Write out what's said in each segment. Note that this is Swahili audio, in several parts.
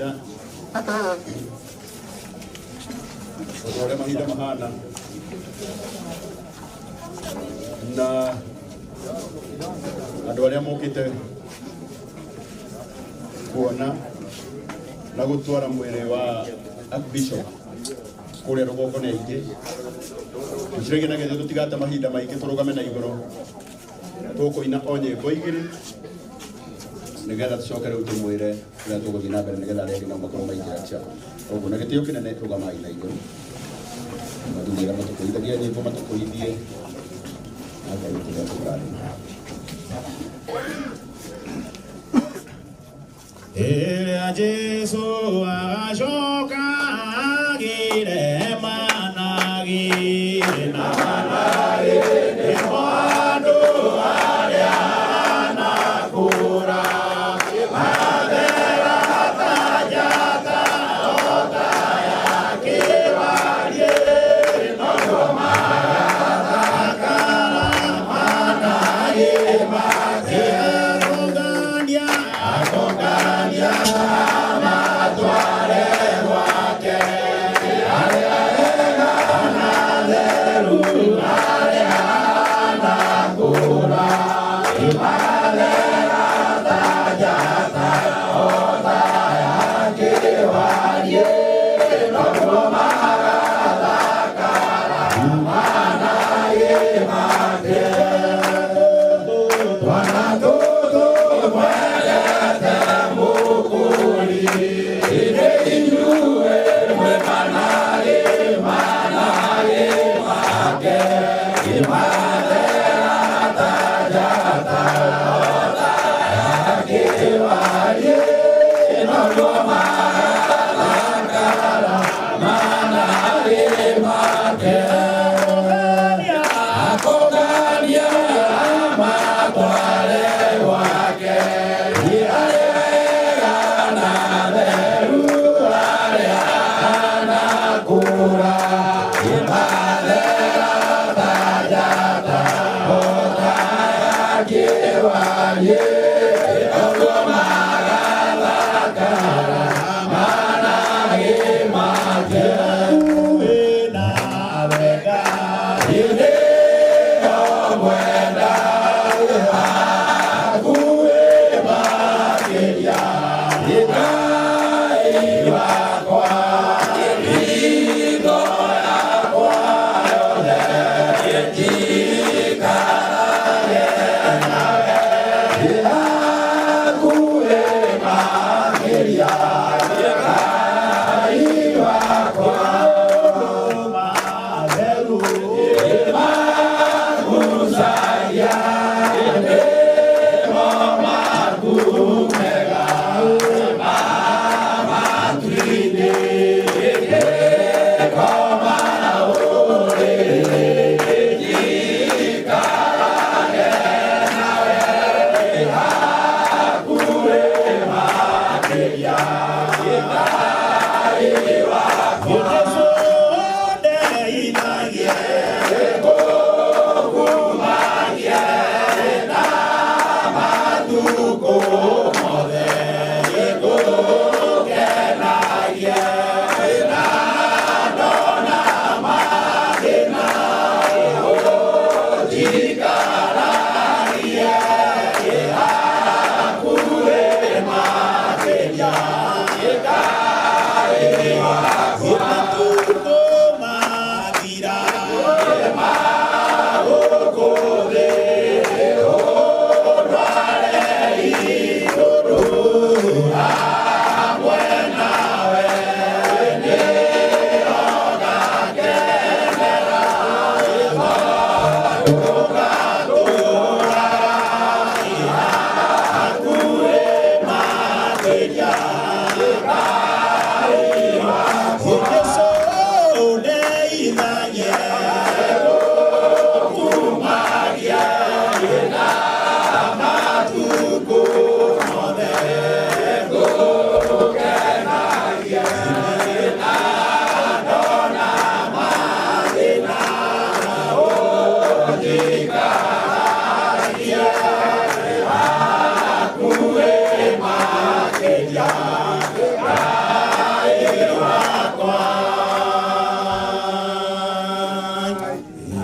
mahinda Otore mahinda mahana na andu aria mokite kuona na gutwara mwiri wa Archbishop kuria rugoko ni aingi tucirege na gethe tutigata mahinda maingi turugame na iguru tukuina onyimbo igiri nigetha tucoke riu tumwire uria tuguthii na mbere nigetha aria na makorwo maingira cia uguo na gitio kinene rugamai na iguru matugira matukuithagia nyimbo matukuithie na ngai tuga tukari Jesu ashoka agire managire na managire mwando aria nakura madera tajata otaya kiwarie nogoma akara managire Agongalia matware wake aleluya nakura imalera tajata otaya kiwarie nogoma akara managire Yeah.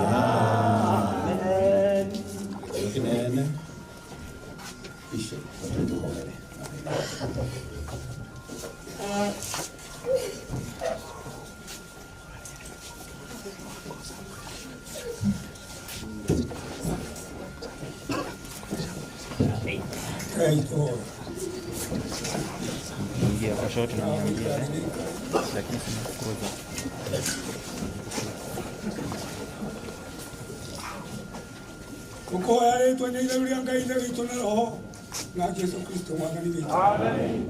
Amen. Kinene. Bishop. Ingia kwa shoti na ingia. Lakini sinakuza. Kuko yale tuendelee uliangalia vitu na roho na Yesu Kristo mwana wetu. Amen.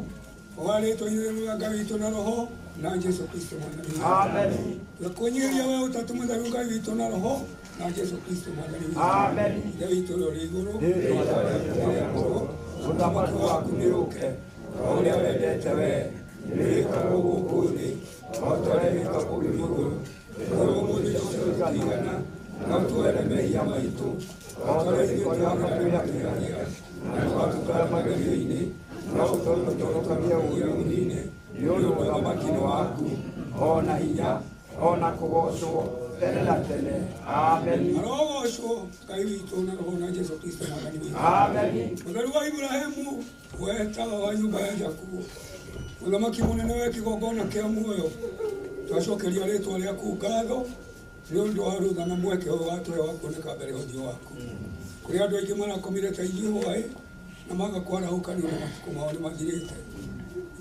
Wale tuendelee uliangalia vitu na roho na Yesu Kristo mwana wetu. Amen. Yakonyelia wewe utatumwa darunga vitu na roho na Yesu Kristo mwana wetu. Amen. Ndio vitu leo ligoro. Ndio. Undamaki wako niruke. Ole wedete we. Nika ukuni. Otore nika kubiguru. Ndio muri yosigana. Na tuere meia maitu. Otore nika kubiguru. Na tutara mageni. Na utorokamia uyaunine. Yolo wamakini waku. Ona hinya. Ona kugocwo. Tene na tene. Amen. Arogocwo. Ngai witũ na roho na Yesu Kristo mwathani witũ. Amen. Mũtheru wa Ibrahimu wetaga wa nyũmba ya Jakubu. Mũthamaki mũnene wa kĩgongona kĩa muoyo. Twacokeria rĩtwa rĩaku ngatho nĩ ũndũ wa rũtha na mweke ũyũ watũhe wa kuoneka mbere ya ũthiũ waku. Kũrĩ andũ aingĩ marakomire ta inyuĩ na magakwarahũka nĩ ũndũ matukũ mao nĩ mathirĩte.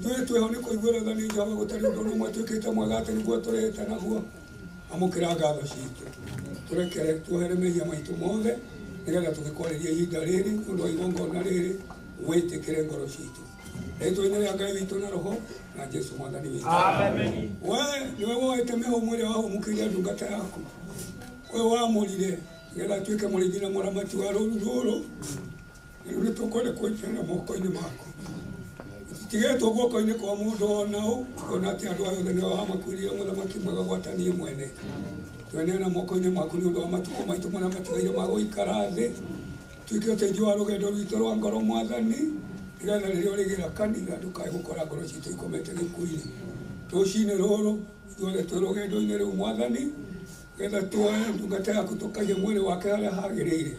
Ithuĩ twĩho nĩ kũiguĩra tha nĩ Jehova gũtarĩ ũndũ ũmwe twĩkĩte mwega atĩ nĩguo tũrĩte naguo. Amũkĩra ngatho citũ. Tũrekere tuohere mehia maitũ mothe nĩgetha tũgĩkwarĩria ihinda rĩrĩ nĩ ũndũ wa igongona rĩrĩ wĩtĩkĩre ngoro citũ. Rĩtwa-inĩ rĩa Ngai witũ na roho na Jesu mwathani witũ. Amen. We nĩwe woete mĩhũmũ ĩrĩa wahũmũkĩire ndungata yaku. We wamũrire nĩgetha atuĩke mũrĩithi na mũramati wa rũũru rũrũ. Rĩu nĩtũkwenda kũrutĩra moko-inĩ maku. Tũtigetwo guoko-inĩ kwa mũndũ ona ũ, kuona atĩ andũ aya othe nĩo wamakuĩrĩire mũthamaki mwega gwataniĩ mwene. Tweneana moko-inĩ maku nĩ ũndũ wa matukũ maitũ marĩa matigaire ma gũikara thĩ. Tuĩke ũteithio wa rũgendo rwitũ rwa ngoro mwathani. Nĩgetha rĩrĩa ũrĩgĩra kanitha ndũkae gũkora ngoro citũ ikomete gĩkuũ-inĩ. Rũciinĩ rũrũ ithuothe twĩ rũgendo-inĩ rũu mwathani. Nĩgetha tuoe ndungata yaku tũkaige mwĩrĩ wake harĩa hagĩrĩire.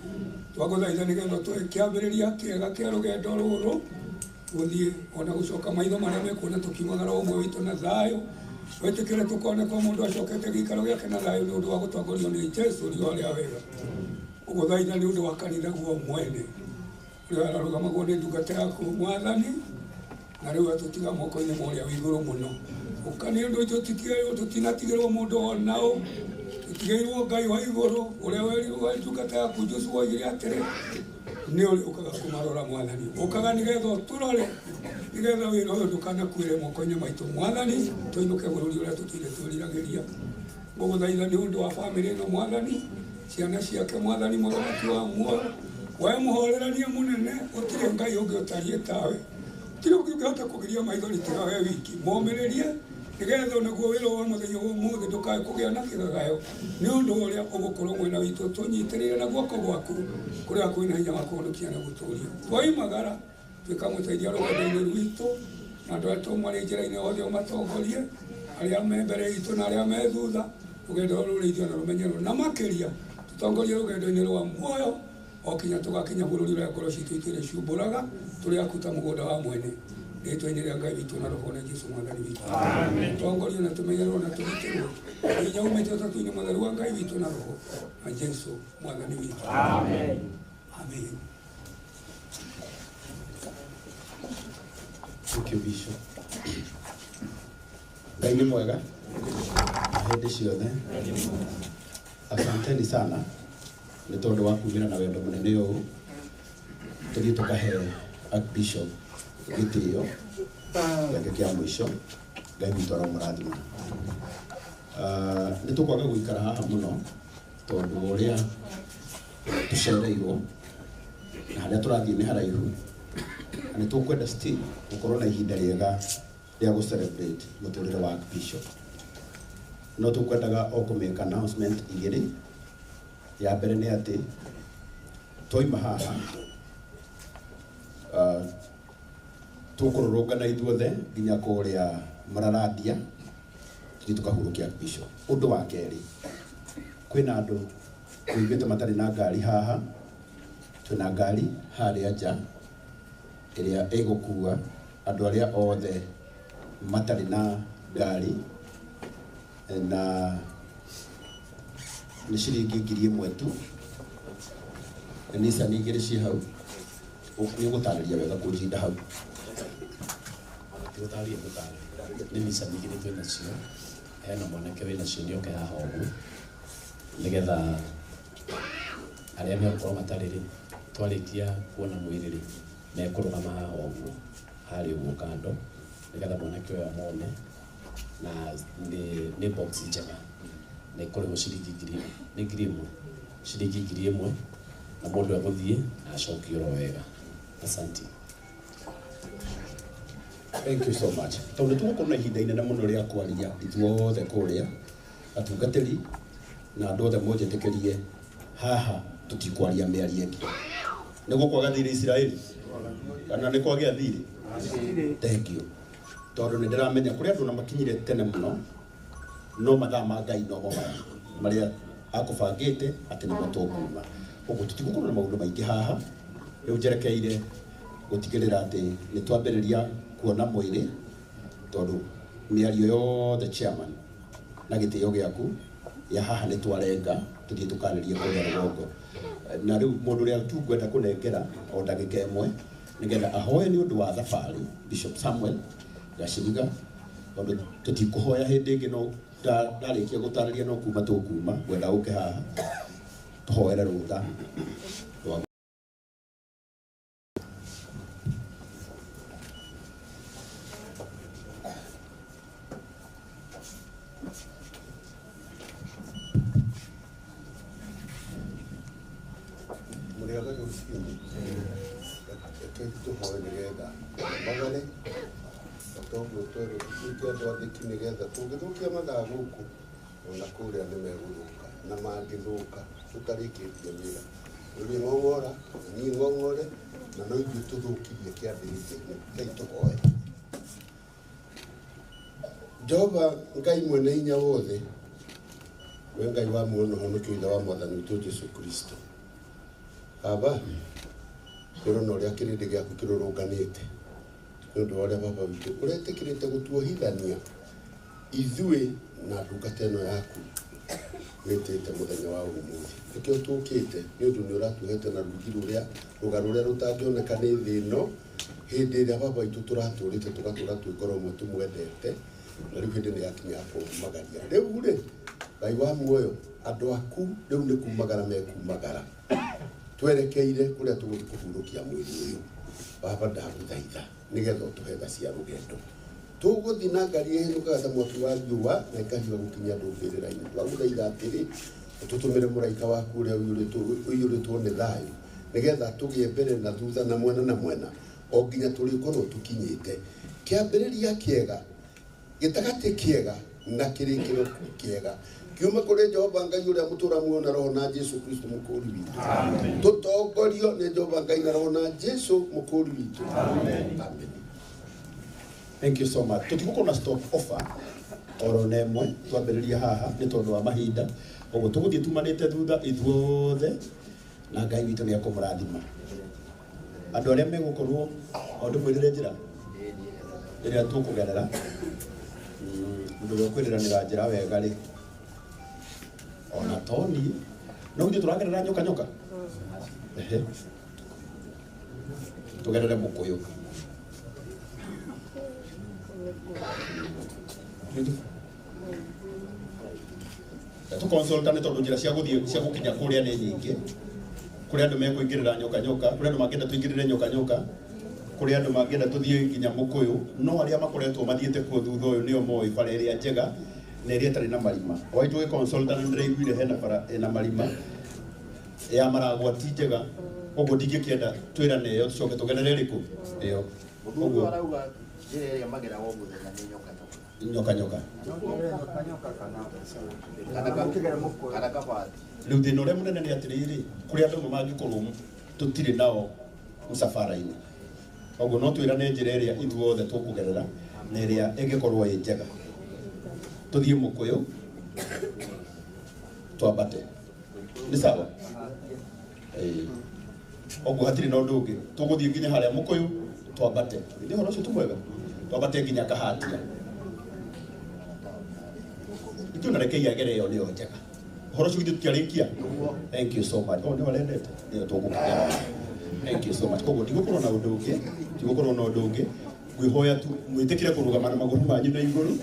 Twagũthaitha nĩgetha tuoe kĩambĩrĩria kĩega kĩa rũgendo rũrũ. Gũthiĩ ona gũcoka maitho marĩa mekuona tũkiumaga roho ũmwe witũ na thayũ. Wĩtĩkĩre tũkone kwa mũndũ acokete gĩikaro gĩake na thayũ nĩ ũndũ wa gũtongorio nĩ Jesũ riũa rĩa wega. Ũguo thaitha nĩ ũndũ wa kanitha guo mwene. Ũrĩa ararũgamagwo nĩ ndungata yaku mwathani. Na rĩu atũtiga moko-inĩ ma ũrĩa wĩ igũrũ mũno. Ũka nĩ ũndũ tũtinatigĩrwo mũndũ ona ũ. Tũtigĩirwo Ngai wa igũrũ ũrĩa werirwo ndungata yaku Jesũ oigire atĩrĩ nĩ ũrĩ ũkaga kũmarora mwathani. Ũkaga nĩgetha ũtũrore nĩgetha wĩra ũyũ ndũkanakuĩre moko-inĩ maitũ mwathani. Tũinũke bũrũri ũrĩa tũtũire twĩriragĩria. Ngũgũthaitha nĩ ũndũ wa bamĩrĩ ĩno mwathani. Ciana ciake mwathani mũthamaki wa muoyo. We mũhorerania mũnene gũtirĩ Ngai ũngĩ ũtariĩ tawe. Gũtirĩ ũngĩ ũngĩhota kũgiria maithori tiga we wiki. Momĩrĩrie nĩgetha onaguo wĩra wa mũthenya wa ũmũthĩ ndũkae kũgĩa na kĩgagayo nĩ ũndũ wa ũrĩa ũgũkorwo mwena witũ tũnyitĩrĩire na guoko gwaku kũrĩa kwĩna hinya wa kũhonokia na gũtũũria. Twaimagara tuĩka mũteithia rũgendo-inĩ rwitũ na andũ arĩa tũmarĩ njĩra-inĩ othe ũmatongorie, arĩa me mbere itũ na arĩa me thutha. Rũgendo rũrũ rũrĩithio na rũmenyererwo na makĩria tũtongorie rũgendo-inĩ rwa muoyo o kinya tũgakinya bũrũri ũrĩa ngoro citũ itirĩ ciumbũraga tũrĩ aku ta mũgũnda wa mwene. Rĩtwa-inĩ rĩa Ngai witũ na roho na Jesũ mwathani witũ. Amen. Tongorio na tũmenyererwo na tũgitĩrwo. Hinya umĩte ũtatu-inĩ mũtheru wa Ngai witũ na roho na Jesũ mwathani witũ. Amen. Amen. Thank you, Bishop. Ngai nĩ mwega hĩndĩ ciothe. Asanteni sana nĩ tondũ wa kumĩra na wendo mũnene ũũ. Tũthiĩ tũkahe Archbishop gĩtĩo gĩake kĩa mũico. Ngai witũ aramũrathima. Nĩ tũkwaga gũikara haha mũno tondũ ũrĩa tũcereirwo na harĩa tũrathiĩ nĩ haraihu. Na nĩ tũkwenda still gũkorwo na ihinda rĩega rĩa gũ-celebrate mũtũrĩre wa Archbishop. No tũkwendaga o kũmake announcement igĩrĩ. Ya mbere nĩ atĩ twaima haha tũkũrũrũngana ithuothe nginya kũrĩa Mararadia tũthiĩ tũkahurũkia Archbishop. Ũndũ wa kerĩ, kwĩna andũ kuigite matari na ngari haha twina ngari haria nja iria igukua andu aria othe matari na ngari na ni ciringi 1,000 tu Nissan igiri ci hau ni gutariria wega kurinda hau gutariria ni Nissan igiri twina cio hena mwanake wina cio ni oke haha uguo nigetha aria megukorwo matariri twarikia kuona mwiriri mekurugama haha uguo hari uguo kando nigetha mwanake uyu amone na ni box njega na ikorwo ciringi 1,000 ciringi 1,000 na mundu aguthie acokio wega. Asante. Thank you so much. Tondu tugukorwo na ihinda inene muno ria kwaria ithuothe kuria atungatiri na andu othe munjitikirie haha tutikwaria miaria ingi niguo kwaga thiri Israeli kana ni kwagia thiri. Thank you. Tondu ni ndiramenya kuri andu na makinyire tene muno no mathaa ma Ngai no maria akubangite ati ni matunguma uguo tutigukorwo na maundu maingi haha riu njerekeire gutigirira ati ni twambiriria kuona mwiri tondu miario yothe chairman na gitio giaku ya haha ni twarenga tuthie tukaririe kuria rugongo na riu mundu ria tu gwenda kunengera o ndagika imwe nigetha ahoe ni undu wa thabari Bishop Samuel Gaciriga tondu tutikuhoya hindi ingi no ndarikia gutariria no kuma tukuma gwenda uke haha tuhoere rutha nigetha tungithukia mathaa guku ona kuria ni meguthuka na mangithuka tutarikitie wira uri ngongora ni ngongore na no ithu tuthukirie kiambiririo Ngai tuhoe. Jehova Ngai mwene hinya wothe we Ngai wa muono honokio ithe wa mwathani witu Jesu Kristo aba kurona uria kirindi giaku kirurunganite nundu wa baba witu uretikirite gutuohithania ithui na ndungata ino yaku witite muthenya wa umuthi nikio tukite ni undu ni uratuhete na rugi ruria rugaruria rutangioneka ni thi ino hindi iria baba witu turaturite tugatura twikoro mwe tumwendete na riu hindi ni yakinya kumagaria riu ri Ngai wa muoyo andu aku riu ni kumagara mekumagara twerekeire kuria tuguthi kuhurukia mwiri uyu baba ndaguthaitha nigetha utuhetha cia rugendo tuguthi na ngari ino gatha mwaki wa riua na ikahiwa gukinya ndungirira-ini twaguthaitha atiri ututumire muraika waku uria uiyuritwo ni thayu nigetha tugie mbere na thutha na mwena o nginya turikorwo tukinyite kiambiriria kiega gitagati kiega na kirikiro kiega kiuma kuri Jehova Ngai uria mutura muoyo na roho na Jesu Kristo mukuri witu. Amen. Tutongorio ni Jehova Ngai na roho na Jesu mukuri witu. Amen. Amen. Thank you so much. Tutigukorwo na stop offer oro nemwe twambiriria haha ni tondu wa mahinda uguo tuguthie tumanite thutha ithuothe na Ngai witu ni akumurathima andu aria megukorwo ondu mwirire njira iria tukugerera ndu ukwiriranira njira wega ri ona toni no ngi turagerera nyoka ehe tugerere mukuyu tu consultane tondu njira cia guthie cia gukinya kuria ni nyingi kuri andu mekuingirira nyoka kuri andu mangenda tuingirire nyoka kuri andu mangenda tuthie nginya mukuyu no aria makoretwo mathiete ku thutha uyu nio moi bara iria njega na iria tari na marima waitu ge consultant ndiraiguire hena bara ena marima ya maragwati njega uguo ndingikienda twirane yo tucoke tugenere riku iyo uguo arauga njira iria magera wo muthenya ni nyoka kana kabati riu thina uria munene ni atiriri kuri andu mangikorwo tutire nao msafara-ini uguo no twirane njira iria ithuothe tukugerera na iria ingikorwo i njega tuthie mukuyu twambate Ni sawa? Ogo hatiri na undu ungi tuguthie nginya haria mukuyu twambate ndi horo cio tumwega twambate nginya kahatia itu na rekei agere yo ni njega horo cio tutiarikia. Thank you so much. Ni warendete ni tugukagera. Thank you so much. Koguo ndigũkorwo na ũndũ ũngĩ, ndigũkorwo na ũndũ ũngĩ. Ngwĩhoya tu mwĩtĩkĩre kũrũgama na magũrũ manyu na igũrũ.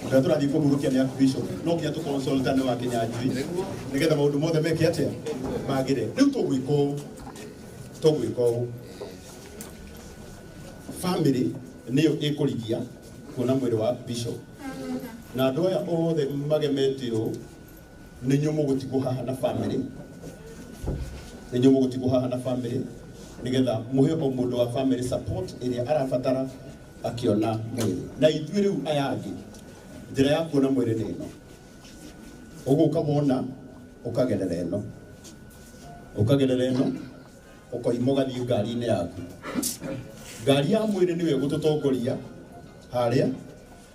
Ũrĩa tũrathiĩ kũhurũkia nĩ Archbishop. No nginya tũconsultane wa Kĩnyanjui nĩgetha maũndũ mothe meke atĩa magĩre. Rĩu tũgwĩka ũũ. Family nĩyo ĩkũrigia kuona mwĩrĩ wa Bishop. Na andũ aya othe magemete ũũ nĩ nyuo mũgũtigwo haha na family. Nĩnyuo mũgũtigwo haha na family nigetha muhe o mũndũ wa family support ĩrĩa arabatara akiona mwĩrĩ. Na ithuĩ rĩu aya angĩ njĩra ya kuona mwĩrĩ nĩ ĩno. Ũgũka wona ũkagerera ĩno. Ũkagerera ĩno ũkoima ũgathiĩ ngari-inĩ yaku. Ngari ya mwĩrĩ nĩyo ĩgũtũtongoria harĩa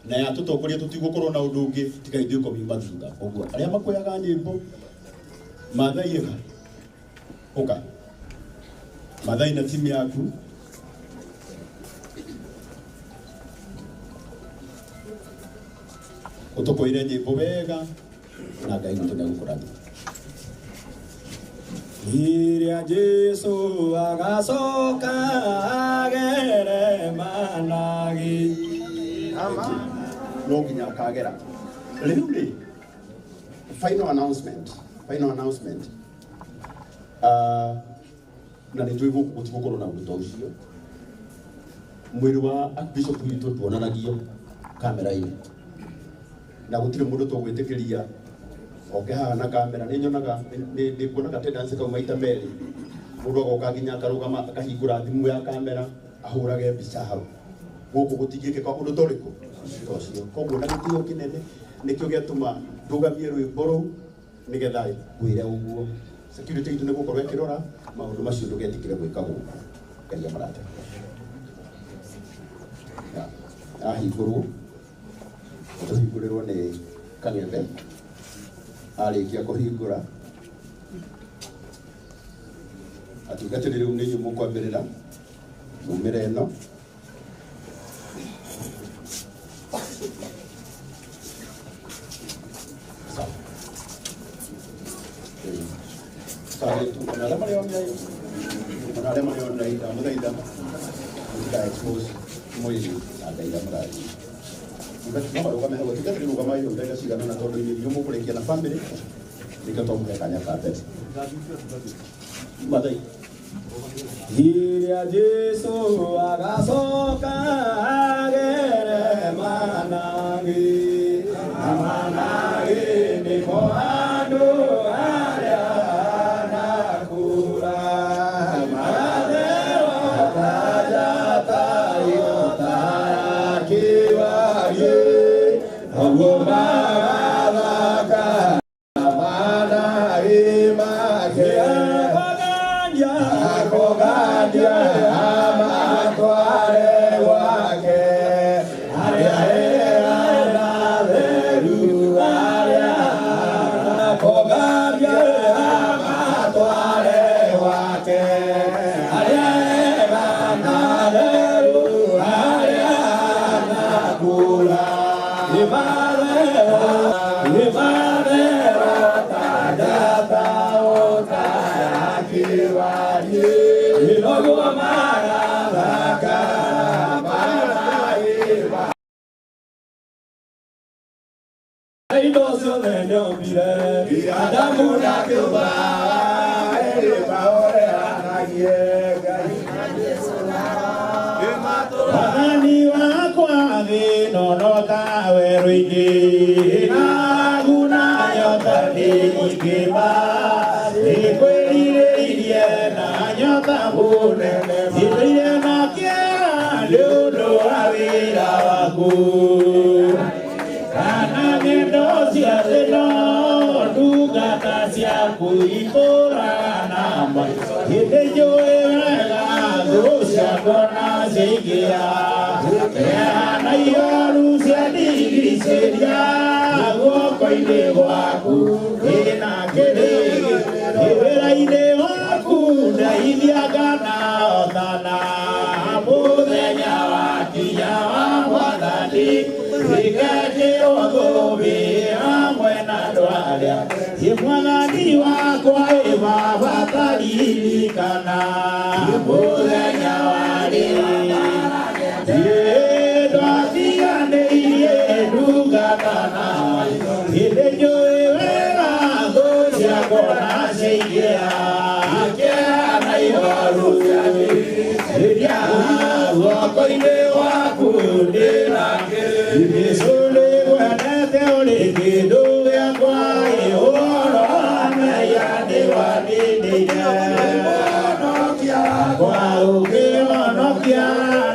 na yatũtongoria tũtigũkorwo na ũndũ ũngĩ tiga ithuĩ kũmima thutha. Ũguo arĩa makuoyaga nyĩmbo Maathai ĩga ũka Maathai na timu yaku ũtũkoire nyĩmbo wega na Ngai witũ nĩegũkũrathima. Iria Jesu agacoka agere managi. No nginya akagera. Rĩu rĩ final announcement. Na nĩ tũgũkorwo na ũndũ ta ũcio. Mwĩrĩ wa Archbishop witũ tuonanagio kamera-inĩ. Na gũtirĩ mũndũ tũgwĩtĩkĩria oke haha na kamera. Nĩ nyonaga nĩ kuonaga tendency kau maita merĩ. Mũndũ agoka nginya akarũgama akahingũra thimũ ya kamera ahũrage mbica hau. Gũkũ gũtingĩkĩka ũndũ ta ũrĩkũ ta ũcio. Koguo na gĩtĩo kĩnene nĩkĩo gĩatũma ndũgamie rwĩmbo rũu nĩgetha ngwĩre ũguo. Security itũ nĩgũkorwo ĩkĩrora maũndũ macio ndũgetĩkĩre gwĩka gũkũ. Ngai amũrathime. Ahingũrwo tũhingũrĩrwo nĩ Kang'ethe. Arĩkia kũhingũra atungatĩri rĩu nĩ inyuĩ mũkwambĩrĩra mumĩra ĩno. Iria Jesu agacoka agere managi. Managi nĩmo handũ harĩa nakura. Magatherwo kanjata igota kĩwariĩ. Ũguo magathaka managi akogandia amatware wake. Arĩa ega theru arĩa akogandia amatware wake. Arĩa ega theru arĩa nakula. Imadero tajata otaya kiwari. Ilogo maradaka maraiwa. Aidoso menyobire Adamu na Kiuba Elipa ore anagiega. Wagani wakwa thĩ no tawe rũingĩ. Naguna nyota nĩ ingĩma. Nĩkwĩrirĩirie na nyota mũnene. Ithire na kĩara nĩ ũndũ wa wĩra waku. Kana ng'endo cia thĩ no ndungata ciaku ikũraga na mai. Hĩndĩ njũĩ wega thũ ciakwa na ciaingĩra. Kĩana ihoru cia ndigicĩria guoko-inĩ gwaku. Ĩna kĩrĩgĩrĩro ye mwathani wakwa baba taririkana muthenya wa rĩrĩ ndwatiganĩirie ndungata hĩndĩ njũĩ wega thũ ciakwa na ciaingĩra ngĩra na ihoru rĩrĩa guoko-inĩ waku ndĩna Jesũ nĩngwendete ũrĩ kĩndũ gĩakwa ũhoro wa Menya nĩwanĩndĩire kwa ũkĩhonokia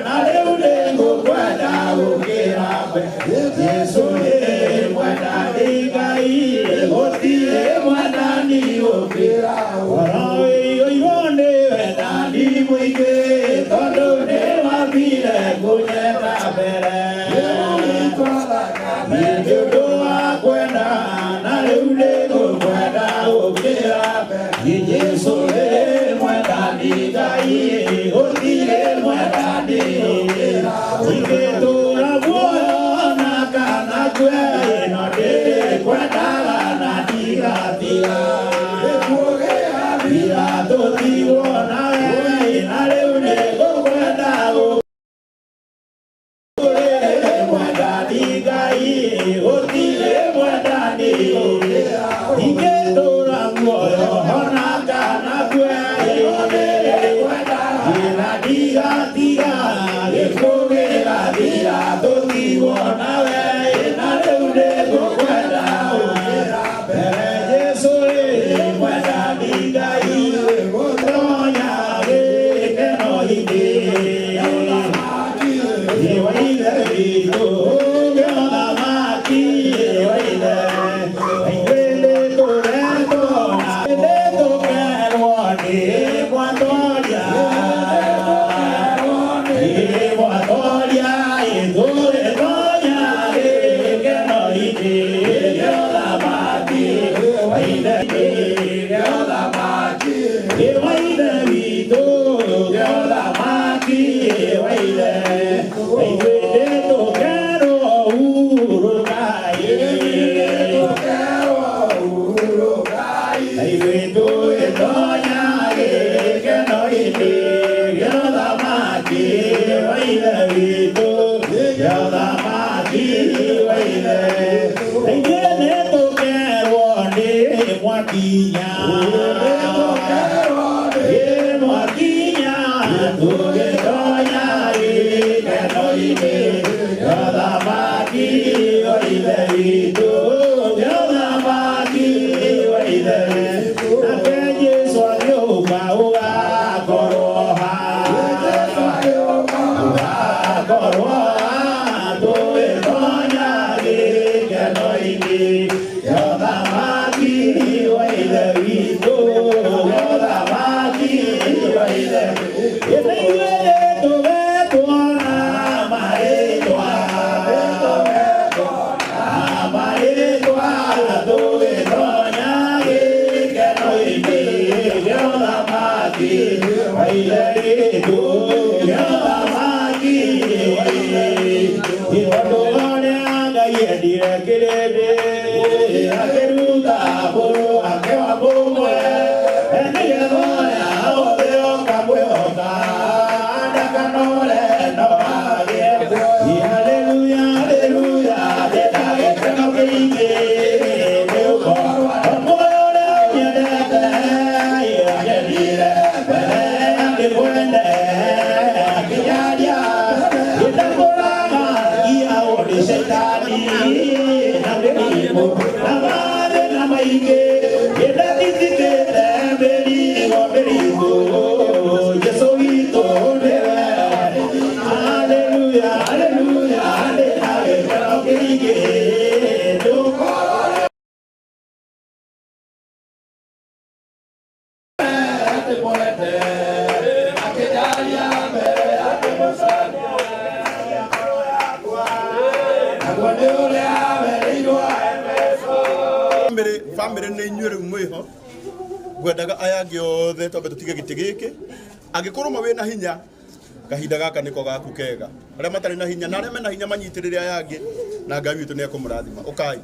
na rĩu nĩngũkwenda gũkĩra Jesũ nĩ mwendani Ngai gũtirĩ mwendani gũkĩra ũroĩirwo nĩ wendani mũingĩ tondũ nĩwambire kũnyenda mbere nĩ ũndũ wa kwenda na rĩu nĩngũkwenda gũkĩra Jesũ nĩ mwendani Ngai gũtirĩ mwendani ingĩtũũra muoyo na kana kwe ĩno ndĩkwendaga na ndigathiga tũtigwo nawe na rĩu nĩngũkwenda gũkĩra mwendani Ngai gũtirĩ mwendani ingĩtũũra muoyo ona kana kwe na ndigatiga gĩkuũ gĩgathira tũtigwo nawe na rĩu nĩngũkwenda gũkĩra mbere Jesũ mwendani Ngai gũtonya gĩkeno-inĩ wa ithe witũ gĩothamaki wa ithe ithuĩ nĩtũretwo na nĩtũkerwo nĩ mwatoria ithuĩtonya gĩkeno-inĩ gĩothamaki wa ithe gĩothamaki wa ithe witũ gĩothamaki wa ithe ithuĩ nĩtũkerwo hurũkai ithuĩ tũgĩtonya gĩkeno-inĩ gĩothamaki wa ithe witũ gĩothamaki wa ithe ithuĩ nĩtũkerwo nĩ mwakinya mwakinya tũgĩtonya gĩkeno-inĩ gĩothamaki wa ithe witũ gĩothamaki wa ithe nake Jesũ agĩũka ũgakorwo ũgakorwo tũgĩtonya gĩkeno-inĩ gĩothamaki wa ithe witũ gĩothamaki wa ithe ithuĩ nĩtũgetwo na marĩtwa tũgĩtonya gĩkeno-inĩ gĩothamaki wa ithe witũ gĩothamaki wa ithe tondũ ũrĩa Ngai endire kĩrĩndĩ akĩruta mbũrũ akĩoha mũmwe nĩgetha ũrĩa wothe oka mwĩhoka ndakanore no agĩe haleluya haleluya ndĩna gĩkeno kĩingĩ nĩgũkorwo muoyo ũrĩa ũnyendete anyendire mbere angĩkwende akĩnyaria gĩtakũraga gia ũndĩ Shaitani na mĩrimũ na mathĩna maingĩ gĩtatithikĩte mĩrigo mĩritũ Jesũ witũ nĩwe haleluya haleluya ndĩna gĩkeno kĩingĩ family nĩ inyuĩ rĩu mwĩho ngwendaga aya angĩ othe twambe tũtige gĩtĩ gĩkĩ angĩkorwo ma wĩna hinya kahinda gaka niko gaku kega aria matari na hinya na aria mena hinya manyitirire aya angi na Ngai witu ni akumurathima ukai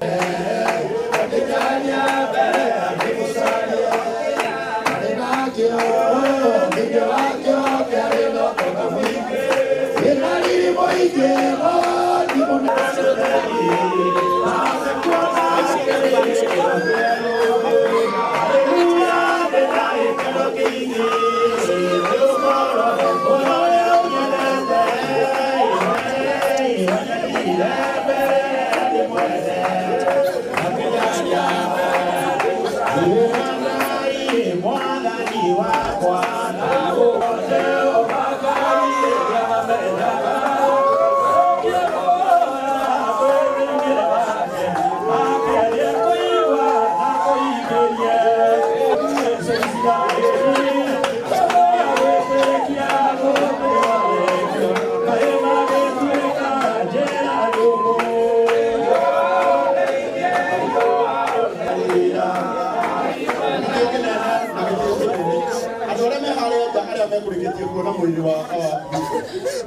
kurikitie kuona mwili wa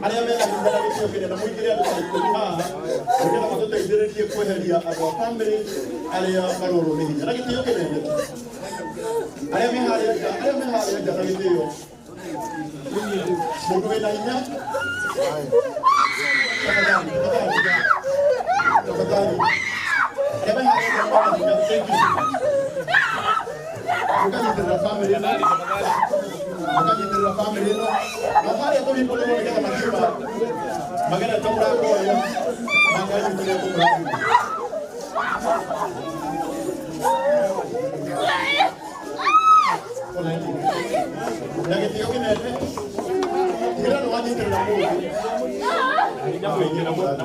aria mena hinya gĩtĩo kĩnene mũingĩre andũ ta ikũmi haha nĩgetha matũteithĩrĩrie kweheria andũ a bamĩrĩ arĩa marorwo nĩ hinya na gĩtĩo kĩnene arĩa me harĩa nja na gĩtĩo mũndũ wĩna hinya tafadhali arĩa me harĩa nja mena hinya mũkanyitĩrĩra bamĩrĩ makanyitĩrĩra bamĩrĩ ĩno na harĩa tũrĩkũrĩrwo nĩgetha makiuma magerete mũrango ũyũ makanyitĩrĩra kũmũrango na gĩtĩo kĩnene tigĩrĩra nĩ wanyitĩrĩra mũndũ mũingĩ na mũrango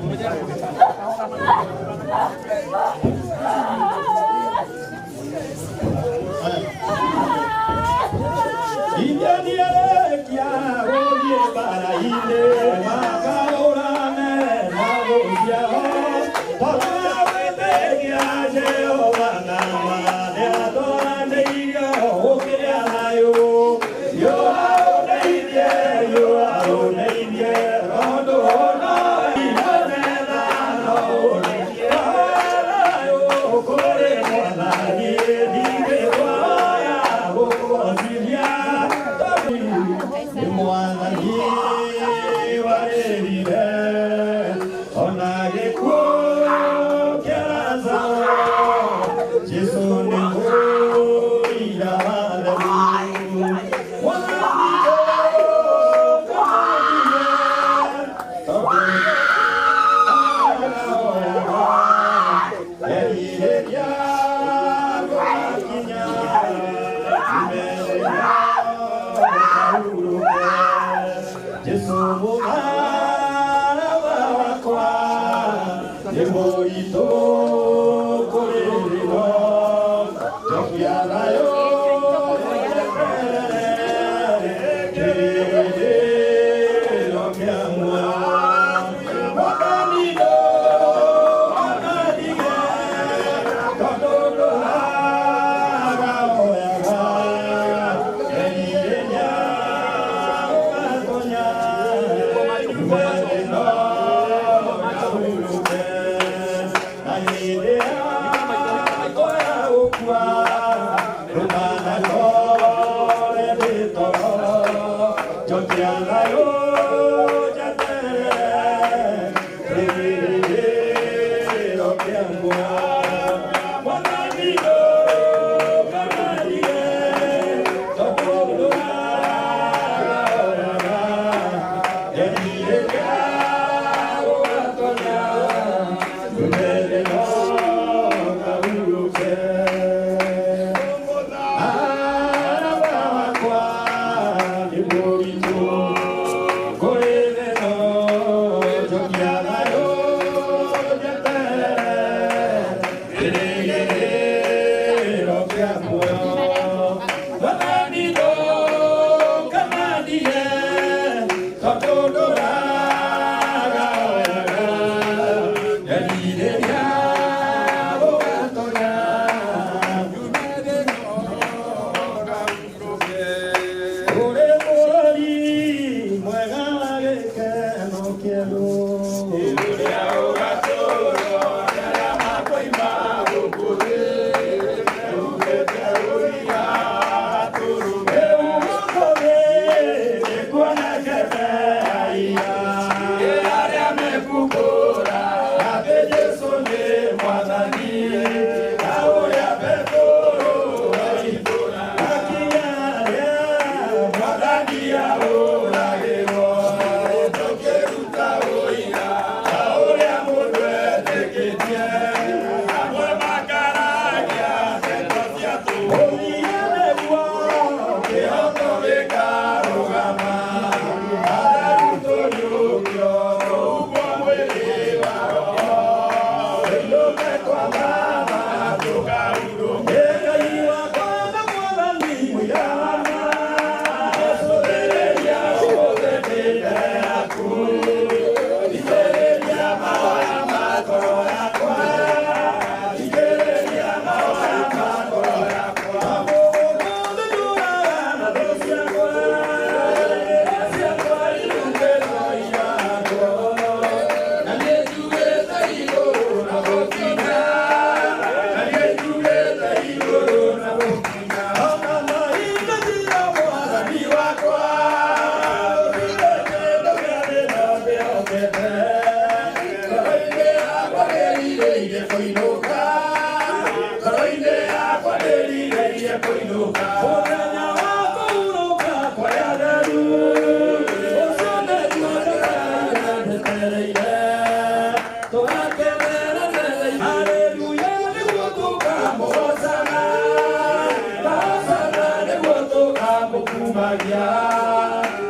magia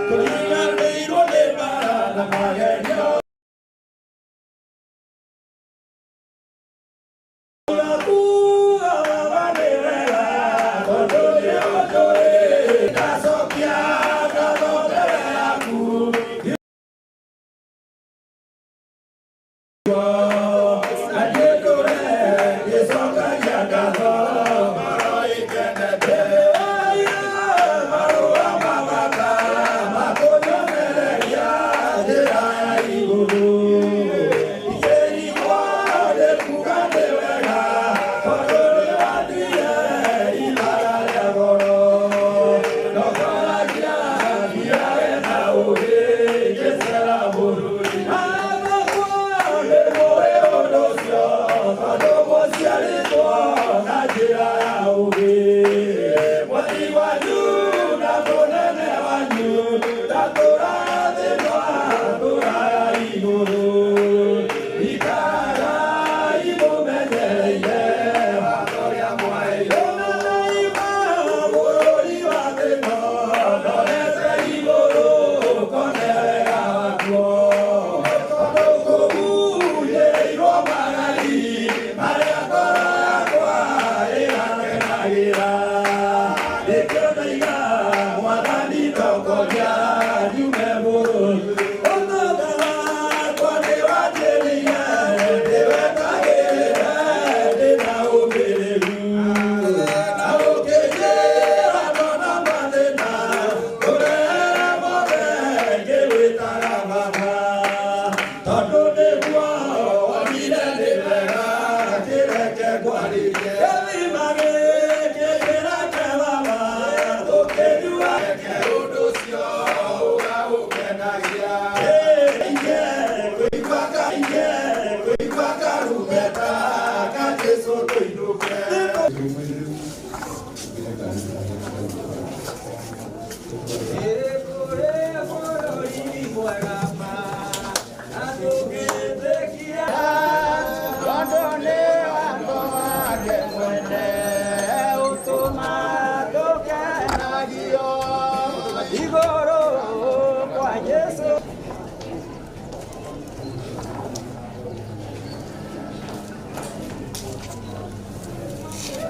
tũriganĩirwo nĩ mbara na magenio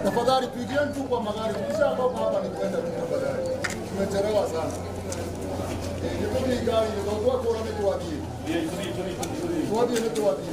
Tafadhali pigeni tu kwa magari. Tukishatoka hapa ni kwenda tu tafadhali. Tumechelewa sana. Niko ni gari, ndio kwa kwa mtu wapi. Tuwapi mtu wapi.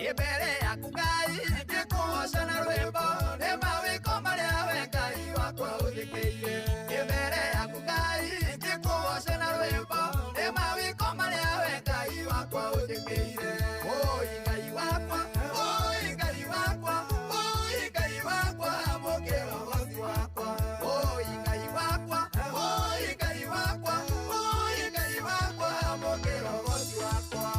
Ibere ya kugai ndikuosha na rwimbo ni mawiko maria we Ngai wakwa uthikiire. Ibere ya kugai ndikuosha na rwimbo ni mawiko maria we Ngai wakwa uthikiire. Oi Ngai wakwa, oi Ngai wakwa, oi Ngai wakwa, mukiro gosi wakwa. Oi Ngai wakwa, oi Ngai wakwa, oi Ngai wakwa, mukiro gosi wakwa.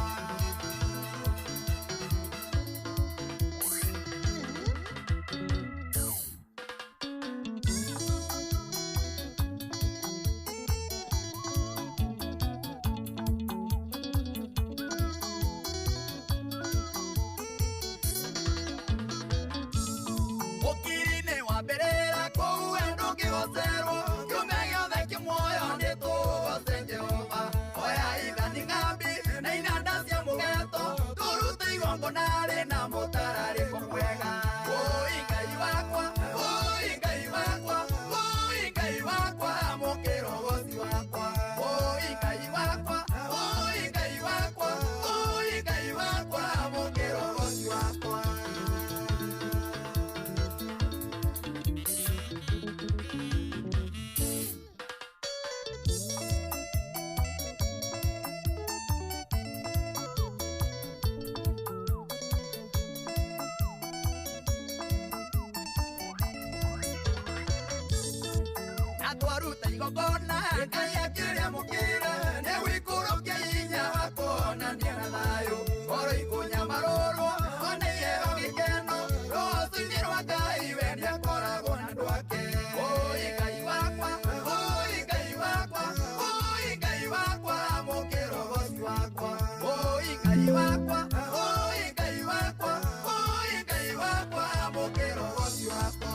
Nare na motarare kumwega. Oi Ngai wakwa, oi Ngai wakwa, oi Ngai wakwa, mukiro gosi wakwa. Oi Ngai wakwa, oi Ngai wakwa, oi Ngai wakwa, mukiro gosi wakwa. Gona kaya kire mukire ne wikuro kyinya wakona ndiana nayo oro ikunya maroro one yero gikeno rosi ndirwa Ngai wende kora gona ndwake. Oi Ngai wakwa, oi Ngai wakwa, oi Ngai wakwa, mukiro gosi wakwa. Oi Ngai wakwa, oi Ngai wakwa, oi Ngai wakwa, mukiro gosi wakwa.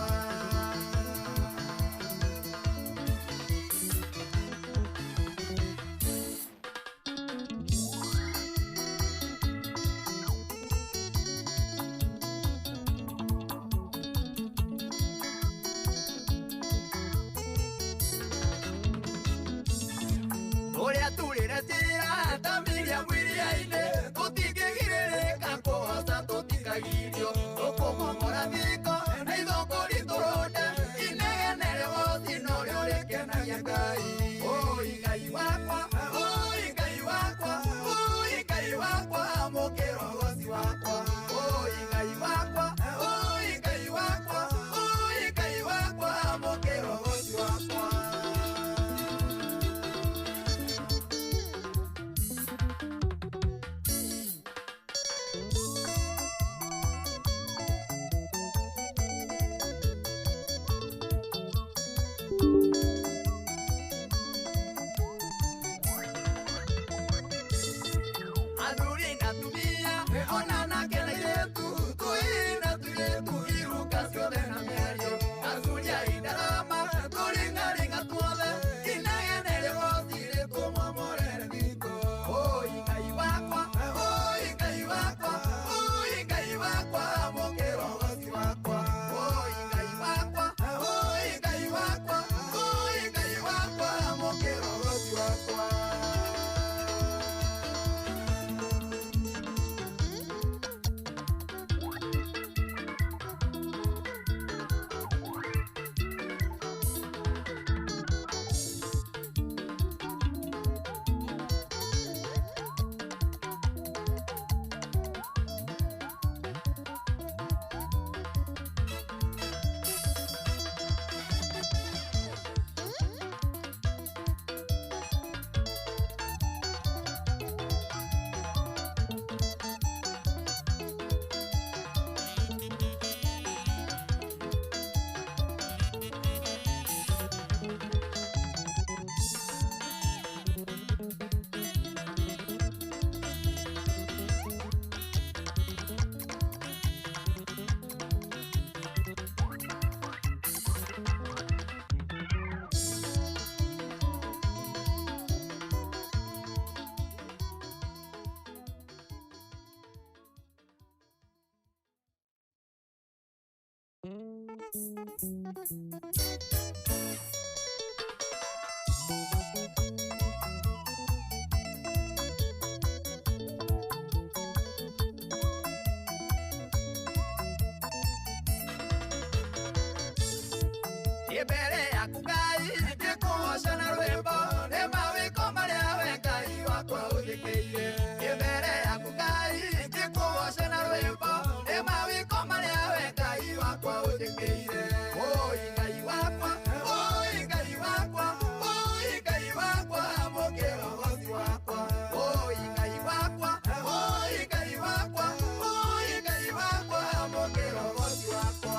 Ibere ya kugai ndikuosha na rwimbo ni mawiko maria we Ngai wakwa uthikiire. Ibere ya kugai ndikuosha na rwimbo ni mawiko maria we Ngai wakwa uthikiire. Oi Ngai wakwa, oi Ngai wakwa, oi Ngai wakwa, mukiro gosi wakwa. Oi Ngai wakwa, oi Ngai wakwa, oi Ngai wakwa, mukiro gosi wakwa.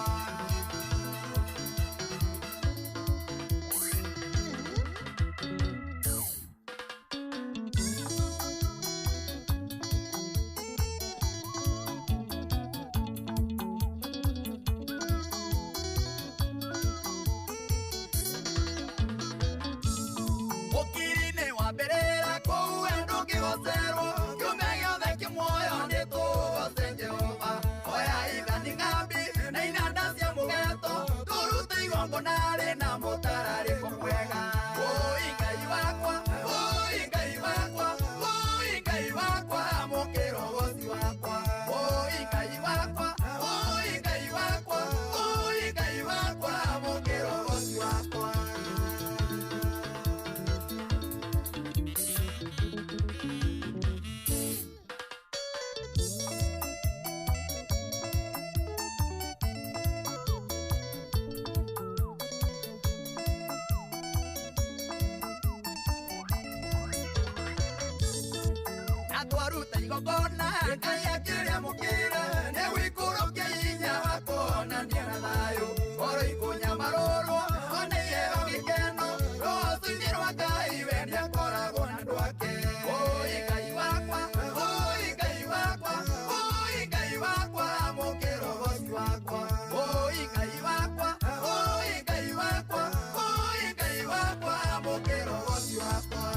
Berera kou endo kigoserwo kiume giothe kimoyo nitugoce Jehova. Oya igani ngambi na inanda cia mugeto turute igongona rina mutarariko mwega. Oi Ngai wakwa, oi Ngai wakwa, oi Ngai wakwa, mukiro gosi wakwa. Oi Ngai wakwa, oi Ngai wakwa, oi Ngai wakwa, mukiro gosi wakwa. Igongona Ngai akiria mukire ni wikurukia inya wakona ndiana thayo oro ikunya marorwo ona iheo gikeno rũciinĩ rwa Ngai we nĩakoragwo na andũ ake. Oi Ngai wakwa, oi Ngai wakwa, oi Ngai wakwa, mukiro goci wakwa. Oi Ngai wakwa, oi Ngai wakwa, oi Ngai wakwa, mukiro goci wakwa.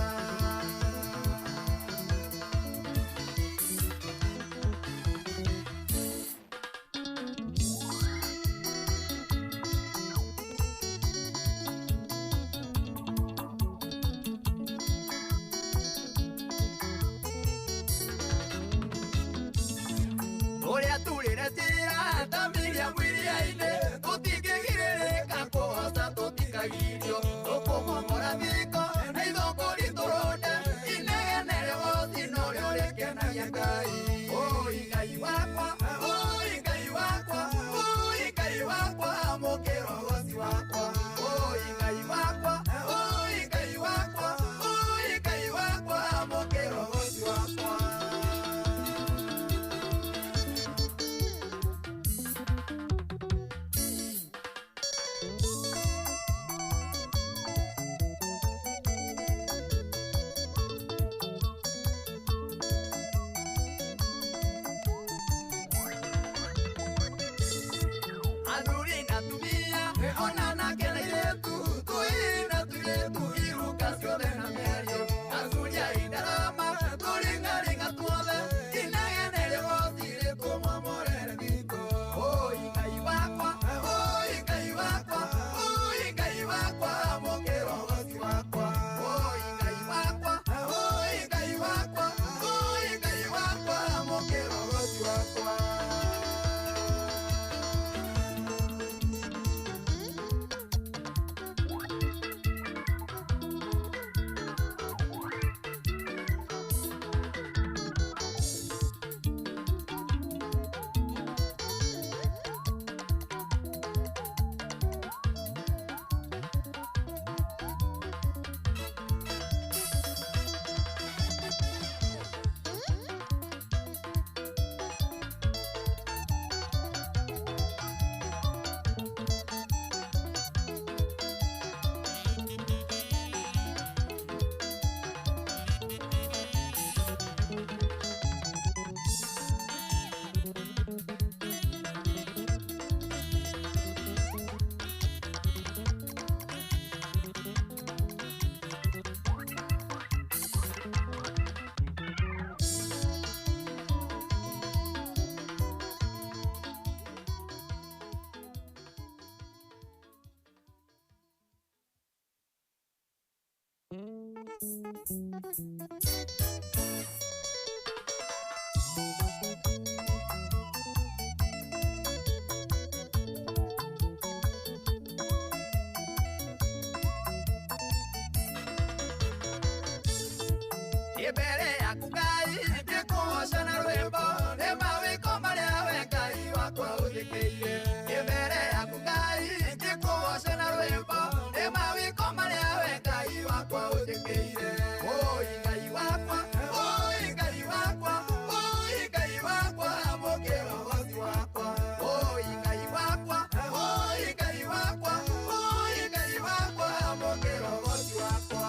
Ibere ya kugai ndikuhoca na rwimbo ni mawiko maria we Ngai wakwa uthikiire. Ibere ya kugai ndikuhoca na rwimbo ni mawiko maria we Ngai wakwa uthikiire. Oi Ngai wakwa, oi Ngai wakwa, oi Ngai wakwa, amukira uhoci wakwa. Oi Ngai wakwa, oi Ngai wakwa, oi Ngai wakwa, amukira uhoci wakwa.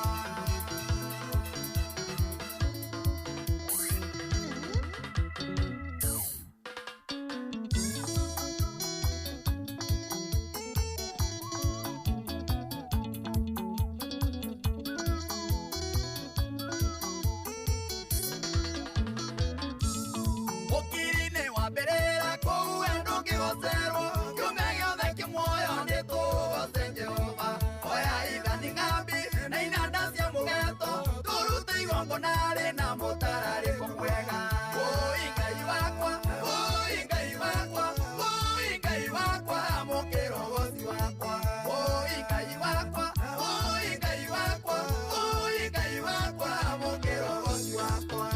Ukirine wambirira kuu ndungigocerwo kiume giothe kimoyo nitugoce Jehova. Oya ithani ng'ambi na inanda cia mugeto turute igongona rina mutarariko mwega. Oi Ngai wakwa, oi Ngai wakwa, oi Ngai wakwa, amukira uhoci wakwa. Oi Ngai wakwa, oi Ngai wakwa, oi Ngai wakwa, amukira uhoci wakwa.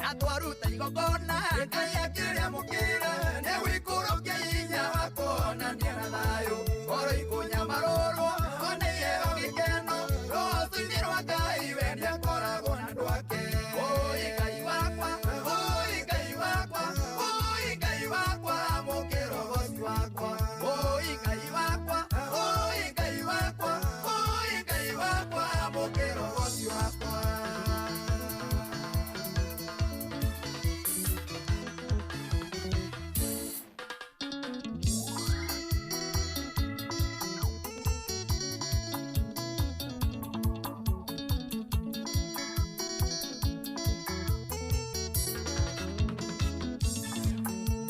Natwaruta igongona Ngai akiria mukira ni wikurukia hinya wako na ndiana thayo oro ikunyamarorwo one yeo gikeno rũciinĩ rwa Ngai we nĩakoragwo na andũ ake. Oi Ngai wakwa, oi Ngai wakwa, oi Ngai wakwa, amukĩra ũhoci wakwa. Oi Ngai wakwa, oi Ngai wakwa, oi Ngai wakwa, amukĩra ũhoci wakwa.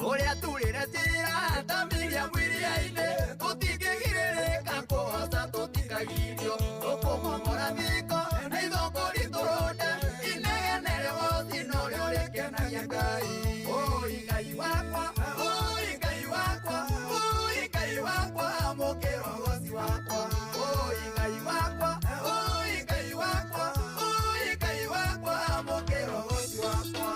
Uria turire njira tamiria mwiria-inĩ tũtingĩgirĩrĩka kũhoca tũtikagirio. Tũkũmomora thingo na ithũngũri tũrũnde inegene rĩhoci norĩo rĩkenagia Ngai. Oi Ngai wakwa, oi Ngai wakwa, oi Ngai wakwa, amukĩra ũhoci wakwa. Oi Ngai wakwa, oi Ngai wakwa, oi Ngai wakwa, amukĩra ũhoci wakwa.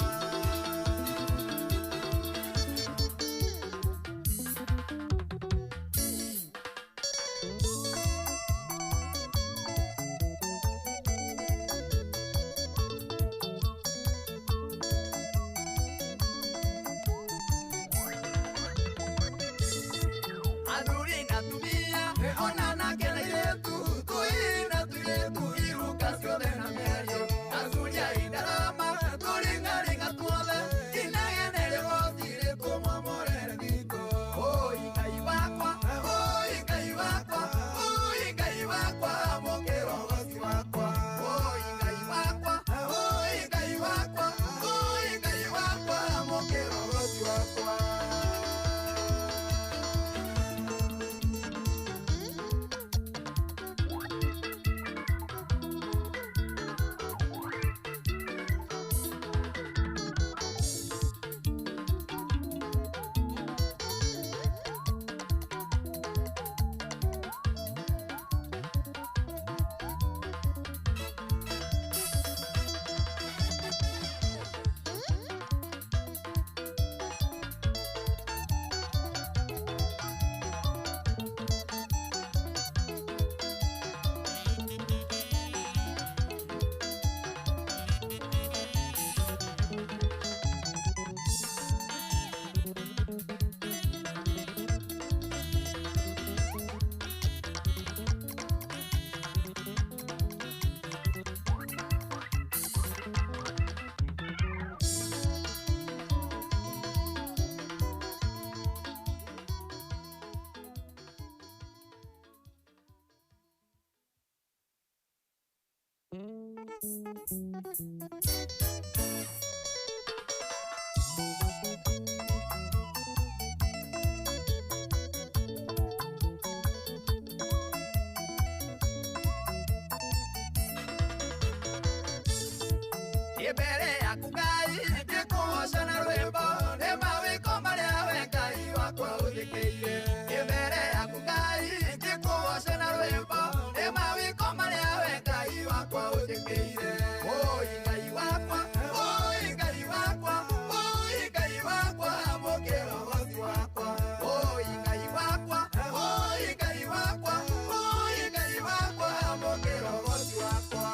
imbere yaku Ngai ngĩkũgooca na rwĩmbo nĩ mawĩko marĩa we Ngai wakwa ũthĩkĩire imbere yaku Ngai ngĩkũgooca na rwĩmbo nĩ mawĩko marĩa we Ngai wakwa ũthĩkĩire oi Ngai wakwa oi Ngai wakwa oi Ngai wakwa mũkĩrogoci wakwa oi Ngai wakwa oi Ngai wakwa oi Ngai wakwa mũkĩrogoci wakwa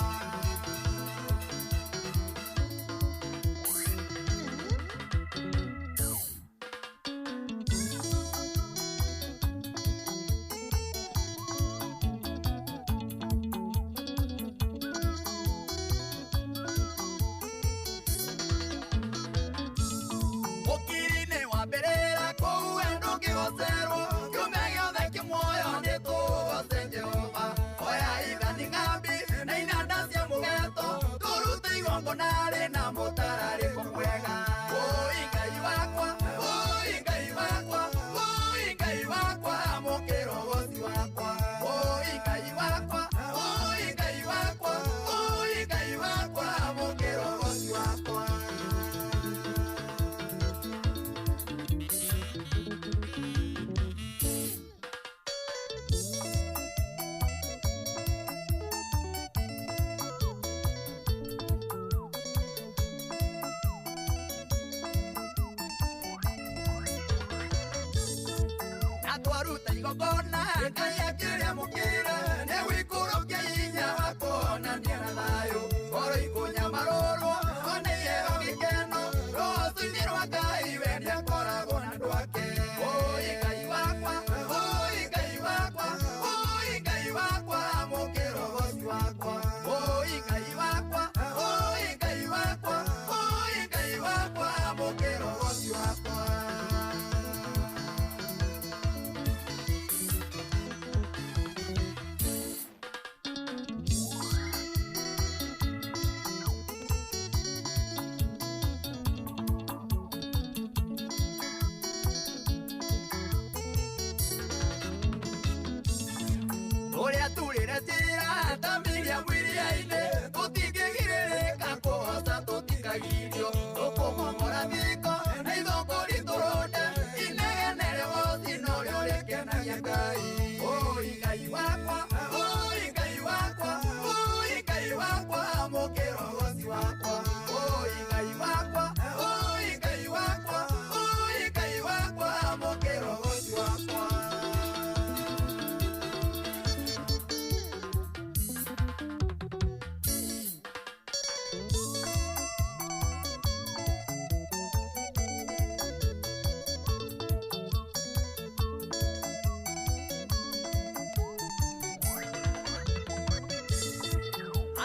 Ũkiri-inĩ wa mbĩrĩra kũu we ndũngĩgocerwo kĩũme gĩothe kĩmuoyo nĩtũgoce Jehova oya ithani ng'ambi na inanda cia mũgeeto tũrute igongona rĩna mũtararĩko mwega oi Ngai wakwa oi Ngai wakwa oi Ngai wakwa mũkĩrogoci wakwa oi Ngai wakwa oi Ngai wakwa oi Ngai wakwa mũkĩrogoci wakwa atwaruta igongona Ngai akĩrĩamũkĩra nĩ wĩikũrũkia hinya wa kuonania na thayũ ngoro ikũnyamarũrwo ona iheo gĩkeno rũciinĩ rwa Ngai we nĩakoragwo na andũ ake oi Ngai wakwa oi Ngai wakwa oi Ngai wakwa mũkĩrogoci wakwa oi Ngai wakwa oi Ngai wakwa oi Ngai wakwa mũkĩrogoci wakwa ũrĩa turĩre njĩra ta Miriamu iria-inĩ tũtingĩgirĩrĩka kũgoca tũtikagirio tũkũmomora thingo na ithũngũri tũrũnde inegene rĩgoci no rĩo rĩkenagia Ngai oi Ngai wakwa oi Ngai wakwa oi Ngai wakwa mũkĩrogoci wakwa oi Ngai wakwa oi Ngai wakwa oi Ngai wakwa mũkĩrogoci wakwa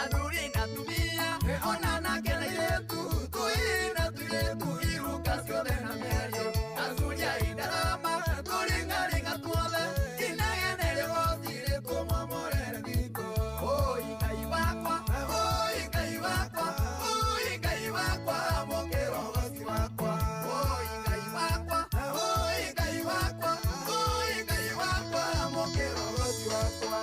athuri na atumia ona anake na airĩtu tũirĩ na tũirĩtu iruka ciothe na mĩario athuri a Indarama tũring'aring'a tuothe inegene rĩgoci rĩtũmomorere thingo oi Ngai wakwa oi Ngai wakwa oi Ngai wakwa mũkĩrogoci wakwa oi Ngai wakwa oi Ngai wakwa oi Ngai wakwa mũkĩrogoci wakwa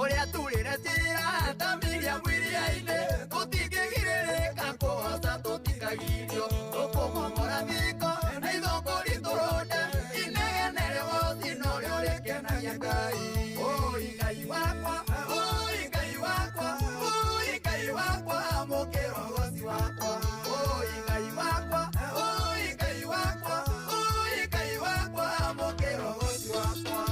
Uria turire njira tamiria mwiri-ini tutingigirĩrĩka kũhoca tũtikagirio tũkũmomora thiko na ithũngũri tũrũnde inegene rĩgothi norĩo rĩkenagia Ngai. Oi Ngai wakwa, oi Ngai wakwa, oi Ngai wakwa, mũkĩra ũgoci wakwa. Oi Ngai wakwa, oi Ngai wakwa, oi Ngai wakwa, mũkĩra ũgoci wakwa.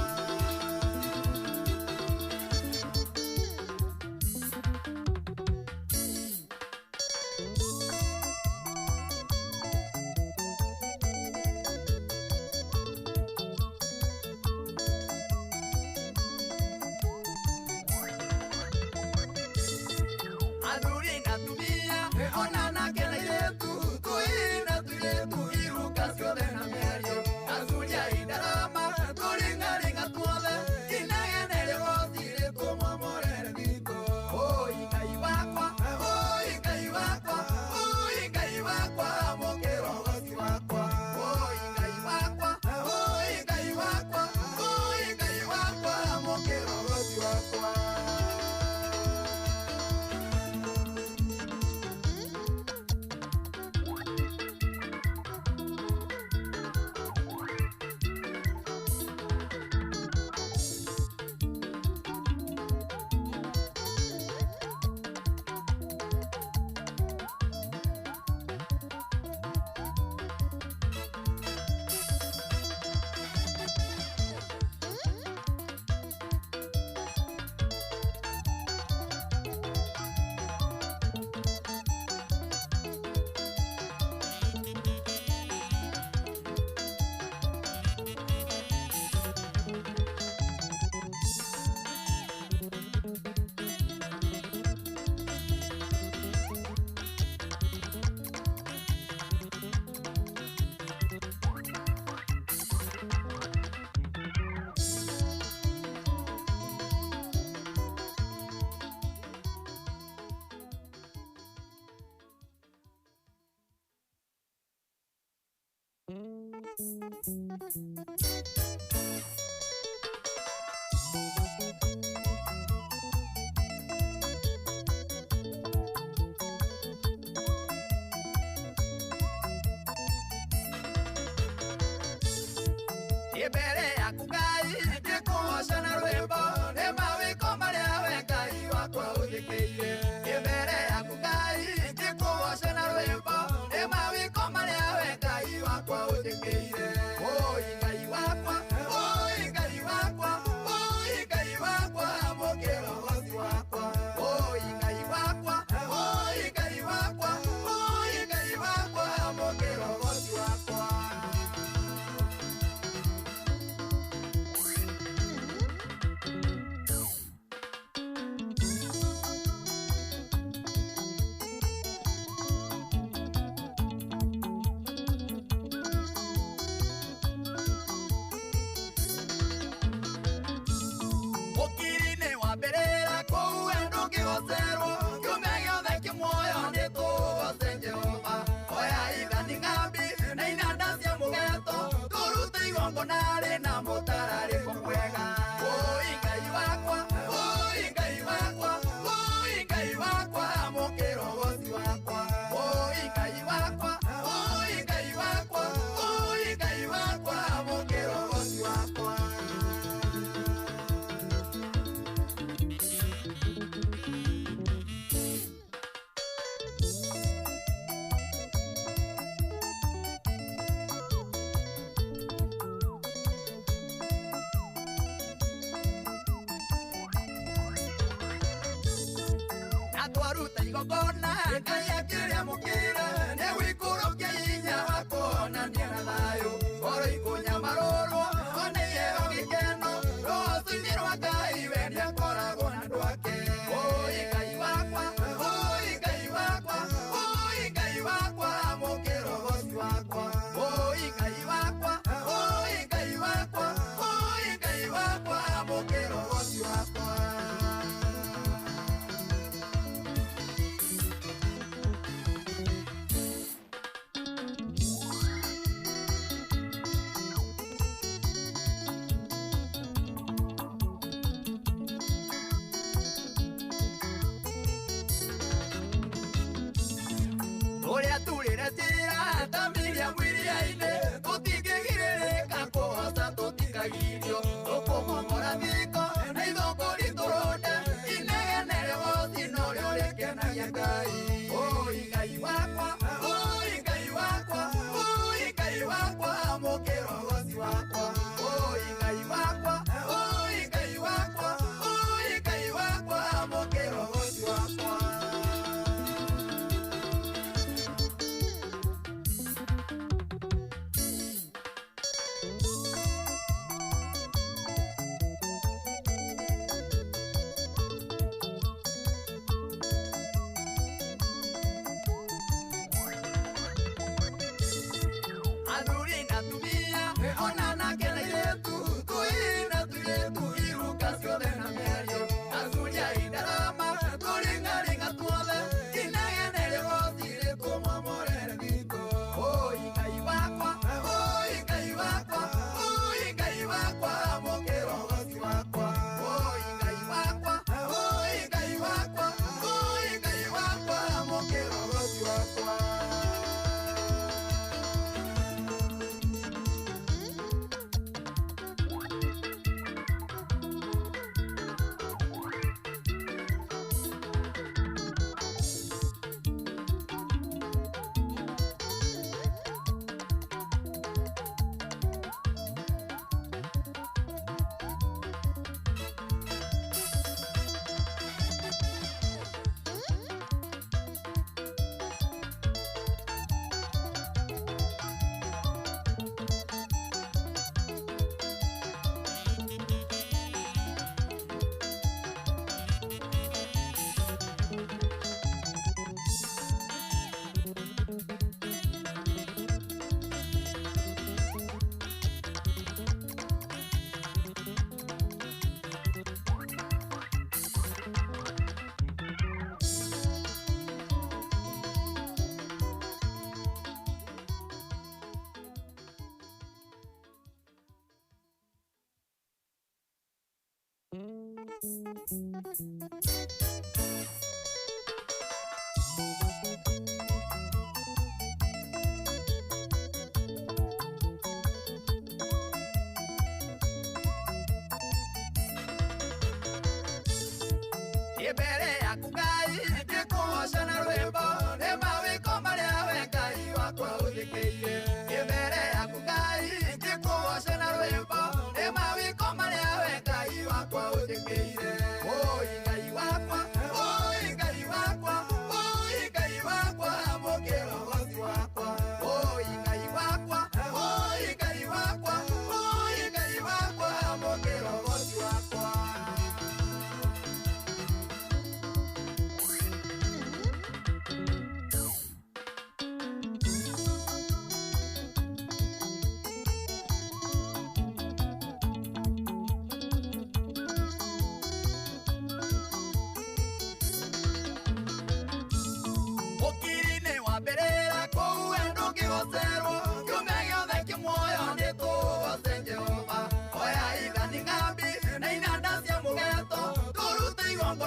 Ibere yaku Ngai ndikugoca na rwimbo ni mawiko maria we Ngai wakwa uthikiire. Ibere yaku Ngai ndikugoca na rwimbo ni mawiko maria we Ngai wakwa uthikiire. Oi Ngai wakwa, oi Ngai wakwa, oi Ngai wakwa, mukiro goci wakwa. Oi Ngai wakwa, oi Ngai wakwa, oi Ngai wakwa, mukiro goci wakwa.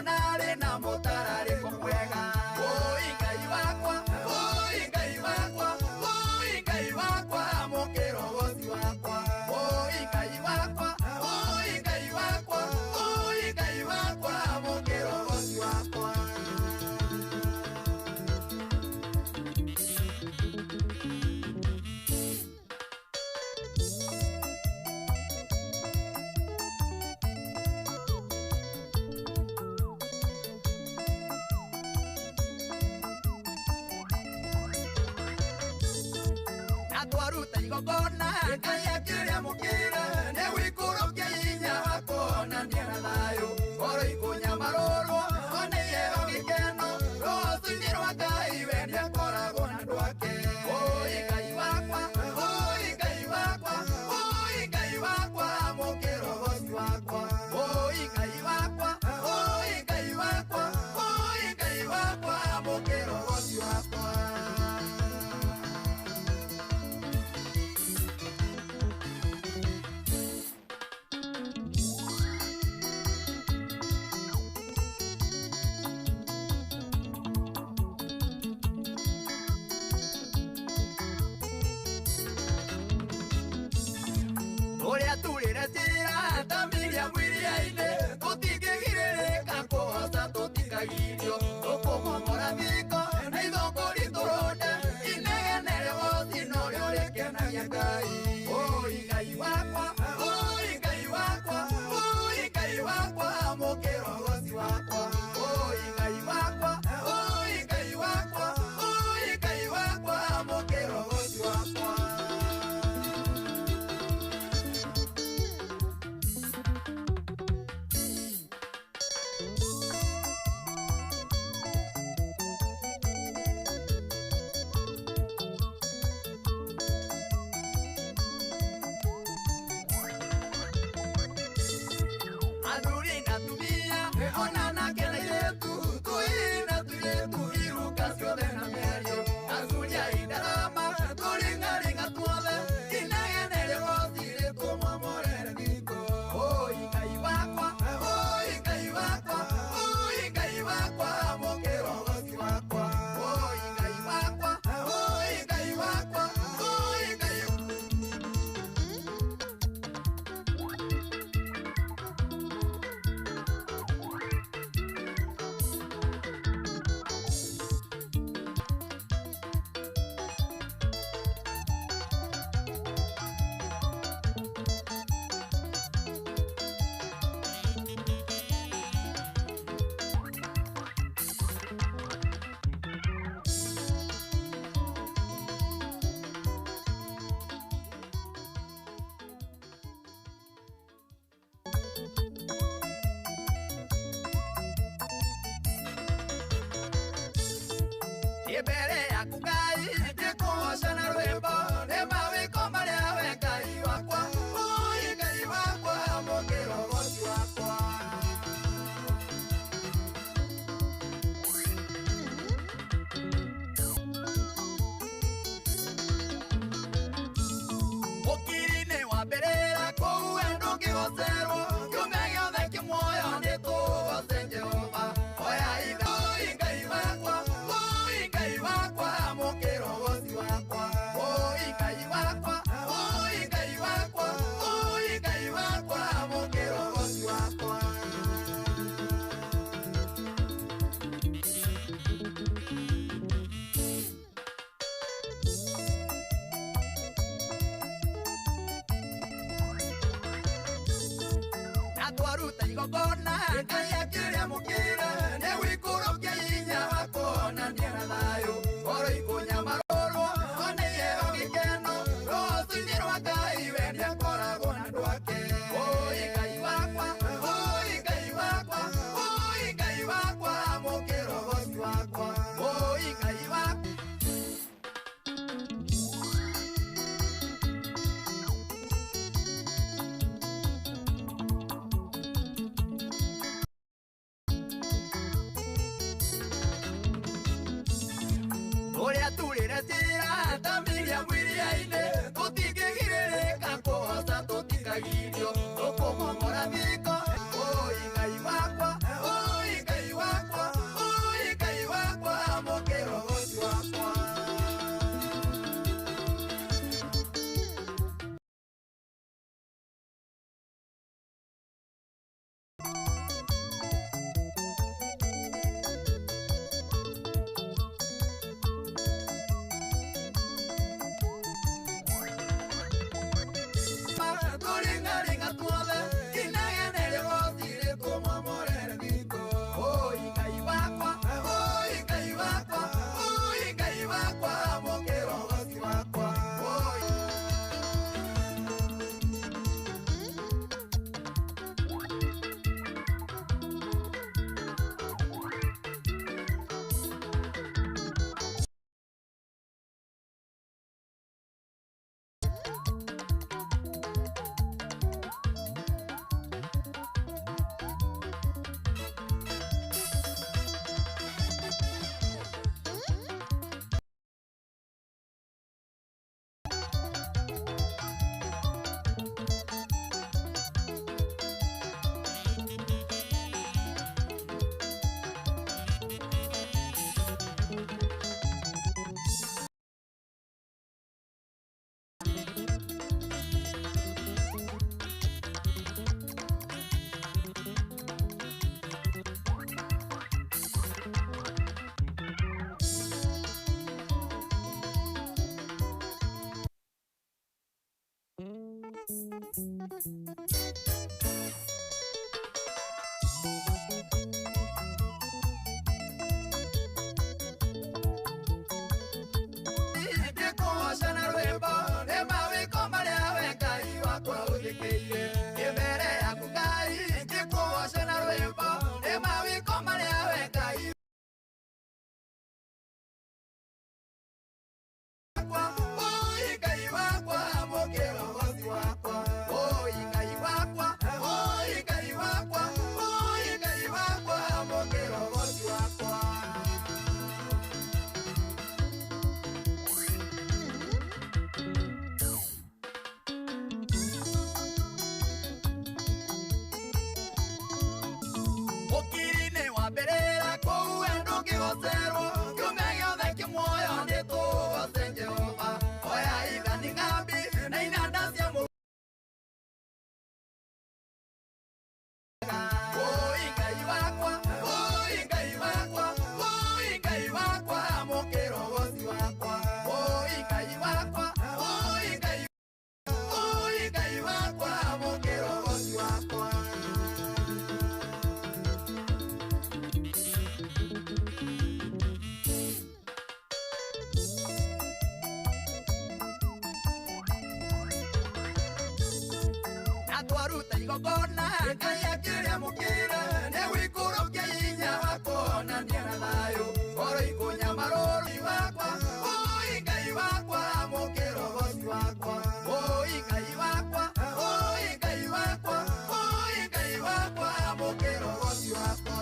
Nare na motarare kumwega. Oi Ngai wakwa, oi Ngai wakwa, oi Ngai wakwa, mukiro goci wakwa. Oi Ngai wakwa, oi Ngai wakwa, oi Ngai wakwa, mukiro goci wakwa. Igogona Ngai akiria mukira ne wikurukia inya wakona ndiana thayo oro ikunya maroro one yero gikeno rũciinĩ rwa Ngai we nĩakoragwo na andũ ake. Oi Ngai wakwa, oi Ngai wakwa, oi Ngai wakwa, mukiro goci wakwa. Oi Ngai wakwa, oi Ngai wakwa, oi Ngai wakwa, mukiro goci wakwa. Uria turire njira tamiria mwiria-ini tutingĩgirĩrĩka kũhoca tũtikagirio tũkũmomora mĩko na ithũngũri tũrũnde inegene rĩgoci norĩo rĩkenagia Ngai. Oi Ngai wakwa, oi Ngai wakwa, oi Ngai wakwa, mukiro goci wakwa. Oi Ngai wakwa, oi Ngai wakwa, oi Ngai wakwa, mukiro goci wakwa. Ibere yaku Ngai ndikugoca na rwimbo ni mawiko maria we Ngai wakwa. Oi Ngai wakwa, mukiro goci wakwa. Ukiri-inĩ wa mbĩrĩra kũu we ndũngĩgocerwo kiumia gĩothe kĩmuoyo nĩ igogona Ngai akĩrĩa mũkĩre nĩ wĩikũrũkia hinya wa kuonania na thayũ ngoro ikũnyamarũrwo ona iheo gĩkeno rũciinĩ rwa Ngai we nĩakoragwo na andũ ake oi Ngai wakwa oi Ngai wakwa oi Ngai wakwa mũkĩra ũhoti wakwa oi Ngai wakwa Oria turire tira tamiria mwiriaine tutingĩgirĩrĩka kũhoca tũtikagirio tũkũmomora thiko oi Ngai wakwa oi Ngai wakwa oi Ngai wakwa mũkĩra ũhoti wakwa Twaruta igogona Ngai akĩrĩa mũkĩre nĩ wĩikũrũkia hinya wa kuonania na thayũ ngoro ikũnyamarũrwo wakwa oi Ngai wakwa mũkĩra ũhoti wakwa oi Ngai wakwa oi Ngai wakwa oi Ngai wakwa mũkĩra ũhoti wakwa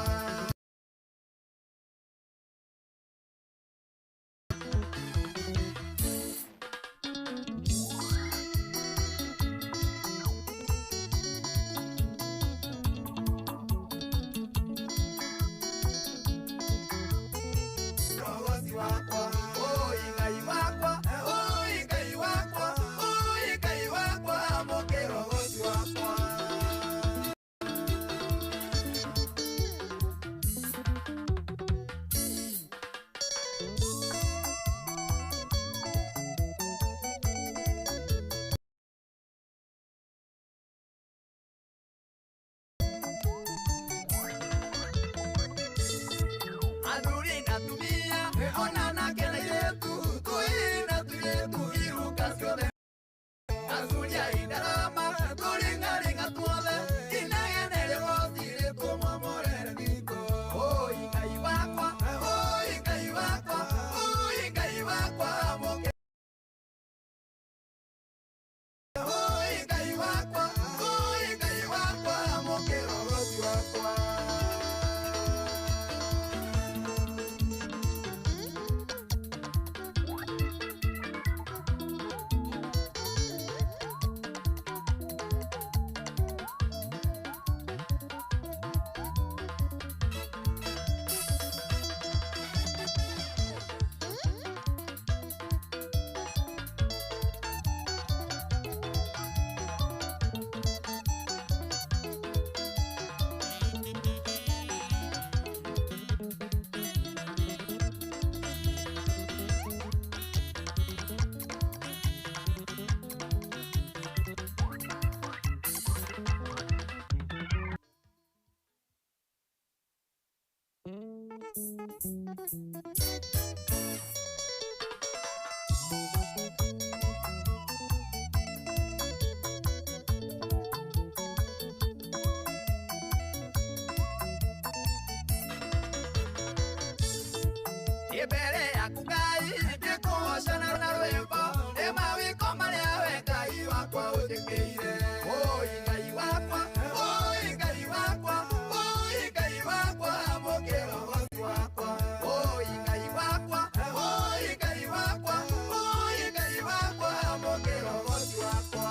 Ibere yaku Ngai ngĩkũgooca na rwĩmbo nĩ mawĩko marĩa we Ngai wakwa ũnjĩkĩire. Oi Ngai wakwa, oi Ngai wakwa, oi Ngai wakwa, amũkĩra ũhoti wakwa. Oi Ngai wakwa, oi Ngai wakwa, oi Ngai wakwa, amũkĩra ũhoti wakwa.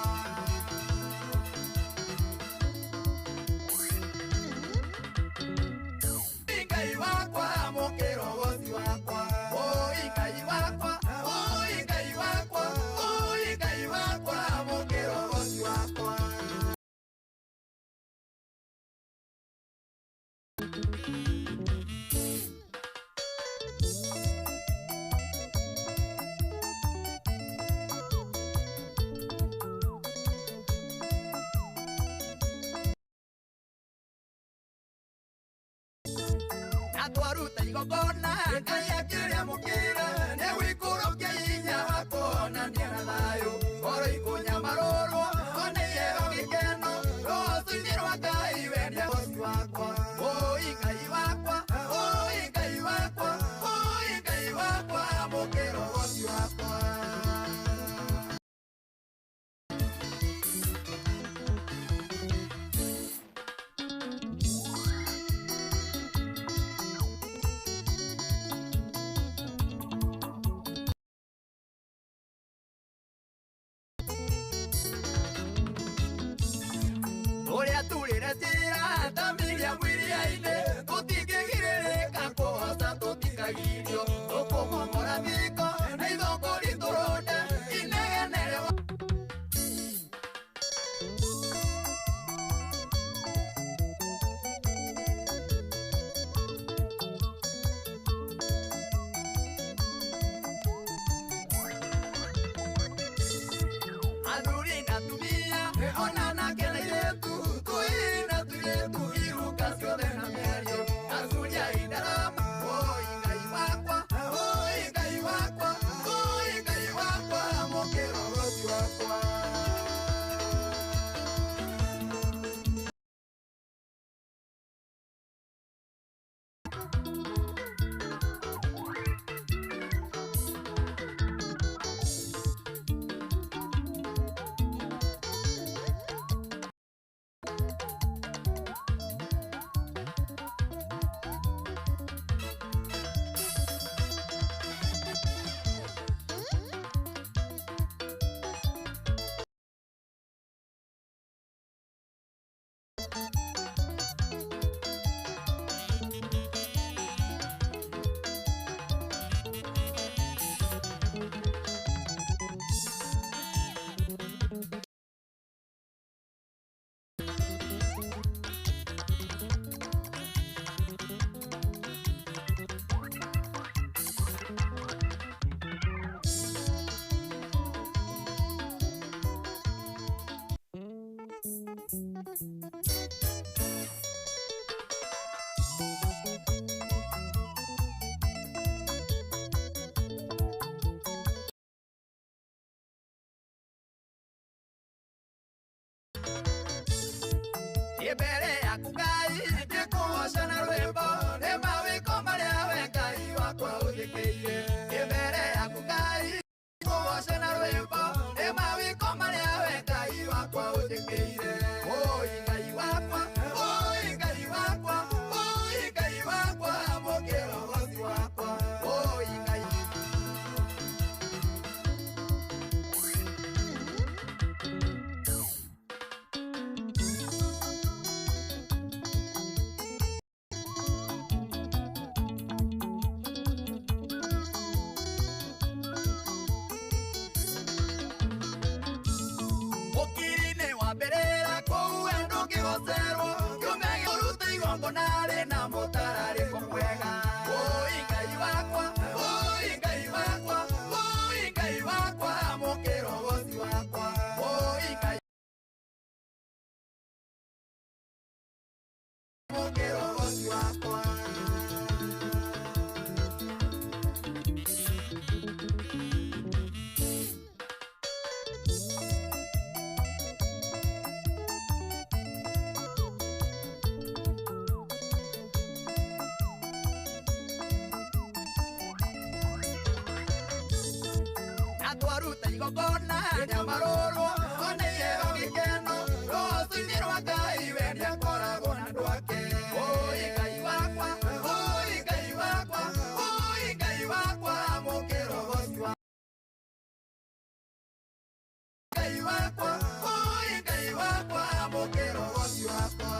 Ngai wakwa, amũkĩra ũhoti wakwa. Oi Ngai wakwa, oi Ngai wakwa, oi Ngai wakwa, amũkĩra ũhoti wakwa. Atwaruta igongona Ngai akĩrĩamũkĩra nĩ wĩikũrũkia hinya wa kuonania na thayũ. Ngoro ikũnyamarũrwo one iheo gĩkeno rũhocio-inĩ rwa Ngai we nĩ ũhoti wakwa. Oi Ngai wakwa, oi Ngai wakwa, oi Ngai wakwa, amũkĩra ũhoti wakwa. Ũrĩa turĩre njĩra ndamiria mwĩrĩ-inĩ tũtingĩgirĩrĩka kũhoca tũtikagirio tũkũmomora mĩko na ithũngũri tũrũnde inegene rĩo. Athuri na atumia ona anake na airĩtu tũina tũirĩtu iruka ciothe na mĩario athuri a Indarama. Oi Ngai wakwa, oi Ngai wakwa, oi Ngai wakwa, amũkĩra ũhoti wakwa. Ibere yaku Ngai ngĩkũgooca na rwĩmbo nĩ mawĩko marĩa we Ngai wakwa ũnjĩkĩire. Ibere yaku Ngai ngĩkũgooca na rwĩmbo nĩ mawĩko marĩa we Ngai wakwa ũnjĩkĩire. Oi Ngai wakwa, oi Ngai wakwa, oi Ngai wakwa, amũkĩra ũhoti wakwa. Oi Ngai ũkiri-inĩ wa mbĩrĩra kũu we ndũngĩgocerwo kĩũmege ũrute igongona rĩna mũtararĩko mwega. Oi Ngai wakwa, oi Ngai wakwa, oi Ngai wakwa, amũkĩra ũhoti wakwa. Oi Ngai amũkĩra ũhoti wakwa. twaruta igongona rĩa marũrũ ona iheo gĩkeno rũciinĩ rwa Ngai we nĩakoragwo na andũ ake. Oi Ngai wakwa, oi Ngai wakwa, oi Ngai wakwa, mũkĩra ũhoti wa Ngai wakwa, oi Ngai wakwa, mũkĩra ũhoti wakwa.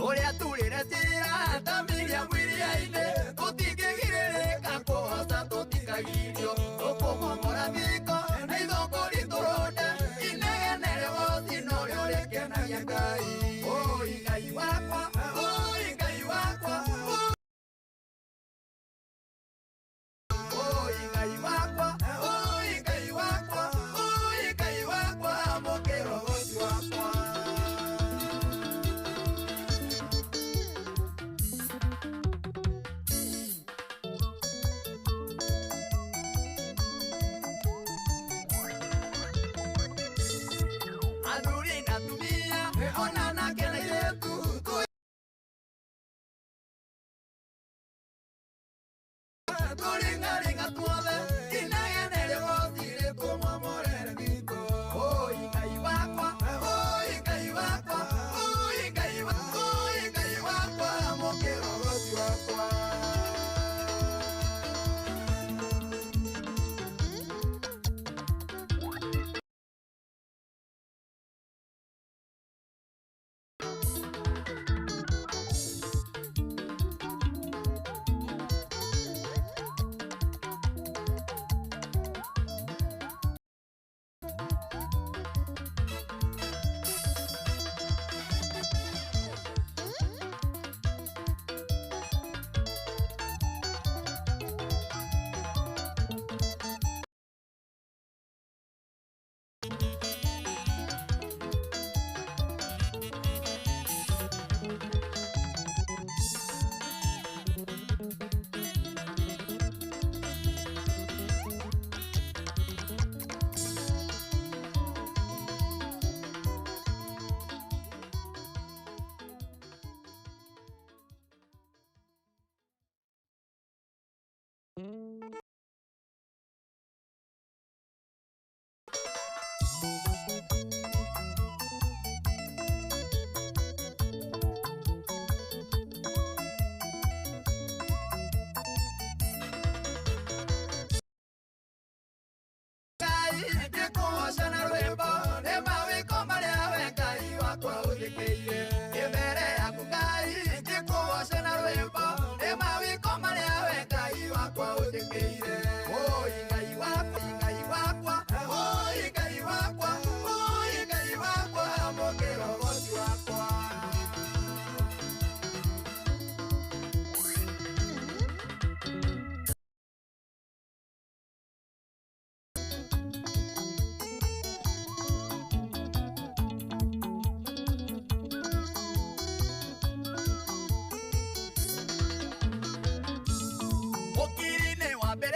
Ũrĩa turĩre njĩra ta Miriam iria-inĩ tũtingĩgirĩrĩka kũhoca tũtikagirio tũkũmomora thingo na ithũngũ ritũrũnde inegene rĩgothi norĩo rĩkenagia Ngai. Oi Ngai wakwa, oi Ngai wakwa, oi Ngai wakwa, oi Ngai wakwa, oi Ngai wakwa, mũkĩra ũhoti wakwa. Athuri na atumia ona anake na airĩtu tũringaringa tuothe inegene rĩgothi rĩtũmomorere thingo. Oi Ngai wakwa, oi Ngai wakwa, oi Ngai wakwa, oi Ngai wakwa, mũkĩra ũhoti wakwa. Ndĩkũgoca na rwĩmbo nĩ mawĩko marĩa we Ngai wakwa ũthĩkĩire. Mbere yaku Ngai ndĩkũgoca na rwĩmbo nĩ mawĩko marĩa we Ngai wakwa ũthĩkĩire. Oi Ngai wakwa, Ngai wakwa, oi Ngai wakwa, oi Ngai wakwa, mũkĩra ũhoti wakwa. Mũkiri-inĩ wa mbere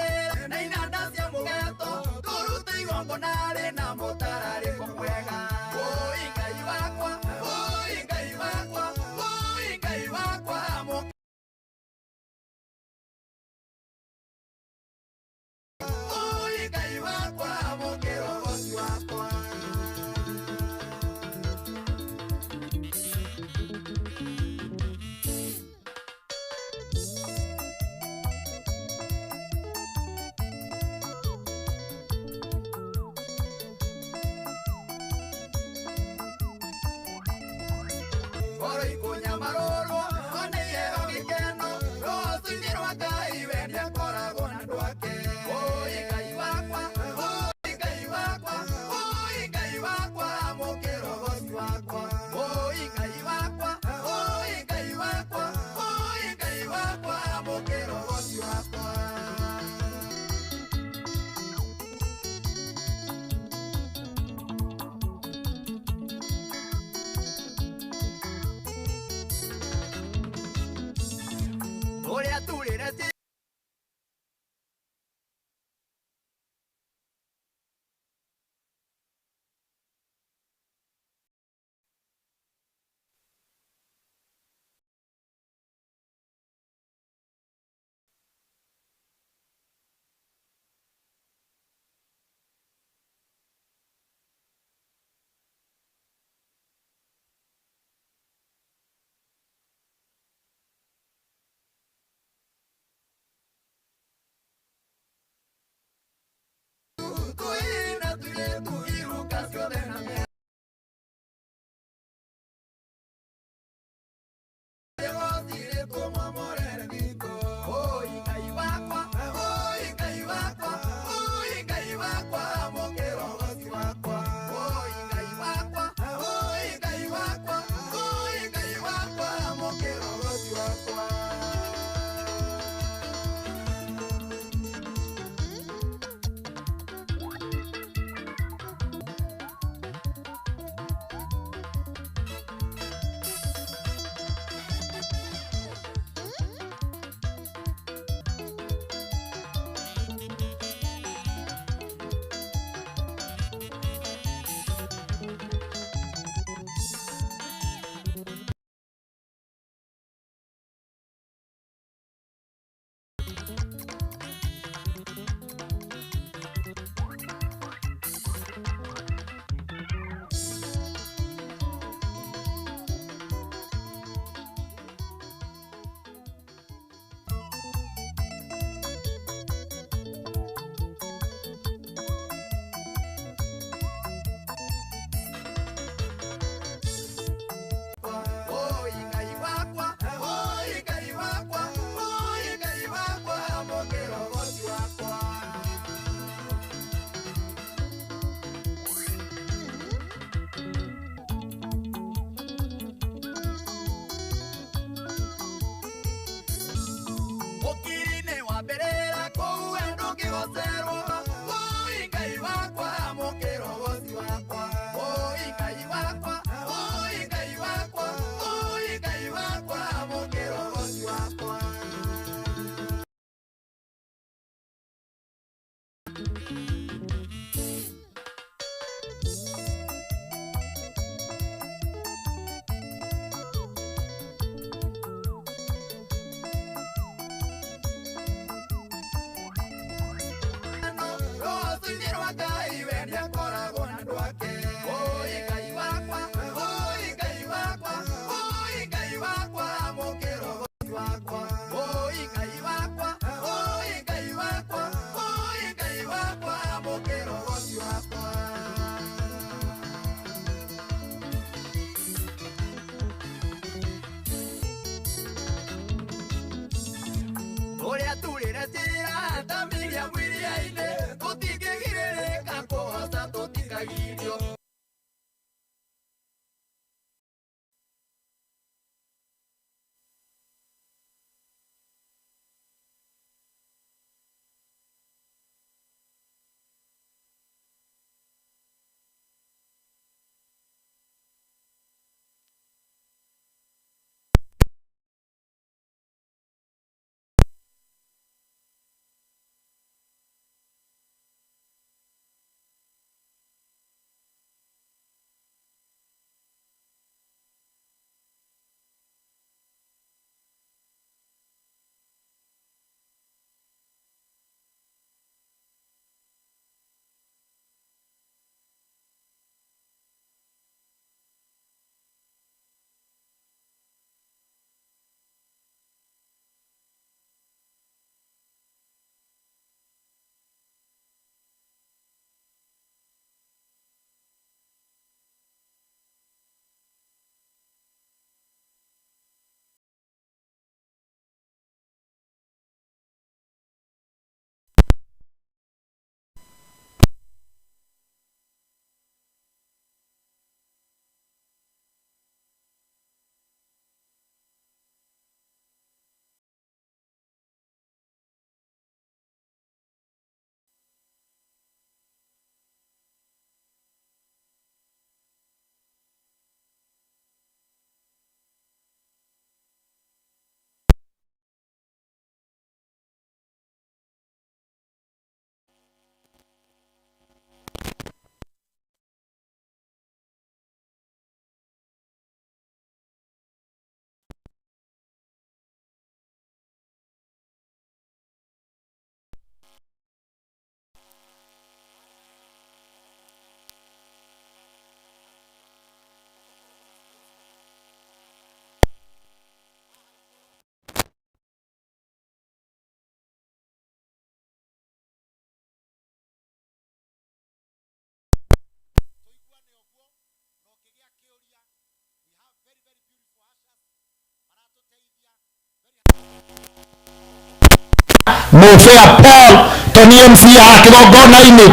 Mufea Paul Tony MC akigongona-inĩ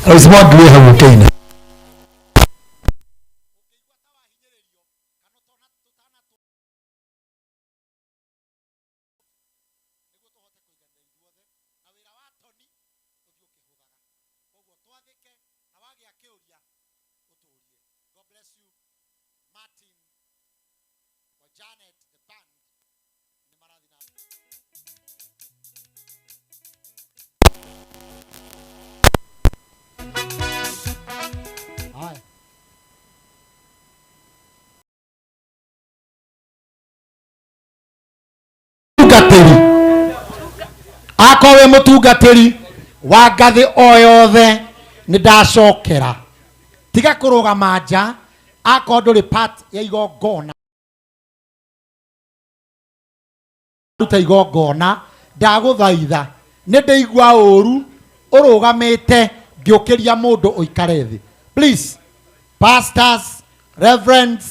Rosemond hau Kenya. Akowe mutungatiri wa ngathi o yothe ni ndacokera tiga kurugama nja akorwo nduri part ya igongona ruta igongona ndaguthaitha ni ndeigua uru urugamite ngiukiria mundu uikare thi. Please, pastors, reverends,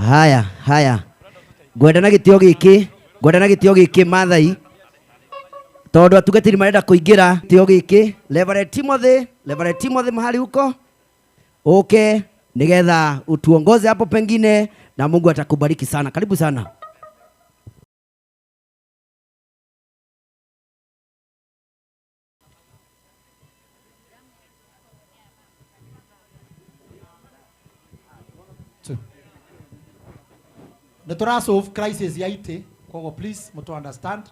Haya. Gwenda na gitio giki Mathai. Tondu atugatiri marenda kuingira gitio giki. Reverend Timothy mahali huko. Okay, nigetha utuongoze hapo pengine na Mungu atakubariki sana. Karibu sana. Netura solve crisis ya ite. Kogo please muto understand.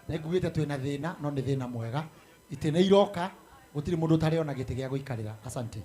Negugite twina thina no ni thina mwega. Ite ne iroka gutiri mundu tari ona gite gya guikarira. Asante.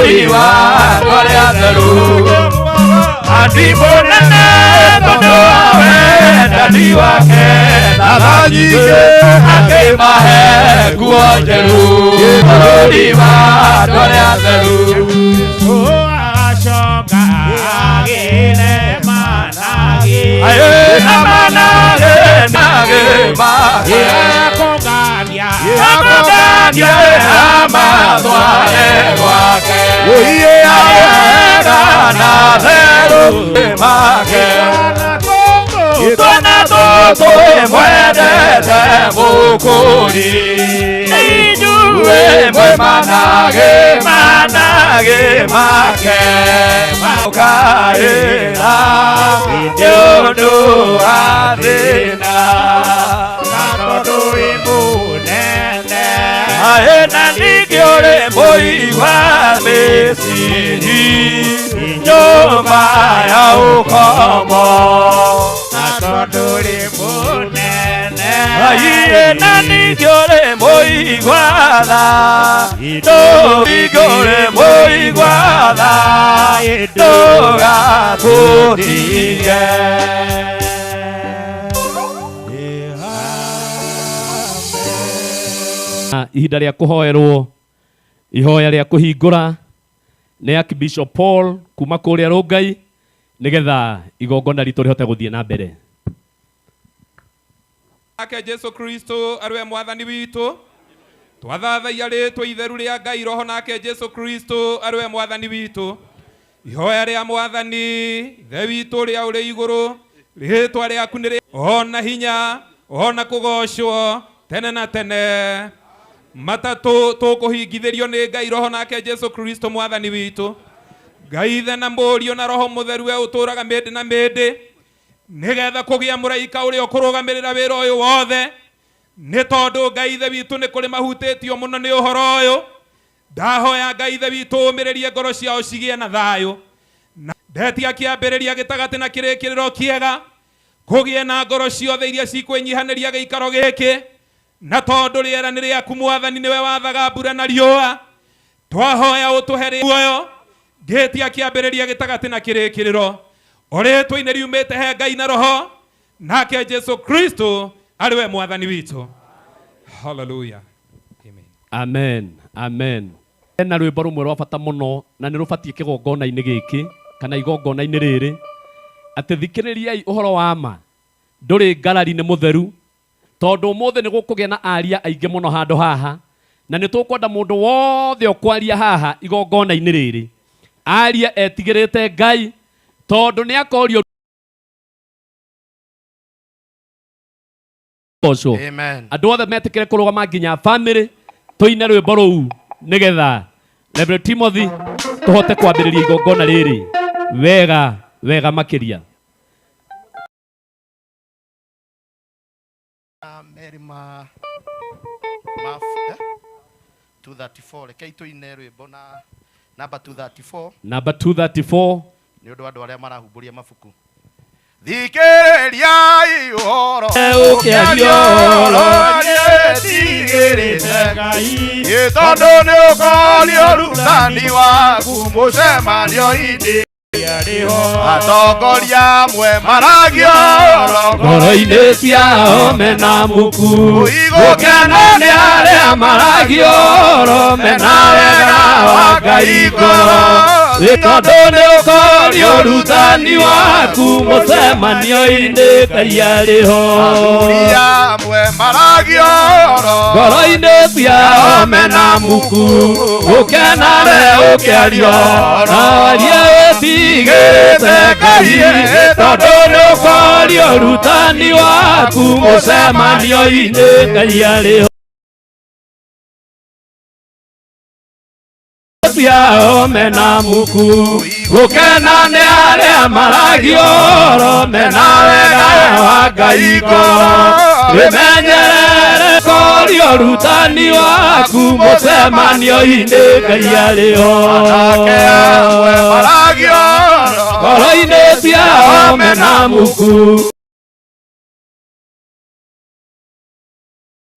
bũrũri wa rĩa theru andibonene tondũ wa wendani wake na tha nyingĩ akĩmahe nguo njerũ bũrũri wa rĩa theru agacoka agĩre manage akongania amatware gwake agega na theru make twana tũtũ mwendete mũkũri inyuĩ manage make maukaĩra nĩũndũ wa thĩna na tondũ wĩ mũnene na ningĩ ũrĩ mũigua mĩciri nyũmba ya ũkomo na tondũ ũrĩ mũnene na ningĩ ũrĩ mũigua tha ningĩ ũrĩ mũigua tha ndũgatũtige ihinda rĩa kũhoerwo ihoya rĩa kũhingũra nĩ Archbishop Paul kuma kũrĩa Rongai nĩgetha igongona ritũ rĩhote gũthiĩ na mbere. Ake Jesu Kristo arwe mwathani witũ twathathaia rĩtwa itheru rĩa Ngai roho nake Jesu Kristo arwe mwathani witũ ihoya rĩa mwathani ithe witũ rĩa ũrĩ igũrũ rĩtwa rĩaku nĩ ona hinya ona kũgocwo tene na tene matatũ tũkũhingithĩrio nĩ Ngai roho nake Jesu Kristo mwathani witũ Ngai ithe na mũriũ na roho mũtheru we ũtũraga mĩndĩ na mĩndĩ nĩgetha kũgĩa mũraika ũrĩa ũkũrũgamĩrĩra wĩra ũyũ wothe nĩ tondũ Ngai ithe witũ nĩ kũrĩ mahutĩtio mũno nĩ ũhoro ũyũ ndahoya Ngai ithe witũ ũmĩrĩrie ngoro ciao cigĩe na thayũ ndetia kĩambĩrĩria gĩtagatĩ na kĩrĩkĩrĩro kĩega kũgĩe na ngoro ciothe iria cikwĩnyihanĩria gĩikaro gĩkĩ na tondũ rĩera nĩ rĩaku mwathani nĩwe wathaga mbura na riũa twahoya ũtũhe muoyo ngĩtia kĩambĩrĩria gĩtagatĩ na kĩrĩkĩrĩro ũrĩtwa-inĩ riumĩte he Ngai na roho nake Jesu Kristo arĩwe mwathani witũ. Hallelujah. Amen. Amen. Na rwĩmbo rũmwe rwa bata mũno na nĩ rũbatiĩ kĩgongona-inĩ gĩkĩ kana igongona-inĩ rĩrĩ atĩ thikĩrĩriai ũhoro wa ma ndũrĩ ngarari nĩ mũtheru tondũ ũmũthĩ nĩ gũkũgĩa na aria aingĩ mũno handũ haha na nĩ tũkwenda mũndũ wothe ũkwaria haha igongona-inĩ rĩrĩ aria etigĩrĩte Ngai tondũ nĩ akorio andũ othe metĩkĩre kũrũgama nginya family tũine rwĩmbo rũu nĩgetha Reverend Timothy tũhote kwambĩrĩria igongona rĩrĩ wega makĩria. Merima 234 rekei tũine rwĩmbo na number 234 nĩ ũndũ andũ arĩa marahumburia mabuku. Thikĩrĩriai ũhoro ũkĩario rĩtigĩrĩte Ngai tondũ nĩ ũkorio ũrutani waku mũcemanio-inĩ atongoria amwe maragio ngoro-inĩ ciao mena muku gũkena nĩ arĩa maragio mena wega wa Ngai ngoro tondũ nĩ ũkorio ũrutani waku mũcemanio-inĩ Ngai arĩho atongoria amwe maragio ngoro-inĩ ciao mena muku gũkena nĩ ũkĩario na aria tigĩte Ngai tondũ nĩ ũkorio ũrutani waku mũcemanio-inĩ Ngai arĩho ciao mena muku gũkena nĩ arĩa maragio mena wega wa Ngai ngoro wĩmenyerere ũkorio ũrutani waku mũcemanio-inĩ Ngai arĩho anake amwe maragio ngoro-inĩ ciao mena muku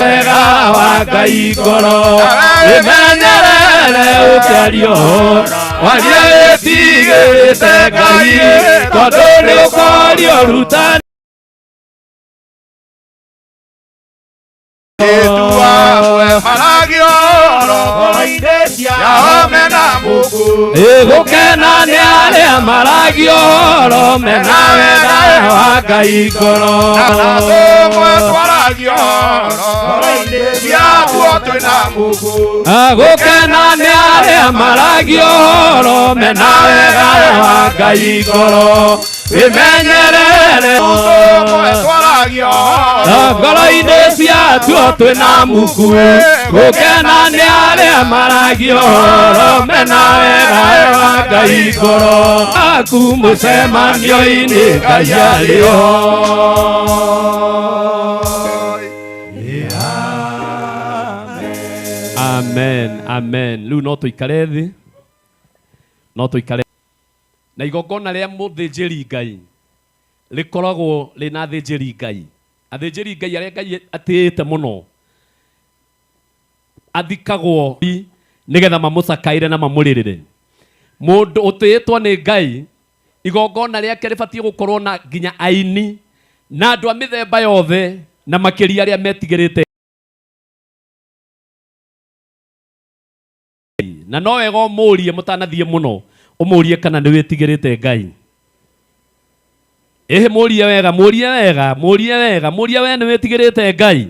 wega wa Ngai ngoro wĩmenyerere ũkĩario waria wetigĩrĩte Ngai tondũ nĩ ũkorio rutani gũkena nĩ arĩa maragio ũhoro mena wega wa Ngai ngoro gũkena nĩ arĩa maragio ũhoro mena wega wa Ngai ngoro wĩmenyerere ngoro-inĩ ciatuo twĩna mukuĩ gũkena nĩ arĩa maragio ũhoro mena wega wa Ngai ngoro aku mũcemanio-inĩ Ngai arĩho. Amen, amen. Rĩu no tũikare thĩ, no tũikare na igongona rĩa mũthĩnjĩri Ngai rĩkoragwo rĩna athĩnjĩri Ngai. Athĩnjĩri Ngai arĩa Ngai atĩĩte mũno athikagwo nĩgetha mamũcakaire na mamũrĩrĩre. Mũndũ ũtĩĩtwo nĩ Ngai igongona rĩake rĩbatiĩ gũkorwo na nginya aini na andũ a mĩthemba yothe na makĩria arĩa metigĩrĩte na no wega ũmũrie mũtanathiĩ mũno ũmũrie kana nĩ wĩtigĩrĩte Ngai. Mũrie wega, mũrie wega, mũrie wega, mũrie we nĩ wĩtigĩrĩte Ngai.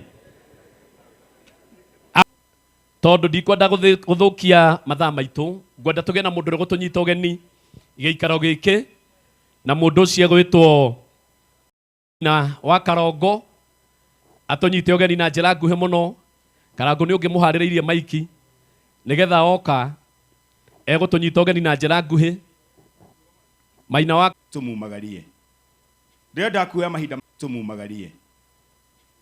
Tondũ ndikwenda gũthũkia mathaa maitũ, ngwenda tũgĩe na mũndũ ũrĩa gũtũnyita ũgeni gĩikaro gĩkĩ, na mũndũ ũcio egwĩtwo na wa Karongo atũnyite ũgeni na njĩra nguhĩ mũno. Karango nĩ ũngĩmũharĩrĩirie maiki nĩgetha oka egũtũnyita ũgeni na njĩra nguhĩ. Maina wa tumumagarie ndĩrenda kuoya mahinda tumumagarie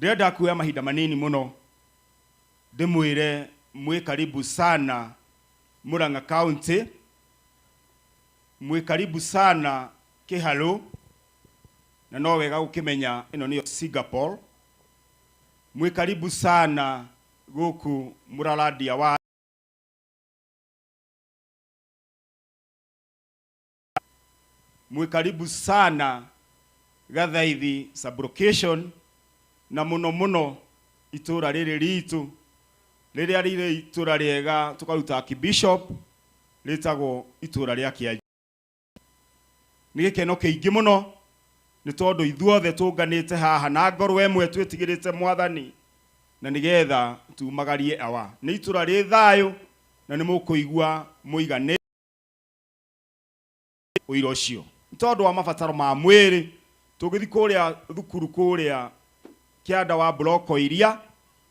ndĩrenda kuoya mahinda manini mũno ndĩmwĩre mwĩ karibu sana Murang'a County, mwĩ karibu sana Kĩharũ, na no wega gũkĩmenya ĩno nĩyo Singapore. Mwĩ karibu sana gũkũ Mũraradia wa mwĩ karibu sana Gathaithi sublocation, na mũno mũno itũra rĩrĩ ritũ rĩrĩa rĩrĩ itũra rĩega tũkaruta Archbishop rĩtagwo itũra rĩa Kĩanjũ. Nĩ gĩkeno kĩingĩ mũno nĩ tondũ ithuothe tũnganĩte haha na ngoro ĩmwe twĩtigĩrĩte Mwathani na nĩgetha tumagarie awa. Nĩ itũra rĩ thayũ na nĩ mũkũigua mũigane ũira ũcio. Nĩ tondũ wa mabataro ma mwĩrĩ tũgĩthiĩ kũrĩa thukuru kũrĩa Kĩanda wa Bloko iria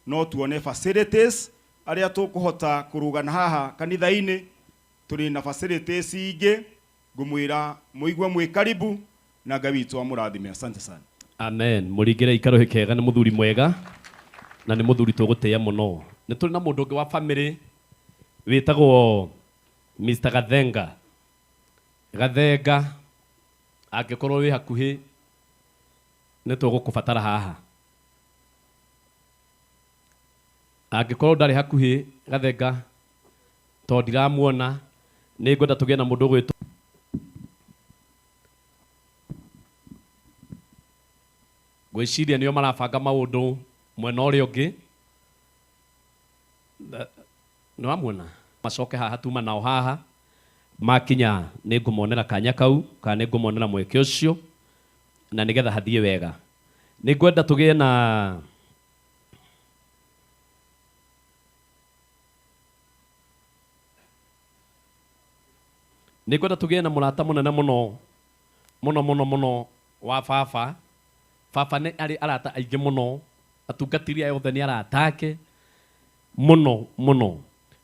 no tuone facilities arĩa tũkũhota kũrũgana haha kanitha-inĩ. Tũrĩ na facilities ingĩ, ngũmwĩra mũigua mwĩ karibu na Ngai witũ amũrathime. Asante sana. Amen. Mũringĩre ikaro kega nĩ mũthuri mwega na nĩ mũthuri tũgũtĩĩa mũno. Nĩ tũrĩ na mũndũ ũngĩ wa family wĩtagwo Mr. Gathenga. Gathenga angĩkorwo wĩ hakuhĩ nĩ tũgũkũbatara haha. Angĩkorwo ndarĩ hakuhĩ Gathenga tondũ ndiramuona, nĩ ngwenda tũgĩe na mũndũ ũgwĩtwo gwĩciria nĩo marabanga maũndũ mwena ũrĩa ũngĩ. Nĩ wamuona macoke haha tuma nao haha makinya nĩ ngũmonera kanya kau kana nĩ ngũmonera mweke ũcio na nĩgetha hathiĩ wega. Nĩ ngwenda tũgĩe na mũrata mũnene mũno mũno mũno mũno wa baba. Baba nĩ arĩ arata aingĩ mũno, atungatĩri aya othe nĩ arata ake mũno mũno,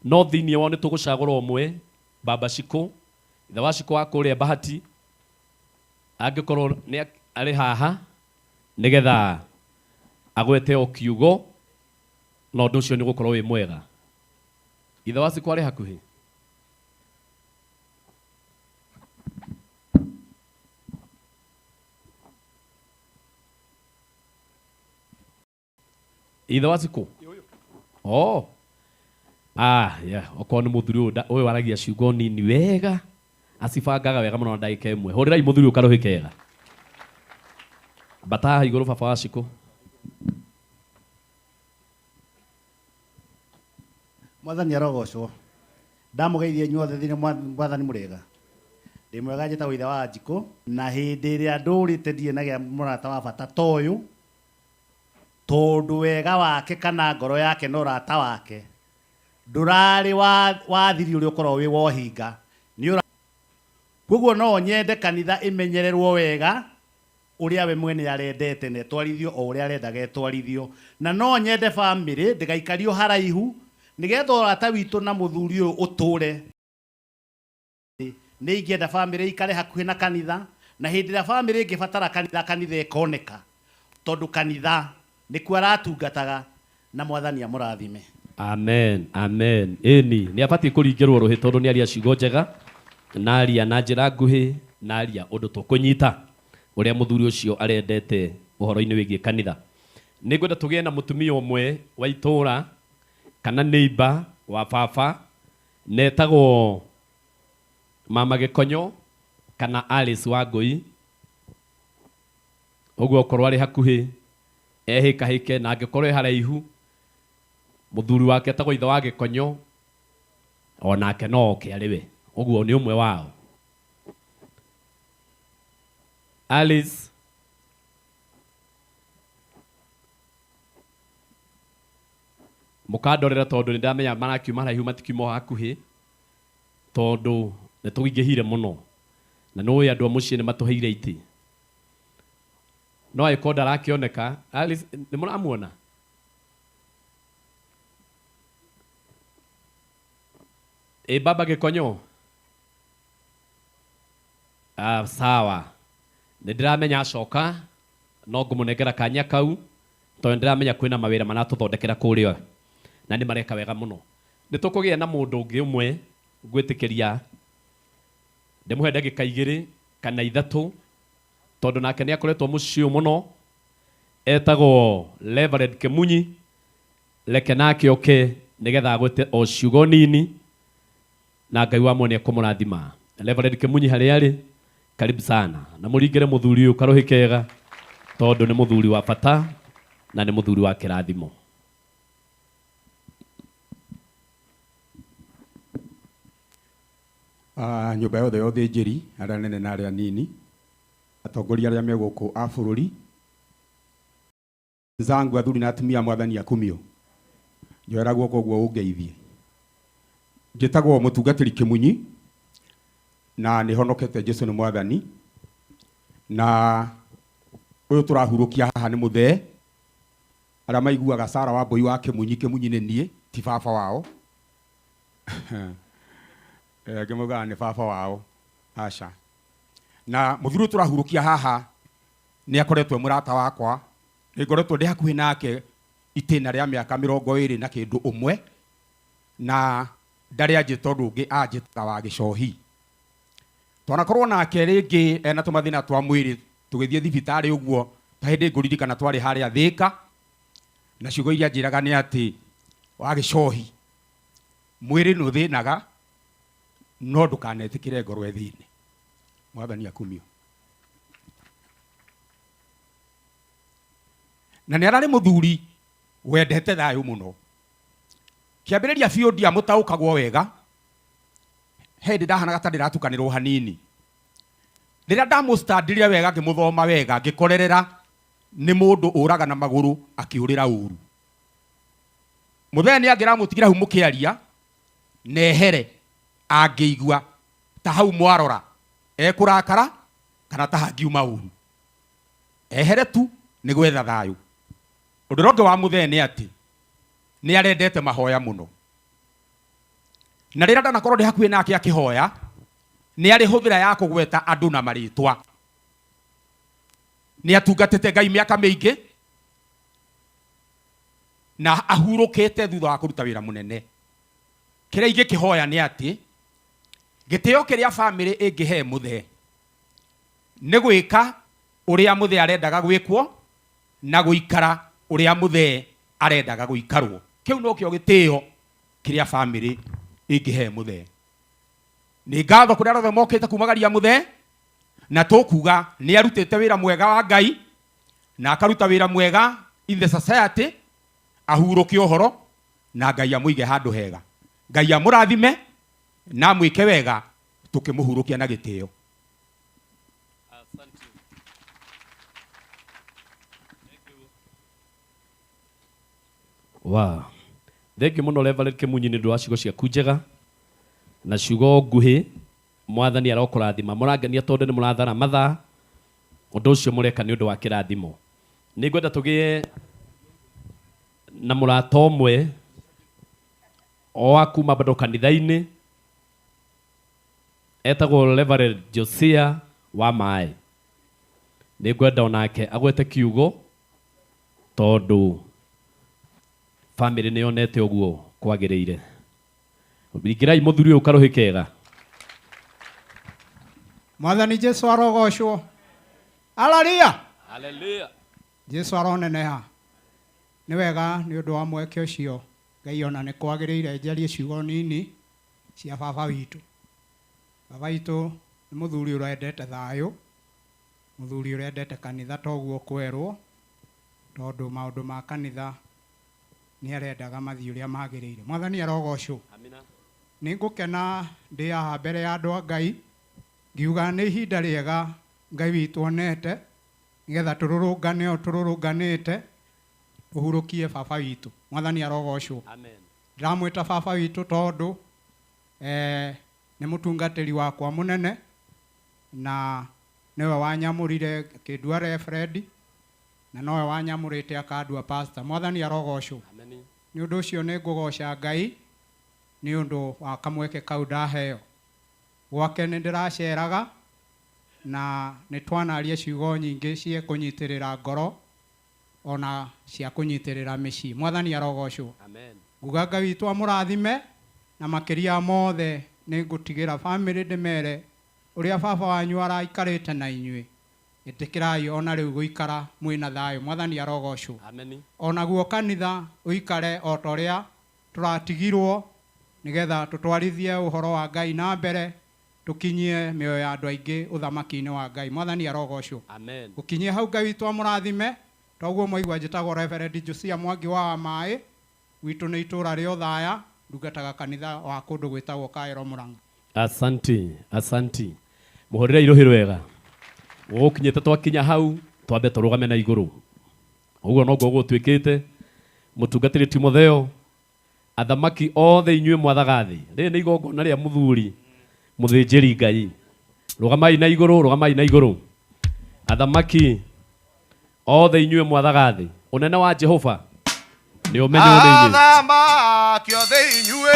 no thĩinĩ wao nĩ tũgũcagũra ũmwe, Baba Shiko, ithe wa Shiko wa kũrĩa Bahati, angĩkorwo nĩ arĩ haha nĩgetha agwete o kiugo na ũndũ ũcio nĩ gũkorwo wĩ mwega. Ithe wa Shiko arĩ hakuhĩ? Ithe wa Shiko? Oh. okorwo nĩ mũthuri ũyũ waragia ciugo nini wega acibangaga wega mũno na ndagĩka ĩmwe. Hũrĩrai mũthuri ũyũ karũhĩ kega. Mbata igũrũ baba wa Cikũ. Mwathani arogocwo. Ndamugeithia inyuothe thĩinĩ mwathani mũrĩega. Ndĩ mwega njĩtagwo ithe wa Njikũ, na hĩndĩ ĩrĩa ndũrĩte ndirĩ nagĩa mũrata wa bata ta ũyũ, tondũ wega wake kana ngoro yake na ũrata wake ndũrarĩ wa thiri ũrĩa ũkoragwo wĩ wa ũhinga. Koguo no nyende kanitha ĩmenyererwo wega ũrĩa we mwene arendete na etwarithio o ũrĩa arendaga etwarithio, na no nyende bamĩrĩ ndĩgaikario haraihu nĩgetha ũrata witũ na mũthuri ũyũ ũtũre. Nĩ ingĩenda bamĩrĩ ikare hakuhĩ na kanitha, na hĩndĩ ĩrĩa bamĩrĩ ĩngĩbatara kanitha ĩkoneka, tondũ kanitha nĩkuo aratungataga, na Mwathani amũrathime. Amen, amen. Ĩni nĩ abatiĩ kũringĩrwo rũhĩ tondũ nĩ aria ciugo njega, na aria na njĩra nguhĩ, na aria ũndũ tũkũnyita ũrĩa mũthuri ũcio arendete ũhoro-inĩ wĩgiĩ kanitha. Nĩ ngwenda tũgĩe na mũtumia ũmwe wa itũũra kana neighbor wa baba netagwo Mama Gĩkonyo kana Alice Wangũi. Ũguo okorwo arĩ hakuhĩ ehĩkahĩke, na angĩkorwo e haraihu mũthuri wake etagwo ithe wa Gĩkonyo, onake no oke arĩ we. Ũguo nĩ ũmwe wao. Alice, mũkandorera tondũ nĩ ndamenya marakiuma haraihu matikiuma hakuhĩ, tondũ nĩ tũingĩhire mũno na nĩ andũ a mũciĩ nĩ matũheire itĩ. No angĩkorwo ndarakĩoneka, Alice nĩ mũramuona? Baba Gĩkonyo? Sawa. Nĩ ndĩramenya acoka, no ngũmũnengera kanya kau, tondũ ndĩramenya kwĩna mawĩra maratũthondekera kũrĩa na nĩ mareka wega mũno. Nĩ tũkũgĩa na mũndũ ũngĩ ũmwe ngwĩtĩkĩria ndĩmũhe ndagĩka 2 kana 3, tondũ nake nĩ akoretwo mũciĩ mũno, etagwo Reverend Kĩmunyi. Reke nake oke nĩgetha agwĩte o ciugo nini na Ngai wa mwene kũmũrathima. Reverend Kĩmunyi harĩa arĩ, karibu sana, na mũringĩre mũthuri ũyũ karũhĩ kega, tondũ nĩ mũthuri wa bata na nĩ mũthuri wa kĩrathimo. Nyũmba yothe ya ũthĩnjĩri, arĩa nene na arĩa nini, atongoria arĩa me gũkũ a bũrũri, nzangu athuri na atumia Mwathani akumio, njoera guoko ũguo ũngeithie. Njĩtagwo mũtungatĩri Kĩmunyi, na nĩ honokete Jesũ nĩ Mwathani, na ũyũ tũrahurũkia haha nĩ mũthee. Arĩa maiguaga Sara wa Mbũi wa Kĩmunyi, Kĩmunyi nĩ niĩ, ti baba wao. Ngĩmauga nĩ baba wao, aca. Na mũthuri tũrahurũkia haha nĩ akoretwo mũrata wakwa, nĩ ngoretwo ndĩ hakuhĩ nake itĩna rĩa mĩaka 20 na kĩndũ ũmwe, na ndarĩ anjĩta ũndũ ũngĩ anjĩta wa Gĩcohi. Twanakorwo nake rĩngĩ ena tũmathĩna twa mwĩrĩ, tũgĩthiĩ thibitarĩ ũguo, ta hĩndĩ ngũririkana twarĩ harĩa Thĩka, na ciugo iria njĩraga nĩ atĩ wa Gĩcohi, mwĩrĩ nĩ ũthĩnaga, no ndũkanetĩkĩre ngoro ethĩne. Mwathani akumio. Na nĩ ararĩ mũthuri wendete thayũ mũno. Kĩambĩrĩria biũ ndiamũtaũkagwo wega, hĩndĩ ndahana gatarĩ ndĩratukanĩrwo hanini. Rĩrĩa ndamũstandire wega, ngĩmũthoma wega, ngĩkorerera nĩ mũndũ ũraga na magũrũ akĩũrĩra ũru. Mũthee nĩ angĩra mũtigĩra hau mũkĩaria, nehere angĩigua ta hau mwarora ekũrakara kana ta hangiuma ũru. Ehere tu nĩ gwetha thayũ. Ũndũ ũngĩ wa mũthee nĩ atĩ nĩ arendete mahoya mũno. Na rĩrĩa ndanakorwo ndĩ hakuhĩ nake akĩhoya, nĩ arĩ hũthĩra ya kũgweta andũ na marĩtwa. Nĩ atungatĩte Ngai mĩaka mĩingĩ na ahurũkĩte thutha wa kũruta wĩra mũnene. Kĩrĩa ingĩkĩhoya nĩ atĩ gĩtĩo kĩrĩa bamĩrĩ ĩngĩhe mũthee nĩ gwĩka ũrĩa mũthee arendaga gwĩkwo na gũikara ũrĩa mũthee arendaga gũikarwo. Kĩu no kĩo gĩtĩo kiria family ingihe muthe. Ni ngatho kuria rothe mokite kumagaria muthe na tukuga ni arutite wira mwega wa Ngai na akaruta wira mwega in the society, ahurukie uhoro na Ngai amuige handu hega. Ngai amurathime na mwike wega tukimuhurukia na gitio. Wow. Thenge muno Reverend Kimunyi ni ndu wa ciugo ciaku njega na ciugo nguhi. Mwathani arokurathima, murangenia tondu ni murathara mathaa, undu ucio mureka ni undu wa kirathimo. Ni ngwenda tugie na murata umwe o akuma bado kanitha-ini, etagwo Reverend Josia wa Mae. Ni ngwenda onake agwete kiugo tondu family ni yonete uguo kwagiriire. Bigirai muthuri uyu karuhikega. Mwathani Jesu arogocwo. Haleluya. Haleluya. Jesu aroneneha. Ni wega ni undu wa mweke ucio Ngai ona ni kwagiriire njarie ciugo nini cia baba witu. Baba witu ni muthuri urendete thayo, muthuri urendete kanitha toguo kwerwo, tondu maundu ma kanitha ni arendaga mathi uria magiriire. Mwathani arogocwo. Amina. Ni ngukena ndi haha mbere ya andu a Ngai ngiuga ni ihinda riega Ngai witu onete nigetha tururunganite uhurukie baba witu. Mwathani arogocwo. Amen. Ndiramwita baba witu tondu ni mutungatiri wakwa munene na niwe wanyamurire kindua Reverend na nowe wanyamurite akandua pastor. Mwathani arogocwo. Amen. Ni undu ucio ni ngugoca Ngai ni undu wa kamweke kau ndaheo. Gwake ni ndiraceraga na ni twanaria ciugo nyingi cie kunyitirira ngoro ona cia kunyitirira micii. Mwathani arogocwo. Amen. Nguga Ngai witu amurathime na makiria mothe ni ngutigira family ndimere uria baba wanyu araikarite na inyui. Itikirai ona riu guikara mwina thayo. Mwathani arogocwo. Amen. Ona guo kanitha uikare o toria turatigirwo nigetha tutwarithie uhoro wa Ngai na mbere, tukinyie mioyo ya andu aingi uthamaki-ini wa Ngai. Mwathani arogocwo. Amen. Ukinyie hau Ngai witu amurathime toguo mwaigua njitagwo Reverend Josia Mwangi wa Mae. Witu ni itura rio thaya, ndungataga kanitha wa kundu gwitagwo Kairo Murang'a. Asanti, asanti. Muhorera irohi rwega. Gukinyite twakinya hau twambe turugame na iguru. Uguo no guo gutwikite mutungatiri Timotheo, athamaki othe inyue mwathaga thi. Riri ni igongona ria muthuri muthinjiri Ngai. Rugamai na iguru, rugamai na iguru. Athamaki othe inyue mwathaga thi. Unene wa Jehova ni umenyo ni. Athamaki othe inyue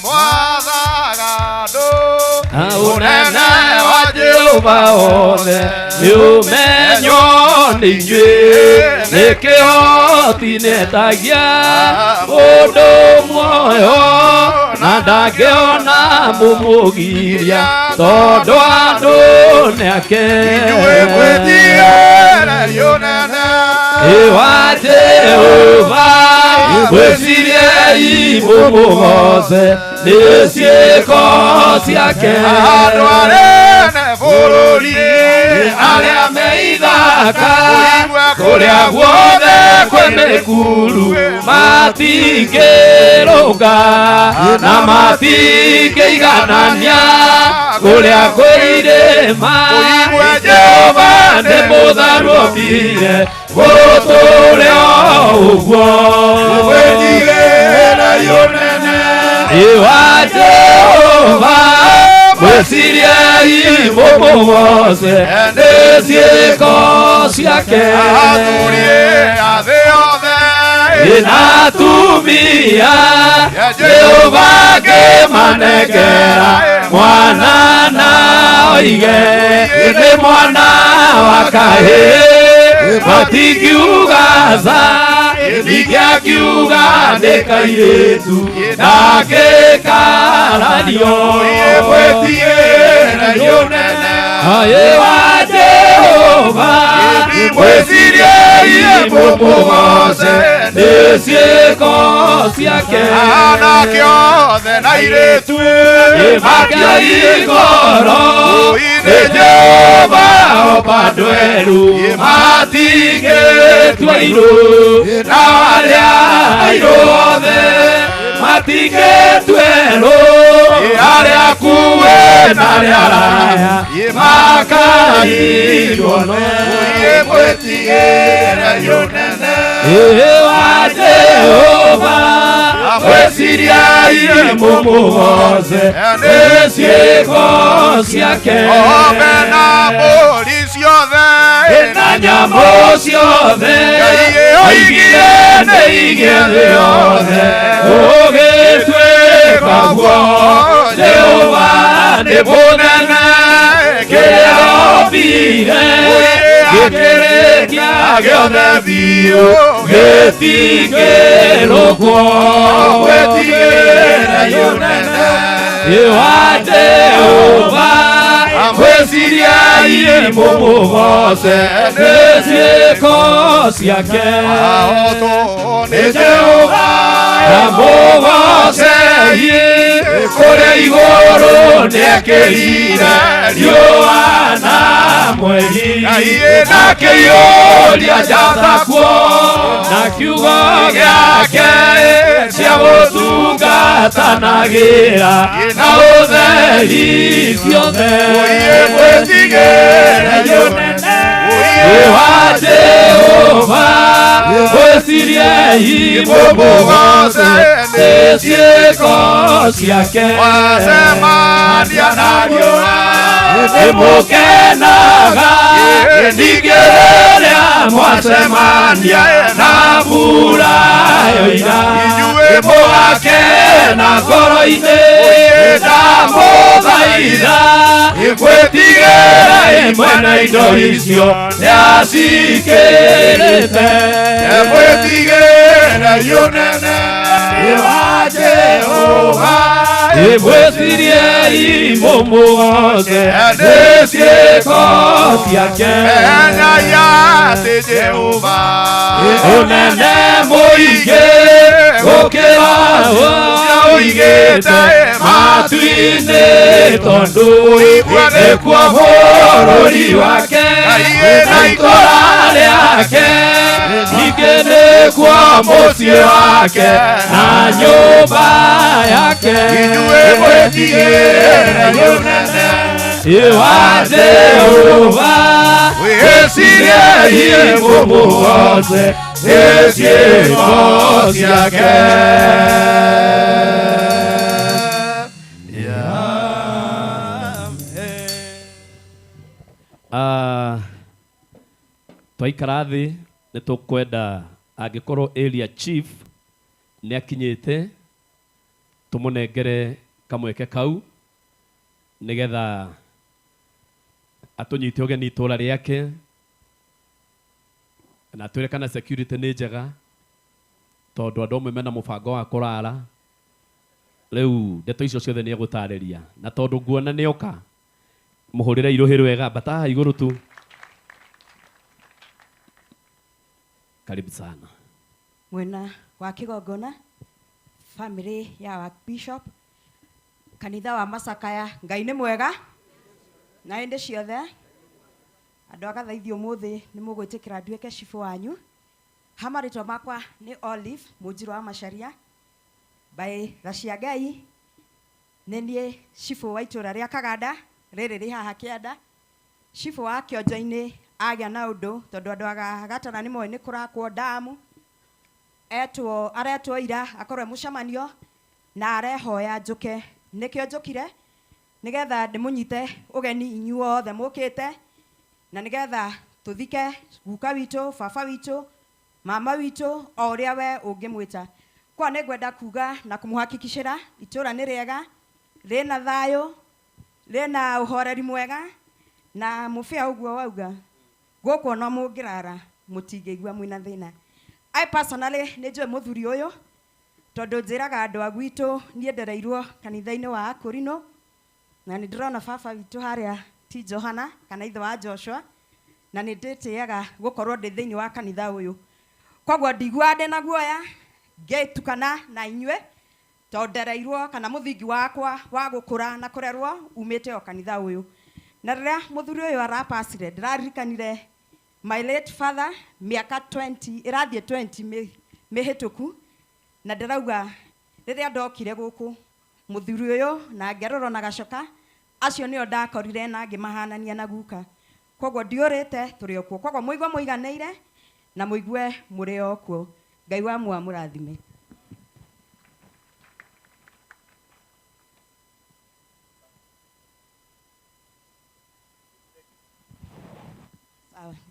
mwathaga ndu. Unene wa Jehova othe ni umenyo ni inyue. Nikihoti netagia mundu muoyo na ndakiona mumugiria tondu andu ni ake. Inyue gwitiere yonene Ewa Jehova gwiciriei mumugoce ni ciiko ciake. Andu arene bururi aria meithaka kuria guothe kwi mikuru matingirunga na matingeiganania kuria kwi irima. Jehova ni mutharuokire guture o uguo gwĩtigĩra yonene. Ewa Jehova gwĩciriei mumugoce nĩ ciĩko ciake. Athurie athĩ othe na atumia Jehova ngĩmanengera mwana na oige nĩ mwana wa kahĩ. Matingiuga za ningĩ akiuga nĩ kairĩtu nake karanio. Gwĩtigĩra yonene Ewa Jehova Jehova mwĩcirie mũmũgoce nĩ ciĩko ciake anake othe na airĩtu makiai ngoro nĩ Jehova opa ndweru matigĩtua irũ na arĩa airũ othe matigĩtua erũ arĩa akuĩ na arĩa araya makaigwo no mwĩtigĩre yonene wa Jehova mwĩciriai mũmũgoce nĩ ciĩko ciake na mbũri ciothe na nyamũ ciothe oigire nĩ igĩe thĩ yothe ũgĩtuĩka guo Jehova nĩ mũnene kĩrĩa ombire gĩkĩrĩkia gĩothe biũ gĩtigĩrũkwo mwĩtigĩre yonene wa Jehova mwĩciriai mũmũgoce nĩ ciĩko ciake nĩ Jehova na mũgocei kũrĩa igũrũ nĩekĩrire riũa na mweri na kĩiyũria njata kuo na kiugo gĩake cia gũtungatanagĩra na ũtheri ciothe mwĩtigĩre yonene wa Jehova mwĩciriei mũmũgoce nĩ ciĩko ciake wacemania na riũa nĩmũkenaga ningĩ rĩrĩa mwacemania na mbura yoira inyuĩ mũgakena ngoro-inĩ ndamũthaitha mwĩtigĩre mwene indo icio nĩacikĩrĩte mwĩtigĩre yonene wa Jehova mwĩciriei mũmũgoce nĩ ciĩko ciake menyagai atĩ Jehova ũnene mũingĩ gũkĩra ũrĩa oigĩte matu-inĩ tondũ nĩkuo bũrũri wake na itũũra rĩake ningĩ nĩkuo mũciĩ wake na nyũmba yake inyuĩ mwĩtigĩre yonene wa Jehova mwĩciriei mũmũgoce nĩ ciĩko ciake twaikara thĩ nĩ tũkwenda angĩkorwo area chief nĩ akinyĩte tũmũnengere kamweke kau nĩgetha atũnyite ũgeni itũũra rĩake na twĩre kana security nĩ njega tondũ andũ amwe mena mũbango wa kũrara rĩu ndeto icio ciothe nĩ egũtarĩria na tondũ nguona nĩ oka mũhũrĩre irũhĩ wega bataha igũrũ tu. Karibu sana. Mwena wa kĩgongona family ya Bishop kanitha wa Masakaya Ngai nĩ mwega na hĩndĩ ciothe andũ agathaithio mũthĩ nĩ mũgwĩtĩkĩra nduĩke cibũ wanyu. Hamarĩtwa makwa nĩ Olive Mũnjirũ wa Macharia by Gaciangai nĩ niĩ cibũ wa itũũra rĩa Kaganda rĩrĩ rĩ haha Kĩanda. Cibũ wa Kĩonjo-inĩ agĩa na ũndũ tondũ andũ a Gatana nĩ moĩ nĩ kũrakwo damu aretwo ira akorwo mũcemanio na arehoya njũke nĩkĩo njũkire nĩgetha ndĩmũnyite ũgeni inyuothe mũkĩte na nĩgetha tũthike guka witũ baba witũ mama witũ o ũrĩa we ũngĩmwĩta. Kwa nĩ ngwenda kuga na kũmũhakikishĩra itũũra nĩ rĩega rĩna thayũ rĩna ũhoreri mwega na mũbĩa ũguo wauga gũkũ no mũngĩrara mũtingĩigua mwĩna thĩna. I personally nĩ njũĩ mũthuri ũyũ tondũ njĩraga andũ a gwitũ niĩ ndereirwo kanitha-inĩ wa Akũrinũ na nĩ ndĩrona baba witũ harĩa ti Johana kana ithe wa Joshua na nä ndä tä aga gå korwo ndä thä inä wa kanitha å yå, koguo ndigua ndä na guoya ngä tukana na inyuä to ndereirwo kana må thingi wakwa wa gå kå ra na kå rerwo umä te o kanitha å yå. Na rä rä a må thuri å yå arapacire ndä raririkanire my late father mä aka 20 ä rathiä 20 mä hä tå ku, na ndä rauga rä rä a ndokire gå kå må thuri å yå na ngerorwo na gacoka acio nä o ndakorire na ngä mahanania na guka, koguo ndiå rä te tå rä o kuo, koguo må igua må iganeire na må igue må rä o kuo. Ngai wa mua må rathime.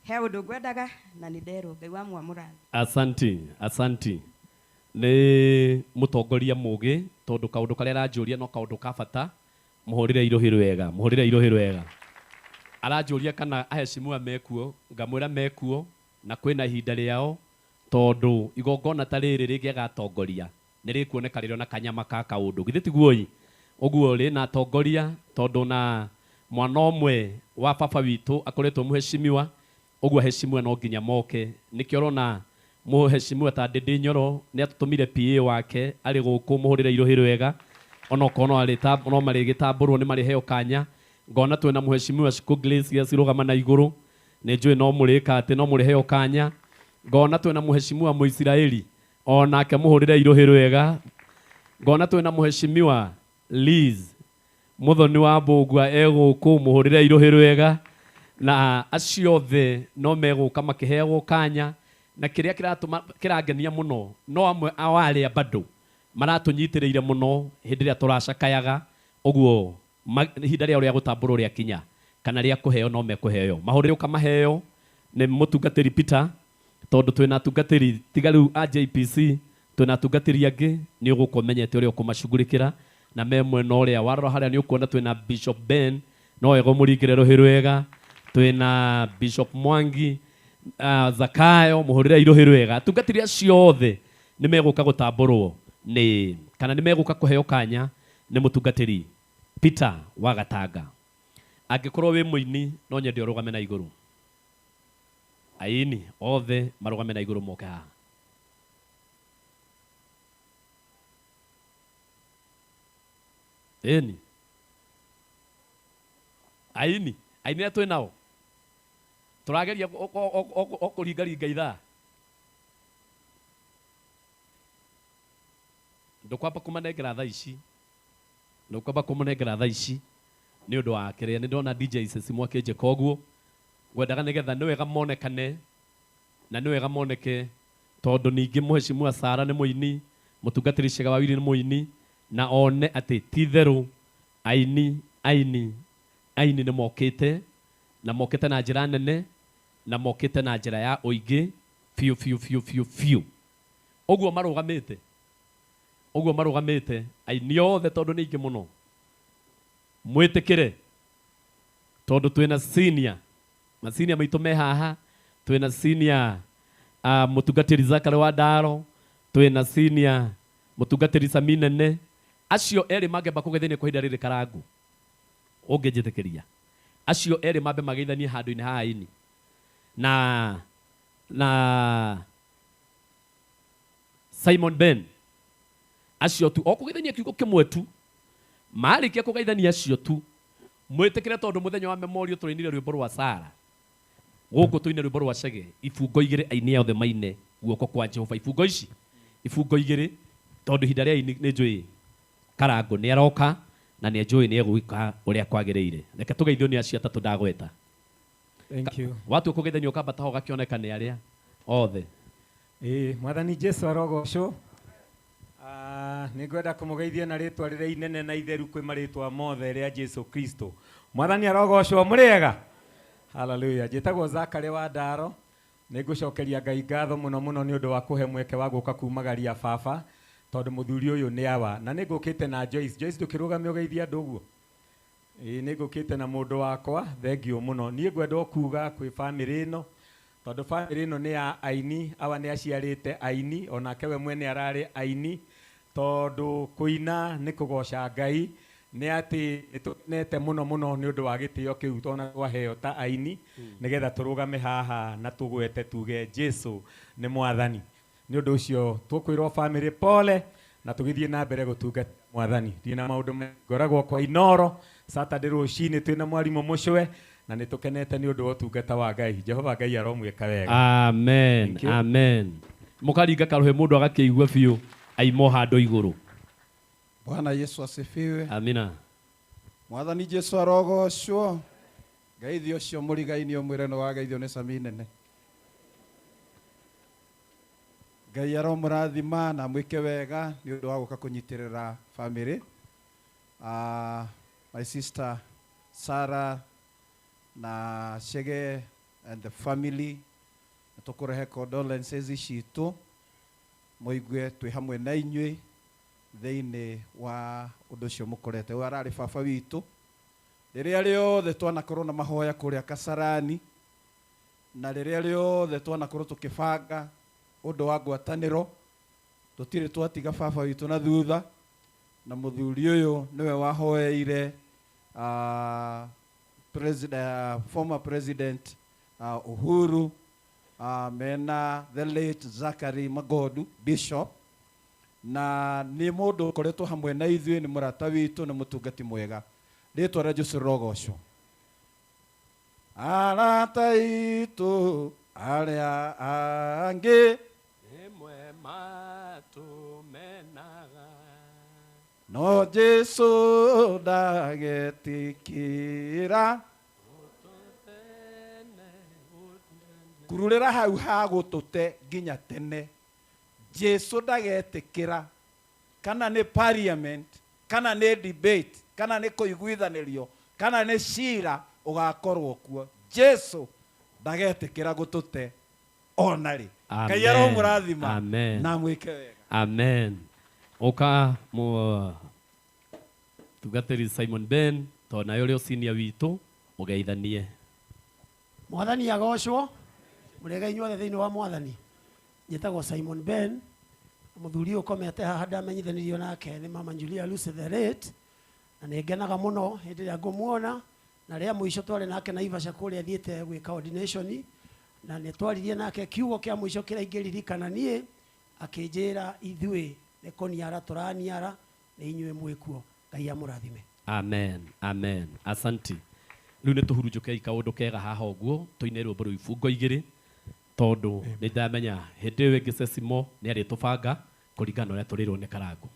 He å ndå ngwendaga na nä nderwo. Ngai wa mua må rathime. Asanti nä må tongoria må gä tondå kaå ndå karä a aranjå ria no kaå ndå ka bata. Må hå rä re irå hä rwega aranjå ria kana ahecimua mekuo, ngamwä ra mekuo na kwä na ihinda rä ao tondå igongona ta rä rä rä ngä agatongoria nä rä kuoneka rä rä ona kanyama ka kaå ndå githä tiguoi å guo rä na atongoria tondå na mwana ũmwe wa baba witũ akoretwo mũheshimiwa ũguo aheshimiwa no nginya moke nĩkĩo ũrona mũheshimiwa ta Ndĩndĩ Nyoro nĩ atũtũmire PA wake arĩ gũkũ mũhũrĩre irũhĩ wega ona okorwo no marĩgĩtambũrwo nĩ marĩheo kanya ngona twĩna mũheshimiwa Shiko Grace cirũgama na igũrũ nĩ njũĩ no mũrĩka atĩ no mũrĩheo kanya ngona twĩna mũheshimiwa Mũisiraeli onake mũhũrĩre irũhĩ wega ngona twĩna mũheshimiwa Liz Muthoni wa Mbũgua egũkũ mũhũrĩre irũhĩ rwega na acio othe no megũka makĩheagwo kanya na kĩrĩa kĩrangenia mũno no amwe awarĩa bado maratũnyitĩrĩire mũno hĩndĩ ĩrĩa tũracakayaga ũguo ihinda rĩao rĩa gũtambũrwo rĩa kinya kana rĩa kũheo no mekũheo mahũrĩre ũkamaheo nĩ mũtungatĩri Peter tondũ twĩna atungatĩri tiga rĩu a JPC twĩna atungatĩri angĩ nĩ ũgũkũmenyete ũrĩa ũkũmacugurĩkĩra na me mwena ũrĩa warora harĩa nĩ ũkuona twĩna Bishop Ben no ego mũringĩre rũhĩ rwega twĩna Bishop Mwangi Zakayo mũhũrĩre irũhĩ rwega atungatĩri acio othe nĩ megũka gũtambũrwo nĩ kana nĩ megũka kũheo kanya nĩ mũtungatĩri Peter wa Gatanga angĩkorwo wĩ mũini no nyende ũrũgame na igũrũ aini othe marũgame na igũrũ moke haha eni aini twĩ nao tũrageria kũringaringa ithaa ndũkwamba kũmanengera thaa ici nĩ ũndũ wa kĩrĩa nĩ ndona DJ Ceci Mwakĩnje koguo ngwendaga nĩgetha nĩ wega monekane na nĩ wega moneke tondũ ningĩ mũheshimiwa Sara nĩ mũini mũtungatĩri Shega Wawiri nĩ mũini na one atĩ ti therũ aini nĩ mokĩte na mokĩte na njĩra nene na mokĩte na njĩra ya ũingĩ biũ ũguo marũgamĩte aini othe tondũ nĩ aingĩ mũno mwĩtĩkĩre tondũ twĩna senior maitũ me haha twĩna senior mũtungatĩri Zakari wa Ndaro twĩna senior mũtungatĩri Sami Nene acio erĩ mangĩamba kũgeithania kwa ihinda rĩrĩ Karangũ ũngĩnjĩtĩkĩria acio erĩ mambe mageithanie handũ-inĩ haha aini na Simon Ben acio tu o kũgeithania kiugo kĩmwe tu marĩkia kũgeithania acio tu mwĩtĩkĩre tondũ mũthenya wa memorial tũrainire rwĩmbo rwa Sara gũkũ tũine rwĩmbo rwa Chege ibungo igĩrĩ aini othe maine guoko kwa Jehova ibungo igĩrĩ tondũ ihinda rĩa aini nĩ njũĩ Karangũ nĩ aroka na nĩ njũĩ nĩ egũika ũrĩa kwagĩrĩire reke tũgeithio nĩ acio atatũ ndagweta. Thank you. Watu kũgeithania ũkambata ho gakĩoneka nĩ arĩa othe Mwathani Jesu arogocwo. Nĩ ngwenda kũmũgeithia na rĩtwa rĩrĩa inene na itheru kwĩ marĩtwa mothe rĩa Jesu Kristo. Mwathani arogocwo mũrĩega. Hallelujah. Njĩtagwo Zakari wa Ndaro. Nĩ ngũcokeria Ngai ngatho mũno nĩ ũndũ wa kũhe mweke wa gũka kumagaria baba tondũ mũthuri ũyũ nĩ awa na nĩ ngũkĩte na Joyce ndũkĩrũgame ũgeithia andũ ũguo. Nĩ ngũkĩte na mũndũ wakwa thengiũ mũno. Niĩ ngwenda kuuga kwĩ family ĩno tondũ family ĩno nĩ ya aini awa nĩ aciarĩte aini onake we mwene ararĩ aini tondũ kũina nĩ kũgoca Ngai nä atä nä tå nete må no nä å ndå wa gä tä o kä u tona twaheo ta aini nä getha tå rå game haha na tå gwete tuge Jesu nä mwathani. Nä å ndå å cio tå kwä rwo bamĩrĩ pole na tå gä thiä na mbere gå tungata mwathani. Ndĩ na maå ndå ngoragwo kwa Inoro Saturday rũcinĩ twĩ na mwarimũ mũcwe na nĩ tũkenete nĩ ũndũ wa ũtungata wa Ngai. Jehova Ngai aromwĩka wega. Amen. Amen. Mũkaringa karuhe mũndũ agakĩigua biũ aimo handũ igũrũ. Bwana Yesu asifiwe. Amina. Mwathani Jesu arogocwo. Ngeithio cio mũrigai-inĩ ũmwĩre nĩ wageithio nĩ cami nene. Ngai aromũrathima na mwĩke wega nĩ ũndũ wa gũka kũnyitĩrĩra family. My sister Sarah na Shege and the family tũkũrehe condolences citũ mũigue twĩ hamwe na inyuĩ thĩinĩ wa ũndũ ũcio mũkorete. Ũyũ ararĩ baba witũ rĩrĩa rĩothe twanakorwo na mahoya kũrĩa Kasarani na rĩrĩa rĩothe twanakorwo tũkĩbanga ũndũ wa ngwatanĩro tũtirĩ twatiga baba witũ na thutha, na mũthuri ũyũ nĩwe wahoeire former president Uhuru mena the late Zachary Magodu bishop, na nĩ mũndũ ũkoretwo hamwe na ithuĩ, nĩ mũrata witũ na mũtungati mwega. Rĩtwa rĩa Jesũ rogocwo. Arata itũ arĩa angĩ Emwe matumenaga no Jesũ ndagetikĩra kururĩra hau ha gũtũte nginya tene. Jesũ ndagetĩkĩra kana nĩ parliament kana nĩ debate kana nĩ kũiguithanĩrio kana nĩ cira ũgakorwo kuo. Jesũ ndagetĩkĩra gũtũte onarĩ. Ngai aromũrathima na mwĩke wega. Amen. Oka mu tugatĩri Simon Ben tondũ nayo rĩo senior witũ ũgeithanie. Mwathani agocwo mũrega inyuothe thĩinĩ wa Mwathani. Njĩtagwo Simon Ben, mũthuri ũkomete haha ndamenyithanirio nake nĩ Mama Julia Lucy the Late, na nĩ ngenaga mũno hĩndĩ ĩrĩa ngũmuona, na rĩa mũico twarĩ nake Naivasha kũrĩa thiĩte gwĩka ordination, na nĩ twaririe nake kiugo kĩa mũico kĩrĩa ingĩririkana niĩ akĩnjĩra ithuĩ nĩ kũniara tũraniara nĩ inyuĩ mwĩkuo. Ngai amũrathime. Amen. Amen. Asanti. Rĩu nĩ tũhurunjũke kaũndũ kega haha ũguo tũine rwĩmbo rwa ibungo igĩrĩ tondũ nĩ ndamenya hĩndĩ ĩyo ĩngĩ Cecimo nĩ arĩtũbanga kũringana ũrĩa tũrĩrwo nĩ Karangũ.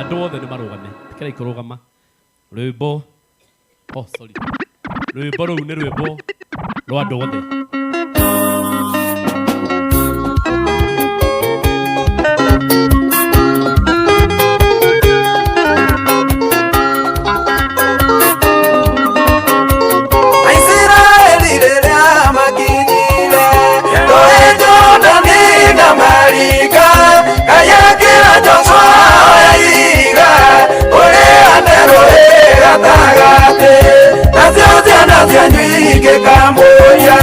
Andũ othe nĩ marũgame, tikai kũrũgama. Rwĩmbo rwĩmbo rũu nĩ rwĩmbo rwa andũ othe. Nacio ciana cianyu igĩkamũria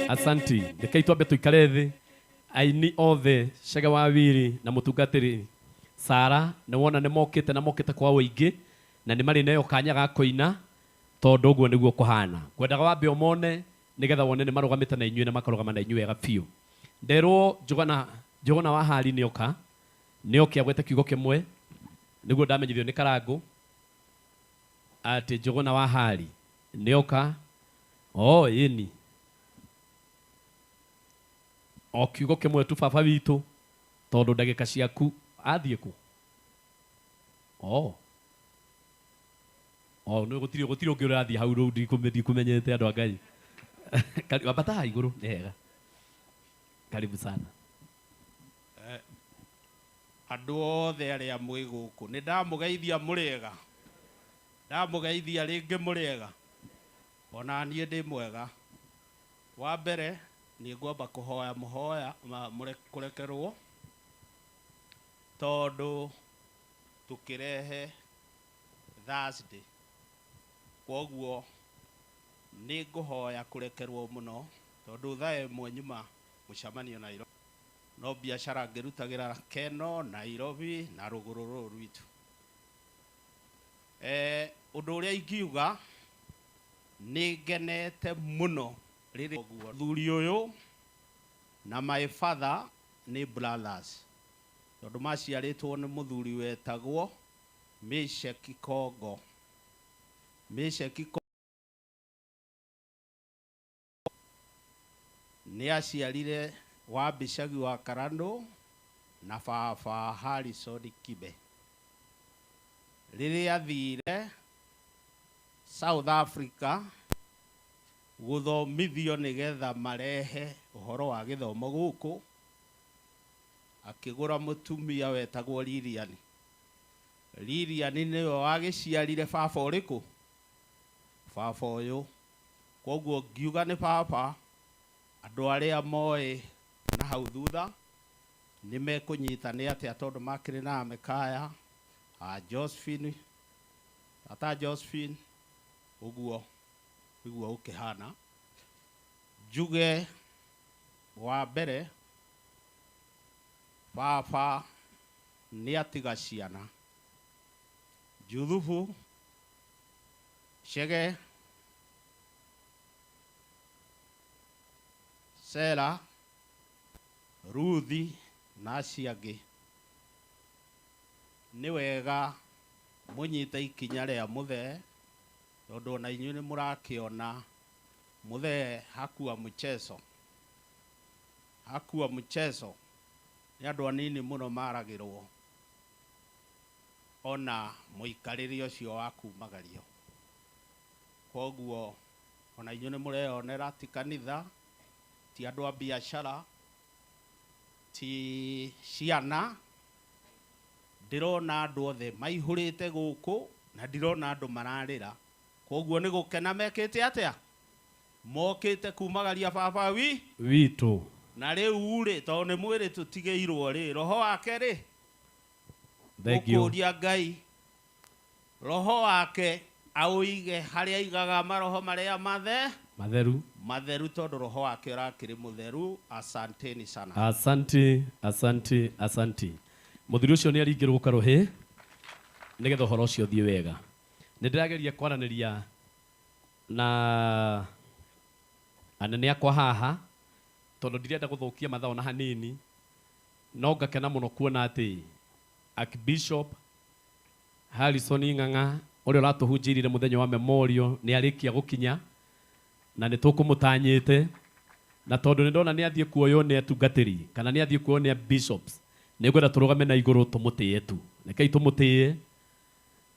Asanti. Reke itwambe tuikare thi. Aini othe Chege Wawiri na mutungatiri Sara nĩ wona nĩ mokĩte na mokĩte kwa wĩingĩ na nĩ marĩ nayo kanya ga kũina tondũ ũguo nĩguo kũhana. Ngwendaga wambe ũmone nĩgetha wone nĩ marũgamĩte na inyuĩ na makarũgama na inyuĩ wega biũ. Nderwo Njũgũna wa Hali nĩoka agwete kiugo kĩmwe nĩguo ndamenyithio nĩ Karangũ atĩ Njũgũna wa Hali nĩoka. Ĩni o kiugo kĩmwe tu baba witũ tondũ ndagĩka ciaku athiĩ kũ? Nĩ gũtirĩ ũngĩ ũrathiĩ hau rĩu ndikũmenyete andũ a Ngai. Wambata haha igũrũ nĩ hega. Karibu sana. Andũ othe arĩa mwĩ gũkũ nĩ ndamũgeithia mũrĩega. Ndamũgeithia rĩngĩ mũrĩega. Ona niĩ ndĩ mwega. Wa mbere nĩ ngwamba kũhoya mũhoya kũrekerwo tondũ tũkĩrehe Thursday. Kwoguo nĩ ngũhoya kũrekerwo mũno tondũ thaa ĩmwe nyuma mũcemanio Nairobi. No biacara ngĩrutagĩra Keno, Nairobi na rũgũrũ rũrũ rwitũ. Ũndũ ũrĩa ingiuga nĩ ngenete mũno rĩrĩa thuri ũyũ na my father nĩ brothers. Tondũ maciarĩtwo nĩ mũthuri wetagwo Meshaki Kongo. Meshaki nĩ aciarire wa Bishagi wa Karandũ na baba Harrison Kibe. Rĩrĩa athire South Africa gũthomithio nĩgetha marehe ũhoro wa gĩthomo gũkũ, akĩgũra mũtumia wetagwo Lilian. Lilian nĩwe wagĩciarire baba ũrĩkũ? Baba ũyũ. Kwoguo ngiuga nĩ baba, andũ arĩa moĩ na hau thutha nĩ mekũnyita nĩ atĩa tondũ makĩrĩ na Mekaya, Josephine, tata Josephine, ũguo ũkĩhana. Njuge wa mbere baba nĩ atiga ciana. Juthubu, Chege, Sera, Ruthi na acio angĩ. Nĩ wega mũnyite ikinya rĩa mũthee tondũ ona inyuĩ nĩ mũrakĩona mũthee hakua mchezo. Hakua mchezo nĩ andũ anini mũno maragĩrwo ona mũikarĩre ũcio wa kumagario. Kwoguo ona inyuĩ nĩ mũreyonera ti kanitha, ti andũ a biacara, ti ciana. Ndĩrona andũ othe maihũrĩte gũkũ na ndirona andũ mararĩra. Kwoguo nĩ gũkena mekĩte atĩa? Mokĩte kumagaria baba witũ. Na rĩu rĩ tondũ nĩ mwĩrĩ tũtigĩirwo rĩ, roho wake rĩ gũkũria Ngai, roho wake aũige harĩa aigaga maroho marĩa matheru tondũ roho wake ũrakĩrĩ mũtheru. Asanteni sana. Asanti. Mũthuri ũcio nĩ aringĩrwo karũhĩ nĩgetha ũhoro ũcio ũthiĩ wega. Nĩ ndĩrageria kwaranĩria na anene akwa haha tondũ ndirenda gũthũkia mathaa ona hanini, no ngakena mũno kuona atĩ Archbishop Harrison Ng'ang'a ũrĩa ũratũhunjĩirie mũthenya wa memorial nĩ arĩkia gũkinya na nĩ tũkũmũtanyĩte, na tondũ nĩ ndona nĩ athiĩ kuoywo nĩ atungatĩri kana nĩ athiĩ kuoywo nĩ bishops, nĩ ngwenda tũrũgame na igũrũ tũmũtĩe tu.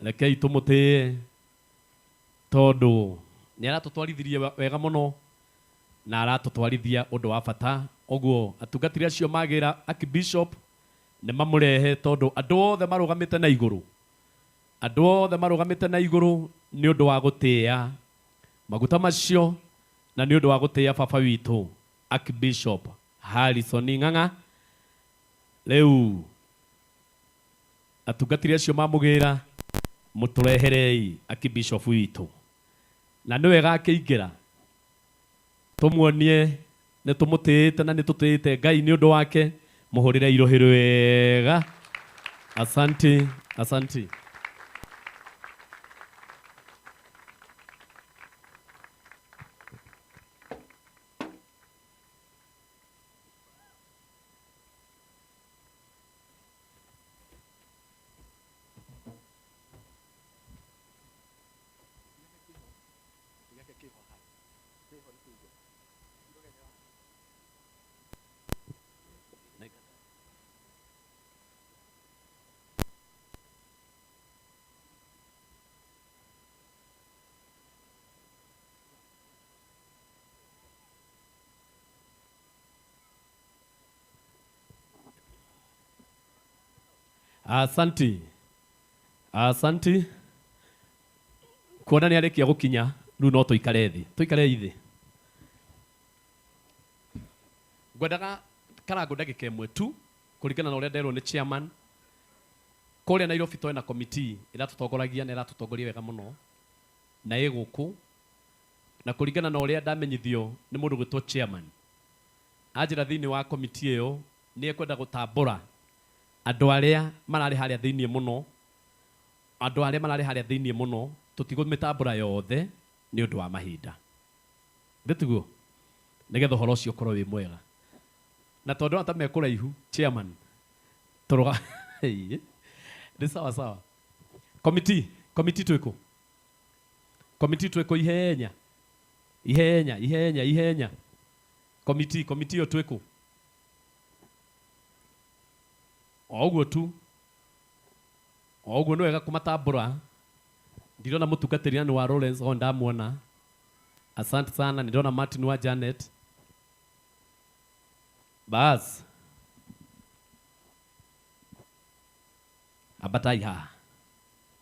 Rekei tũmũtĩe tondũ nĩ aratũtwarithirie wega mũno na aratũtwarithia ũndũ wa bata. Ũguo atungatĩri acio magĩra Archbishop nĩ mamũrehe tondũ andũ othe marũgamĩte na igũrũ nĩ ũndũ wa gũtĩĩa maguta macio na nĩ ũndũ wa gũtĩĩa baba witũ Archbishop Harrison Ng'ang'a. Rĩu atungatĩri acio mamũgĩra mũtũreherei Archbishop witũ, na nĩ wega akĩingĩra tumuonie nĩ tũmũtĩĩte na nĩ tũtĩĩte Ngai nĩ ũndũ wake. Mũhũrĩre irohĩ wega. Asante, asante. Asante. Asante. Kuona nĩ arĩkia gũkinya, rĩu no tũikare thĩ. Tũikare thĩ. Ngwendaga karango ndagĩka ĩmwe tu kũringana na ũrĩa nderwo nĩ chairman. Kũrĩa Nairobi tũrĩ na committee ĩratũtongoragia na ĩratũtongoria wega mũno na ĩgũkũ, na kũringana na ũrĩa ndamenyithio nĩ mũndũ gwĩtwo chairman. Anjĩra thĩinĩ wa committee ĩyo nĩ ekwenda gũtambũra andũ arĩa mararĩ harĩa thĩinĩ mũno, andũ arĩa mararĩ harĩa thĩinĩ mũno, tũtigũmĩtambũra yothe nĩ ũndũ wa mahinda. Ndĩtiguo nĩgetha ũhoro ũcio ũkorwo wĩ mwega. Na tondũ ata mekũraihu chairman tũrũga nĩ sawa sawa. Committee twĩkũ? Committee twĩkũ ihenya? Ihenya. Committee ĩyo twĩkũ? Oguo tu. Oguo nĩ wega kũmatambũra. Ndirona mũtungatĩri ni wa Lawrence o ndamuona. Asante sana. Ndirona Martin wa Janet. Bas. Abatai haha.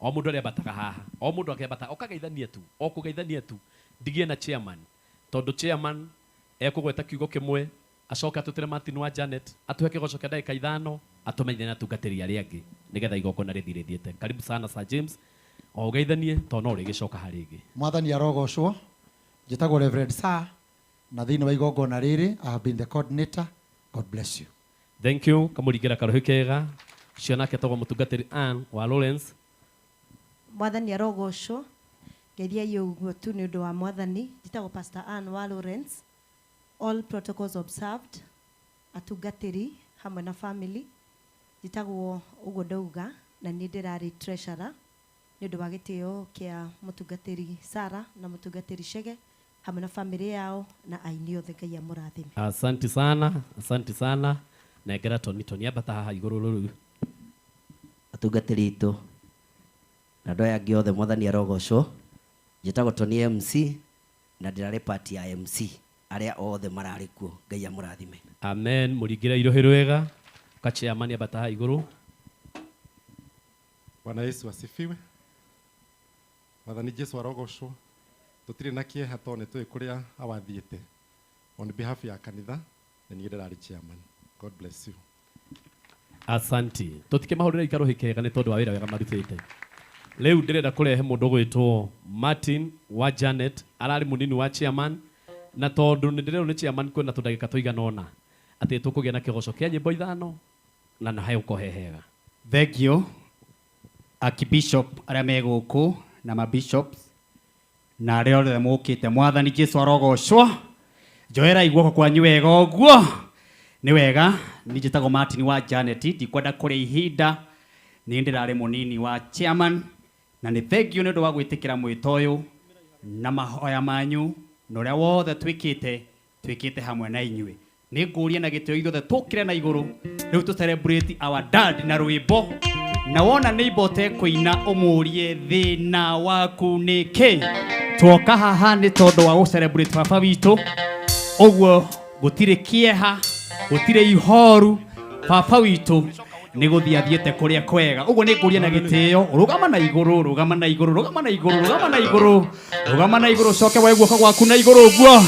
O mũndũ arĩa abataga haha. O mũndũ akĩabata. Okageithania tu. O kũgeithania tu. Ndigie na chairman. Tondũ chairman ekũgweta kiugo kĩmwe. Acoka atutire Martin wa Janet. Atuhe kĩgoco kĩa ndagĩka 5. Atumenyithie na atungatĩri arĩa angĩ. Nĩgetha igongona rĩthirĩthiĩte. Karibu sana Sir James. O geithanie tondũ no rĩgĩcoka harĩ ĩngĩ. Mwathani arogocwo. Njĩtagwo Reverend Sir. Na thĩinĩ wa igongona rĩrĩ, I have been the coordinator. God bless you. Thank you. Kamũringĩra karũhĩ kega. Ũcio nake etagwo mũtungatĩri Ann wa Lawrence. Mwathani arogocwo. Ngeithia ũguo tu nĩ ũndũ wa Mwathani. Njĩtagwo Pastor Ann wa Lawrence. All protocols observed. Atungatĩri hamwe na family. Njĩtagwo ũguo ndauga na nĩ ndĩrarĩ treasurer nĩ ũndũ wa gĩtĩo kĩa mũtungatĩri Sarah na mũtungatĩri Chege hamwe na family yao na aini othe Ngai amũrathime. Asante sana, asante sana. Nengera Tony ambata haha igũrũ rũrũ. Atungatĩri itũ na andũ aya angĩ othe Mwathani arogocwo. Njĩtagwo Tony MC na ndĩrarĩ part ya MC arĩa othe mararĩ kuo. Ngai amũrathime. Amen. Mũringĩre irohĩ rwega. Kachairman ambata haha igũrũ. Bwana Yesu asifiwe. Mwathani Jesu arogocwo. Tutirĩ na kĩeha tondũ nĩ tũĩ kũrĩa awathiĩte. On behalf ya kanitha na niĩ ndĩrarĩ chairman. God bless you. Asante. Tũtikĩmahũrĩra ikaro hikega nĩ tondũ wa wĩra wega marutĩte. Rĩu ndĩrenda kũrehe mũndũ gwĩtwo Martin wa Janet, ararĩ mũnini wa chairman, na tondũ nĩ ndĩrerwo nĩ chairman kwĩna tũndagĩka tũigana ũna atĩ tũkũgĩa na kĩgoco kĩa nyĩmbo 5 na nahe ũkohehega. Thank you. Archbishop arĩa me gũkũ na ma bishops na arĩa othe mũkĩte. Mwathani Jesu arogocwo. Njoera guoko kwanyu wega ũguo. Nĩ wega. Niĩ njĩtagwo Martin wa Janet. Ndikwenda kũrĩa ihinda. Nĩ ndĩrarĩ mũnini wa chairman na nĩ thank you nĩ ũndũ wa gwĩtĩkĩra mwĩto ũyũ na mahoya manyu na ũrĩa wothe twĩkĩte hamwe na inyuĩ. Nĩ ngũria na gĩtĩo ithuothe tũkĩre na igũrũ rĩu tũ celebrate our dad na rwĩmbo, na wona neighbor kũina ũmũrie thĩna waku nĩkĩ. Twoka haha nĩ tondũ wa gũ celebrate baba witũ, ũguo gũtirĩ kĩeha, gũtirĩ ihoru. Baba witũ nĩ gũthiĩ athiĩte kũrĩa kwega. Ũguo nĩ ngũria na gĩtĩo, rũgama na igũrũ, rũgama na igũrũ, rũgama na igũrũ, rũgama na igũrũ, rũgama na igũrũ, coke woe guoko gwaku na igũrũ ũguo.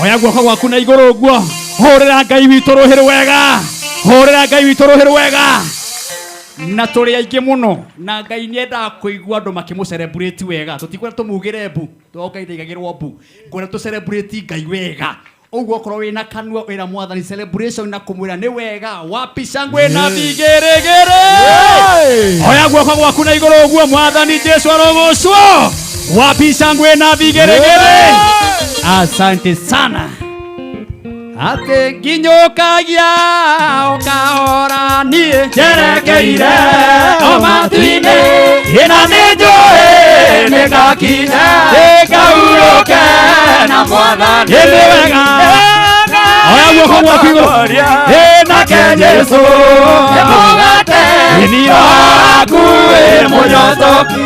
Oya guoko gwaku na igũrũ ũguo. Hũrĩra Ngai witũ rũhĩ rwega, hũrĩra Ngai witũ rũhĩ rwega. Na tũrĩ aingĩ mũno na Ngai nĩ endaga kũigua andũ makĩmũ celebrate wega. Tũtikwenda tũmugĩre mbu, tũgoka ithigagĩrwo mbu. Ngwenda tũ celebrate Ngai wega. uguo korwo wina kanua wira mwathani celebration na kumwira ni wega wapi shangwe na vigeregere oya guoko gwaku na iguru uguo mwathani Jesu arogocwo wapi shangwe na vigeregere asante sana ate nginyokagia okahora nie jerekeire omatuine ina nijoe nikakinya nikauroke na mwathani ni wega oya guoko gwaku iguru nake Jesu emugate niraku emunyotoki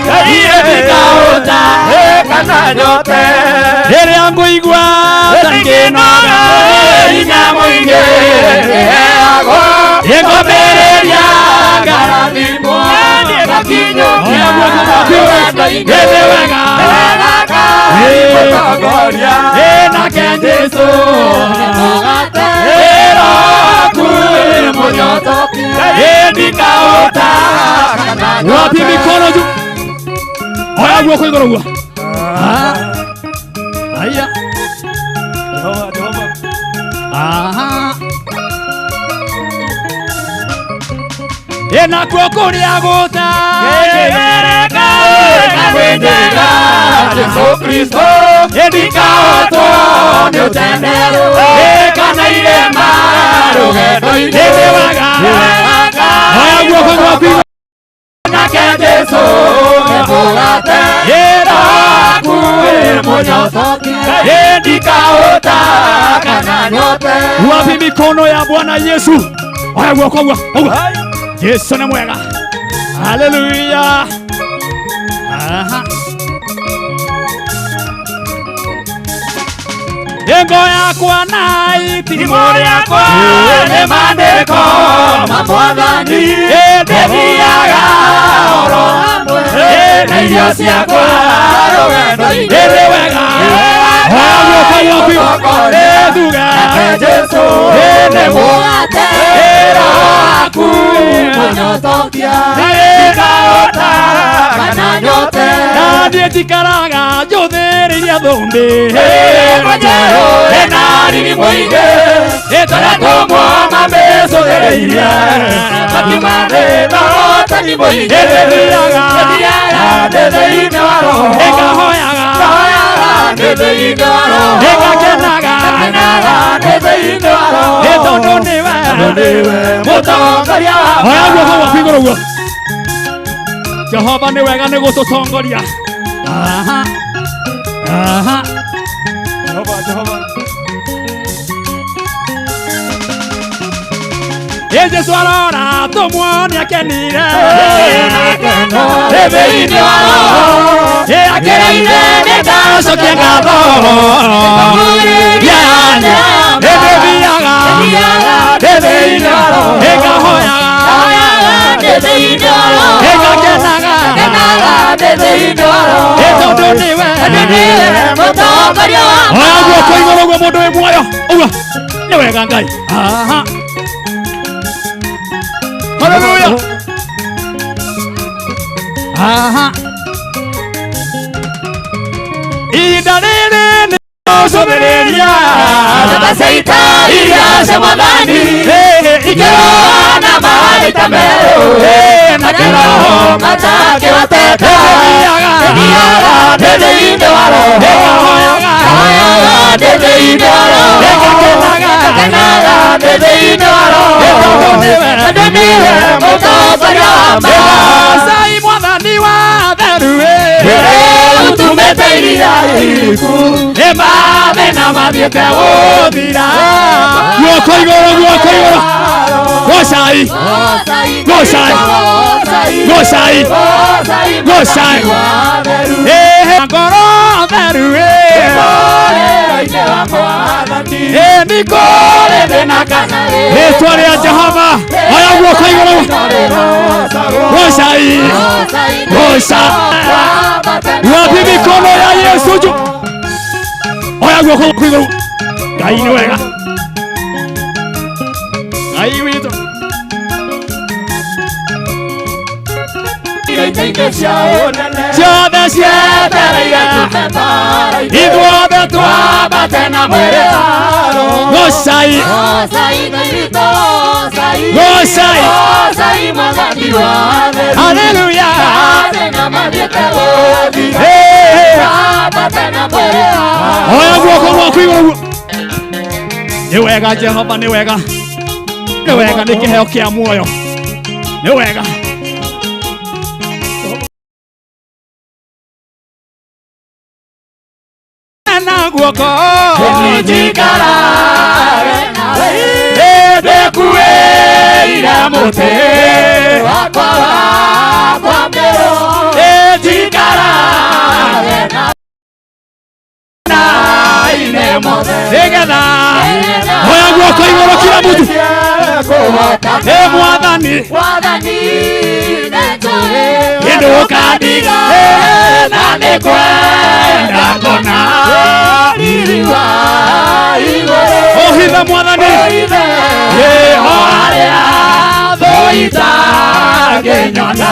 nikaota kana nyote riria nguigua tanginoga inya muingi eago yegomereria ngarathimwo nikakinyokia nĩ wega mũtongoria nake Jesu ĩroku mũnyotoki ndikaũta wapi mikono juu oya guoko igũrũ guo aya aha ena kuria guta gereka kabendera Yesu Kristo ndikaũtwo nĩ ũtendero kana irema rũgendo-inĩ nĩ wega oya guoko gwaku nake Jesu emũgate ĩraku mũnyotoki ndikaũta kana nyote wapi mikono ya Bwana Yesu oya guoko guo Yesu nĩ mwega haleluya aha Yengo yakwa na itirimo rĩakwa nĩ maandĩko ma Mwathani ndĩthiaga oro hamwe na irio ciakwa rũgendo-inĩ nĩ wega guoko nduga Jesu nĩ mũgate ĩraku mũnyotokia ndikaũta kana nyote na niĩ njikaraga njũthĩrĩirie thũmbĩ ena riri mũingĩ ĩtaratũmwo mamĩcũthĩrĩirie makimathĩna ũtari mũingĩ ndĩthiaga thĩinĩ wa roho ĩkahoyaga thĩinĩ wa roho ĩgakenaga thĩinĩ wa roho tondũ nĩwe mũtongoria wa oya guoko gwaku igũrũ guo Jehova nĩ wega nĩ gũtũtongoria aha aha Jehova Jesu arora tumuone akenire thĩinĩ wa roho akĩraire nĩndacokia ngatho nĩthiaga thĩinĩ wa roho ĩkahoyaga thĩinĩ wa roho ĩgakenaga thĩinĩ wa roho tondũ nĩwe mũtongoria wa oya guoko igũrũ guo mũndũ wĩ muoyo uga nĩ wega Ngai aha haleluya aha ihinda rĩrĩ nĩ gũcũthĩrĩria ndabacaita iria cia Mwathani ikĩrona maita merũ na kĩroho matakĩhoteka ndĩthiaga thĩinĩ wa roho ĩkahoyaga thĩinĩ wa roho ĩgakenaga thĩinĩ wa roho tondũ nĩwe mũtongoria wa Ngai Mwathani wa theru ũtumĩte iria iriku nĩmathĩna mathiĩte gũthira guoko igũrũ gocai ngoro theru nĩkũrĩ thĩna kana rĩtwa rĩa Jehova oya guoko igũrũ gocai wapi mikono ya Yesu juu oya guoko igũrũ Ngai nĩ wega Ngai witũ ciothe cietereire ithuothe ithuothe twambate na mwĩrĩ wao gocai gocai mwathani wa thĩ haleluya na mathiĩte gũthiĩ twambate na mwĩrĩ wao oya guoko gwaku igũrũ nĩ wega Jehova nĩ wega nĩ kĩheo kĩa muoyo nĩ wega na guoko njikara ndekuĩire mũtĩ wakwa wakwa mbero njikara naine mothe nĩgetha oya guoko igũrũ kila mũtu mwathani kĩndũ ũkandiga na nĩ kwenda ngona riri wa igũrũ ohitha mwathani ho harĩa thũ itangĩnyona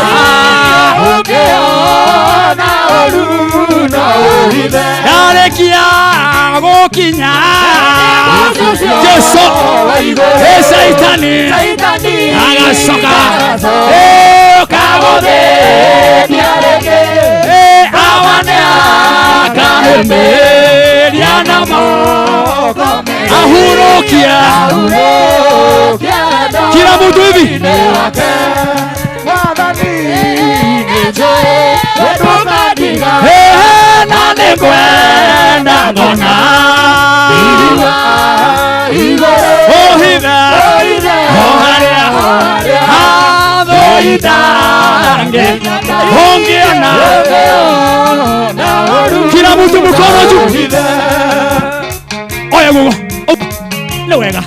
ũngĩona ũru no ũhithe ndarĩkia gũkinya Jesu Saitani agacoka kagũthĩria rĩngĩ awane akahĩmbĩria na moko ahurũkia kila mũndũ hivi na nĩ kwenda ngona ohitha oharĩa hathũ itangĩnyona ũngĩona kila mũndũ mũkono juu oya gugo nĩ wega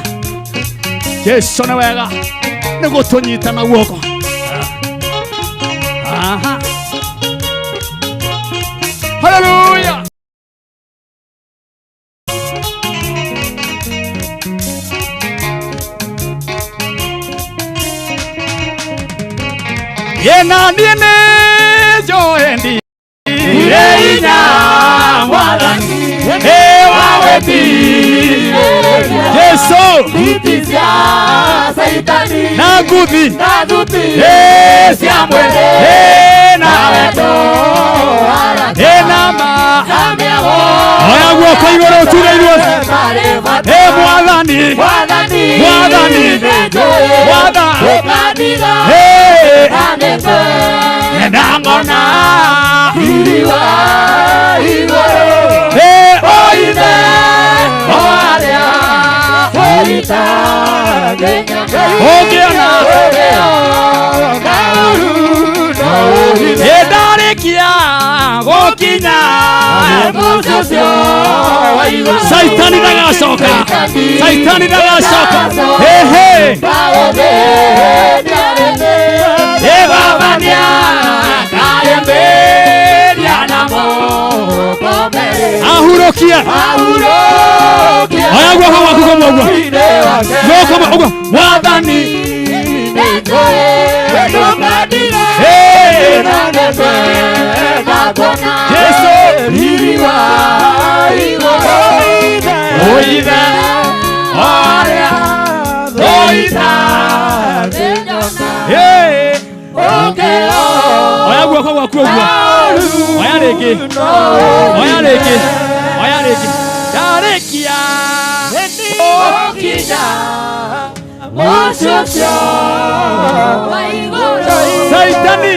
Jesu nĩ wega nĩ gũtũnyita na guoko haleluya yena niene joendi inya mwathani waweti Jesu itizia Saitani na nguthi cia mwĩrĩ na wendo nama oya guoko igũrũ tureirwo mwathani ndangona riri wa igũrũ oithe oarĩa ũngĩona ndarĩkia gũkinya Saitani ndagacoka ebabania kayemberia na moko ahurũkia oya guoko gwaku komogwo guoko mwathani Jesu riri wa igũrũ oithe oarĩa thũ itangĩnyona oya guoko gwaku ũguo oya rĩngĩ ndarĩkia gũkinya mũciĩ ũcio wa igũrũ Saitani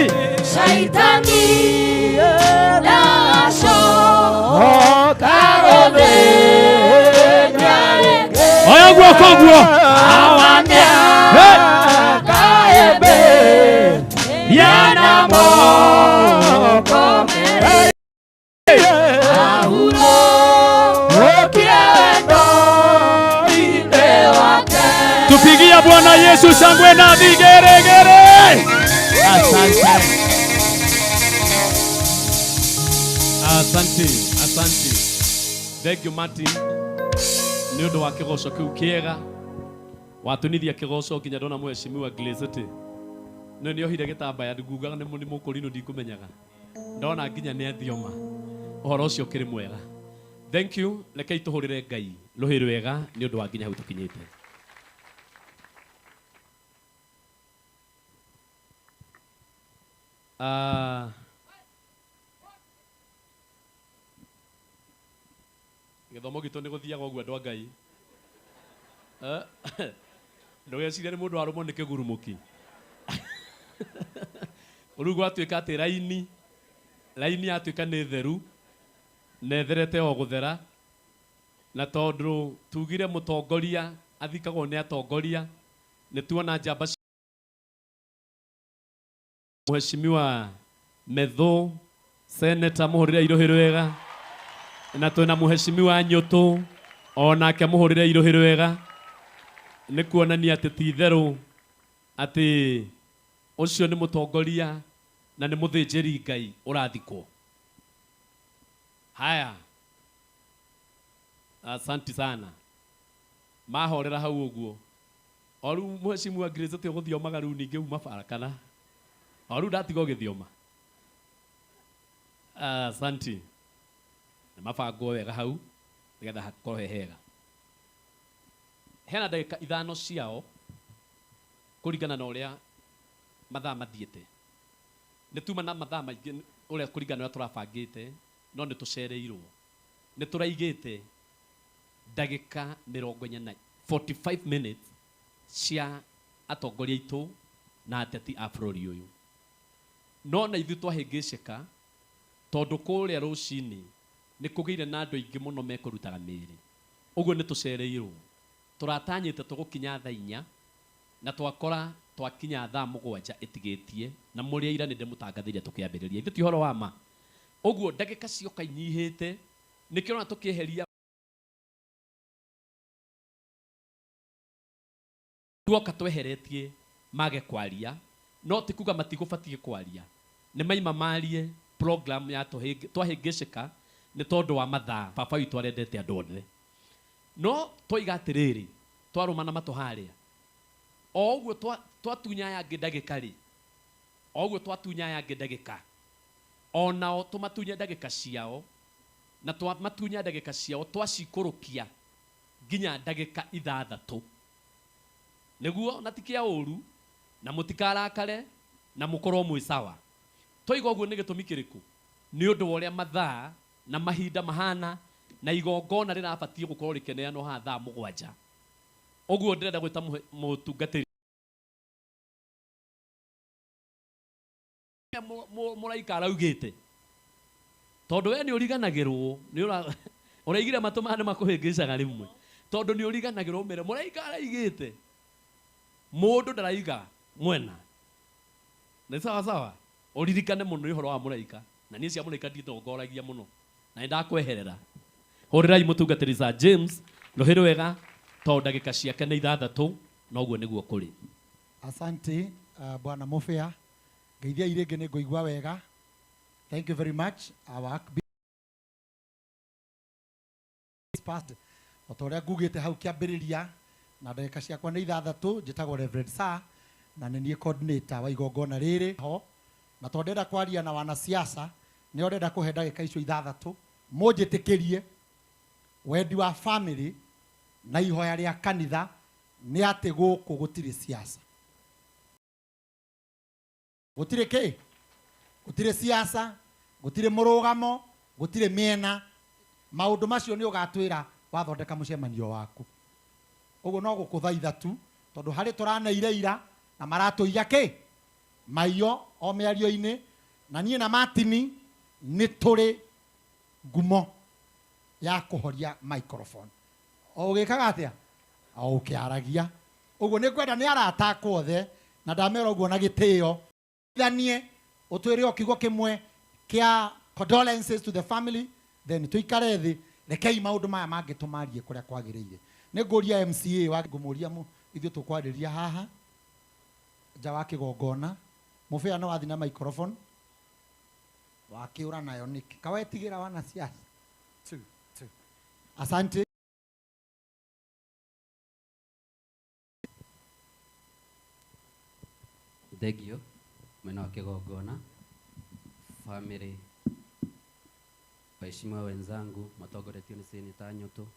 ndagacoka gũthĩnia rĩngĩ oya guoko ũguo awania kahĩmbĩria na moko merĩ ahurũkia wendo-inĩ wake tupigia Bwana Yesu shangwe na vigeregere. Asante. Thank you Martin. Nĩ ũndũ wa kĩgoco kĩu kĩega watunithia kĩgoco nginya ndona mheshimiwa Glazete no nĩ ohire gĩtambaya ngugaga nĩ mũkũrinũ ndikũmenyaga ndona nginya nĩ athioma ũhoro ũcio kĩrĩ mwega Thank you. Rekei tuhurire Ngai ruhi rwega ni undu wa nginya hau tukinyite. Githomo gitu ni guthiaga uguo andu a Ngai. Ndugeciria ni mundu warumwo ni kigurumuki. Riu gwatuika ati raini yatuika ni theru netherete o guthera na tondu tugire mutongoria athikagwo ni atongoria ni tuona njamba Mheshimiwa Medho Senator muhurire iruhi wega na twina Mheshimiwa Nyutu onake muhurire iruhi wega ni kuonania ati ti theru ati ucio ni mutongoria na ni muthinjiri Ngai urathikwo. Haya, asante sana. Mahorera hau uguo. Oru Mheshimiwa Grace te guthiomaga riu ningi uma barakana. Oru ndatiga githioma. Asante. Na mabango wega hau nigetha hakorwo hega. Hena ndagika 5 ciao kuringana na uria mathaa mathiete. Nĩ tuma na mathaa maingĩ ũrĩa kũringana ũrĩa tũrabangĩte no nĩ tũcereirwo. Nĩ tũraigĩte ndagĩka 45 minutes cia atongoria aitũ na ateti a bũrũri ũyũ. No na ithuĩ twahĩngĩcĩka tondũ kũrĩa rũcinĩ nĩ kũgĩire na andũ aingĩ mũno mekũrutaga mĩĩrĩ. Ũguo nĩ tũcereirwo. Tũratanyĩte tũgũkinya thaa 4 na twakora twakinya thaa 7 ĩtigĩtie na mũrĩa ira nĩ ndĩmũtangathĩire tũkĩambĩrĩria. Ithuĩ ti ũhoro wa ma. Ũguo ndagĩka cioka inyihĩte nĩkĩo na tũkĩeheria tuoka tweheretie mage kwaria no ti kuga matigũbatie kwaria. Nĩ maima marie program ya twahĩngĩcĩka nĩ tondũ wa mathaa baba witũ arendete andũ othe. No twoiga atĩrĩrĩ twarũmana matũ harĩa o ũguo twatunya yangĩ ndagĩka rĩ o ũguo twatunya yangĩ ndagĩka onao tũmatunye ndagĩka ciao na twamatunya ndagĩka ciao twacikũrũkia nginya ndagĩka 6 nĩguo na tikĩa ũru na mũtikarakare na mũkorwo mwĩ sawa. Twoiga ũguo nĩ gĩtũmi kĩrĩkũ? Nĩ ũndũ wa ũrĩa mathaa na mahinda mahana na igongona rĩrabatie gũkorwo rĩkeneanwo haha thaa 7. Ũguo ndĩrenda gwĩta mũtungatĩri mũraika araugĩte tondũ we nĩ ũriganagĩrwo nĩ ũraigire matũ maya nĩ makũhĩngĩcaga rĩmwe tondũ nĩ ũriganagĩrwo ũmĩre mũraika araigĩte mũndũ ndaraiga mwena. Nĩ sawa sawa ũririkane mũno nĩ ũhoro wa mũraika na niĩ cia mũraika nditongoragia mũno na nĩndakweherera. Hũrĩrai mũtungatĩri Sir James rũhĩ rwega tondũ ndagĩka ciake nĩ 6 na ũguo nĩguo kũrĩ. Asante bwana Mofia. Geithia irĩngĩ nĩ ngũigua wega. Thank you very much. Our past o ta ũrĩa ngugĩte hau kĩambĩrĩria na ndagĩka ciakwa nĩ 6 njĩtagwo Reverend Sir na nĩ niĩ coordinator wa igongona rĩrĩ ho na tondũ ndĩrenda kwaria na wanasiasa nĩ ndĩrenda kũhe ndagĩka icio 6 mũnjĩtĩkĩrie wendi wa family na ihoya rĩa kanitha nĩ atĩ gũkũ gũtirĩ siasa. Gũtirĩ kĩ? Gũtirĩ siasa, gũtirĩ mũrũgamo, gũtirĩ mĩena. Maũndũ macio nĩ ũgatwĩra wathondeka mũcemanio waku. Ũguo no gũkũthaitha tu tondũ harĩ tũraneire ira na maratũiya kĩ? Maiyo o mĩario-inĩ na niĩ na Martin nĩ tũrĩ ngumo ya kũhoria microphone. O ũgĩkaga atĩa? O ũkĩaragia. Ũguo nĩ ngwenda nĩ arata akwa othe na ndamera ũguo na gĩtĩo. Thanie ũtwĩre o kiugo kĩmwe kĩa condolences to the family then tuikare thĩ rekei maũndũ maya mangĩ tũmarie kũrĩa kwagĩrĩire. Nĩ ngũria MCA wa ngũmũria ithuĩ tũkwarĩria haha nja wa kĩgongona. Mũbĩa no wathi na microphone wakĩũra nayo nĩkĩ kawetigĩra wanasiasa. Asante. Thegio mwena wa kĩgongona family waheshimiwa wenzangu matongoretio ni Senator Nyutu,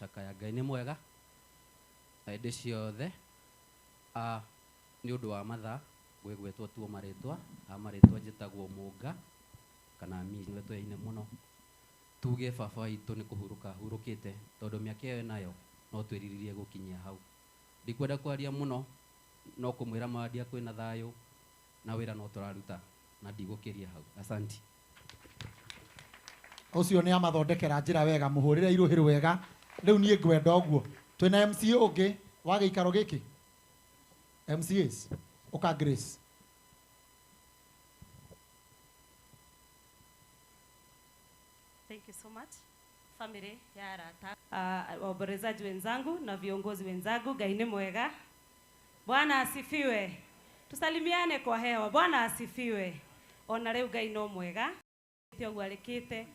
ya Ngai nĩ mwega hĩndĩ ciothe. Nĩ ũndũ wa mathaa gwĩgwĩtwo tuo marĩtwa njĩtagwo Mũnga kana Mimi tweine mũno tuge baba witũ nĩ kũhurũka hurũkĩte tondũ mĩaka ĩyo nayo no twĩriririe gũkinyia hau. Ndikwenda kwaria mũno, no kũmwĩra Mwandia kwĩna thayũ na wĩra no tũraruta na ndigũkĩria hau. Asanti. Ucio nĩ amathondekera njĩra wega, mũhũrĩre irũhĩ wega. Rĩu niĩ ngwenda ũguo. Twĩna MCA ũngĩ wa gĩikaro gĩkĩ? MCAs ũka Grace. Thank you so much. Family ya Arata, waombolezaji wenzangu na viongozi wenzangu, Ngai nĩ mwega. Bwana asifiwe. Tusalimiane kwa hewa. Bwana asifiwe. Ona rĩu Ngai no mwega. Tĩogu arĩkĩte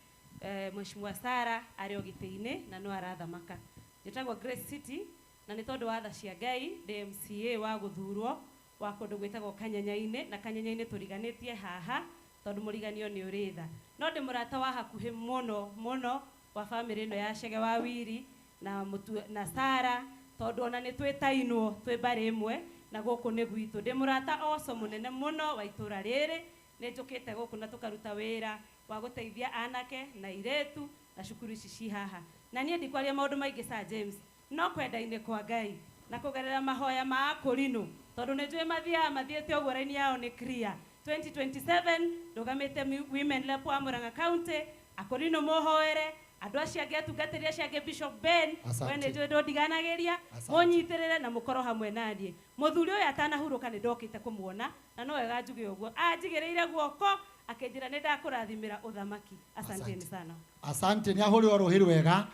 Mheshimiwa Sara arĩ o gĩtĩ-inĩ na no arathamaka. Njĩtagwo Grace City na nĩ tondũ wa tha cia Ngai ndĩ MCA wa gũthurwo wa kũndũ gwĩtagwo Kanyanya-inĩ, na Kanyanya-inĩ tũriganĩtie haha tondũ mũriganio nĩ ũrĩ tha. No ndĩ mũrata wa hakuhĩ mũno wa family ĩno ya Chege wa Wiri na Sara tondũ ona nĩ twĩtainwo twĩ mbarĩ ĩmwe na gũkũ nĩ gwitũ. Ndĩ mũrata oco mũnene mũno wa itũra rĩrĩ. Nĩ njũkĩte gũkũ na tũkaruta wĩra wa gũteithia anake na airĩtu na cukuru ici ci haha. Na niĩ ndikwaria maũndũ maingĩ Sir James, no kwenda-inĩ kwa Ngai na kũgerera mahoya ma akũrinũ tondũ nĩ njũĩ mathiĩte ũguo raini yao nĩ clear. 2027 ndũgamĩte Women Rep wa Murang'a County, akũrinũ mũhoere, andũ acio angĩ atungatĩri acio angĩ Bishop Ben, we nĩ njũĩ ndũndiganagĩria, mũnyitĩrĩre na mũkorwo hamwe naniĩ. Mũthuri ũyũ atanahurũka nĩ ndokĩte kũmuona na no wega njuge ũguo. Anjigĩrĩire guoko akĩnjĩra nĩ ndakũrathimĩra ũthamaki. Asanteni sana. Asante, nĩ ahũrĩrwo rũhĩ rwega.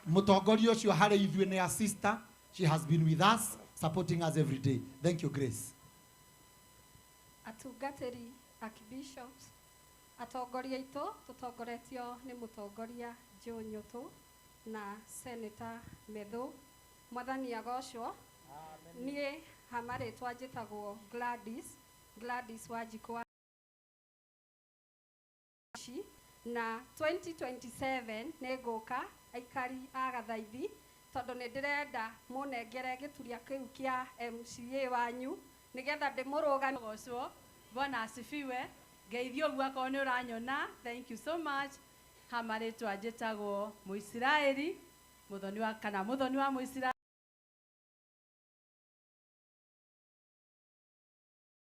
Mũtongoria ũcio harĩ ithuĩ nĩ a sister. She has been with us, supporting us every day. Thank you, Grace. Atungatĩri archbishops, atongoria aitũ tũtongoretio nĩ mũtongoria Joe Nyutu na Senator Medhu. Mwathani agocwo. Niĩ hamarĩtwa njĩtagwo Gladys Wanjikũ na 2027 nĩ ngũka aikari a Gathaithi tondũ nĩ ndĩrenda mũnengere gĩturĩa kĩu kĩa MCA wanyu nĩgetha ndĩmũrũgamie. Gocwo. Bwana asifiwe. Ngeithio ũguo akorwo nĩ ũranyona. Thank you so much. Hamarĩtwa njĩtagwo Mũisiraeli, mũthoni wa Mũisiraeli.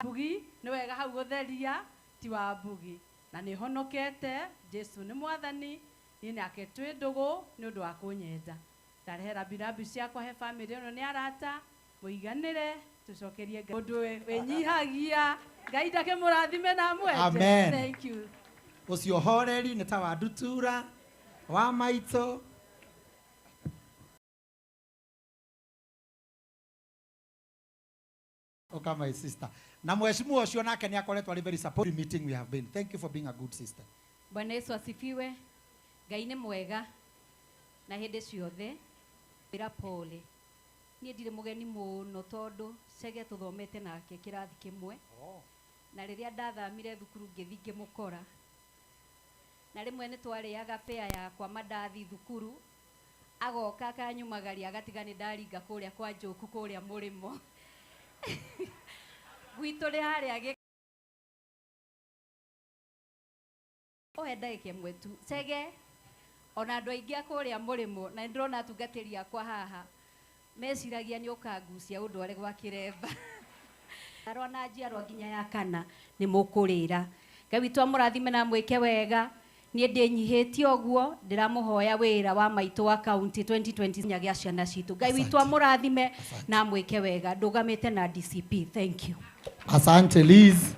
Mbugi nĩ wega hau gũtheria ti wa mbugi na nĩ honokete. Jesu nĩ mwathani, niĩ nake twĩ ndũgũ nĩ ũndũ wa kũnyenda. Ndarehe rambirambi ciakwa he family ĩno nĩ arata, mũiganĩre tũcokerie Ngai ũndũ wĩnyihagia. Ngai ndakĩmũrathime na mwende. Amen. Thank you. Ũcio horeri nĩ ta wa ndutura wa maitũ. Okay, my sister. Na mheshimiwa ũcio nake nĩ akoretwo arĩ very supportive meeting we have been. Thank you for being a good sister. Bwana Yesu asifiwe. Ngai nĩ mwega na hĩndĩ ciothe. Wĩra pole. Niĩ ndirĩ mũgeni mũno tondũ Chege tũthomete nake kĩrathi kĩmwe. Na rĩrĩa ndathamire thukuru ngĩthiĩ ngĩmũkora. Na rĩmwe nĩ twarĩaga fare yakwa mandathi thukuru. Agoka akanyumagaria agatiga nĩ ndaringa kũrĩa kwa Njoku kũrĩa mũrĩmo. Gwitũ rĩ harĩa oe ndagĩka ĩmwe tu. Chege ona andũ aingĩ akũrĩa mũrĩmo na ndĩrona atungatĩri akwa haha meciragia nĩ ũkangucia ũndware gwa kĩremba. Arona njiarwa nginya ya kana nĩ mũkũrĩra. Ngai witũ amũrathime na mwĩke wega. Niĩ ndĩnyihĩtie ũguo ndĩramũhoya wĩra wa maitũ wa county 2020 nyagĩa ciana citũ. Ngai witũ amũrathime na mwĩke wega. Ndũgamĩte na DCP. Thank you. Asante Liz.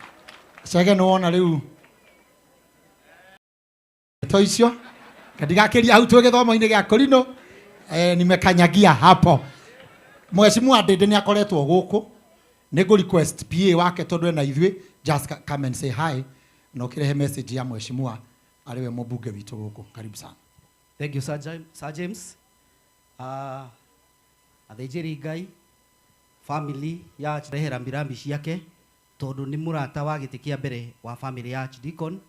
Chege nĩ wona rĩu toicio katigakĩria hau twĩ gĩthomo-inĩ gĩa Korinũ nimekanyagia hapo. Mheshimiwa Ndĩndĩ nĩ akoretwo gũkũ. Nĩ ngũ request PA wake tondũ ena ithuĩ just come and say hi na ũkĩrehe message ya mheshimiwa ariwe mũmbunge witũ gũkũ. Karibu sana. Thank you Sir James. Athĩnjĩri Ngai family ya rehe rambirambi ciake tondu ni murata wa giti kia mbere wa family ya Archdeacon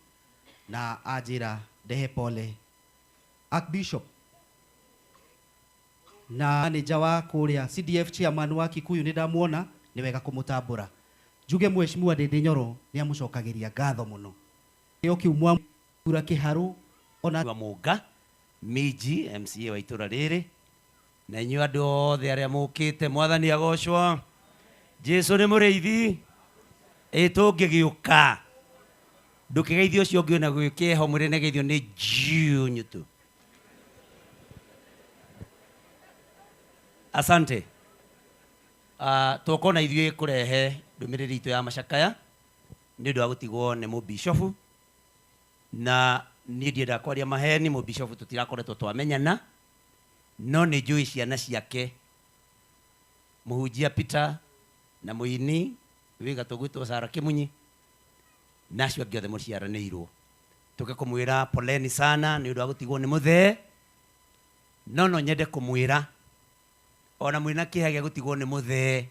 na ajira ndehe pole Archbishop na manager wa kuria CDF chairman wa Kikuyu ni ndamuona ni wega kumutambura njuge mheshimiwa Ndindi Nyoro ni amucokagiria ngatho muno yo kiumwa ura kiharu ona wa Munga Miji MCA wa itura riri na inyu andu othe aria mukite mwathani agocwo Jesu ni muriithi tungigiuka ndukigeithio ucio ungi na gwikeho mwire negeithio ni jiunyu tu. Asante. Tukona ithuĩ kurehe ndumiriri itu ya macakaya ni ndu agutigwo ni mubishofu na ni ndienda kwaria maheni mubishofu tutirakoretwo twamenyana no ni njui ciana ciake muhunjia Peter na muini wiga tugwitwo Sara Kimunyi nacio angĩ othe mũciaranĩirwo tuke kumwira poleni sana ni ndu agutigwo ni muthee no nyende kumwira ona mwina kiha gĩa gutigwo ni muthee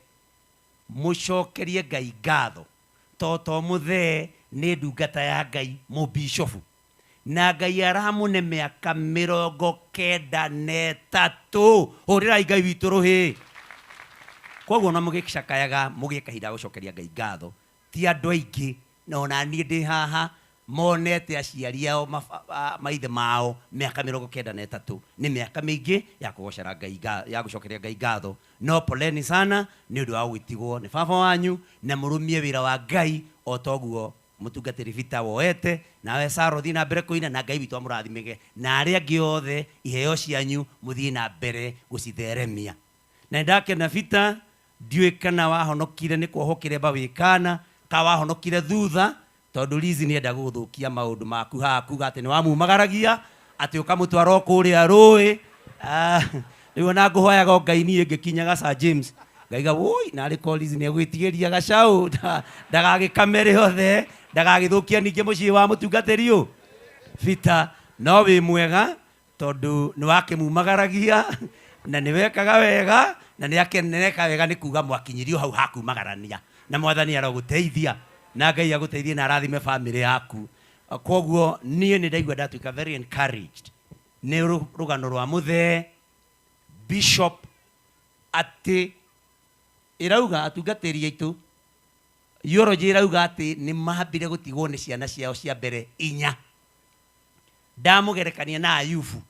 mucokerie Ngai ngatho toto muthee ni ndungata ya Ngai mubishofu na Ngai aramune mĩaka 93 hurira Ngai witũ ruhi koguo na mugicakayaga mugie kahinda gucokeria Ngai ngatho ti andu aingi na ona nie ndi haha monete aciari ao maithe mao mĩaka 93 ni mĩaka mĩingĩ ya kugocera Ngai ya gucokeria Ngai ngatho no poleni sana ni undu wa gwitigwo ni baba wanyu na murumie wira wa Ngai o toguo mutungatiri vita woete nawe Saro thii na mbere kuina na Ngai witũ amurathimige na aria angĩ othe iheo cianyu muthii na mbere gucitheremia na ndakena vita ndiwe kana wahonokire ni kuohokire bawikana ka wahonokire thutha tondu Lizi ni enda guthukia maundu maku haku gati ni wamumagaragia ati ukamutwara kuria rui riu na nguhoyaga Ngai nie ngikinyaga Sir James ngaiga woi na ri ko Lizi ni gwitigeria gacau ndagagikamere othe ndagagithukia ninge mucii wa mutungatiri u vita no wi mwega tondu ni wakimumagaragia na ni wekaga wega na ni akeneka wega ni kuga mwakinyirio hau hakumagarania na mwathani aroguteithia na Ngai aguteithie na arathime family yaku koguo nie ni ndaigua ndatuika very encouraged ni rugano rwa muthee bishop ati irauga atungatiri aitu yoroji irauga ati ni mahambire gutigwo ni ciana ciao cia mbere 4 ndamugerekania na Ayubu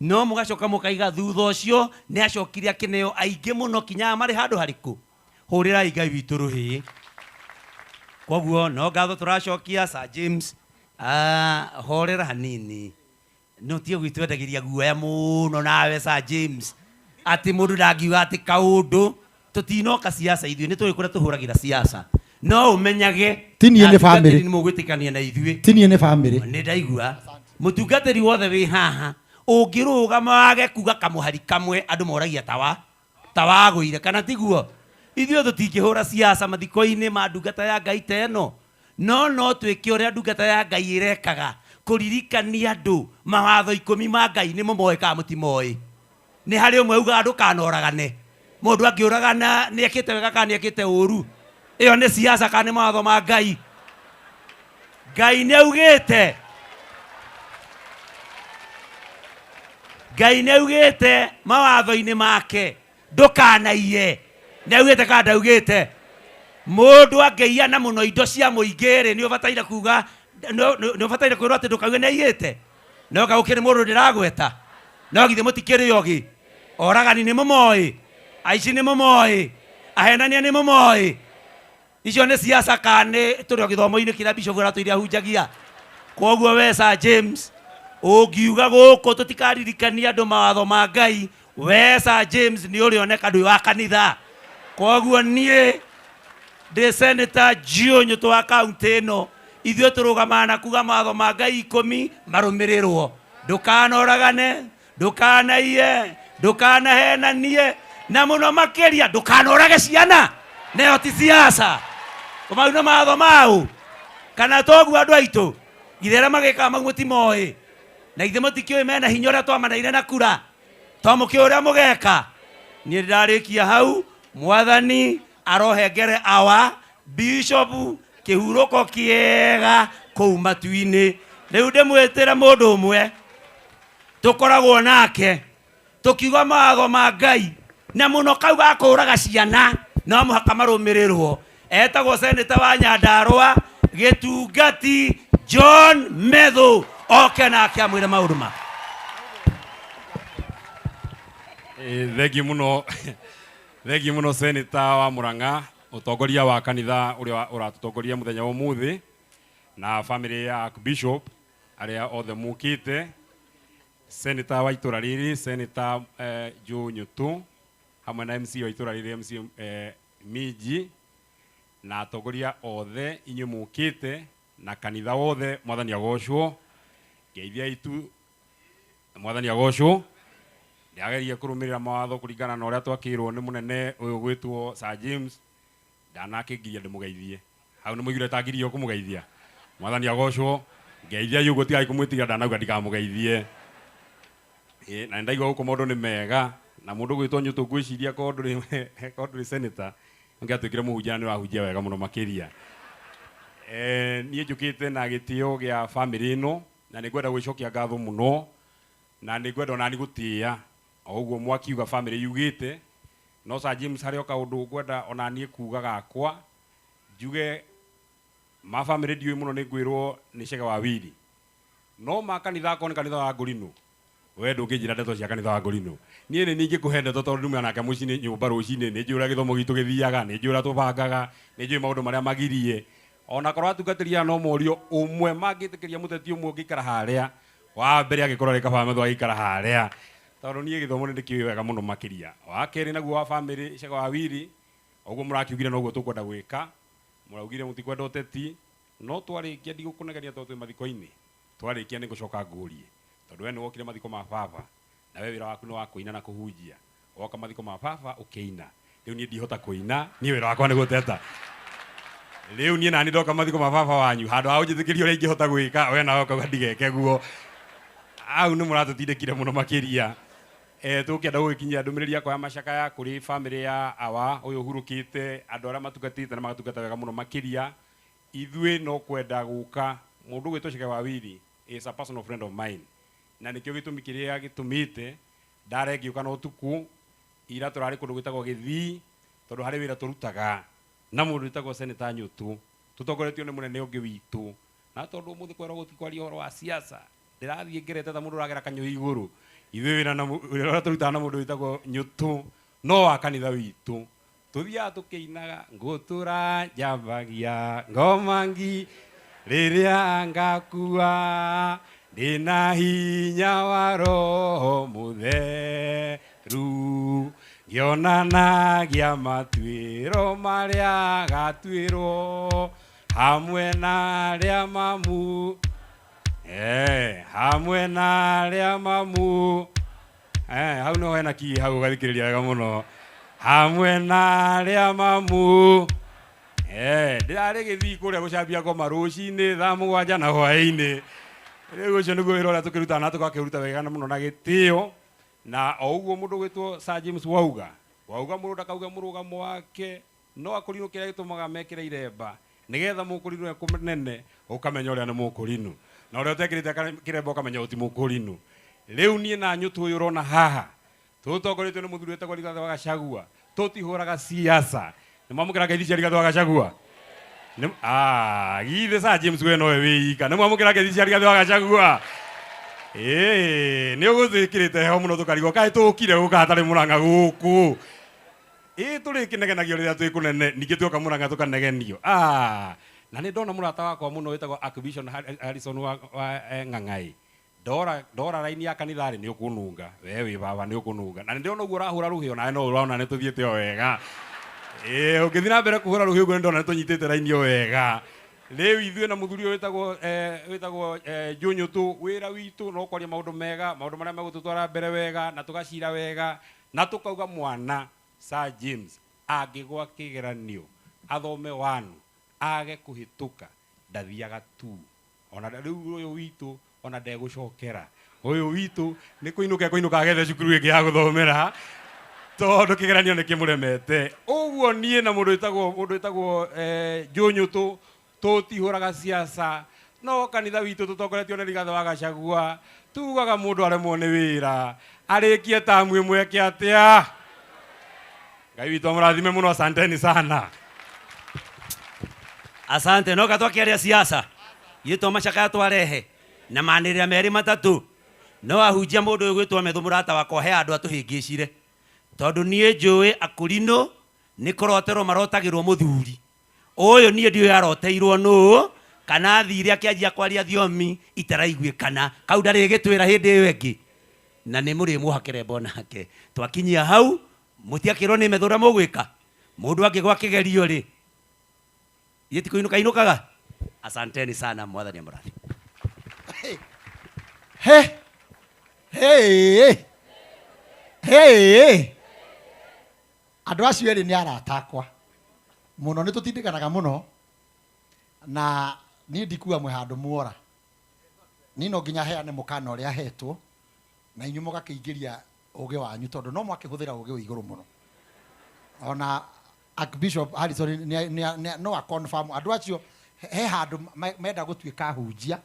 no mugacoka mukaiga thutha ucio ni acokire akineo aingi muno kinya mari handu hariku hurira Ngai witũ ruhi koguo no ngatho turacokia Sir James horera hanini no tie gwitwendagiria guoya muno nawe Sir James ati mundu ndangiuga ati kaundu tutinoka siasa ithuĩ ni turi kuria tuhuragira siasa no umenyage tinie ni family ni mugwitikania na ithuĩ tinie ni family ni ndaigua mutungatiri wothe wi haha ungirugama wage kuga kamuhari kamwe andu moragia tawagũire kana tiguo ithuĩ tutingĩhũra siasa mathiko-inĩ ma ndungata ya Ngai teno no twĩke ũrĩa ndungata ya Ngai ĩrekaga kũririkania andũ mawatho 10 ma Ngai nĩ mũmoĩ kana mũtimoĩ nĩ harĩ ũmwe uga ndũkanoragane mũndũ angĩũragana nĩ ekĩte wega kana nĩ ekĩte ũru ĩyo nĩ siasa kana nĩ mawatho ma Ngai Ngai nĩ augĩte mawatho-inĩ make ndũkanaiye nĩ augĩte kana ndaugĩte mũndũ angĩiana mũno indo cia mũingĩ-rĩ nĩ ũbataire kuga nĩ ũbataire kwĩrwo atĩ ndũkauge nĩ aiyĩte no gagũkĩrĩ mũndũ ndĩragweta no githĩ mũtikĩrĩ ogi oragani nĩ mũmoĩ aici nĩ mũmoĩ ahenania nĩ mũmoĩ icio nĩ siasa kana tũrĩ o gĩthomo-inĩ kĩrĩa bishop aratũire ahunjagia koguo we Sir James ũngiuga gũkũ tũtikaririkania andũ mawatho ma Ngai we Sir James nĩ ũrĩoneka ndwĩ wa kanitha koguo niĩ ndĩ Senator Jiũnyũ twa kaunti ĩno ithuĩ tũrũgamaga na kuga mawatho ma Ngai 10 marũmĩrĩrwo ndũkanoragane ndũkanaiye ndũkanahenanie na mũno makĩria ndũkanorage ciana neyo ti siasa mau nĩ mawatho mau kana toguo andũ aitũ githĩ arĩa magĩkaga mau mũtimoĩ na ithe mũtikĩũĩ mena hinya ũrĩa twamanaire na kura twamũkĩũĩ ũrĩa mũgeka niĩ ndarĩkia hau mwathani arohengere awa bishop kihuroko kiega kou matu-inĩ rĩu ndĩmwĩtĩre mũndũ ũmwe tũkoragwo nake tũkiuga mawatho ma Ngai na mũno kau ga kũũraga ciana no mũhaka marũmĩrĩrwo etagwo Senator wa Nyandarũa Gĩtungati John Methu oke nake amwĩre maũndũ ma Thengi muno Senator wa Murang'a utongoria wa kanitha uria uratutongoria muthenya wa muthi na family ya Bishop aria othe mukite Senator wa itura riri Senator Joe Nyutu hamwe na MC wa itura riri MC Miji na atongoria othe inyu mukite na kanitha wothe mwathani agocwo ngeithia itu mwathani agocwo ndiageria kurumirira mawatho kuringana na uria twakirwo ni munene uyu gwitwo Sir James ndanakingiria ndimugeithie hau ni muigire tangirio kumugeithia mwathani agocwo ngeithia yugo tigai kumwitiga ndanauga ndikamugeithie na ndaigua guko maundu ni mega na mundu gwitwo Nyutu ngwiciria ko nduri senator ngiatwikire muhunjia ni wahunjia wega muno makiria nie njukite na gitio gia family ino na ningwenda gwicokia ngatho muno na ningwenda onani gutia oguo mwakiuga family yugite no Sir James hari kaundu ngwenda onani kuga gakwa njuge ma family ndiu muno ningwirwo ni Chege wa Wili no makanitha ko ni kanitha wa Ngorino we ndungijira ndeto cia kanitha wa Ngorino nie ni ningi kuhe ndeto tondu numia nake mucini nyumba rucini ni njura githomo gitu githiaga ni njura tubangaga ni njui maundu maria magirie ona korwo atungatiria no morio umwe magitikiria muteti umwe ngikara haria wa mbere agikora reka family thwa ikara haria tondu nie githomo ni ndikiwe wega muno makiria wa keri naguo wa family Chege wa Wili oguo murakiugire noguo tukwenda gwika muraugire mutikwenda uteti no twarikia ndigukunegania tondu mathiko-ini twarikia ni gucoka ngurie tondu we ni wokire mathiko ma baba na we wira waku ni wa kuina na kuhunjia woka mathiko ma baba ukiina riu nie ndihota kuina nie wira wakwa ni guteta riu nie nani ndoka mathiko ma baba wanyu handu ha unjitikirio ria ingihota gwika we na woka ndigeke guo au ni muratutindikire muno makiria tukienda gukinyia ndumiriri yakwa ya macaka ya kuri family ya awa uyu hurukite andu aria matugatite na magatungata wega muno makiria ithui no kwenda guka mundu gwitwo Chege wa Wili is a personal friend of mine na nikio gitumi kiria gitumite ndare ngiuka no tuku ira turari kundu gwitagwo Githii tondu hari wira turutaga na mundu witagwo Senator Nyutu tutongoretio ni munene ungi witu na tondu muthi kwero gutikwaria horo wa siasa ndirathie ngerete ta mundu uragera kanyo iguru ithui wira na wira turutaga na mundu witagwo Nyutu no wa kanitha witu tuthia tukiinaga ngutura jambagia ngomangi riria ngakua ndina hinya wa Roho Mutheru ngionanagia matuĩro maria gatuĩrwo hamwe na arĩa mamu hamwe na arĩa mamu hau no hena ki hau gathikĩrĩria wega mũno hamwe na arĩa mamu ndirarĩ Gĩthii kũrĩa gũcambia ngoma rũcinĩ thaa 7 na hwaĩ-inĩ rĩu ũcio nĩguo wĩra ũrĩa tũkĩruta na tũgakĩruta wega mũno na gĩtĩo na o ũguo mũndũ gwĩtwo Sir James wauga mũndũ ndakauga mũrũgamo wake no akũrinũ kĩrĩa gĩtũmaga mekĩre iremba nĩgetha mũkũrinũ ekũnene ũkamenya ũrĩa nĩ mũkũrinũ na ũrĩa ũtekĩrĩte kĩremba ũkamenya ũti mũkũrinũ rĩu niĩ na Nyutu ũyũ ũrona haha tũtongoretio nĩ mũthuri wĩtagwo Rigathĩ wa Gachagua tũtihũraga siasa nĩ mwamũkĩra ngeithi cia Rigathĩ wa Gachagua githĩ Sir James we nowe wĩika nĩ mwamũkĩra ngeithi cia Rigathĩ wa Gachagua nĩ ũgũthĩkĩrĩte heho mũno tũkarigwo kaĩ tũkire gũka hatarĩ Mũrang'a gũkũ tũrĩ kĩnegenagio rĩrĩa twĩ kũnene ningĩ tuoka Mũrang'a tũkanegenio na nĩ ndona mũrata wakwa mũno wĩtagwo Archbishop Harrison wa Ng'ang'ai ndora raini ya kanitha-rĩ nĩ ũkũnunga we wĩ baba nĩ ũkũnunga na nĩ ndĩrona ũguo ũrahũra rũhĩo nawe no ũrona nĩ tũthiĩte o wega ũngĩthiĩ na mbere kũhũra rũhĩo ũguo nĩ ndona nĩ tũnyitĩte raini o wega rĩu ithuĩ na mũthuri ũyũ wĩtagwo Joe Nyutu wĩra witũ no kwaria maũndũ mega maũndũ marĩa megũtũtwara mbere wega na tũgacira wega na tũkauga mwana Sir James angĩgwa kĩgeranio athome wanu age kũhĩtũka ndathiaga tu ona rĩu ũyũ witũ ona ndegũcokera ũyũ witũ nĩ kũinũka kũinũka agethe cukuru ĩngĩ ya gũthomera tondu kigeranio ni kimuremete uguo nie na mundu witagwo Njunyu tutihuraga siasa no kanitha witu tutongoretio ni Rigathi wa Gachagua tugaga mundu aremwo ni wira arikie tamu imwe ke atia Ngai witu amurathime muno asanteni sana asante no gatwakiaria siasa yitwa macaka twarehe na manirira meri matatu no ahunjia mundu uyu gwitwa Methu murata wakwa he andu atuhingicire tondu nie njui akurino ni korotero marotagirwo muthuri uyu nie ndiu yaroteirwo no kana thire akianjia kwaria thiomi itaraiguikana kau ndari gitwira hindi iyo ingi na ni muri muhakire bonake twakinyia hau mutiakirwo ni Methu mugwika mundu angigwa kigerio ri yetiko inukaga asanteni sana mwathani amurathi andu acio eri ni aratakwa muno ni tutindikanaga muno na ni ndikua mwe handu muora ni no nginya heane mukana uria hetwo na inyu mugakiingiria uge wanyu tondu no mwakihuthira uge wa iguru muno ona Archbishop Harrison no a confirm andu acio he handu menda gutuika hunjia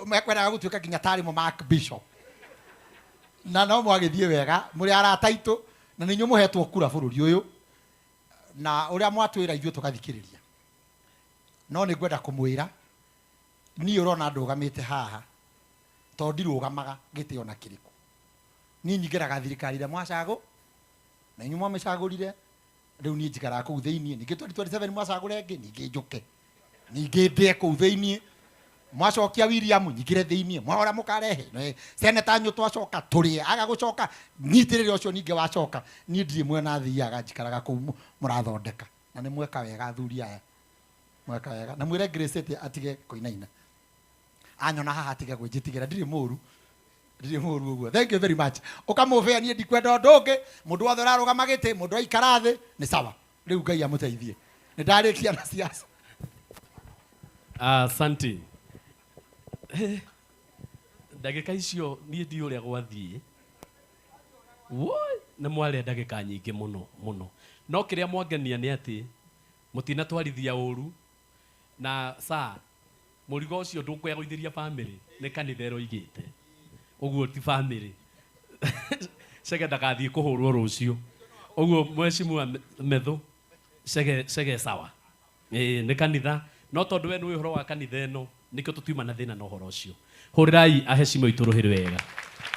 mekwenda gutuika kinya tarimo ma Archbishop na no mwagithie wega muri arataitu na ninyu muhetwo kura bururi uyu na uria mwatwira ithuĩ tugathikiriria no ni ngwenda kumwira ni urona ndugamite haha to ndirugamaga giti ona kiriku ni nyingiraga thirikari ria mwacago na inyu mwamicagurire riu ni njikara kuu thiini ningi 2027 mwacagure ngi ningi njuke ningi ndie kuu thiini mwacokia William nyikire thiini mwahora mukarehe seneta nyu twacoka turie aga gucoka nyitirire ucio ningi wacoka ni ndiri mwena thiaga njikaraga kuu murathondeka na ni mweka wega athuri aya mweka wega na mwire Grace atige kuinaina anyona haha atige gwinjitigira ndiri muru uguo thank you very much ukamuvea nie ndikwenda ndungi mundu wothe urarugama giti mundu aikara thi ni sawa riu Ngai amuteithie ni ndarikia na siasa asante ndagika icio nie ndi uria gwathie woi na mwale ndagika nyingi muno no kiria mwangenia ni ati mutina twarithia uru na saa murigo ucio ndukwegoithĩria family ni kanithero igite uguo ti family cege ndagathie kuhurwo rucio uguo mwecimu Methu cege sawa ni kanitha no tondu we ni uhoro wa kanitha eno nikio tutuma na thina na uhoro ucio hurirai ahecimu ituruhiri wega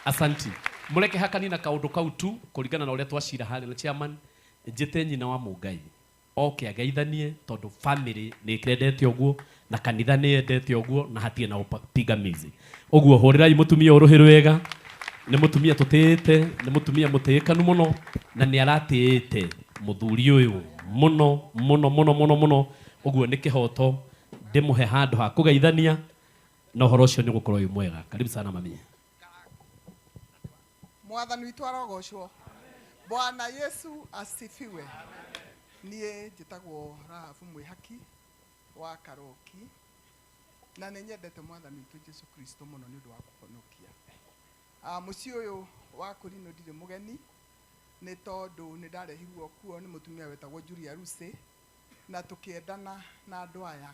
asanti mureke hakani na kaundu kau tu kuringana na uria twacira hari na chairman njite nyina wa Mungai oke agaithanie tondu family ni krendete uguo na kanitha ni endete uguo na hatie na upigamizi uguo hurirai mutumia uruhiru wega ni mutumia tutite ni mutumia mutikanu muno na ni aratite muthuri uyu muno uguo ni kihoto ndimuhe handu ha kugeithania na uhoro ucio ni gukorwo yu mwega karibu sana mami mwathani witu arogocwo Bwana Yesu asifiwe nie njitagwo Rahabu Mwihaki wa Karoki na nĩ nyendete mwathani witũ Jesu Kristo mũno nĩ ũndũ wa kũhonokia mũciĩ ũyũ wa Kũrinũ ndirĩ mũgeni nĩ tondũ nĩ ndarehirwo kuo nĩ mũtumia wetagwo Julia Lucy na tũkĩendana na andũ aya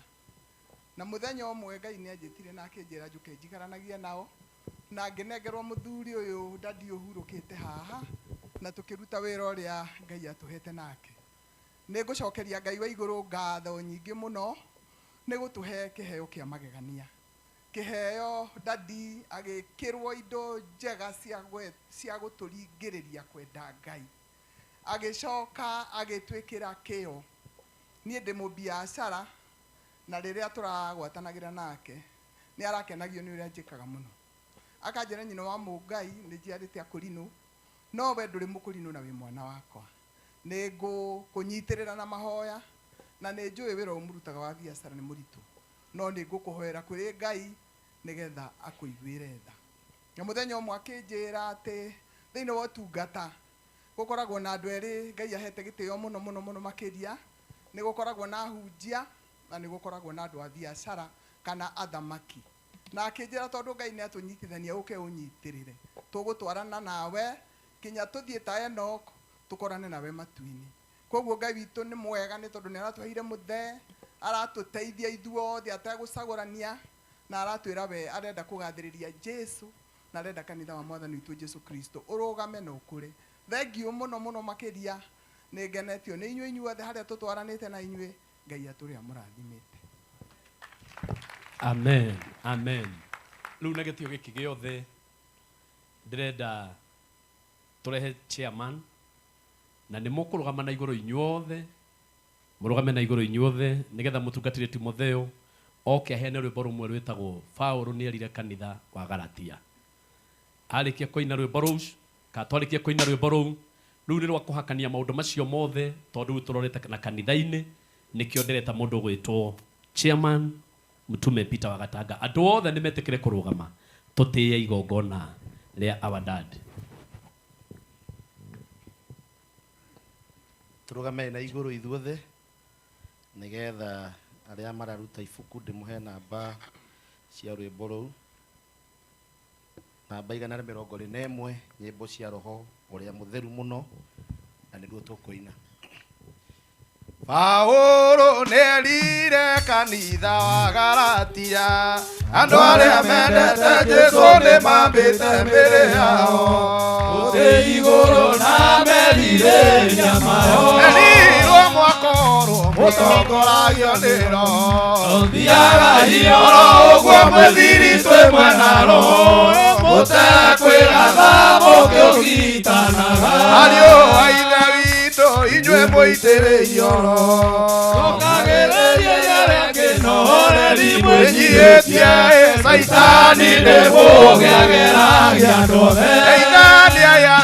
na mũthenya ũmwe Ngai nĩ anjĩtire na akĩnjĩra njũke njikaranagie nao na ngĩnengerwo mũthuri ũyũ ndandi ũhurũkĩte haha na tũkĩruta wĩra ũrĩa Ngai atũhete nake nĩ ngũcokeria Ngai wa igũrũ ngatho nyingĩ mũno nĩ gũtũhe kĩheo kĩa magegania kĩheo ndandi agĩkĩrwo indo njega cia gũtũringĩrĩria kwenda Ngai agĩcoka agĩtwĩkĩra kĩo niĩ ndĩ mũbiacara na rĩrĩa tũragwatanagĩra nake nĩ arakenagio nĩ ũrĩa njĩkaga mũno akanjĩra nyina wa Mũngai nĩ njiarĩte Akũrinũ no we ndũrĩ Mũkũrinũ na wĩ mwana wakwa nĩ ngũkũnyitĩrĩra na mahoya na nĩ njũĩ wĩra ũmũrutaga wa biacara nĩ mũritũ no nĩ ngũkũhoera kũrĩ Ngai nĩgetha akũiguĩre tha na mũthenya ũmwe akĩnjĩra atĩ thĩinĩ wa ũtungata gũkoragwo na andũ erĩ Ngai ahete gĩtĩo mũno makĩria nĩ gũkoragwo na hunjia na nĩ gũkoragwo na andũ a biacara kana athamaki na akĩnjĩra tondũ Ngai nĩ atũnyitithania ũke ũnyitĩrĩre tũgũtwarana nawe kinya tuthie ta Enoch tukorane nawe matu-ini koguo Ngai witũ nĩ mwega nĩ tondũ nĩ aratũheire mũthe aratũteithia ithuothe ategũcagũrania na aratwĩra we arenda kũgathĩrĩria Jesu na arenda kanitha wa mwathani witũ Jesu Kristo ũrũgame na ũkũre. Thengiũ mũno mũno makĩria nĩ ngenetio nĩ inyuĩ inyuothe harĩa tũtwaranĩte na inyuĩ. Ngai atũrĩa mũrathimĩte. Amen, amen. Rĩu na gĩtĩo gĩkĩ gĩothe ndĩrenda tũrehe chairman na nĩ mũkũrũgama na igũrũ inyuothe, mũrũgame na igũrũ inyuothe nĩgetha mũtungatĩre Timotheo oke aheane rwĩmbo rũmwe rwĩtagwo Paulo nĩerire kanitha wa Galatia. Arĩkia kũina rwĩmbo rũu, kana twarĩkia kũina rwĩmbo rũu, rĩu nĩ rwa kũhakania maũndũ macio mothe tondũ rĩu tũrorete na kanitha-inĩ nĩkĩo ndereta mũndũ gwĩtwo chairman Mutume Peter wa Gatanga. Andũ othe nĩ metĩkĩre kũrũgama tũtĩye igongona rĩa our dad. Tũrũgame na igũrũ ithuothe nĩgetha arĩa mararuta ibuku ndĩmũhe namba cia rwĩmbo rũu. Namba 121 nyĩmbo cia roho ũrĩa mũtheru mũno na nĩguo tũkũina. Paulo nĩerire kanitha wa Galatia andũ arĩa mendete Jesũ nĩmambĩte mĩĩrĩ yao gũtĩ igũrũ na merirĩria mao merirwo mwakorwo mũtongoragio nĩ roho thiaga hioro ũguo mwĩthiri twĩ mwena roho mũtekwĩratha mũkĩũgitanaga ariũ a ithe witũ inyuĩ mũitĩrĩirio roho tũkagĩrĩrie arĩa ngĩnohoreri mwĩnyihĩtie Saitani nĩmũgĩageragia andũ othe Deithania ya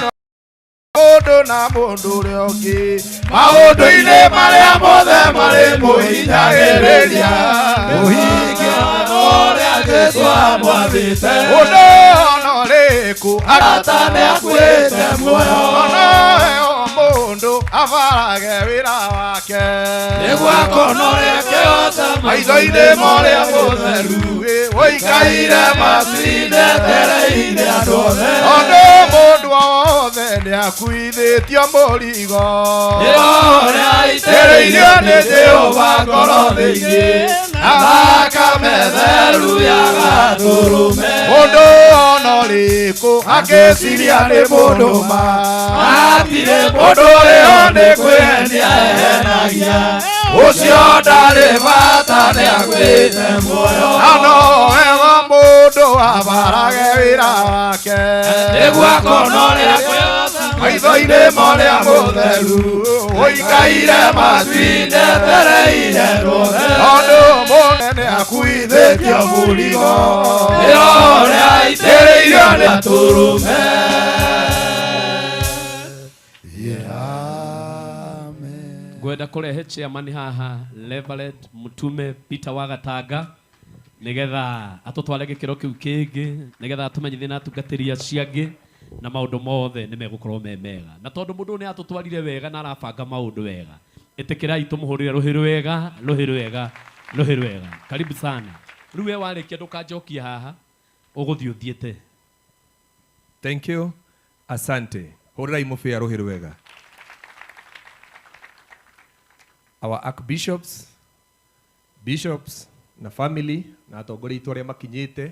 mũndũ na mũndũ ũrĩa ũngĩ maũndũ-inĩ marĩa mothe marĩ mũhinyagĩrĩria mũhingia ũrĩa Jesũ amwathĩte ũndũ ona ũrĩkũ arata nĩakuĩte muoyo ona mũndũ abarage wĩra wake nĩguo akonoria kĩhota maitho-inĩ marĩa mũtheru ũikaire matu-inĩ etereire andũ othe ona mũndũ wothe nĩakuithĩtio mũrigo nĩũrĩa aitĩrĩirio nĩ Jehova ngoro thĩinĩ na thakame theru ya gatũrũme mũndũ ona ũrĩkũ agĩciria nĩ mũndũ ma hatirĩ mũndũ ũrĩho nĩ kwĩhenia ehenagia ũcio ndarĩ bata nĩagwĩte muoyo na no wega mũndũ abarage wĩra wake nĩguo akonoria maitho-inĩ marĩa mũtheru ũikaire matu-inĩ etereire rwothe tondũ mũnene akuithĩtio mũrigo nĩo ũrĩa aitĩrĩirio nĩ atũrũme. Ngwenda kũrehe chairman haha Reverend Mutume Peter wa Gatanga nĩgetha atũtware gĩkĩro kĩu kĩngĩ nĩgetha atũmenyithie na atungatĩri acio angĩ na maũndũ mothe nĩ megũkorwo me mega na tondũ mũndũ nĩ atũtwarire wega na arabanga maũndũ wega ĩtĩkĩrai tũmũhũrĩre rũhĩ rwega rũhĩ rwega rũhĩ rwega. Karibu sana. Rĩu we warĩkia ndũkanjokia haha ũgũthiĩ ũthiĩte. Thank you. Asante. Hũrĩrai mũbĩa rũhĩ rwega. Our archbishops, bishops na family na atongoria itũ arĩa makinyĩte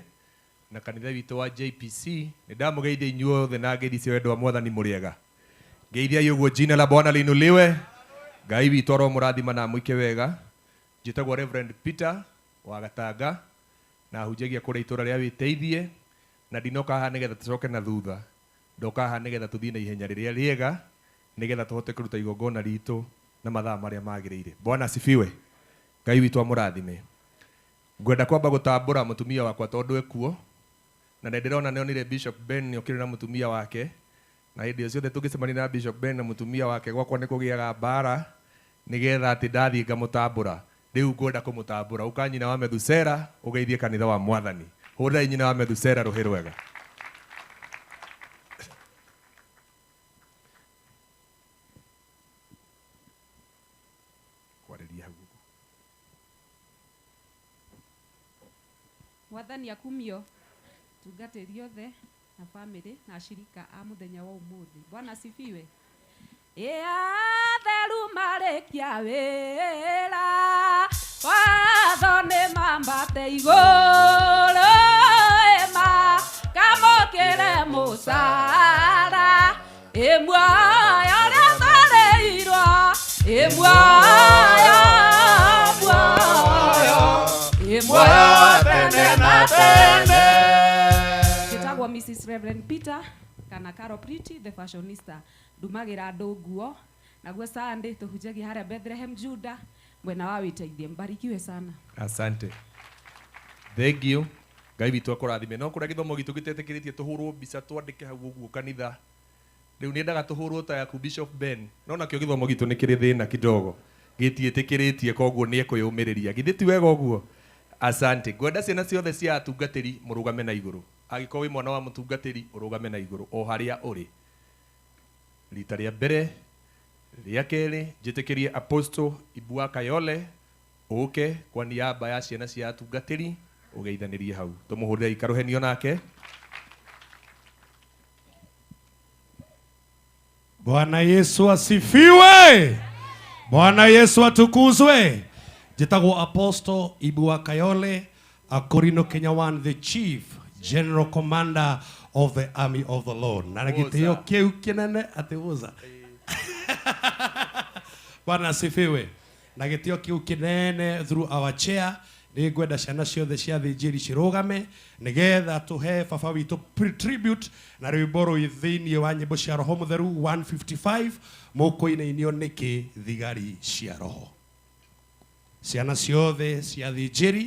na kanitha witũ wa JPC nĩ ndamũgeithia inyuothe na ngeithi cia wendo wa mwathani mũrĩega. Ngeithiai ũguo jina la Bwana liinuliwe. Ngai witũ aromũrathima na mũike wega. Njĩtagwo Reverend Peter wa Gatanga na hunjagia kũrĩa itũra rĩa Wĩteithie na ndinoka haha nĩgetha tũcoke na thutha. Ndoka haha nĩgetha tũthiĩ na ihenya rĩrĩa rĩega nĩgetha tũhote kũruta igongona ritũ na mathaa marĩa magĩrĩire. Bwana asifiwe. Ngai witũ amũrathime. Ngwenda kwamba gũtambũra mũtumia wakwa tondũ ekuo na ndĩrona nĩonire Bishop Ben nĩokire na mũtumia wake na hĩndĩ ciothe tũngĩcemania na Bishop Ben na mũtumia wake gwakwa nĩ kũgĩaga mbara nĩgetha atĩ ndathiĩ ngamũtambũra. Rĩu ngwenda kũmũtambũra ũka nyina wa Methusela ũgeithie kanitha wa Mwathani. Hũrĩrai nyina wa Methusela rũhĩ rwega. Mwathani akumio tungatĩri othe na family na ashirika a muthenya wa umuthi. Bwana asifiwe. Ea theru marekia wira watho nĩ mambate igũrũ ema kamũkĩre mũcara ĩmuoya ũrĩa tharĩirwo ĩmuoya ĩmuoya tene na tene. Njĩtagwo Mrs. Reverend Peter kana Carol Pretty the fashionista. Ndumagira andũ nguo naguo Sunday tuhunjagia harĩa Bethlehem Juda mwena wa Witeithie. Mbarikiwe sana. Asante. Thank you. Ngai witũ akũrathime. No kũrĩa gĩthomo gitũ gĩtetĩkĩrĩtie tũhũrwo mbica twandĩke hau ũguo kanitha. Rĩu nĩendaga tũhũrwo ta yaku Bishop Ben. No nakĩo gĩthomo gitũ nĩ kĩrĩ thĩna kidogo. Gĩtiĩtĩkĩrĩtie koguo nĩ ekwĩyũmĩrĩria. Githĩ ti wega ũguo? Asante. Ngwenda ciana ciothe cia atungatĩri mũrũgame na igũrũ. Angĩkorwo wĩ mwana wa mũtungatĩri ũrũgame na igũrũ o harĩa ũrĩ. Rita rĩa mbere rĩa kerĩ njĩtĩkĩrie Apostle Ibua Kayole ũke kwa niaba ya ciana cia atungatĩri ũgeithanĩrie hau. Tũmũhũrĩre ikarohenio nake. Bwana Yesu asifiwe. Bwana Yesu atukuzwe. Njĩtagwo Apostle Ibua Kayole, Akorino Kenya 1, the Chief General Commander of the Army of the Lord. Na gĩtĩo kĩu kĩnene atĩ woza. Bwana asifiwe. Na gĩtĩo kĩu kĩnene through our chair nĩ ngwenda ciana ciothe cia thĩnjĩri cirũgame nĩgetha tũhe baba witũ tribute na rwĩmbo rwĩ thĩinĩ wa nyĩmbo cia roho mũtheru 155 mũkũinĩinio nĩkĩ thigari cia roho. Ciana ciothe cia thĩnjĩri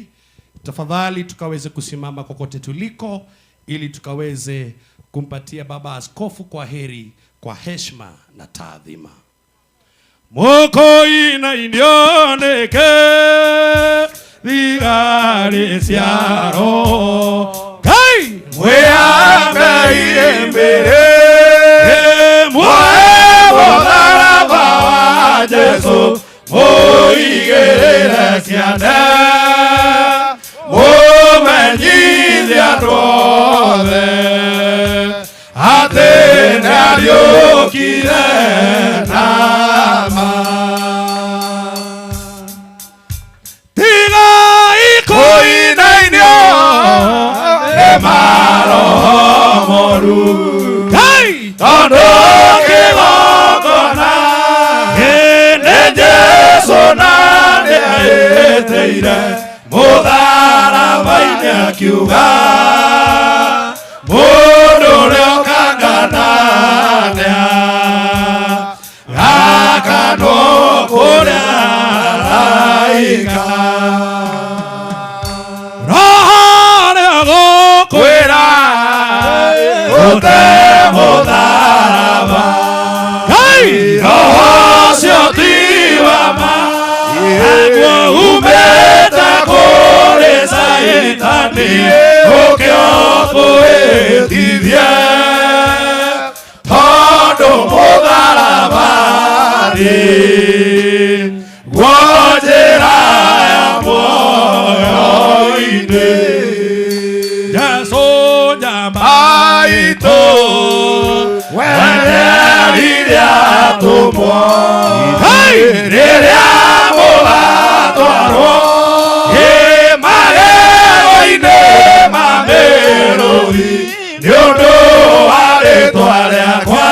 tafadhali tukaweze kusimama kokote tuliko ili tukaweze kumpatia baba askofu kwa heri, kwa heshima na taadhima. Mũkũinĩinio nĩkĩ thigari cia roho. Ngai mwĩambeire mbere muoe mũtharaba wa Jesu mũigĩrĩre ciande mũmenyithie andũ othe atĩ nĩariũkire na ma. Tigai kũinainio nĩ maroho moru tondũ kĩgongona nĩ Jesũ na nĩahĩtĩire mũtharaba-inĩ akiuga mũndũ ũrĩa ũkanganania gakanwo kũrĩa araika. Roho nĩagũkwĩra ũte mũtharaba. Roho ũcio ti wa ma naguo umĩte kũrĩ Saitani ũkĩo kwĩhĩtithie tondũ mũtharaba-rĩ guo njĩra ya muoyo-inĩ. Jesũ njamba itũ we nĩerire atũmwo rĩrĩa mũgatwarwo magego-inĩ ma mĩrũthi nĩ ũndũ wa rĩtwa rĩakwa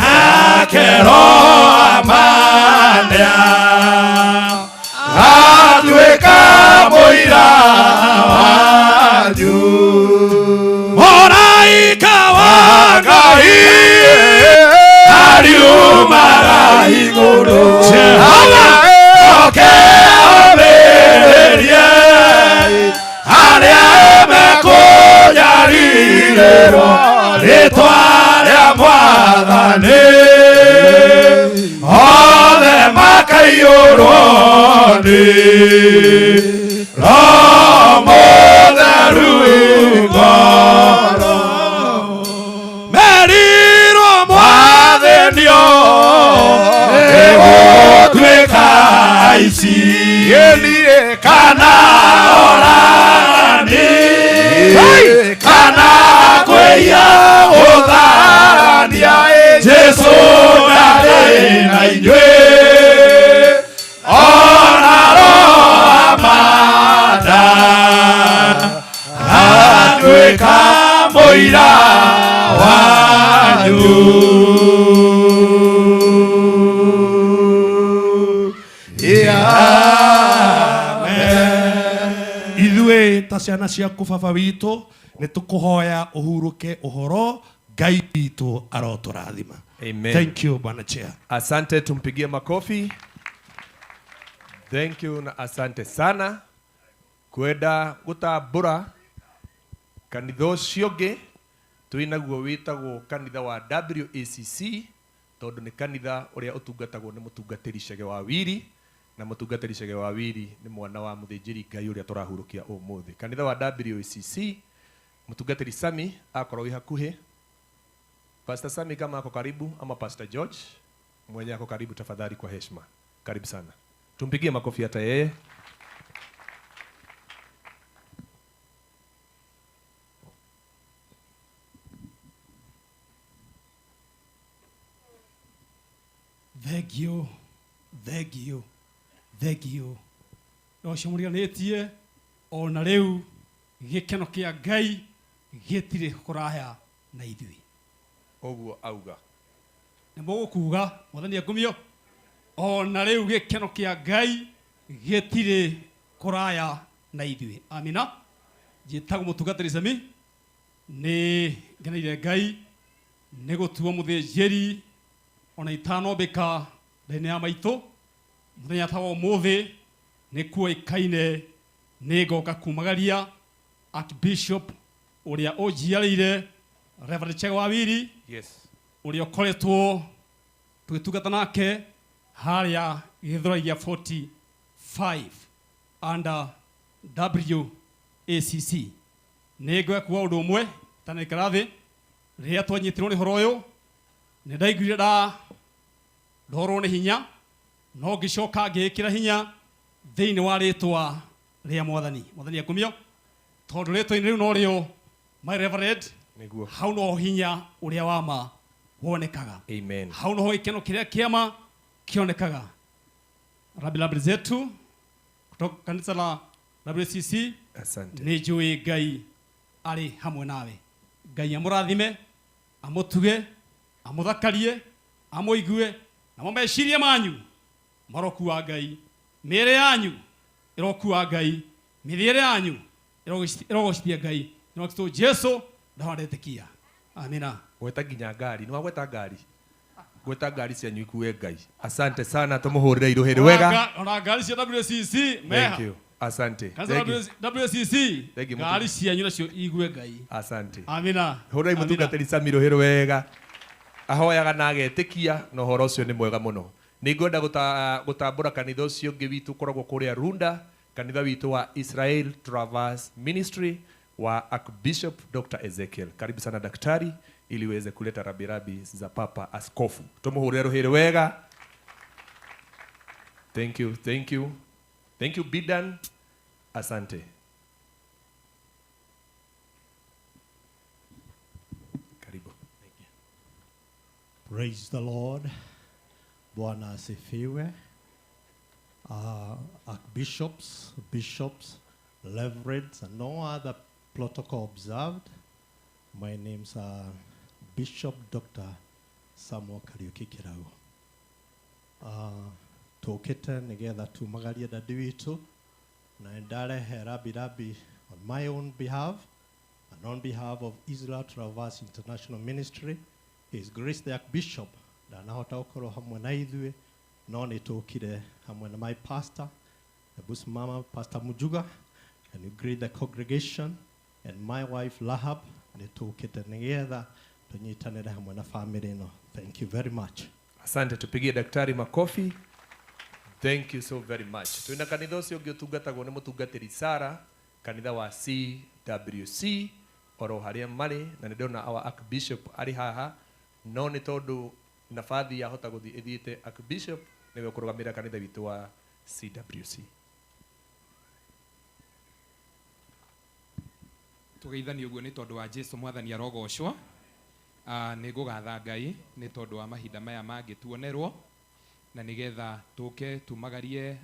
nake Roho amandĩa atuĩka mũira wanyu. Mũraika wa Ngai ariumaga igũrũ Jehova oke omĩrĩrie arĩa mekũnyarirĩrwo rĩtwa rĩa Mwathani othe makaiyũrwo nĩ Roho Mũtheru ngoro merirwo mwathĩnio nĩgũtuĩka aici kana oragani kana Weya gũtharania Jesu ndarĩ na inyuĩ ona roho amanda atuĩka mũira wanyu. Ithuĩ ta ciana ciaku baba witũ nĩ tũkũhoya ũhurũke ũhoro, Ngai witũ arotũrathima. Amen. Thank you Bwana Chair. Asante, tumpigie makofi. Thank you na asante sana kwenda gũtambũra kanitha ũcio ũngĩ twĩnaguo wĩtagwo kanitha wa WACC, tondũ nĩ kanitha ũrĩa ũtungatagwo nĩ mũtungatĩri Chege wa Wiri, na mũtungatĩri Chege wa Wiri nĩ mwana wa mũthĩnjĩri Ngai ũrĩa tũrahurũkia ũmũthĩ. Kanitha wa WACC, mũtungatĩri Sami akorwo wĩ hakuhĩ. Pastor Sami kama ako karibu, ama Pastor George mwenye ako karibu, tafadhali kwa heshima. Karibu sana. Tumpigie makofi hata yeye. Thank you, thank you, thank you. No cimũriganĩtie ona rĩu gĩkeno kĩa Ngai gĩtirĩ kũraya na ithuĩ. Ũguo auga. Nĩ mũgũkuga Mwathani angumio, ona rĩu gĩkeno kĩa Ngai gĩtirĩ kũraya na ithuĩ. Amina. Njĩtagwo mũtungatĩri Sami, nĩ ngeneire Ngai nĩ gũtua mũthĩnjĩri ona itanombĩka ndĩ-inĩ ya maitũ. Mũthenya ta wa ũmũthĩ nĩ kuoĩkaine nĩ ngoka kumagaria Archbishop ũrĩa ũnjiarĩire Reverend Chege wa Wiri, yes, ũrĩa ũkoretwo tũgĩtungata nake harĩa Gĩthũrai 45 under WACC. Nĩ ngwenda kuuga ũndũ ũmwe tanaikara thĩ, rĩrĩa twanyitirwo nĩ ũhoro ũyũ nĩ ndaiguire ndorwo nĩ hinya, no ngĩcoka ngĩĩkĩra hinya thĩinĩ wa rĩtwa rĩa Mwathani. Mwathani akumio, tondũ rĩtwa-inĩ rĩu no rĩo my reverend, nĩguo hau no hinya ũrĩa wa ma wonekaga. Amen. Hau no gĩkeno kĩrĩa kĩama kĩonekaga. Rabi zetu kutoka kanisa la WACC, asante, nĩ njũĩ Ngai arĩ hamwe nawe. Ngai amũrathime, amũtuge, amũthakarie, amũigue, na meciria manyu marokuwa Ngai, mĩĩrĩ yanyu ĩrokuwa Ngai, mĩthiĩre yanyu ĩrogocithia Ngai, nĩ Kristo Jesu ndawandĩtĩkia. Amina. Gweta nginya ngari, nĩ wagweta ngari? Gweta ngari cianyu ikue Ngai. Asante sana, tũmũhũrĩre irũhĩ wega. Ona ngari cia WACC meha. Thank you. Asante. Kanisa WACC ngari cianyu nacio igue Ngai. Asante. Amina. Hũrai mũtungatĩri Sami irũhĩ wega. Ahoyaga na agetĩkia na ũhoro ũcio nĩ mwega mũno. Nĩ ngwenda gũtambũra kanitha ũcio ũngĩ witũ ũkoragwo kũrĩa Runda, kanitha witũ wa Israel Traverse Ministry wa Archbishop Dr. Ezekiel. Karibu sana daktari, ili uweze kuleta rabirabi za Papa Askofu. Tumuhurire ruhiri wega. Thank you, thank you. Thank you Bidan. Asante. Karibu. Praise the Lord. Bwana asifiwe. Archbishops, bishops, reverends, and no other protocol observed. My name's Bishop Dr. Samuel Kariuki Kirau. Tokete nigetha tumagarie dadi witu na ndarehe rabi on my own behalf and on behalf of Israel Traverse International Ministry. His Grace the Archbishop ndanahota gukorwo hamwe na ithuĩ no nĩ tũkire hamwe na my pastor Mama Pastor Mujuga, and we greet the congregation, and my wife Lahab nĩ tũkite nigetha tunyitanĩre hamwe na family ĩno. Thank you very much. Asante, tupigie daktari makofi. Thank you so very much. Twina kanitha ũcio ũngĩ ũtungatagwo nĩ mũtungatĩri Sara, kanitha wa CWC oro harĩa marĩ, na nĩ ndona our Archbishop arĩ haha, no nĩ tondũ nabathi yahota gũthiĩ ĩthiĩte Archbishop nĩwe kũrũgamĩrĩra kanitha witũ wa CWC. tugeithanie uguo ni tondu wa Jesu mwathani arogocwo. Nĩ ngũgatha Ngai nĩ tondũ wa mahinda maya mangĩtuonerwo na nĩgetha tũke tumagarie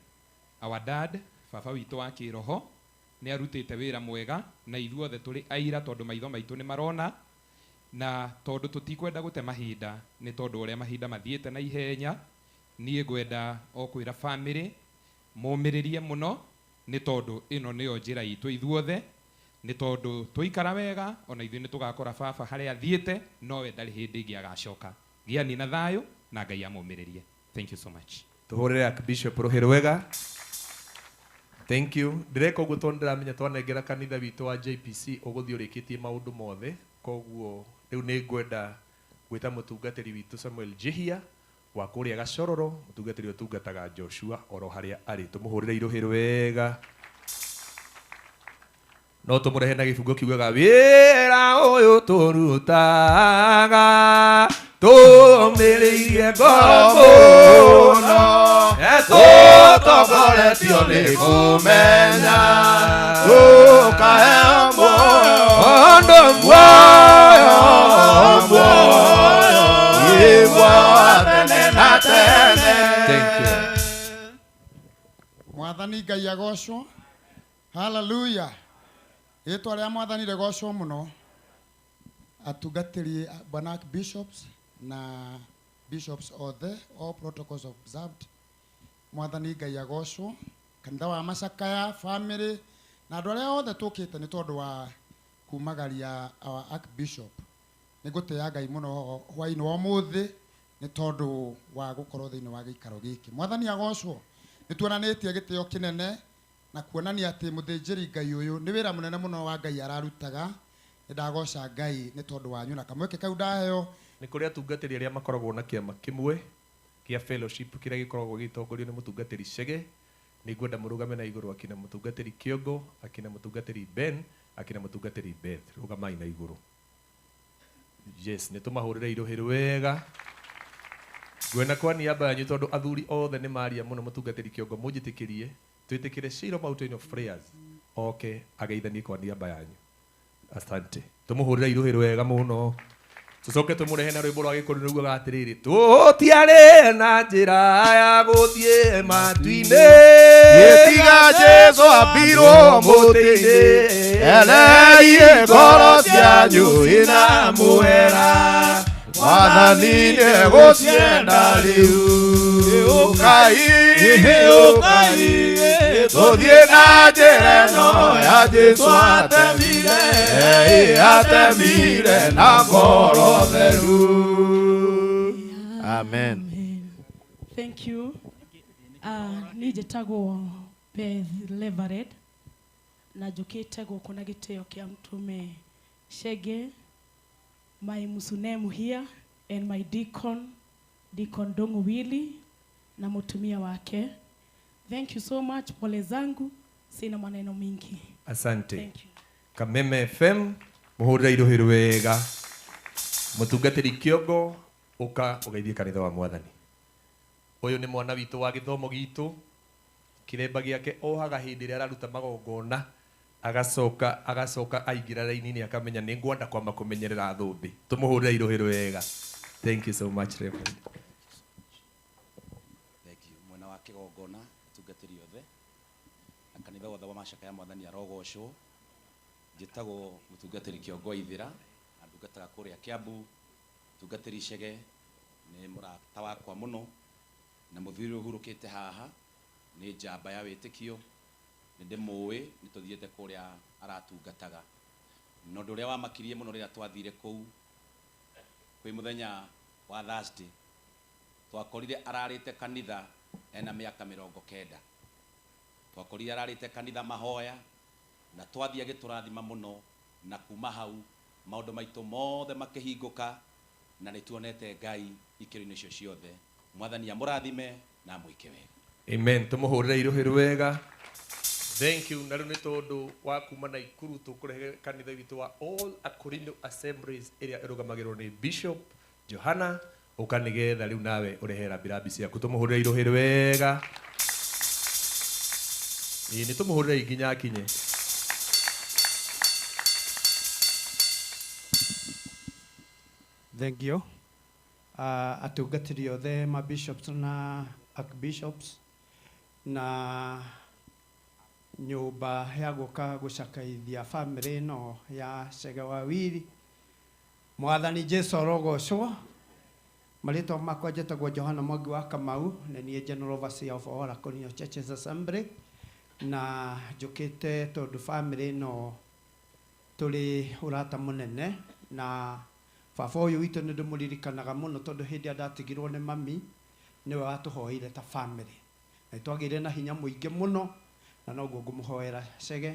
our dad baba witũ wa kĩroho nĩ arutĩte wĩra mwega na ithuothe tũrĩ aira tondũ maitho maitũ nĩ marona na tondũ tũtikwenda gũte mahinda nĩ tondũ ũrĩa mahinda mathiĩte na ihenya. Niĩ ngwenda o kwĩra family mũmĩrĩrie mũno nĩ tondũ ĩno nĩyo njĩra itũ ithuothe, nĩ tondũ tũikara wega ona ithuĩ nĩ tũgakora baba harĩa athiĩte nowe ndarĩ hĩndĩ ĩngĩ agacoka. Gĩani na thayũ na Ngai amũmĩrĩrie. Thank you so much. Tuhurire Archbishop rũhĩ rwega. Thank you. Ndireka ũguo tondũ ndiramenya twanengera kanitha witũ wa JPC ũgũthiĩ ũrĩkĩtie maũndũ mothe, koguo rĩu nĩ ngwenda gwĩta mũtungatĩri witũ Samuel Jihia wa kũrĩa Gacororo, mũtungatĩri ũtungataga Joshua oro harĩa arĩ. Tũmũhũrĩre irũhĩ rwega. No tũmũrehe na gĩbungo kiugaga wĩra ũyũ tũrutaga tũmĩrĩirie ngoro mũno tũtongoretio nĩ kũmenya tũkaheo muoyo tene na tene. Thank you. Mwathani Ngai agocwo. Hallelujah. Rĩtwa rĩa Mwathani rĩgocwo mũno. Atungatĩri bwana Archbishops na bishops othe, all protocols observed. Mwathani Ngai agocwo. Kanitha wa Macakaya family na andũ arĩa othe tũkĩte nĩ tondũ wa kumagaria our Archbishop. Nĩ ngũtĩĩa Ngai mũno hwaĩ-inĩ wa ũmũthĩ nĩ tondũ wa gũkorwo thĩinĩ wa gĩikaro gĩkĩ. Mwathani agocwo. Nĩ tuonanĩtie gĩtĩo kĩnene na kuonania atĩ mũthĩnjĩri Ngai ũyũ nĩ wĩra mũnene mũno wa Ngai ararutaga. Nĩ ndagoca Ngai nĩ tondũ wanyu na kamweke kau ndaheo. Nĩ kũrĩ atungatĩri arĩa makoragwo na kĩama kĩmwe gĩa fellowship kĩrĩa gĩkoragwo gĩtongorio nĩ mũtungatĩri Chege. Nĩ ngwenda mũrũgame na igũrũ akina mũtungatĩri Kĩongo, akina mũtungatĩri Ben, akina mũtungatĩri Beth. Rũgamai na igũrũ. Yes, nĩ tũmahũrĩre irũhĩ rwega. Ngwenda kwa niaba yanyu tondũ athuri othe nĩ maria mũno mũtungatĩri Kĩongo mũnjĩtĩkĩrie twĩtĩkĩre Shiro Mountain of Prayers oke ageithanie kwa niaba yanyu. Asante. Tũmũhũrĩre irũhĩ rwega mũno. Tũcoke tũmũrehe na rwĩmbo rwa Gĩkũyũ rũugaga atĩrĩrĩ, tũtiarĩ na njĩra ya gũthiĩ matu-inĩ gĩtiga Jesũ ambirwo mũtĩ-inĩ eleire ngoro cianyu ina mũhera Mwathani nĩegũcienda rĩu ũkai tũthiĩ na njĩra ĩno ya Jesũ atemire na ngoro theru. Amen. Thank you. Niĩ njĩtagwo Beth Levered na njũkĩte gũkũ na gĩtĩo kĩa Mtume Chege, my Musunemu here and my Deacon Dongo Willy na mutumia wake. Thank you so much. Pole zangu, sina maneno mingi. Asante. Thank you. Kameme FM muhurira irũhĩ rwega. Mũtungatĩri Kĩongo ũka ũgeithie kanitha wa Mwathani. Ũyũ nĩ mwana witũ wa gĩthomo gitũ. Kĩremba gĩake ohaga hĩndĩ ĩrĩa araruta magongona agacoka aingĩra raini-inĩ akamenya nĩ ngwenda kwamba kũmenyerera thũmbĩ. Tũmũhũrĩre irũhĩ rwega. Thank you so much, Reverend. Thank you. Mwena wa kĩgongona tungatĩri othe na kanitha wothe wa Macakaya Mwathani arogocwo. Njĩtagwo mũtungatĩri Kĩongo Ithĩra, ndungataga kũrĩa Kĩambu. Mũtungatĩri Chege nĩ mũrata wakwa mũno na mũthuri ũhurũkĩte haha nĩ njamba ya wĩtĩkio. Nĩ ndĩmũĩ nĩ tũthiĩte kũrĩa aratungataga. Na ũndũ ũrĩa wamakirie mũno rĩrĩa twathire kũu kwĩ mũthenya wa Thursday twakorire ararĩte kanitha ena mĩaka 90. Twakorire ararĩte kanitha mahoya na twathiĩ agĩtũrathima mũno na kuma hau maũndũ maitũ mothe makĩhingũka na nĩ tuonete Ngai ikĩro-inĩ icio ciothe. Mwathani amũrathime na amwĩke wega. Amen. Tũmũhũrĩre irũhĩ rwega. Thank you. Na rĩu nĩ tondũ wa kuma Naikuru tũkũrehe kanitha witũ wa All Akorino Assemblies ĩrĩa ĩrũgamagĩrĩrwo nĩ Bishop Johana ũka nĩgetha rĩu nawe ũrehe rambirambi ciaku. Tũmũhũrĩre irũhĩ rwega. Nĩ tũmũhũrĩre nginya akinye. Thank you. Atungatĩri othe ma bishops na archbishops na nyũmba ya gũka gũcakaithia family no ya Chege Wawiri. Mwathani Jesu arogocwo. Marĩtwa makwa njĩtagwo Johana Mwangi wa Kamau, na niĩ General Overseer of all Akonio Churches Assembly, na njũkĩte tondũ family no tũrĩ ũrata mũnene, na baba ũyũ witũ nĩ ndĩmũririkanaga mũno tondũ hĩndĩ ndatigirwo nĩ mami nĩwe watũhoire ta family, na twagĩire na hinya mũingĩ mũno, na noguo ngũmũhoera Chege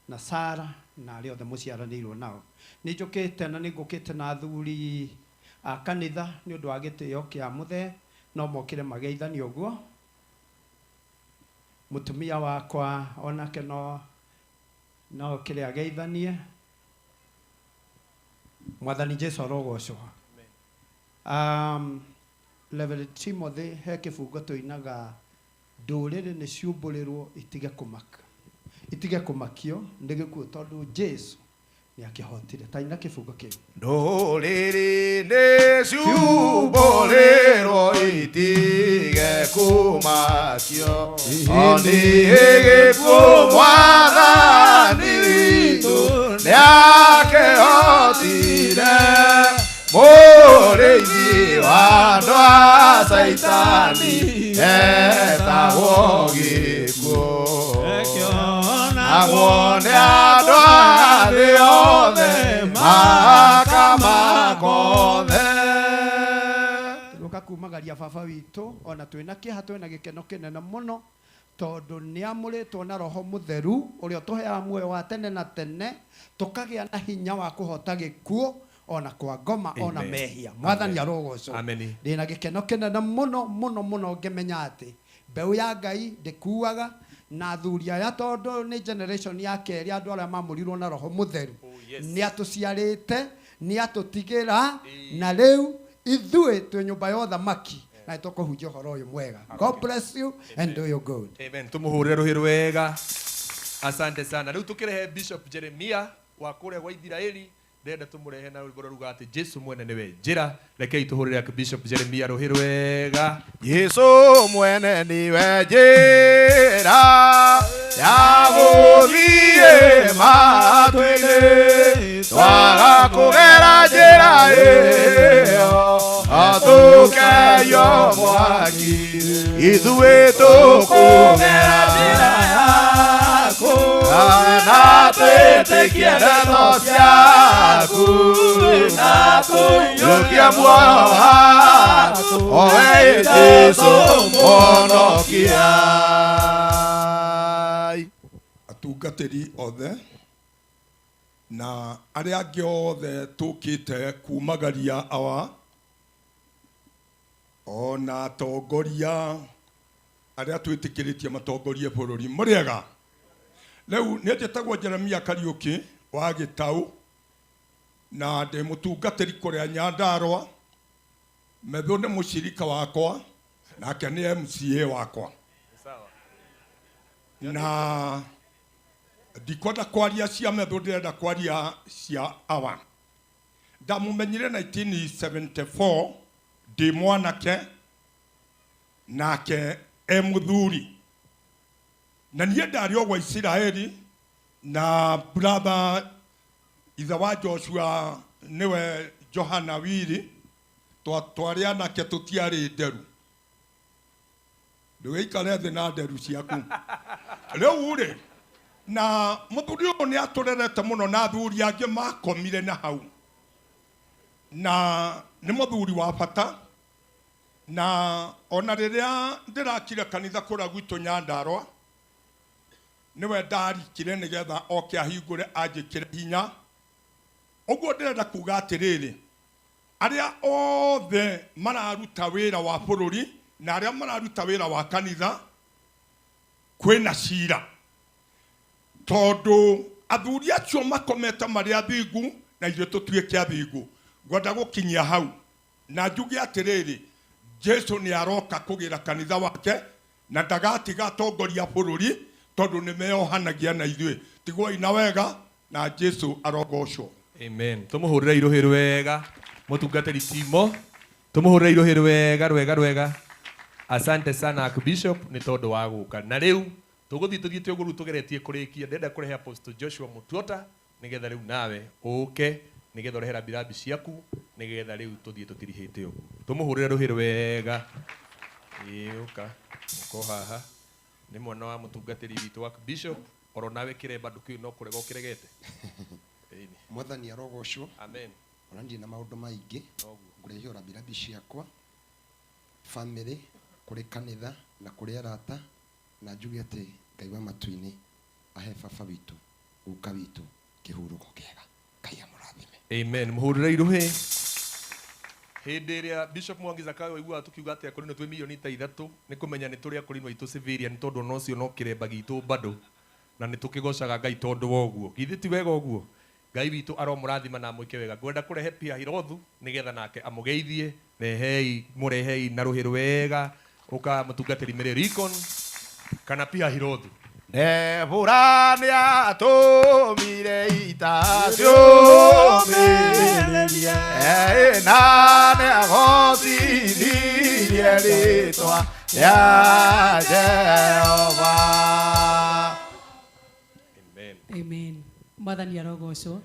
na Sara na arĩa othe mũciaranĩirwo nao. Nĩ njũkĩte na nĩ ngũkĩte na athuri a kanitha nĩ ũndũ wa gĩtĩo kĩa mũthee, no mokĩre mageithanie ũguo. Mũtumia wakwa onake no kĩrĩ ageithanie. Mwathani Jesu arogocwo. Reverend Timothy he kĩbungo tũinaga ndũrĩrĩ nĩ ciũmbũrĩrwo itige kũmakio nĩ gĩkuũ tondũ Jesu nĩ akĩhotire. Taina kĩbungo kĩu. Ndũrĩrĩ nĩ ciũmbũrĩrwo itige kũmakio, o nĩ gĩkuũ Mwathani witũ nĩ akĩhotire. Mũrĩithi wa andũ a Saitani etagwo gĩkuũ, nagwo nĩ andũ a thĩ yothe makamakothe. Tũroka kumagaria baba witũ ona twĩna kĩeha twĩna gĩkeno kĩnene mũno tondũ nĩ amũrĩtwo na Roho Mũtheru ũrĩa ũtũheaga muoyo wa tene na tene, tũkagĩa na hinya wa kũhota gĩkuũ ona kwa ngoma ona mehia. Mwathani arogocwo. Ndĩna gĩkeno kĩnene mũno mũno mũno ngĩmenya atĩ mbeũ ya Ngai ndĩkuaga na athuri aya tondũ nĩ generation ya kerĩ andũ arĩa mamũrirwo na Roho Mũtheru nĩ atũciarĩte, nĩ atũtigĩra, na rĩu ithuĩ twĩ nyũmba ya ũthamaki na tũkũhunjia ũhoro ũyũ mwega. God bless you and do your good. Amen. Tũmũhũrĩre rũhĩ rwega. Asante sana. Rĩu tũkĩrehe Bishop Jeremia wa kũrĩa gwa Ithiraeli, ndenda tũmũrehe na rwĩmbo ruga atĩ Jesu mwene nĩwe njĩra. Rekei tũhũrĩre Bishop Jeremia rũhĩ rwega. Jesu mwene nĩwe njĩra ya gũthiĩ matu-inĩ, twaga kũgera njĩra ĩyo tũkerio mwaki, ithuĩ tũkũgera njĩra yaku na twĩtĩkie ndeto ciaku na tũiyũkie muoyo waku, o wee Jesu mũhonokia. Atungatĩri othe na arĩa angĩ othe tũkĩte kumagaria awa, ona atongoria arĩa twĩtĩkĩrĩtie matongorie bũrũri, mũrĩega. Rĩu nĩ njĩtagwo Jeremia Kariũki wa Gĩtaũ na ndĩ mũtungatĩri kũrĩa Nyandarũa. Methũ nĩ mũcirika wakwa nake nĩ MCA wakwa, na ndikwenda kwaria cia Methũ, ndĩrenda kwaria cia awa. Ndamũmenyire 1974 ndĩ mwanake, nake mũthuri, na niĩ ndarĩ o gwa Isiraeli, na brother ithe wa Joshua niwe Johana Wiri, twarĩ anake tũtiarĩ nderu. Ndũgĩikare thĩ na nderu ciaku. Rĩu rĩ, na mũthuri ũyũ nĩ atũrerete mũno na athuri angĩ makomire na hau, na nĩ mũthuri wa bata, na ona rĩrĩa ndĩrakire kanitha kũrĩa gwitũ Nyandarũa niwe ndarikire nĩgetha oke ahingũre anjĩkĩre hinya. Ũguo ndĩrenda kuga atĩrĩrĩ, arĩa othe mararuta wĩra wa bũrũri na arĩa mararuta wĩra wa kanitha kwĩna cira, tondũ athuri acio makomete marĩ athingu na ithuĩ tũtuĩke athingu. Ngwenda gũkinyia hau na njuge atĩrĩrĩ, Jesu nĩ aroka kũgĩra kanitha wake na ndagatiga atongoria bũrũri tondũ nĩ meyohanagia na ithuĩ. Tigwoi na wega na Jesu arogocwo. Amen. Tũmũhũrĩre irũhĩ rwega. mutungatiri timo tumuhurire iruhiri wega asante sana Archbishop ni tondu wa guka na riu tuguthii tuthiite uguo tugeretie kurikia ndenda kurehe Apostle Joshua Mutuota nigetha riu nawe uke nigetha urehera birabi ciaku nigetha riu tuthii tutirihite uguo tumuhurire ruhiri wega uka uko haha ni mwana wa mutungatiri witu wa Archbishop oro nawe kiremba ndukiu no kurega ukiregete mwathani arogocwo amen ona ndi na maundu maingi ngurehio rabirabi ciakwa family kuri kanitha na kuri arata na njuge ati Ngai wa matu-ini ahe baba witu guka witu kihuruko kiega Ngai amurathime amen muhurire iruhi hindi iria Bishop Mwangi Zakayo igua tukiuga ati akorino 2 milioni ta 3 ni kumenya ni turi akorino itu civilian tondu no cio no kiremba gitu bado na ni tukigocaga Ngai tondu woguo githi ti wega uguo Ngai witu aromurathima na mwike wega ngwenda kurehe pia Hirothu nigetha nake amugeithie rehei murehei na ruhiru wega uka mutungatiri mere Rikon kana pia Hirothu Nebura ni atumire itaciumirerie na ni agocithirie ritwa ria Jehova. Amen. Mwathani arogocwo.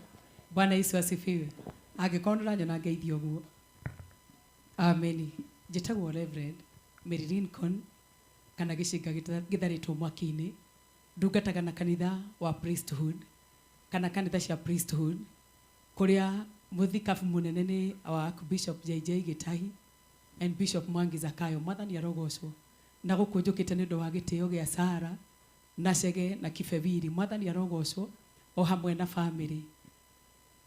Bwana Yesu asifiwe. Angikorwo ndanyona ngeithio guo. Amen. Njĩtagwo Reverend Mary Lincoln kana gĩcinga gĩtharĩtwo mwaki-inĩ ndungataga na kanitha wa priesthood kana kanitha cia priesthood kũrĩa mũthikabu mũnene nĩ wa Archbishop JJ Gĩtahi and Bishop Mwangi Zakayo. Mwathani arogocwo na gũkũ njũkĩte nĩ ũndũ wa gĩtĩo gĩa Sara na Chege na Kibebiri. Mwathani arogocwo o hamwe na family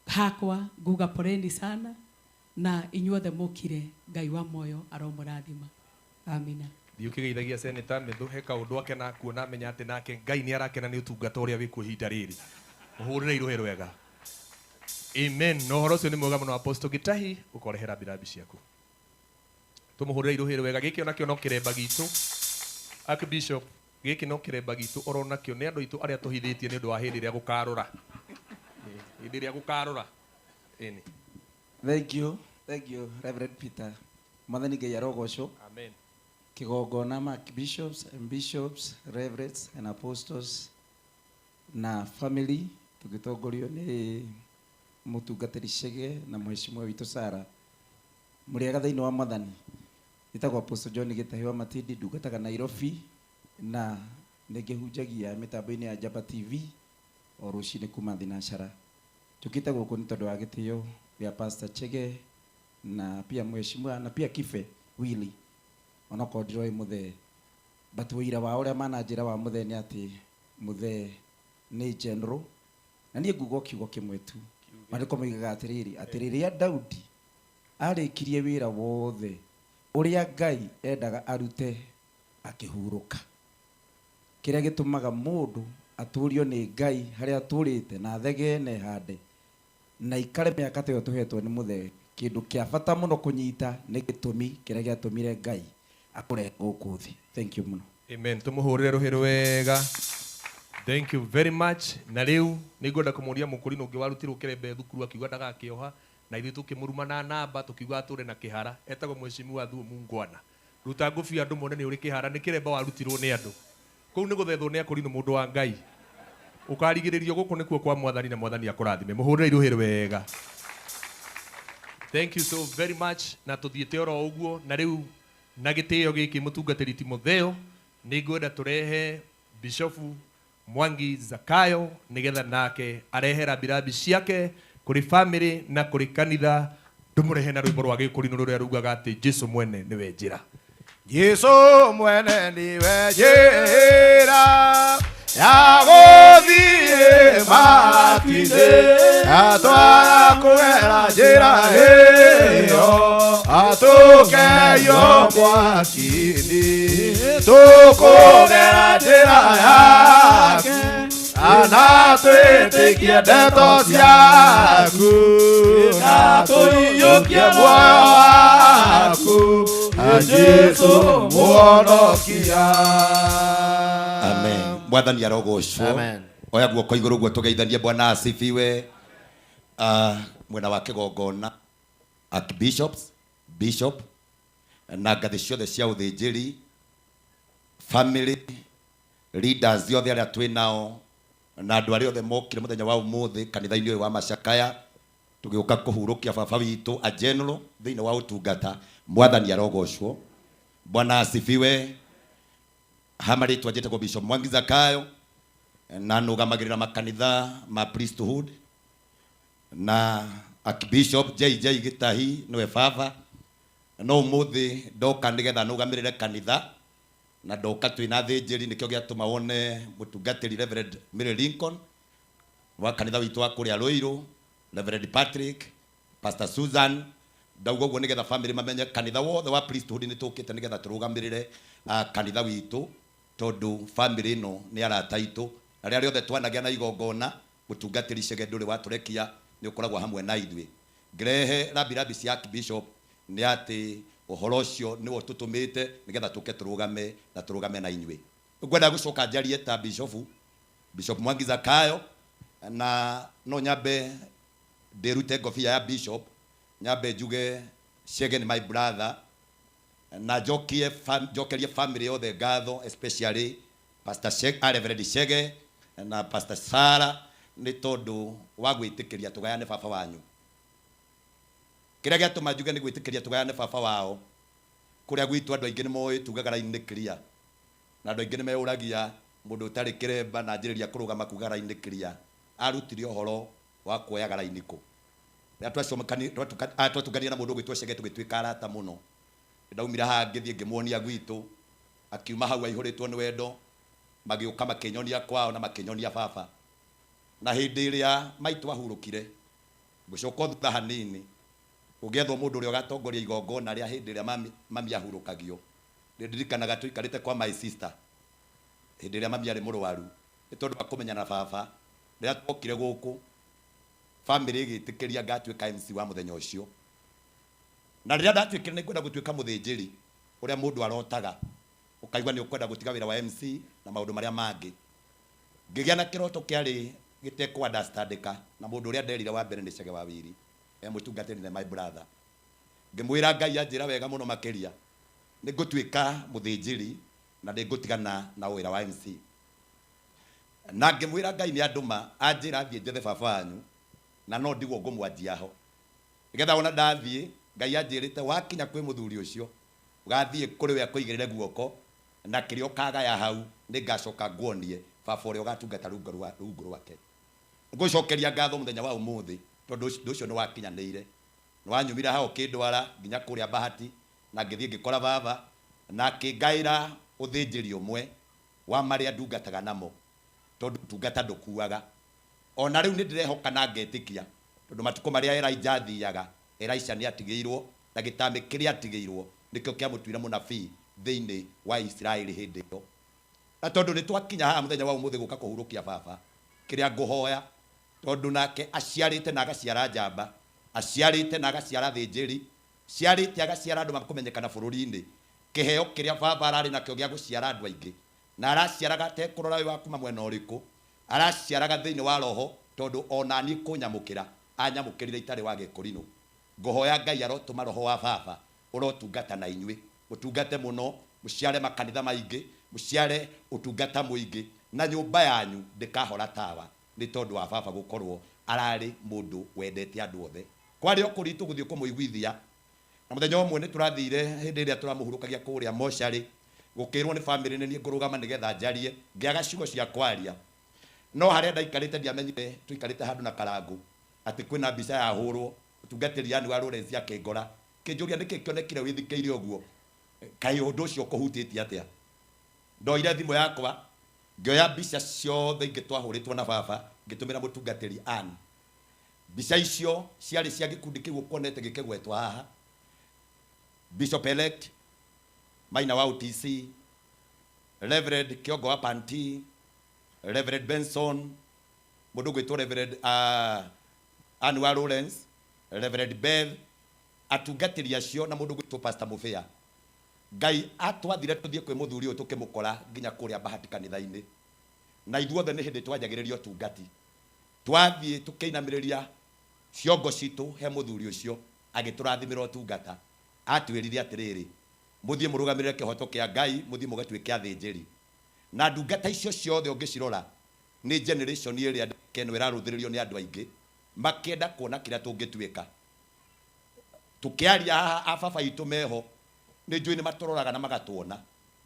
hakwa nguga poreni sana na inyuothe mukire Ngai wa moyo aromurathima. Amina. Thiukigeithagia Senator Methu he kaundu ake na kuona amenya ati nake Ngai ni arakena ni utungata uria wikuo ihinda riri muhurire iruhi rwega amen. No horo ucio ni mwega muno Apostle Gitahi ukorehera birabi ciaku tumuhurire iruhi rwega giki onakio no kiremba gitu Archbishop giki no kiremba gitu oronakio ni andu itu aria tuhithitie ni undu wa hindi ria gukarura hindi ria gukarura ini. Thank you Reverend Peter. Mwathani Ngai arogocwo. Amen. Kigongona ma bishops and bishops, reverends and apostles na family tugitongorio ni mutungatiri Chege na mheshimiwa witu Sara. Muriaga thiini wa Mwathani. Itagwo Apostle John Gitahi wa Matindi ndungataga Nairobi na ningihunjagia mitambo-ini ya Jamba TV o rucini kuma thinacara. Tukite guku ni tondu wa gitio ya Pastor Chege na pia mheshimiwa na pia Kife Willy ona kodiro muthe batuira wa uria manajira wa muthe ni ati muthe ni general na nie ngugo kiugo kimwe tu mariko migaga atiriri ya Daudi arikirie wira wothe uria Ngai endaga arute akihuruka kiria gitumaga mundu aturio ni Ngai haria aturite na thegene hande na ikare miaka teyo tuhetwo ni muthe kindu kia bata muno kunyita ni gitumi kiria giatumire Ngai akure guku thi. Thank you muno. Amen. Tumuhurire ruhiru wega. Thank you very much. Na riu ningwenda kumuria mukurino ungi warutirwo kirembe thukuru akiuga ndagakioha na ithu tukimuruma na namba tukiuga ature na kihara etagwo mheshimiwa Thuo Mungwana ruta ngubi andu mone ni uri kihara ni kirembe warutirwo ni andu kou ni guthethwo ni akurino mundu wa Ngai ukarigiririo guku nikuo kwa Mwathani na Mwathani akurathime. Muhurire iruhiru wega. Thank you so very much. Na tuthiete oro uguo na riu na gitio giki mutungatiri Timotheo ni ngwenda turehe Bishop Mwangi Zakayo nigetha nake arehera birabi ciake kuri family na kuri kanitha ndumurehe na rwimbo rwa gikurino ruria rugaga ati Jesu mwene niwe njira. Jesu mwene niwe njira ya guthie matu-ini atwara kugera njira iyo atukeio mwaki-ini tukugera njira yake ana twitikie ndeto ciaku na tuiyukie muoyo waku Jesu muonokia. Amen. Mwathani arogocwo. Amen. Oya guoko iguru guo tugeithanie Bwana asifiwe. Mwena wa kigongona archbishops, bishop, na ngathĩ ciothe cia ũthĩnjĩri, family, leaders yothe arĩa twĩ nao, na andũ arĩa othe mokire mũthenya wa ũmũthĩ kanitha-inĩ ũyũ wa Macakaya, tũgĩũka kũhurũkia baba witũ a general thĩinĩ wa ũtungata. Mwathani arogocwo. Bwana asifiwe. Hamarĩtwa njĩtagwo Bishop Mwangi Zakayo, na nũgamagĩrĩra makanitha ma priesthood, na Archbishop JJ Gitahi nĩwe baba. No ũmũthĩ ndoka nĩgetha nũgamĩrĩre kanitha, na ndoka twĩna thĩnjĩri, nĩkĩo gĩatũma wone mũtungatĩri Reverend Mary Lincoln wa kanitha witũ wa kũrĩa Rũirũ, Reverend Patrick, Pastor Susan. Ndauga ũguo nĩgetha family mamenye kanitha wothe wa priesthood nĩ tũkĩte nĩgetha tũrũgamĩrĩre kanitha witũ, tondũ family ĩno nĩ arata aitũ, na rĩrĩa rĩothe twanagĩa na igongona, mũtungatĩri Chege ndũrĩ watũrekia, nĩ ũkoragwo hamwe na ithuĩ. Ngĩrehe rambirambi cia Archbishop nĩ atĩ ũhoro ũcio nĩwo tũtũmĩte nĩgetha tũke tũrũgame na inyuĩ. Ngwenda gũcoka njarie ta Bishop Mwangi Zakayo, na no nyambe ndĩrute ngobia ya Bishop, nyambe njuge Chege ni my brother, na njokerie family yothe ngatho, especially Pastor Chege, Reverend Chege na Pastor Sara, nĩ tondũ wa gwĩtĩkĩria tũgayane baba wanyu. Kĩrĩa gĩatũma njuge nĩ gwĩtĩkĩria tũgayane baba wao, kũrĩa gwitũ andũ aingĩ nĩ moĩ tugaga raini clear, na andũ aingĩ nĩ meũragia mũndũ ũtarĩ kĩremba na njĩrĩria kũrũgama kuga raini clear, arutire ũhoro wa kuoyaga raini kũ. Twatũngania na mũndũ ũgwĩtwo Chege tũgĩtuĩka arata mũno. Ndaumira haha ngĩthiĩ ngĩmuonia gwitũ, akiuma hau aihũrĩtwo nĩ wendo, magĩũka makĩnyonia kwao na makĩnyonia baba. Na hĩndĩ ĩrĩa maitũ ahurũkire, gũcoka thutha hanini, ũgĩethwo mũndũ ũrĩa ũgatongoria igongona rĩa hĩndĩ ĩrĩa mami ahurũkagio. Nĩndirikanaga tũikarĩte kwa my sister hĩndĩ ĩrĩa mami arĩ mũrwaru, nĩ tondũ wa kũmenyana na baba. Rĩrĩa twokire gũkũ, family ĩgĩtĩkĩria ngatuĩka MC wa mũthenya ũcio. Na rĩrĩa ndatuĩkire nĩ ngwenda gũtuĩka mũthĩnjĩri ũrĩa mũndũ arotaga, ũkaigua nĩ ũkwenda gũtiga wĩra wa MC na maũndũ marĩa mangĩ. Ngĩgĩa na kĩroto kĩarĩ gĩtekũandastandĩka, na mũndũ ũrĩa nderire wa mbere nĩ Chege wa Wiri, mũtungatĩri nĩ my brother. Ngĩmwĩra Ngai anjĩra wega mũno makĩria, nĩ ngũtuĩka mũthĩnjĩri na nĩ ngũtigana na wĩra wa MC. Na ngĩmwĩra Ngai nĩ andũma anjĩra thiĩ njethe baba wanyu, na no ndigwo ngũmwanjia ho. Nĩgetha ona ndathiĩ, Ngai anjĩrĩte wakinya kwĩ mũthuri ũcio, ũgathiĩ kũrĩ we akũigĩrĩre guoko, na kĩrĩa ũkagaya hau nĩ ngacoka nguonie baba ũrĩa ũgatungata rungu rwake. Ngũcokeria ngatho mũthenya wa ũmũthĩ, tondũ ũcio nĩ wakinyanĩire. Nĩ wanyumire hao kĩndwara nginya kũrĩa Bahati, na ngĩthiĩ ngĩkora baba, na akĩngaĩra ũthĩnjĩri ũmwe wa marĩa ndungataga namo, tondũ ũtungata ndũkuaga. Ona rĩu nĩ ndĩrehoka na ngetĩkia, tondũ matukũ marĩa Elijah athiaga, Elisha nĩ atigĩirwo, na gĩtambĩ kĩrĩa atigĩirwo nĩkĩo kĩamũtuire mũnabii thĩinĩ wa Isiraeli hĩndĩ ĩyo. Na tondũ nĩ twakinya haha mũthenya wa ũmũthĩ gũka kũhurũkia baba, kĩrĩa ngũhoya, tondũ nake aciarĩte na agaciara njamba, aciarĩte na agaciara thĩnjĩri, ciarĩte agaciara andũ makũmenyekana bũrũri-inĩ. Kĩheo kĩrĩa baba ararĩ nakĩo gĩa gũciara andũ aingĩ, na araciaraga tekũrora wĩ wa kuma mwena ũrĩkũ, araciaraga thĩinĩ wa roho, tondũ ona niĩ kũnyamũkĩra anyamũkĩrire itarĩ wa gĩkũrinũ. Ngũhoya Ngai arotũma roho wa baba ũrotungata na inyuĩ, mũtungate mũno, mũciare makanitha maingĩ, mũciare ũtungata mũingĩ, na nyũmba yanyu ndĩkahora tawa, nĩ tondũ wa baba gũkorwo ararĩ mũndũ wendete andũ othe. Kwarĩ o kũritũ gũthiĩ kũmũiguithia, na mũthenya ũmwe nĩ tũrathire hĩndĩ ĩrĩa tũramũhurũkagia kũrĩa mocarĩ, gũkĩrwo nĩ family nĩ niĩ ngũrũgama nĩgetha njarie, ngĩaga ciugo cia kwaria. No harĩa ndaikarĩte ndiamenyire tũikarĩte handũ na karangu atĩ kwĩna mbica yahũrwo, ũtungatĩri yani wa Lawrence akĩngora, kĩnjũria nĩkĩ kĩonekire wĩthikĩire ũguo, kaĩ ũndũ ũcio ũkũhutĩtie atĩa? Ndoire thimũ yakwa, ngĩoya mbica ciothe ingĩ twahũrĩtwo na baba, ngĩtũmĩra mũtungatĩri Ann. Mbica icio ciarĩ cia gĩkundi kĩu ũkuonete gĩkĩgwetwo haha, Bishop elect Maina wa UTC, Reverend Kiongo wa Panti, Reverend Benson, mũndũ gwĩtwo Reverend Ann wa Lawrence, Reverend Beth, atungatĩri acio na mũndũ gwĩtwo Pastor Mufia. Ngai atwathire tũthiĩ kwĩ mũthuri ũyũ tũkĩmũkora nginya kũrĩa Bahati kanitha-inĩ, na ithuothe nĩ hĩndĩ twanjagĩrĩria ũtungati. Twathiĩ tũkĩinamĩrĩria ciongo citũ he mũthuri ũcio, agiturathimira utungata atwirire atiriri muthie murugamirire kihoto kia Ngai muthie mugatuike athinjiri na ndungata icio ciothe ungicirora ni generation iri keno iraruthiririo ni andu aingi makenda kuona kiria tungituika tukiaria ababa itu meho ni njui ni matororaga na magatuona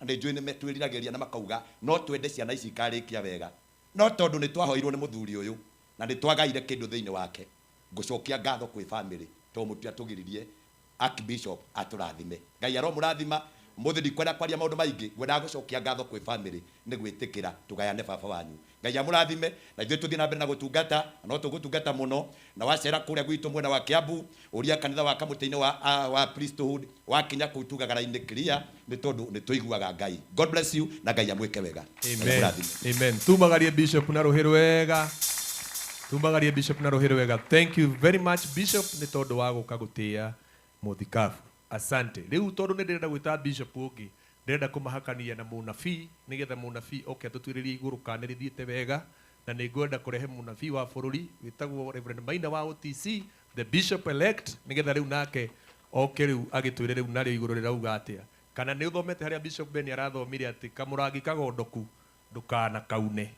ni njui ni metwiriragiria na makauga no twende ciana ici ikarikia wega no tondu ni twahoirwo ni muthuri uyu na ni twagaire kindu thiini wake ngucokia ngatho kwi family to mutia tugiririe Archbishop aturathime Ngai aro murathima muthi ndikwenda kwaria maundu maingi ngwenda gucokia ngatho kwi family ni gwitikira tugayane baba wanyu Ngai amurathime na ithuĩ tuthie na mbere na gutungata no tugutungata muno na wacera kuria gwitu mwena wa Kiambu uria kanitha wa kamutini wa priesthood wakinya kutugagara-ini clear ni tondu ni tuiguaga Ngai. God bless you na Ngai amwike wega. Amen. Amen. Tumagarie Bishop na ruhiru wega. Tumagarie Bishop na ruhiru wega. Thank you very much Bishop ni tondu wa guka gutia muthikabu. Asante. Riu tondu ni ndirenda gwita Bishop ungi ndirenda kumahakania na munabii nigetha munabii oke atutwiririe iguru kana rithiite wega na ni ngwenda kurehe munabii wa bururi witagwo Reverend Maina wa OTC the Bishop elect nigetha riu nake oke riu agitwire riu nario iguru rirauga atia kana ni uthomete haria Bishop Ben arathomire ati kamurangi kagondoku ndukana kaune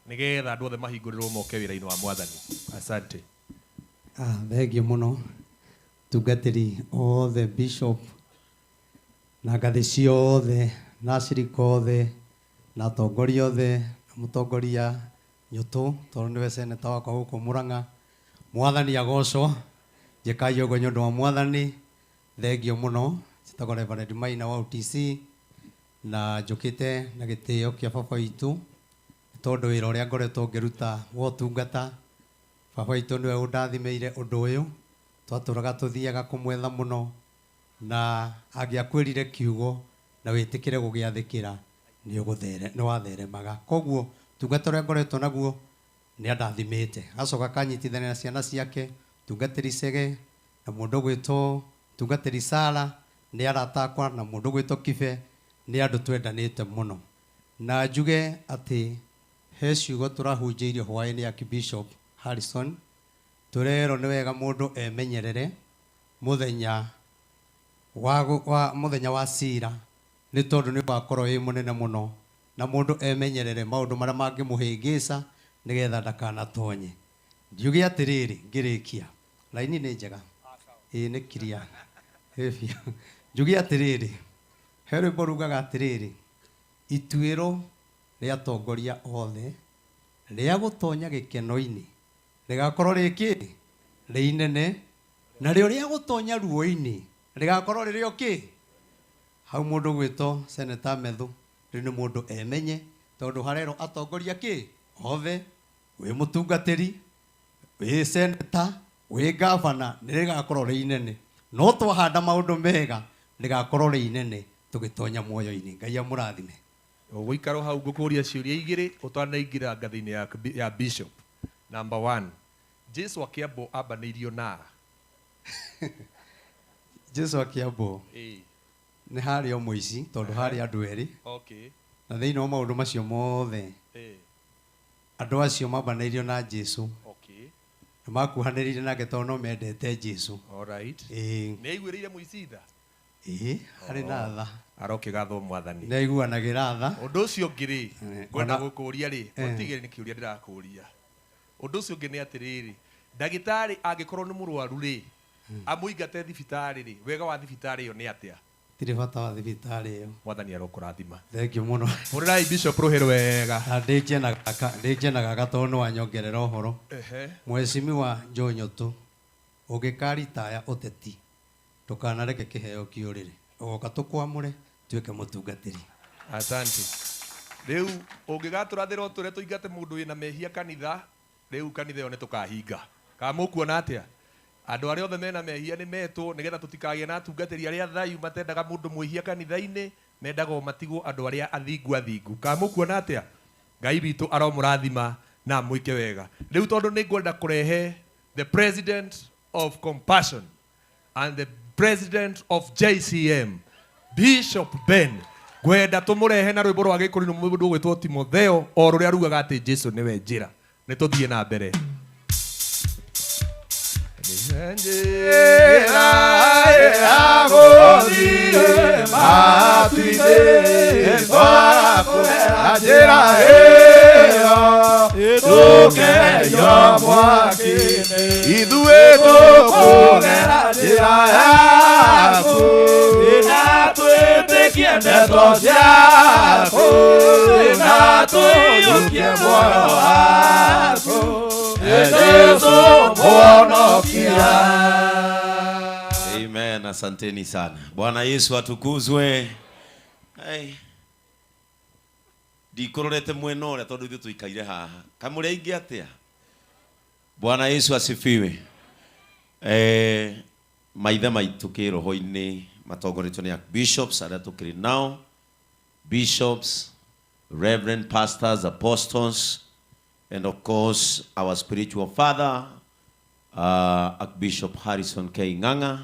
nigetha andu othe mahingurirwo moke wira-ini wa Mwathani. Asante. Thengio muno tungatiri othe Bishop na ngathĩ ciothe na acirika othe na atongoria othe na mũtongoria Nyũtũ tondũ nĩwe seneta wakwa gũkũ Mũrang'a. Mwathani agocwo, njĩkai ũguo nĩ ũndũ wa Mwathani. Thengio mũno, njĩtagwo Reverend Maina wa OTC na njũkĩte na gĩtĩo kĩa baba witũ tondũ wĩra ũrĩa ngoretwo ngĩruta wa ũtungata. Baba witũ nĩwe ũndathimĩire ũndũ ũyũ, twatũraga tũthiaga kũmwetha mũno na angĩakwĩrire kiugo na wĩtĩkĩre gũgĩathĩkĩra nĩ watheremaga. Koguo tungata ũrĩa ngoretwo naguo nĩ andathimĩte, acoka akanyitithania na ciana ciake tungatĩri Cege na mũndũ gwĩtwo tungatĩri Sara nĩ arata akwa na mũndũ gwĩtwo Kibe nĩ andũ twendanĩte mũno. Na njuge atĩ he ciugo tũrahunjĩirio hwaĩ-inĩ ya Bishop Harrison tũrerwo nĩ wega mũndũ emenyerere mũthenya wa cira nĩ tondũ nĩ ũgakorwo wĩ mũnene mũno na mũndũ emenyerere maũndũ marĩa mangĩmũhĩngĩca nĩgetha ndakanatonye. Njuge atĩrĩrĩ ngĩrĩkia laini nĩ njega nĩ kiria njuge atĩrĩrĩ he rwĩmbo rugaga atĩrĩrĩ ituĩro rĩa atongoria othe rĩa gũtonya gĩkeno-inĩ rĩgakorwo rĩkĩ rĩ inene na rĩo rĩa gũtonya ruo-inĩ rĩgakorwo rĩrĩ okĩ. Hau mũndũ gwĩtwo Senator Methu rĩu nĩ mũndũ emenye tondũ harero atongoria kĩ othe wĩ mũtungatĩri wĩ senator wĩ gavana nĩ rĩgakorwo rĩ inene no twahanda maũndũ mega rĩgakorwo rĩ inene tũgĩtonya muoyo-inĩ. Ngai amũrathime. Ũgũikara hau ngũkũria ciũria igĩrĩ ũtanaingĩra ngathĩ-inĩ ya Bishop. Number 1. Jesu wa Kiambu ambanĩirio na Jesu wa Kiambu nĩ harĩ o mũici tondũ harĩ andũ erĩ na thĩinĩ wa maũndũ macio mothe andũ acio mambanĩirio na Jesu nĩ makuhanĩrĩire nake tondũ no mendete Jesu. Nĩ aiguĩrĩire mũici tha? Harĩ na tha arokĩgathwo Mwathani. Nĩ aiguanagĩra tha. Ũndũ ũcio ũngĩ rĩ ngwenda gũkũria rĩ ũtigĩrĩ nĩ kĩũria ndĩrakũria. Ũndũ ũcio ũngĩ nĩ atĩrĩrĩ ndagĩtarĩ angĩkorwo nĩ mũrwaru rĩ amũingate thibitarĩ rĩ wega wa thibitarĩ ĩyo nĩ atĩa? Tirĩ bata wa thibitarĩ ĩyo. Mwathani arokũrathima. Thengio mũno. Hũrĩrai Bishop rũhĩ wega. Ndĩnjenaga tondũ nĩ wanyongerera ũhoro. Mheshimiwa Joe Nyũtũ ũngĩkaritaya ũteti ndũkanareke kĩheo kĩũrĩrĩ ũgoka tũkwamũre tuĩke mũtungatĩri. Asante. Rĩu ũngĩgatũrathĩra ũtũre tũingate mũndũ wĩna mehia kanitha rĩu kanitha ĩyo nĩ tũkahinga. Kamũkuona atĩa? Andũ arĩa othe mena mehia nĩ metwo nĩgetha tũtikagĩe na atungatĩri arĩa thayu matendaga mũndũ mwĩhia kanitha-inĩ mendaga matigwo andũ arĩa athingu. Kamũkuona atĩa? Ngai witũ aromũrathima na mwĩke wega. Rĩu tondũ nĩ ngwenda kũrehe the president of Compassion and the president of JCM Bishop Ben ngwenda tũmũrehe na rwĩmbo rwa gĩkũrinũ mũndũ gwĩtwo Timotheo o rũrĩa rugaga atĩ Jesu nĩwe njĩra. Nĩ tũthiĩ na mbere. Amen, asanteni sana. Bwana Yesu atukuzwe. Hey. Ndikororete mwena uria tondu ithu tuikaire haha. Kamuri aingi atia. Bwana Yesu asifiwe. Maithe maitu kiroho-ini matongoretwo ni bishops aria tukiri nao. Bishops, reverend pastors, apostles, and of course our spiritual father, Archbishop Harrison K. Ng'ang'a,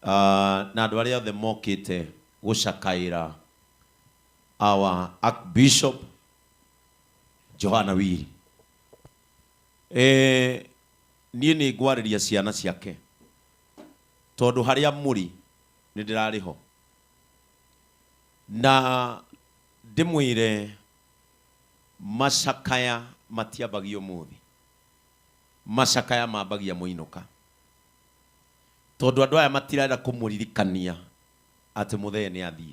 na andu aria othe mokite gucakaira our Archbishop Johana Wili. Niĩ nĩ ngwarĩria ciana ciake tondu haria muri nĩ ndĩrarĩ ho, na ndĩmwĩre macakaya matiambagio mũthĩ, macakaya mambagia mũinũka, tondu andũ aya matirenda kũmũririkania atĩ mũthee nĩ athiĩ,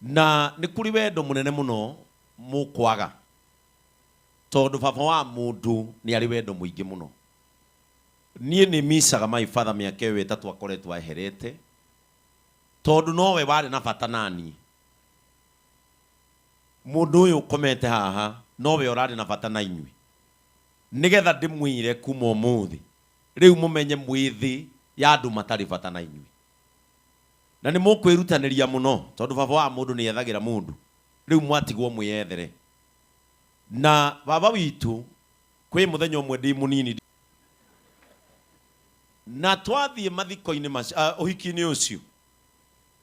na nĩ kũrĩ wendo mũnene mũno mũkwaga, tondu baba wa mũndũ nĩ arĩ wendo mũingĩ mũno. Niĩ nĩ misaga my father mĩaka ĩyo ĩtatũ akoretwo aherete, tondu nowe warĩ na bata nani. Mũndũ ũyũ ũkomete haha nowe ũrarĩ na bata na inyuĩ, nĩgetha ndĩmwĩre kuma ũmũthĩ rĩu mũmenye mwĩthĩ ya andũ matarĩ bata na inyuĩ, na nĩ mũkwĩrutanĩria mũno tondu baba wa mũndũ nĩ ethagĩra mũndũ, rĩu mwatigwo mwĩethere. Na baba witũ kwĩ mũthenya ũmwe ndĩ mũnini na twathiĩ mathiko-inĩ ũhiki-inĩ ũcio,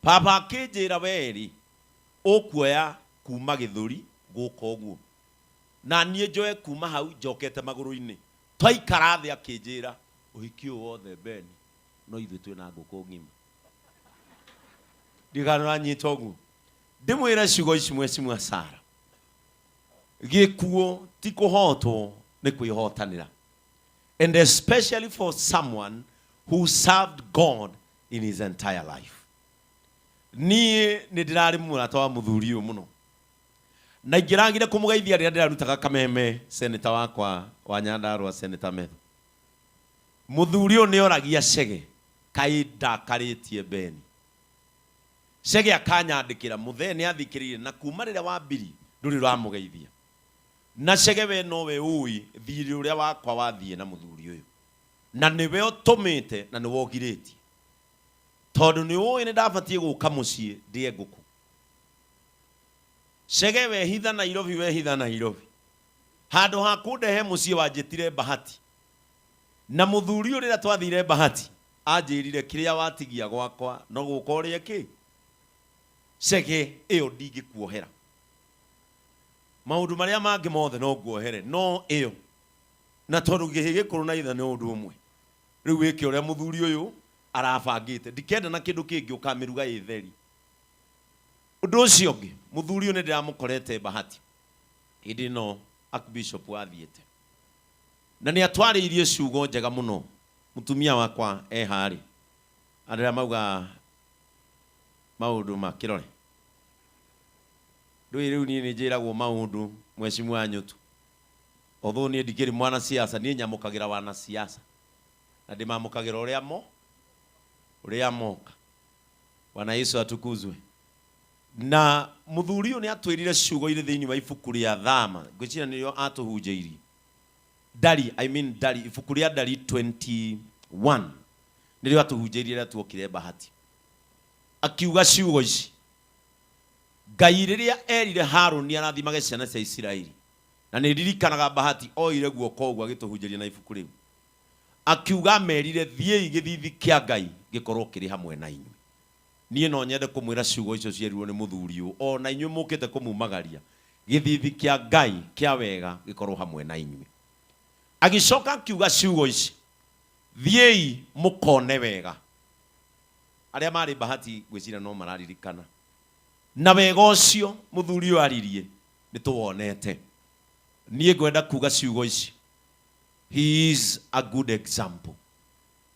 baba akĩnjĩra weri ũkuoya kuma gĩthũri gũka ũguo, na niĩ njoe kuma hau njokete magũrũ-inĩ. Twaikara thĩ akĩnjĩra ũhiki ũyũ wothe Beni no ithuĩ twĩna ngũkũ ng'ima. Ndikananyita ũguo, ndĩmwĩre ciugo ici Mheshimiwa Sarah, gĩkuũ ti kũhotwo nĩ kwĩhotanĩra, and especially for someone who served God in his entire life. Niĩ nĩ ndĩrarĩ mũrata wa mũthuri ũyũ mũno, na ingĩragire kũmũgeithia rĩrĩa ndĩrarutaga kameme seneta wakwa wa Nyandarua, Senator Methu. Mũthuri ũyũ nĩ oragia Chege kaĩ ndakarĩtie Beni. Chege akanyandĩkĩra mũthee nĩ athikĩrĩire, na kuma rĩrĩa wambiri ndũrĩ ũramũgeithia, na Chege we nowe ũĩ thirĩ ũrĩa wakwa wathiĩ na mũthuri ũyũ, na nĩwe ũtũmĩte na nĩwe ũgirĩtie, tondu nĩ ũĩ nĩ ndabatiĩ gũka mũciĩ ndĩe ngũkũ. Chege we hitha Nairobi, we hitha Nairobi, handũ ha kũndehe mũciĩ wanjĩtire Bahati, na mũthuri ũrĩa twathire Bahati anjĩrire kĩrĩa watigia gwakwa no gũka ũrĩa kĩ. Chege ĩyo ndingĩkuohera, maũndũ marĩa mangĩ mothe no nguohere, no ĩyo, na tondu gĩkũrũ na ithe nĩ ũndũ ũmwe. Rĩu wĩke ũrĩa mũthuri ũyũ arabangĩte, ndikenda na kĩndũ kĩngĩ ũkamĩruga ĩ theri. Ũndũ ũcio ũngĩ, mũthuri ũyũ nĩ ndĩramũkorete Bahati hĩndĩ ĩno Archbishop wathiĩte, na nĩ atwarĩirie ciugo njega mũno. Mũtumia wakwa harĩ arĩa mauga maũndũ ma kĩrore, ndũĩ rĩu niĩ nĩ njĩragwo maũndũ Mheshimiwa Nyũtu, although niĩ ndikĩrĩ mwana siasa, niĩ nyamũkagĩra wana siasa na ndĩmamũkagĩra ũrĩa moka. Bwana Yesu atukuzwe. Na mũthuri ũyũ nĩ atwĩrire ciugo irĩ thĩinĩ wa ibuku rĩa Thama, ngwĩciria nĩrĩo atũhunjĩirie Ndari, Ndari, ibuku rĩa Ndari 21 nĩrĩo atũhunjĩirie rĩrĩa tuokire Bahati, akiuga ciugo ici: Ngai rĩrĩa erire Harũni arathimage ciana cia Isiraeli, na nĩ ririkanaga Bahati oire guoko ũguo agĩtũhunjĩria na ibuku rĩu, akiuga merire thiĩi gĩthithi kĩa Ngai gĩkorwo kĩrĩ hamwe na inyuĩ. Niĩ no nyende kũmwĩra ciugo icio cierirwo nĩ mũthuri ũyũ, ona inyuĩ mũkĩte kũmumagaria, gĩthithi kĩa Ngai kĩa wega gĩkorwo hamwe na inyuĩ. Agĩcoka akiuga ciugo ici: thiei mukone wega aria mari bahati gwicira no mararirikana na wega ucio muthuri uyu aririe nituwonete nie ngwenda kuga ciugo ici. He is a good example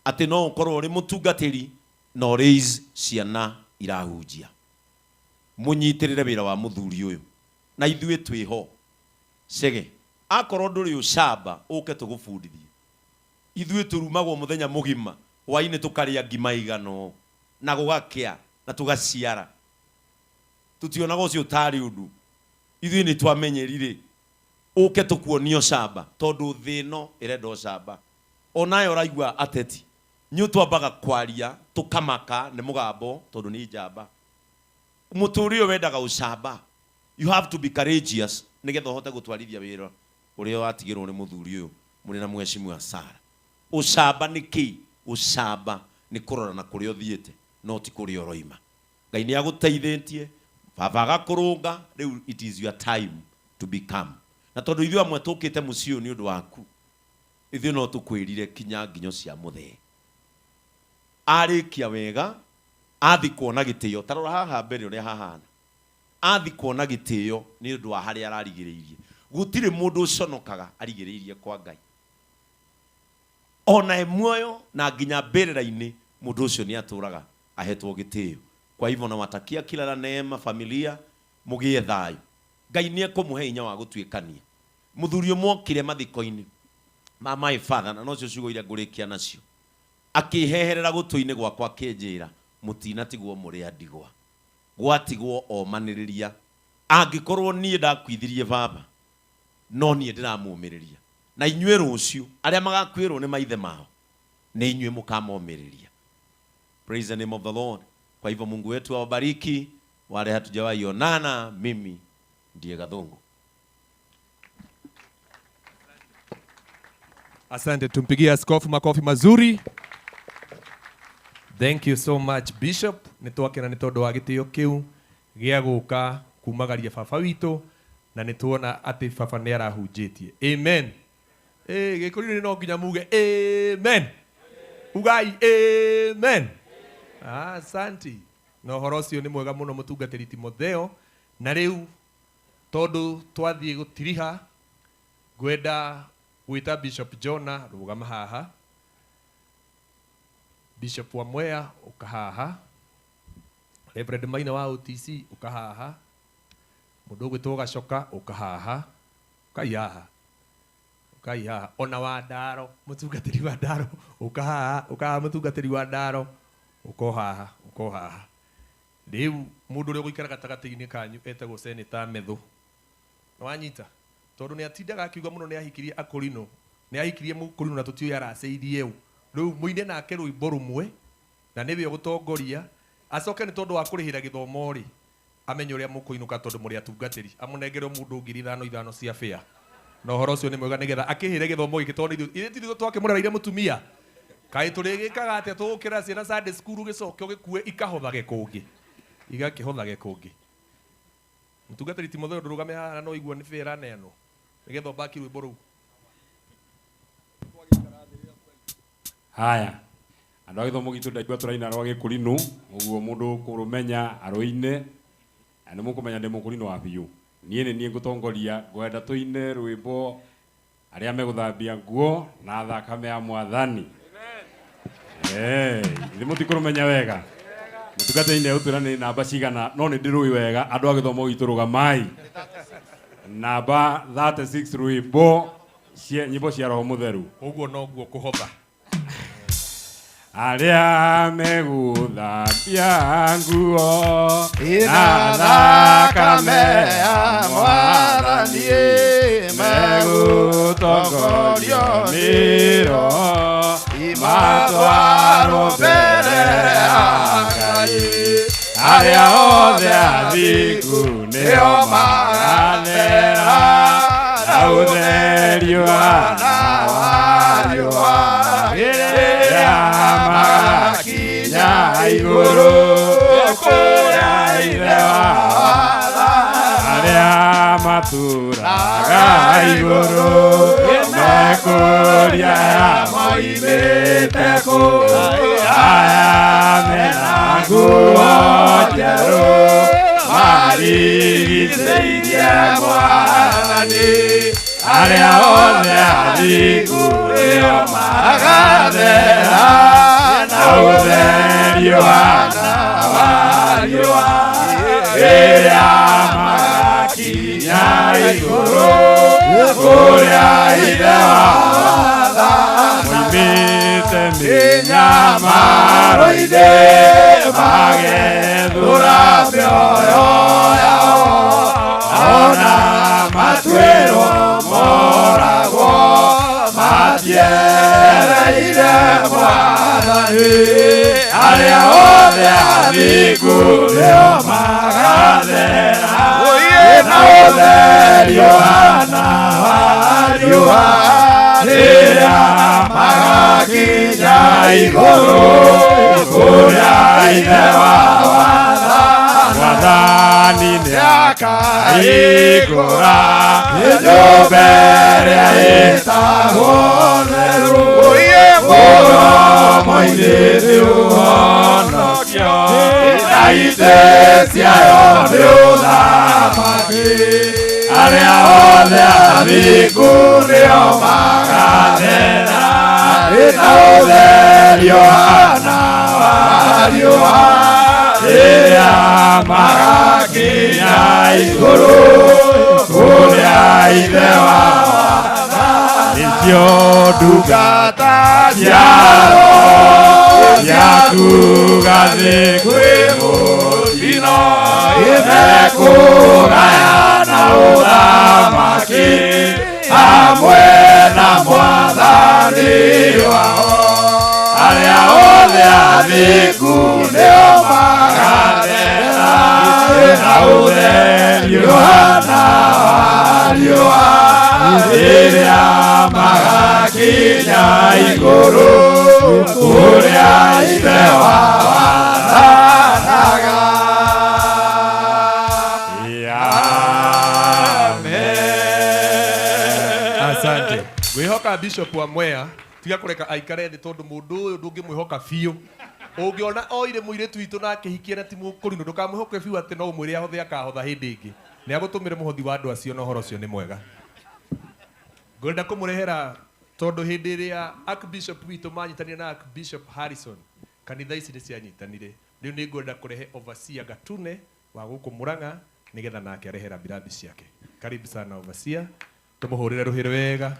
ati no ukorwo uri mutungatiri no raise ciana irahunjia munyitirire wira wa muthuri uyu na ithuĩ twĩho Chege akorwo ndũrĩ ucamba ũke tũgũbundithie. Ithuĩ tũrumagwo mũthenya mũgima hwainĩ tũkarĩa ngima igano na gũgakĩa na tũgaciara tutionaga ũcio ũtarĩ ũndũ. Ithuĩ nĩ twamenyerire ũke tũkuonio camba tondũ thĩ ĩno ĩrenda ũcamba. Onayo ũraigua ateti nĩ twambaga kwaria tũkamaka nĩ mũgambo tondũ nĩ njamba. Mũtũũri ũyũ wendaga ũcamba. You have to be courageous nigetha ũhote gũtwarithia wĩra ũrĩa watigĩrwo nĩ mũthuri ũyũ mũrĩ na mheshimiwa Sarah. Ũcamba nĩ kĩ? Ũcamba nĩ kũrora na kũrĩa ũthiĩte no ti kũrĩa ũroima. Ngai nĩ agũteithĩtie baba agakũrũnga rĩu it is your time to become. Na tondũ ithuĩ amwe tũkĩte mũciĩ ũyũ nĩ ũndũ waku ithuĩ no tũkwĩrire kinya nginyo cia mũthee. Arĩkia wega athi kuona gĩtĩo tarora haha mbere ũrĩa hahana. Athi kuona gĩtĩo nĩ ũndũ wa harĩa ararigĩrĩirie. Gũtirĩ mũndũ ũconokaga arigĩrĩirie kwa Ngai. Ona muoyo na nginya mbĩrĩra-inĩ mũndũ ũcio nĩ atũraga ahetwo gĩtĩo. Kwa hivyo na watakia kila la neema familia mũgĩe thayũ. Ngai nĩ ekũmũhe hinya wa gũtuĩkania. Mũthuri ũmwe mathiko-inĩ ma my father na nocio ciugo iria ngũrĩkia nacio. Akĩheherera gũtũ-inĩ gwakwa akĩnjĩra mũtinatigwo mũrĩ a ndigwa. Gwatigwo omanĩrĩria. Angĩkorwo niĩ ndakuithirie baba no niĩ ndĩramũmĩrĩria. Na inyuĩ rũciũ arĩa magakwĩrwo nĩ maithe mao nĩ inyuĩ mũkamomĩrĩria. Praise the name of the Lord. Kwa hivyo Mungu wetu awabariki wale hatujawahi onana. Mimi ndiye Gathungu. Asante, tumpigie askofu makofi mazuri. Thank you so much Bishop. Nitwakena nĩ tondũ wa gĩtĩo kĩu gĩa gũka kumagaria baba witũ na nĩtuona atĩ baba nĩ arahunjĩtie. Amen. Gĩkũri-inĩ no nginya muge amen. Ugai amen. Asante. Na ũhoro ũcio nĩ mwega mũno mũtungatĩri Timotheo. Na rĩu tondũ twathiĩ gũtiriha ngwenda gwĩta Bishop Jonah rũgama haha. Bishop wa Mwea ukahaha. Reverend Maina wa OTC ukahaha. Mũndũ ũgwĩtwo Gacoka ukahaha. Ukaihaha. Ukaihaha. Ona wa Ndaro mũtungatĩri wa Ndaro ukahaha. Ukahaha mũtungatĩri wa Ndaro ukohaha. Ukohaha. Rĩu mũndũ ũrĩa ũgũikara gatagatĩ-inĩ kanyu etagwo Senator Methu. Nĩwanyita tondũ nĩ atindaga akiuga mũno nĩ ahikirie Akorino. Nĩ ahikirie Mũkorino na tũtiũĩ aracĩirie ũũ. Rĩu mũine nake rwĩmbo rũmwe na nĩwe ũgũtongoria acoke nĩ tondũ wa kũrĩhĩra gĩthomo rĩ amenye ũrĩa mũkũinũka tondũ mũrĩ atungatĩri amũnengerwo mũndũ ngiri ithano cia fare. Na ũhoro ũcio nĩ mwega nĩgetha akĩhĩre gĩthomo gĩkĩ tondũ ithuĩ twakĩmũrereire mũtumia kaĩ tũrĩgĩkaga atĩa tũgũkĩra ciana Sunday school gĩcoke ũgĩkue ikahothage kũngĩ igakĩhothage kũngĩ. Mũtungatĩri Timotheo ndũrũgame haha no igua nĩ fare aneanwo nĩgetha ũmbaki rwĩmbo rũu. Haya andũ a gĩthomo gitũ ndaigua tũraina rwa Gĩkũrinũ ũguo mũndũ kũrũmenya arũine na nĩ mũkũmenya ndĩ Mũkũrinũ wa biũ. Niĩ ngũtongoria ngwenda tũine rwĩmbo arĩa megũthambia nguo na thakame ya Mwathani. Ithuĩ mũtikũrũmenya wega mũtungatĩri ũtwĩra nĩ namba cigana no nĩ ndĩrũĩ wega. Andũ a gĩthomo gitũ rũgamai namba 36 rwĩmbo nyĩmbo cia Roho Mũtheru. Ũguo noguo kũhotha. Arĩa megũthambia nguo na thakame ya Mwathani megũtongorio nĩ Roho matwarwo mbere ya Ngai. Arĩa othe athingu nĩo magathera na ũtheri wa riũa magakinya igũrũ kũrĩa Ithe wao. Arĩa maturaga iguru mekuria moimite ku aya menanguo njeru marigicĩirie Mwathani arĩa othe athingu nĩo magathera na ũtheri wana wa riũa rĩrĩa magakinya igũrũ kũrĩa ithe watha moimĩte mĩnyamaro-inĩ magethũra mĩoyo yao ona matuĩrwo moragwo matiereire Mwathani arĩa othe athingu nĩo magathera na ũtheri wana wa riũa rĩrĩa magakinya igũrũ kũrĩa ithe wao Mwathani nĩakahingũra nyũmba ĩrĩa ĩtagwo theru mũromo-inĩ nĩ ũhonokio na itĩ ciayo nĩ ũthamaki arĩa othe athingu nĩo magathera na ũtheri wana wa riũa rĩrĩa magakinya igũrũ kũrĩa ithe wao nĩcio ndungata ciao ciakuga thĩ kwĩ mũtino imekũgayana ũthamaki hamwe na Mwathani wao arĩa othe athingu nĩo magathera na ũtheri wana wa riũa rĩrĩa magakinya igũrũ kũrĩa ithe wao athanaga. Asante. Ngwĩhoka Bishop wa Mwea tiga kũreka aikare thĩ tondũ mũndũ ũyũ ndũngĩmwĩhoka biũ. Ũngĩona oire mũirĩtu witũ na akĩhikia na ti mũkũrinũ ndũkamwĩhoke biũ atĩ no ũmwĩre ahothe akahotha hĩndĩ ĩngĩ. Nĩ agũtũmĩre mũhothi wa andũ acio na ũhoro ũcio nĩ mwega. Ngwenda kũmũrehera tondũ hĩndĩ ĩrĩa Archbishop witũ manyitanire na Archbishop Harrison kanitha ici nĩ cianyitanire. Rĩu nĩ ngwenda kũrehe Overseer Gatune wa gũkũ Murang'a nĩgetha nake arehe rambirambi ciake. Karibu sana Overseer. Tũmũhũrĩre rũhĩ wega.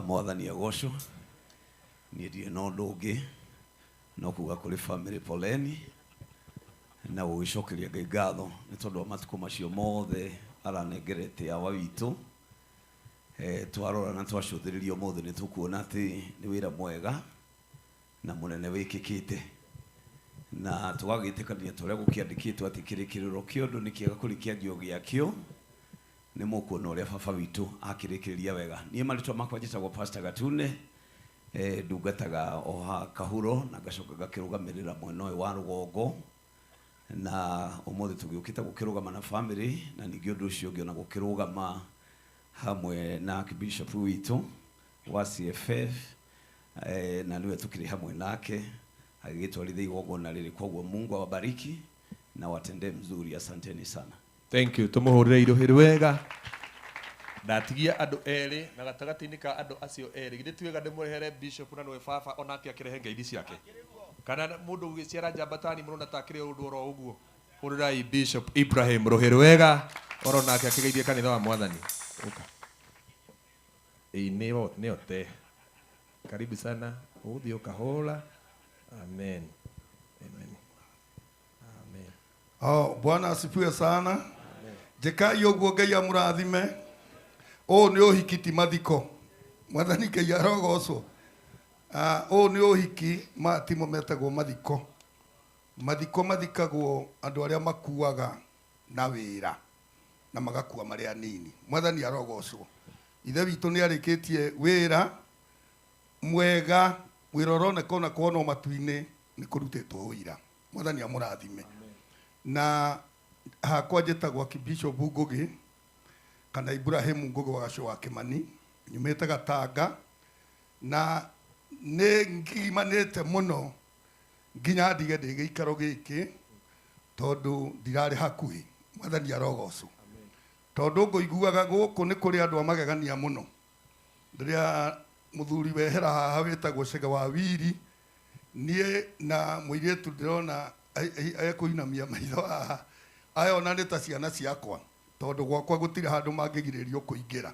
Mwathani agocwo niĩ ndirĩ na ũndũ ũngĩ no kuga kũrĩ bamĩrĩ poleni na gũgĩcokeria Ngai ngatho nĩ tondũ wa matukũ macio mothe aranengerete awa witũ twarora na twacũthĩrĩria ũmũthĩ nĩ tũkuona atĩ nĩ wĩra mwega na mũnene wĩkĩkĩte na tũgagĩtĩkania tũrĩa gũkĩandĩkĩtwo atĩ kĩrĩkĩrĩro kĩa ũndũ nĩ kĩega kũrĩkĩanjio gĩakĩo nĩ mũkuona ũrĩa baba witũ akĩrĩkĩrĩria wega. Niĩ marĩtwa makwa njĩtagwo Pastor Gatune ndungataga oha Kahuro na ngacoka ngakĩrũgamĩrĩra mwena ũyũ wa rũgongo na ũmũthĩ tũgĩũkĩte gũkĩrũgama na family na ningĩ ũndũ ũcio ũngĩ ona gũkĩrũgama hamwe na Archbishop witũ wa CFF na niwe tukiri hamwe nake agĩtwarithia igongona rĩrĩ. Koguo Mungu awabariki na watende mzuri. Asanteni sana. Thank you. Tumuhurire iruhĩ wega. Ndatigia andũ erĩ na gatagatĩ-inĩ ka andũ acio erĩ githĩ ti wega ndĩmũrehere Bishop na nĩwe baba onake akĩrehe ngeithi ciake. Kana mũndũ ũgĩciara njambatani mũrona ta akĩrĩ ũndũ oro ũguo. Hũrĩrai Bishop Ibrahim rũhĩ wega oro nake akĩgeithie kanitha wa Mwathani. Uka. Nĩyo te. Karibu sana. Ũthio kahola. Amen. Amen. Amen. Bwana asifiwe sana. Jekai ũguo Ngai amũrathime. Ũũ nĩ ũhiki ti mathiko. Mwathani Ngai arogocwo. Ũũ nĩ ũhiki timo metagwo mathiko. Mathiko mathikagwo andũ arĩa makuaga na wĩra na magakua marĩ anini. Mwathani arogocwo. Ithe witũ nĩ arĩkĩtie wĩra mwega wĩra ũroneka ona kuona matu-inĩ nĩ kũrutĩtwo ũira. Mwathani amũrathime. Na hakwa njĩtagwo Archbishop Ngugi kana Ibrahim Ngugi wa Gacuũ wa Kĩmani, nyumĩte Gatanga, na nĩ ngimanĩte mũno nginya ndige ndĩ gĩikaro gĩkĩ tondũ ndirarĩ hakuhĩ. Mwathani arogocwo. Tondũ ngũiguaga gũkũ nĩ kũrĩ andũ a magegania mũno. Rĩrĩa mũthuri wehera haha wĩtagwo Chege wa Wili, niĩ na mũirĩtu ndĩrona ekũinamia maitho haha, aya ona nĩ ta ciana ciakwa, tondũ gwakwa gũtirĩ handũ mangĩgirĩrio kũingĩra.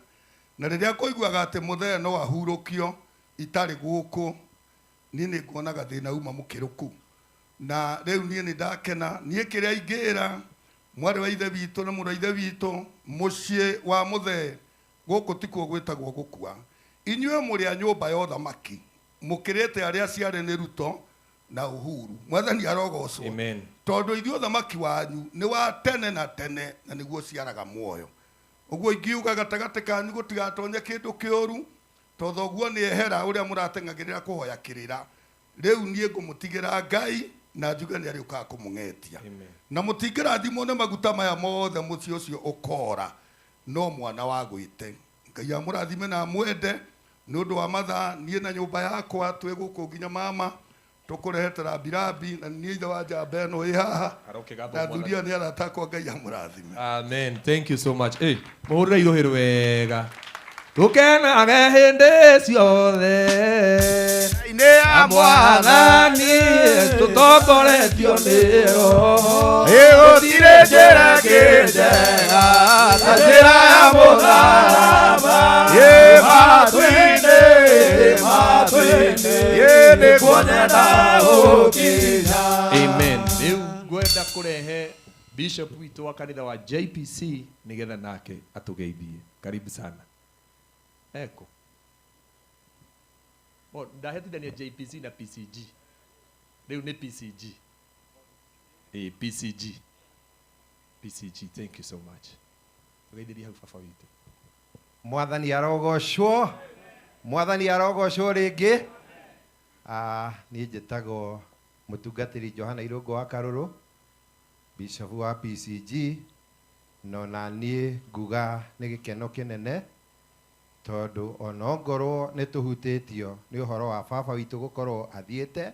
Na rĩrĩa kũiguaga atĩ mũthee no ahurũkio itarĩ gũkũ, niĩ nĩ nguonaga thĩna uma mũkĩrũku. Na rĩu niĩ nĩ ndakena, niĩ kĩrĩa ingĩra mwarĩ wa ithe witũ na mũrũ wa ithe witũ, mũciĩ wa mũthee gũkũ tikuo gwĩtagwo gũkua. Inyuĩ mũrĩ a nyũmba ya ũthamaki, mũkĩrĩte arĩa ciarĩ nĩ Ruto na Uhuru. Mwathani arogocwo. Amen. Tondũ ithuĩ ũthamaki wanyu nĩ wa tene na tene, na nĩguo ciaraga muoyo. Ũguo ingiuga gatagatĩ kanyu gũtigatonye kĩndũ kĩũru, tondũ ũguo nĩ ehera ũrĩa mũrateng'agĩrĩra kũhoya kĩrĩra. Rĩu niĩ ngũmũtigĩra Ngai na njuge nĩ arĩũkaga kũmũng'etia. Na mũtingĩrathimwo nĩ maguta maya mothe mũciĩ ũcio ũkora, no mwana wa gwĩte. Ngai amũrathime na mwende nĩ ũndũ wa mathaa, niĩ na nyũmba yakwa twĩ gũkũ nginya mama tũkũrehete rambirambi, na niĩ ithe wa njamba ĩno ĩ haha, na thuria nĩ aratakwo. Ngai amũrathime. Amen. Thank you so much. Hey, mũhũrĩre irũhĩrũ wega. Tũkenage hĩndĩ ciothe nĩ ya Mwathani tũtongoretio nĩyo, gũtirĩ njĩra ĩngĩ njega ta njĩra ya mũtharaba, matũ-inĩ nĩkuo nyenda gũkinya. Amen. Rĩu ngwenda kũrehe Bishop witũ wa kanitha wa JPC nĩgetha nake atũgeithie. Karibu sana. Eko. Ndahĩtithania JPC na PCG. Rĩu nĩ PCG. PCG. PCG. Thank you so much. Tũgeithĩrie hau baba witũ. Mwathani arogocwo. Mwathani arogocwo rĩngĩ. Niĩ njĩtagwo mũtungatĩri Johana Irũngũ wa Karũrũ, Bishop wa PCG, no na niĩ nguga nĩ gĩkeno kĩnene tondũ ona ongorwo nĩ tũhutĩtio nĩ ũhoro wa baba witũ gũkorwo athiĩte,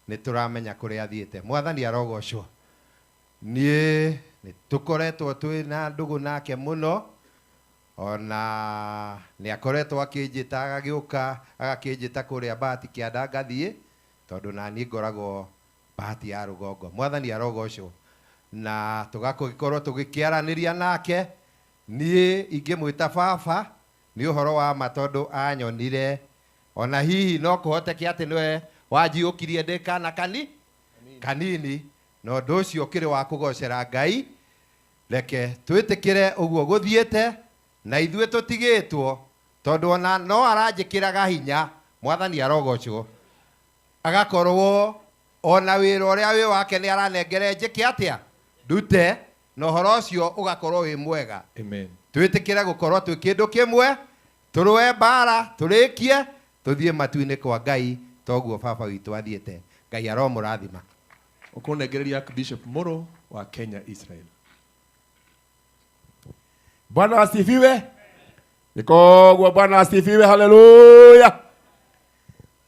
nĩ tũramenya kũrĩa athiĩte. Mwathani arogocwo. Niĩ nĩ tũkoretwo twĩ na ndũgũ nake mũno, ona nĩ akoretwo akĩnjĩta agagĩũka agakĩnjĩta kũrĩa Bahati Kĩanda ngathiĩ, tondũ na niĩ ngoragwo Bahati ya Rũgongo. Mwathani arogocwo. Na tũgagĩkorwo tũgĩkĩaranĩria nake, niĩ ingĩmwĩta baba nĩ ũhoro wa ma tondũ anyonire, ona hihi no kũhoteke atĩ nĩwe wanjiũkirie ndĩ kana kanini, na ũndũ ũcio ũkĩrĩ wa kũgocera Ngai. Reke twĩtĩkĩre ũguo gũthiĩte na ithuĩ tũtigĩtwo, tondũ ona no aranjĩkĩraga hinya. Mwathani arogocwo. Agakorwo ona wĩra ũrĩa wĩ wake nĩ aranengere njĩke atĩa ndute, na ũhoro ũcio ũgakorwo wĩ mwega. Amen. Twĩtĩkĩre gũkorwo twĩ kĩndũ kĩmwe, tũrũe mbara, tũrĩkie, tũthiĩ matu-inĩ kwa Ngai, toguo baba witũ athiĩte. Ngai aromũrathima. Ũkũnengereria Bishop Mũrũ wa Kenya Israel. Bwana asifiwe. Nikoguo Bwana asifiwe. Haleluya.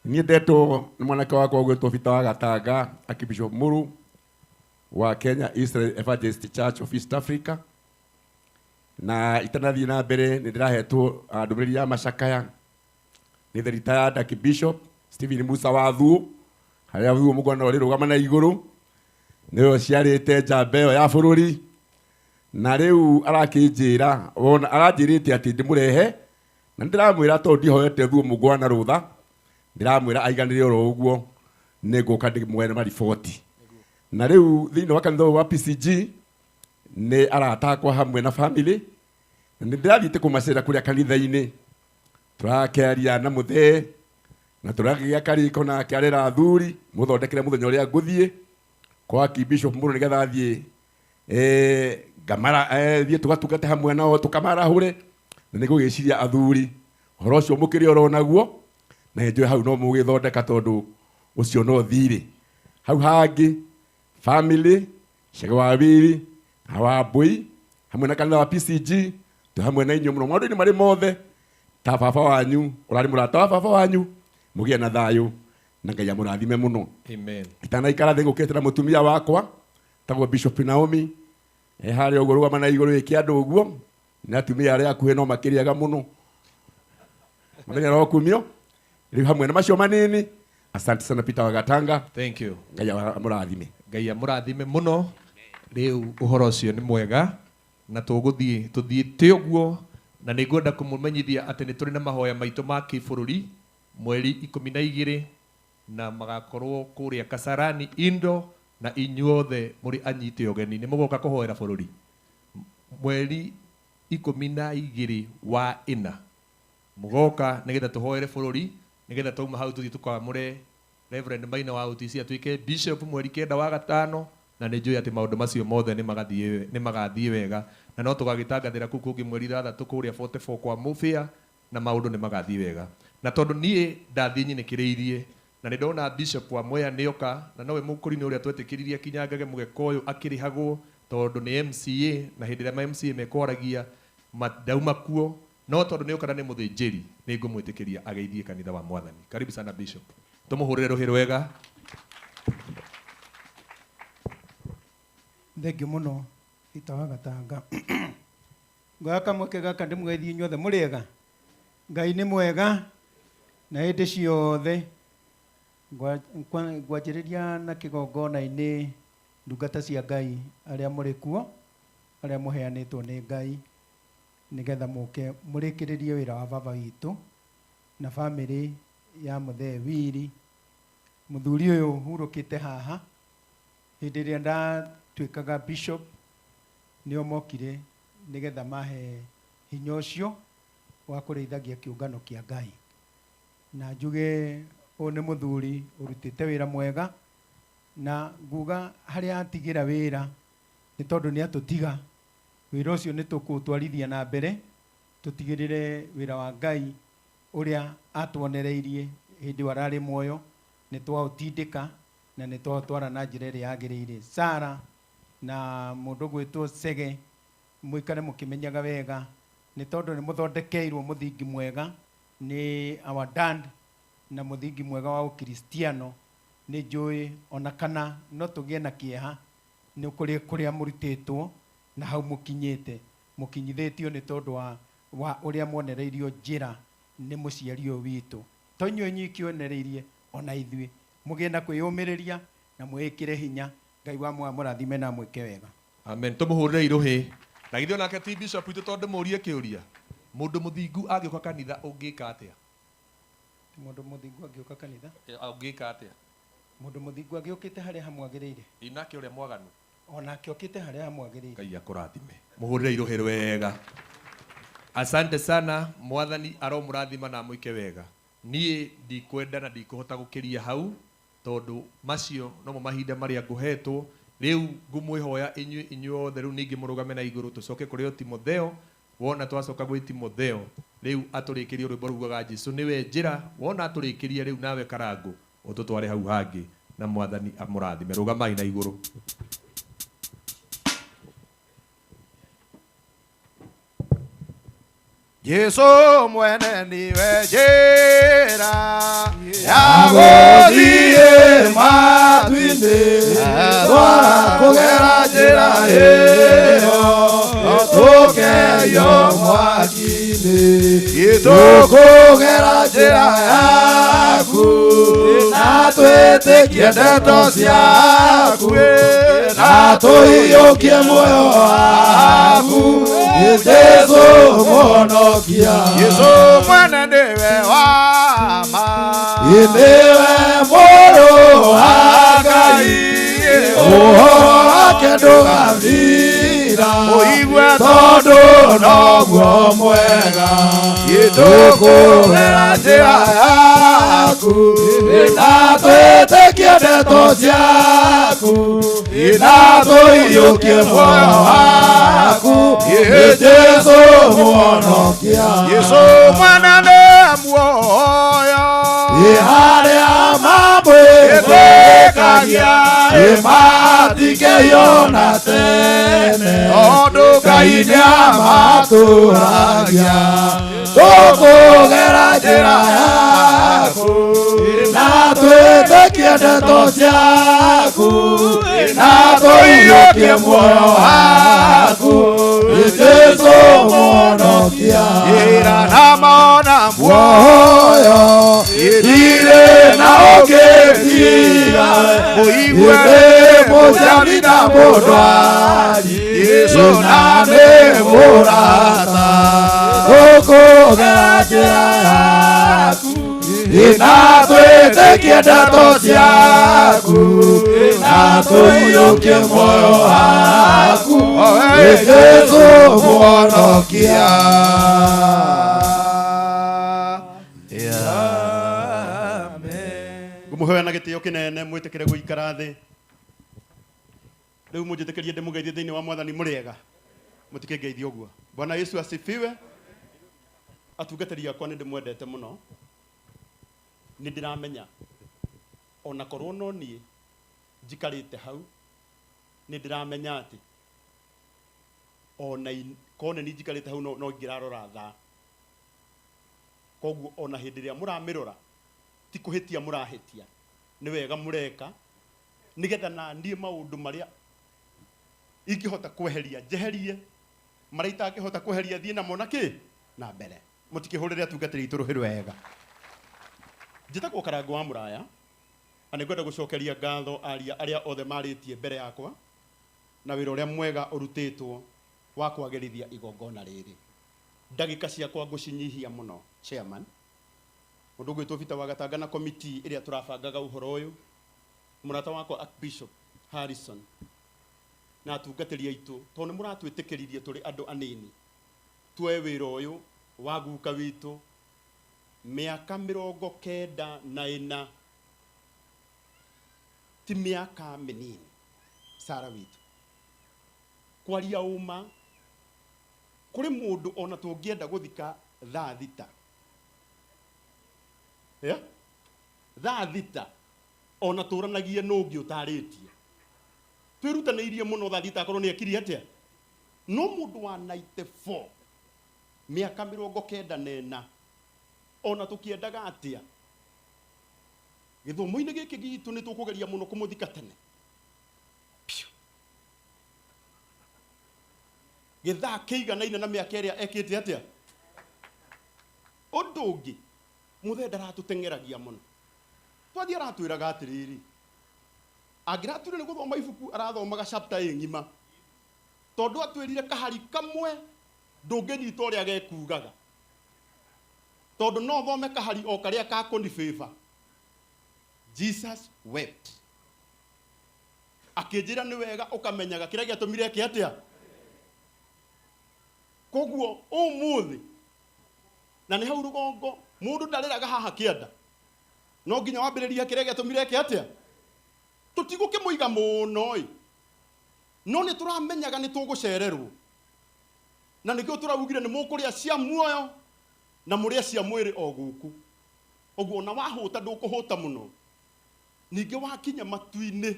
Niĩ ndetwo nĩ mwanake wakwa ũgwĩtwo Peter wa Gatanga, Archbishop Mũrũ wa Kenya Israel Evangelist Church of East Africa. Na itanathiĩ na mbere nĩ ndĩrahetwo ndũmĩrĩri ya macakaya nĩ the retired Archbishop Stephen Musa wa Thuo, harĩa Thuo mũgwana ũrĩ rũgama na igũrũ, nĩwe ciarĩte njamba ĩyo ya bũrũri. Na rĩu arakĩnjĩra, ona aranjĩrĩte atĩ ndĩmũrehe, na ndĩramwĩra tondũ ndihoete Thuo mũgwana rũtha, ndĩramwĩra aiganĩre oro ũguo, nĩngũka ndĩmũhe mariboti. Na rĩu thĩinĩ wa kanitha wa PCG nĩ arata akwa hamwe na family, na nĩ ndĩrathiĩte kũmacera kũrĩa kanitha-inĩ, tũrakĩaria na mũthee na tũragĩa karĩko nake arera athuri mũthondekere mũthenya ũrĩa ngũthiĩ kwa Archbishop Mũrũ nĩgetha athiĩ ngamara thiĩ tũgatungate hamwe nao tũkamarahũre, na nĩ gũgĩciria athuri ũhoro ũcio mũkĩrĩ oro naguo, na njũĩ hau no mũgĩthondeka tondũ ũcio no thirĩ. hau hangi family Shege wa Wili hawa Bui hamwe na kanitha wa PCG tu hamwe na inyu muno maundu ni mari mothe ta baba wanyu urari murata wa baba wanyu mugie na thayu na Ngai amurathime muno. Amen. Itanaikara thi ngukite na mutumia wakwa tagwo Bishop Naomi hari uguo rugama na iguru iki andu uguo na atumia aria akuhe no makiriaga muno muthenya ro kumio riu hamwe na macio manini. Asante sana Peter Wagatanga. Thank you. Ngai amurathime. Ngai amurathime muno. Riu uhoro ucio ni mwega na tuthiite uguo na ningwenda kumumenyithia ati ni turi na mahoya maitu ma kibururi mweri 12 na magakorwo kuria Kasarani Indo na inyuothe muri anyite ogeni ni mugoka kuhoera bururi mweri 12 wa 4 mugoka nigetha tuhoere bururi nigetha tauma hau tuthii tukamure Reverend Maina wa UTC atuike bishop mweri 9 wa 5 na nĩ njũĩ atĩ maũndũ macio mothe nĩ magathiĩ wega na no tũgagĩtangathĩra kũu kũngĩ mweri 6 kũrĩa 44 kwa Mũbĩa na maũndũ nĩ magathiĩ wega na tondũ niĩ ndathiĩ nyinĩkĩrĩirie na nĩ ndona bishop wa Mwea nĩoka na nowe mũkũrinĩ ũrĩa twetĩkĩririe kinyangage mũgeka ũyũ akĩrĩhagwo tondũ nĩ MCA na hĩndĩ ĩrĩa ma MCA mekwaragia ndauma kuo no tondũ nĩoka na nĩ mũthĩnjĩri nĩ ngũmwĩtĩkĩria ageithie kanitha wa Mwathani. Karibu sana bishop, tũmũhũrĩre rũhĩ rwega. Thengiũ mũno Peter Wagatanga. Ngoya kamweke gaka ndĩmũgeithie inyuothe mũrĩega. Ngai nĩ mwega na hĩndĩ ciothe. Ngwanjĩrĩria na kĩgongona-inĩ ndungata cia Ngai arĩa mũrĩ kuo arĩa mũheanĩtwo nĩ Ngai nĩgetha mũke mũrĩkĩrĩrie wĩra wa baba witũ na bamĩrĩ ya mũthee Wili. Mũthuri ũyũ hurũkĩte haha hĩndĩ ĩrĩa ndatuĩkaga bishop nĩo mokire nĩgetha mahe hinya ũcio wa kũrĩithagia kĩũngano kĩa Ngai na njuge ũyũ nĩ mũthuri ũrutĩte wĩra mwega na nguga harĩa atigĩra wĩra nĩ tondũ nĩ atũtiga wĩra ũcio nĩ tũkũtwarithia na mbere tũtigĩrĩre wĩra wa Ngai ũrĩa atuonereirie hĩndĩ wararĩ muoyo nĩ twaũtindĩka na nĩ twatwara na njĩra ĩrĩa yagĩrĩire. Sara na mũndũ gwĩtwo Sege mũikare mũkĩmenyaga wega nĩ tondũ nĩ mũthondekeirwo mũthingi mwega nĩ our dad na mũthingi mwega wa ũkristiano. Nĩ njũĩ ona kana no tũgĩe na kĩeha nĩ kũrĩa mũrutĩtwo na hau mũkinyĩte mũkinyithĩtio nĩ tondũ wa ũrĩa mwonereirio njĩra nĩ mũciari ũyũ witũ. To inyuĩ nyiki onereirie ona ithuĩ mũgĩe na kwĩyũmĩrĩria na mwĩkĩre hinya. Ngai wa mwa mũrathime na mwĩke wega. Amen. Tũmũhũrĩre irũhĩ na githĩ onake ti bishop witũ tondũ mũrie kĩũria mũndũ mũthingu angĩũka kanitha ũngĩka atĩa? Mũndũ mũthingu angĩũka kanitha ũngĩka atĩa? Mũndũ mũthingu angĩũkĩte harĩa hamwagĩrĩire inake ũrĩa mwaganu onake okĩte harĩa hamwagĩrĩire. Ngai akũrathime. Mũhũrĩre irũhĩ wega. Asante sana. Mwathani aromũrathima na mwĩke wega. Niĩ ndikwenda na ndikũhota gũkĩria hau tondũ macio nomo mahinda marĩa ngũhetwo. Rĩu ngũmwĩhoya inyuothe rĩu ningĩ mũrũgame na igũrũ tũcoke kũrĩ Timotheo. Wona twacoka gwĩ Timotheo rĩu atũrĩkĩrie rwĩmbo rugaga Jesũ nĩwe njĩra. Wona atũrĩkĩrie rĩu nawe karangũ ũtũtware hau hangĩ na Mwathani amũrathime. Rũgamai na igũrũ. Jesũ mwene niwe njĩra ya gũthiĩ matu-inĩ twakũgera njĩra ĩyo tũkerio mwaki-inĩ tũkũgera njĩra yaku na twĩtĩkie ndeto ciaku na tũiyũkie muoyo waku Jesũ mũhonokia. Jesũ mwene nĩwe wa ma nĩwe mũrũ wa Ngai ũhoro wake ndũgathira ũigue tondũ noguo mwega tũkũgera njĩra yaku na twĩtĩkie ndeto ciaku na tũiyũkie muoyo waku Jesũ mũhonokia. Jesũ mwene nĩ muoyo harĩa kwĩgwĩkagia ĩmatikeiona tene tondũ Ngai nĩamatũragia tũkũgera njĩra yaku na twĩtĩkie ndeto ciaku na tũiyũkie muoyo waku Jesũ Mwonokia ira na mona muoyo irĩ na ũngĩtiga mũigwe mũciari na mũndwari Jesũ na nĩ mũrata tũkũgera njĩra yaku na twĩtĩkie ndeto ciaku na tũiyũkie muoyo waku Jesũ Mwonokia. ngũmũhoya na gĩtĩo kĩnene mwĩtĩkĩre gũikara thĩ rĩu mũnjĩtĩkĩrie ndĩmũgeithie thĩinĩ wa Mwathani mũrĩega mũtikĩngeithie ũguo. Bwana Yesu asifiwe. Atungatĩri akwa nĩ ndĩmwendete mũno, nĩ ndĩramenya ona korwo no niĩ njikarĩte hau nĩ ndĩramenya atĩ ona korwo nĩ niĩ njikarĩte hau no ingĩrarora thaa, koguo ona hĩndĩ ĩrĩa mũramĩrora ti kũhĩtia mũrahĩtia, nĩ wega mũreka nĩgetha na niĩ maũndũ marĩa ingĩhota kweheria njeherie, marĩa itangĩhota kweheria thiĩ namo na kĩ na mbere. Mũtikĩhũrĩre atungatĩri aitũ rũhĩ rwega. Njĩtagwo Karangũ wa Mũraya na nĩ ngwenda gũcokeria ngatho aria arĩa othe marĩtie mbere yakwa na wĩra ũrĩa mwega ũrutĩtwo wa kwagĩrithia igongona rĩrĩ. Ndagĩka ciakwa ngũcinyihia mũno, chairman. Mũndũ ũgwĩtwo Peter Wagatanga na committee ĩrĩa tũrabangaga ũhoro ũyũ, mũrata wakwa Archbishop Harrison na atungatĩri aitũ, tondũ nĩ mũratwĩtĩkĩririe tũrĩ andũ anini tuoe wĩra ũyũ wa guka witũ mĩaka 94 ti mĩaka mĩnini. Sara witũ kwaria uma kũrĩ mũndũ ona tũngĩenda gũthika thaa thita, thaa thita ona tũranagie nũngĩ ũtarĩtie, twĩrutanĩirie mũno thaa thita akorwo nĩ ekiri atĩa, no mũndũ wa 94 mĩaka 94 ona tũkĩendaga atĩa gĩthomo-inĩ gĩkĩ gitũ nĩ tũkũgeria mũno kũmũthika tene. Gĩthaa kĩiganaine na mĩaka ĩrĩa ekĩte atĩa. Ũndũ ũngĩ mũthee ndaratũteng'eragia mũno, twathiĩ aratwĩraga atĩrĩrĩ, angĩratwĩra nĩ gũthoma ibuku arathomaga chapter ng'ima, tondũ atwĩrire kahari kamwe ndũngĩnyita ũrĩa gekugaga, tondũ no thome kahari o karĩa ka kũni favor. Jesus wept. Akĩnjĩra nĩ wega ũkamenyaga kĩrĩa gĩatũmire eke atĩa. Koguo ũmũthĩ na nĩ hau rũgongo mũndũ ndarĩraga haha kĩanda, no nginya wambĩrĩria kĩrĩa gĩatũmire eke atĩa. Tũtigũkĩmũiga mũno no nĩ tũramenyaga nĩ tũgũcererwo, na nĩkĩo tũraugire nĩ mũkũrĩa cia muoyo na mũrĩa cia mwĩrĩ o gũkũ. Ũguo na wahũta ndũkũhũta mũno, ningĩ wakinya matu-inĩ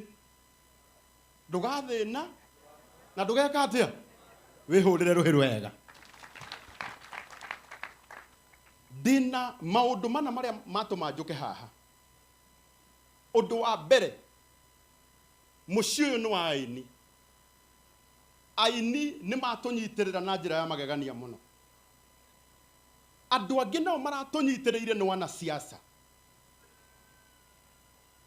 ndũgathĩna na ndũgeka atĩa, wĩhũrĩre rũhĩ rwega. Ndĩna maũndũ mana marĩa matũma njũke haha. Ũndũ wa mbere, mũciĩ ũyũ nĩ wa aini. Aini nĩ matũnyitĩrĩra na njĩra ya magegania mũno. Andũ angĩ nao maratũnyitĩrĩire nĩ wanasiasa,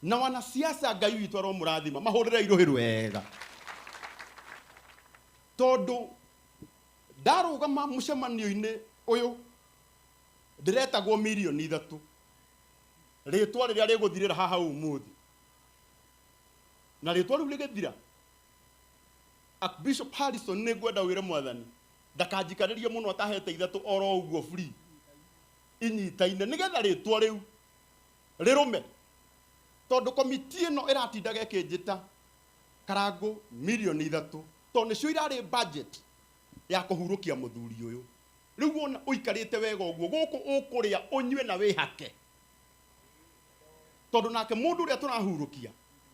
na wanasiasa Ngai witũ aromũrathima, mahũrĩre rũhĩ rwega. Tondũ ndarũgama mũcemanio-inĩ ũyũ ndĩretagwo milioni 3, rĩtwa rĩrĩa rĩgũthirĩra haha ũmũthĩ, na rĩtwa rĩu rĩgĩthira, Archbishop Harrison nĩ ngwenda wĩre Mwathani ndakanjikarĩrie mũno atahete 3 oro ũguo free inyitaine nĩgetha rĩtwa rĩu rĩrũme, tondũ komiti ĩno ĩratindaga ĩkĩnjĩta Karangũ milioni 3, tondũ nĩcio irarĩ budget ya kũhurũkia mũthuri ũyũ. Rĩu ona ũikarĩte wega ũguo gũkũ ũkũrĩa ũnyue na wĩhake. tondu nake mundu uria turahurukia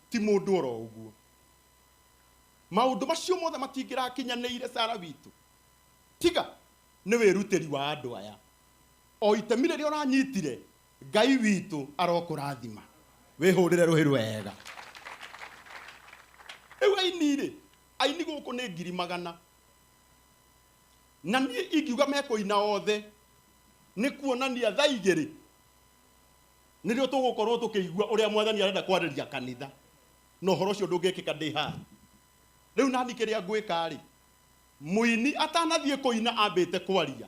ti mundu oro uguo maundu macio mothe matingirakinyanĩire Sara witu tiga nĩ wĩrutĩri wa andũ aya o itemi rĩrĩa ũranyitire Ngai witu arokũrathima wĩhũrĩre rũhĩ wega rĩu aini-rĩ aini gũkũ nĩ 100,000 na niĩ ingiuga mekũina othe nĩ kuonania thaa 2 nĩrĩo tũgũkorwo tũkĩigua ũrĩa Mwathani arenda kwarĩria kanitha na ũhoro ũcio ndũngĩkĩka ndĩ haha rĩu nani kĩrĩa ngwĩka-rĩ mũini atanathiĩ kũina ambĩte kwaria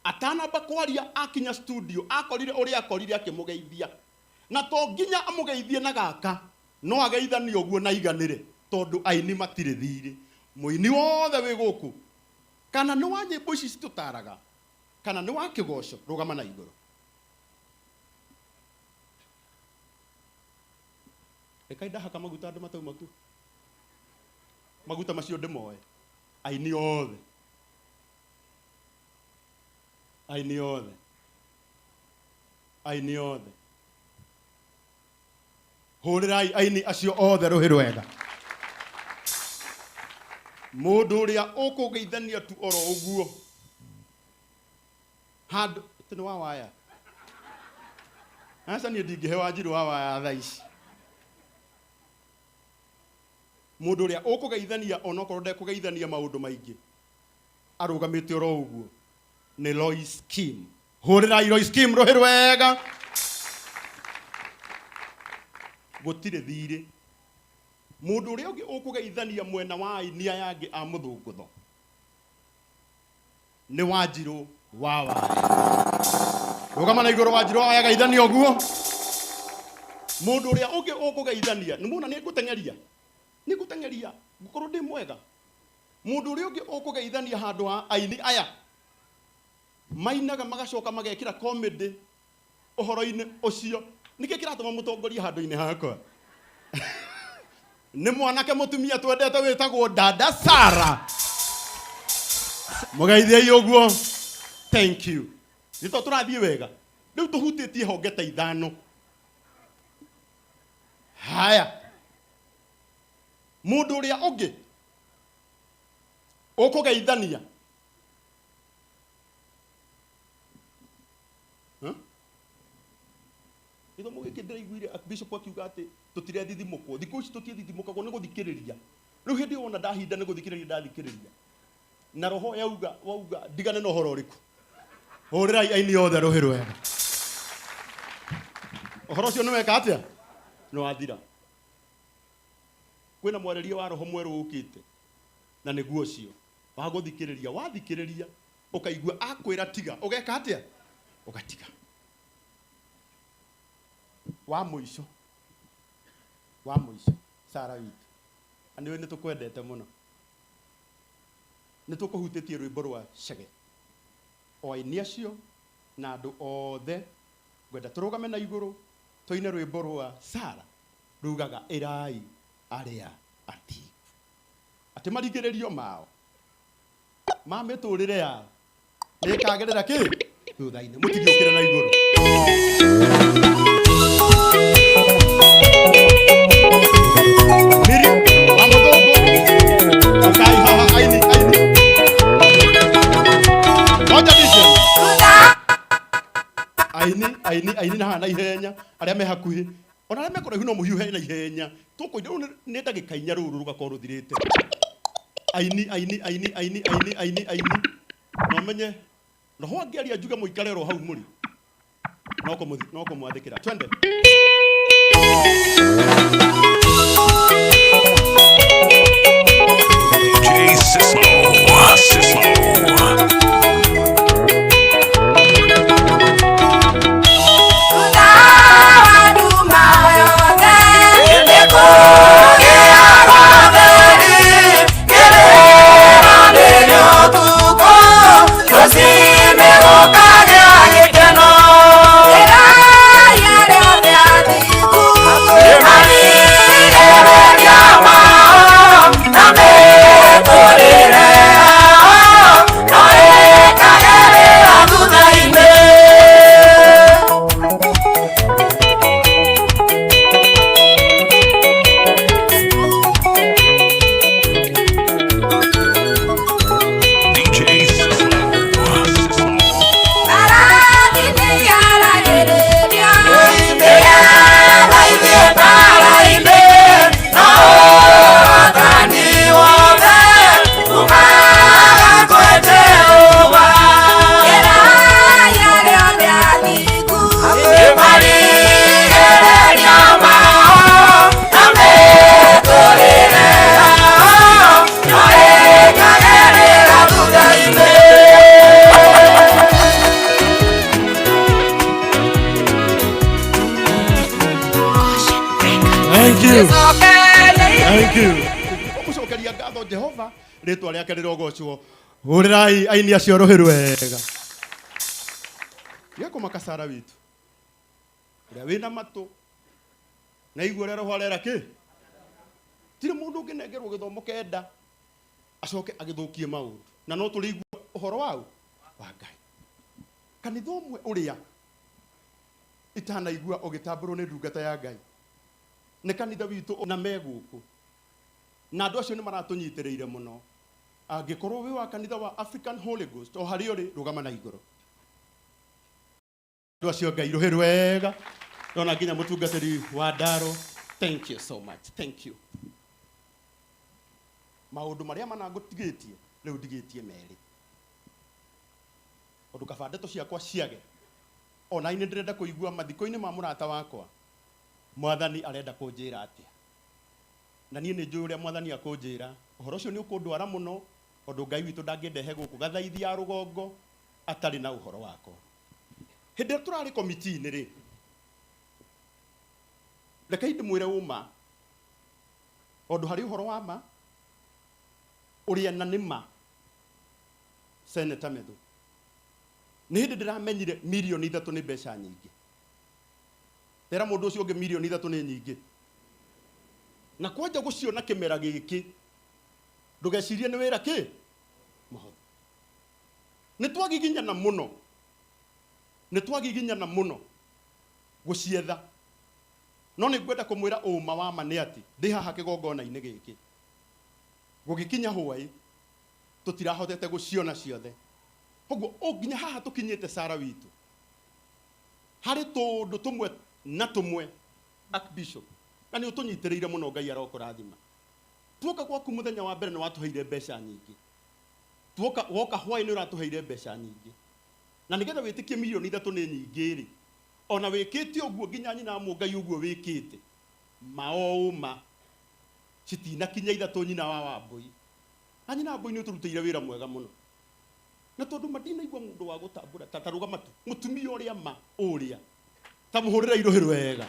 atanamba kwaria akinya studio akorire ũrĩa akorire akĩmũgeithia na to nginya amũgeithie na gaka no ageithanie ũguo na iganĩre tondũ aini matirĩ thirĩ mũini wothe wĩ gũkũ kana nĩ wa nyĩmbo ici citũtaraga kana nĩ wa kĩgoco rũgama na igũrũ reka ndahaka maguta andũ matauma tu maguta macio ndĩmoe aini othe aini othe aini othe hũrĩrai aini acio othe rũhĩ rwega mũndũ ũrĩa ũkũgeithania tu oro ũguo handũ tene wa waya asa niĩ ndingĩhe Wanjirũ wa waya thaa ici mũndũ ũrĩa ũkũgeithania onokorwo ndekũgeithania maũndũ maingĩ arũgamĩte oro ũguo nĩ Lois Kim hũrĩrai Lois Kim rũhĩ rwega gũtirĩ thirĩ mũndũ ũrĩa ũngĩ ũkũgeithania mwena wa aini aya angĩ a mũthũngũtho nĩ Wanjirũ wa waya rũgama na igũrũ Wanjirũ wa waya geithania ũguo mũndũ ũrĩa ũngĩ ũkũgeithania nĩ muona nĩ ngũteng'eria ngũkorwo ndĩ mwega mũndũ ũrĩa ũngĩ ũkũgeithania handũ ha aini aya mainaga magacoka magekĩra comedy ũhoro-inĩ ũcio nĩkĩ kĩratũma mũtongoria handũ-inĩ hakwa nĩ mwanake mũtumia twendete wĩtagwo dada Sara mũgeithie ũguo thank you nĩ to tũrathiĩ wega rĩu tũhutĩtie honge ta 5 haya mũndũ ũrĩa ũngĩ ũkũgeithania itho mũgĩkĩ ndĩraiguire Bishop akiuga atĩ tũtirethithimũkwo thikũ ici tũtiethithimũkagwo nĩ gũthikĩrĩria rĩu hĩndĩ ĩyo ona ndahinda nĩ gũthikĩrĩria ndathikĩrĩria na roho wauga ndigane na ũhoro ũrĩkũ hũrĩrai aini othe rũhĩ rwega ũhoro ũcio nĩ weka atĩa nĩ wathira kwĩna mwarĩrie wa roho mwerũ ũkĩte na nĩguo ũcio wa gũthikĩrĩria wathikĩrĩria ũkaigua akwĩra tiga ũgeka atĩa ũgatiga wa mũico Sara witũ anĩwe nĩ tũkwendete mũno nĩ tũkũhutĩtie rwĩmbo rwa Chege o aini acio na andũ othe ngwenda tũrũgame na igũrũ tũine rwĩmbo rwa Sara rugaga ĩrai arĩa atigu atĩ maringĩrĩrio mao ma mĩtũrĩre yao nĩĩkagerera kĩ thutha-inĩ mũtigĩũkĩre na igũrũ Miri wa mũthũngũ ũkai haha aini moja DJ aini na hana ihenya arĩa me hakuhĩ ona arĩa mekũraihu no mũhiũhe na ihenya tũkũina rĩu nĩ ndagĩka 4 rũrũ rũgakorwo rũthirĩte aini no menye roho angĩaria njuge mũikare ro hau mũrĩ no kũmwathĩkĩra twende Yeah. Thank you. Thank you. Kumucokeria ngatho Jehova ritwa riake rirogocwo hurirai aini acio ruhiru wega yako makasara witu uria wina matu na igua ria roho arera ki tire mundu unginengerwo githomo kenda acoke agithukie maundu na no turigua uhoro wau wa Ngai kanitha umwe uria itanaigua ugitamburwo ni ndungata ya Ngai ni kanitha witu na meguku na andu acio ni maratunyitiriire muno angikorwo wi wa kanitha wa African Holy Ghost o hari uri rugama na iguru andu acio Ngai ruhiru wega nona nginya mutungatiri wa Ndaro. Thank you so much, thank you. Maundu maria manangutigitie riu ndigitie meri undu kabandeto ciakwa ciage ona ini ndirenda kuigua mathiko-ini ma murata wakwa mwathani arenda kunjira atia na niĩ nĩ njũĩ ũrĩa mwathani akũnjĩra ũhoro ũcio nĩ ũkũndwara mũno ũndũ Ngai witũ ndangĩndehe gũkũ gathaithia ya rũgongo atarĩ na ũhoro wakwa hĩndĩ ĩrĩa tũrarĩ komiti-inĩ rĩ rekei ndĩmwĩre ũma ũndũ harĩ ũhoro wa ma ũrĩa na nĩ ma Senator Methu nĩ hĩndĩ ndĩramenyire mirioni 3 nĩ mbeca nyingĩ tera mũndũ ũcio ũngĩ mirioni 3 nĩ nyingĩ na kwanja guciona kimera giki ndugecirie ni wira ki mahotho ni twagiginyana muno gucietha no ni ngwenda kumwira uma wa ma ni ati ndi haha kigongona-ini giki gugikinya hwai tutirahotete guciona ciothe koguo onginya haha tukinyite Sara witu hari tundu tumwe na tumwe Archbishop na ni utunyitiriire muno Ngai arokurathima tuoka gwaku muthenya wa mbere ni watuheire mbeca nyingi tuoka woka hwai ni uratuheire mbeca nyingi na nigetha witikie milioni 3 ni nyingi ri ona wikite uguo nginya nyina mu Ngai uguo wikite maoma citina kinya 3 nyina wa Wambui na nyina Wambui ni uturutire wira mwega muno na tondu madina igwa mundu wa gutambura tataruga matu mutumia uria ma uria tamuhurira iruhiru wega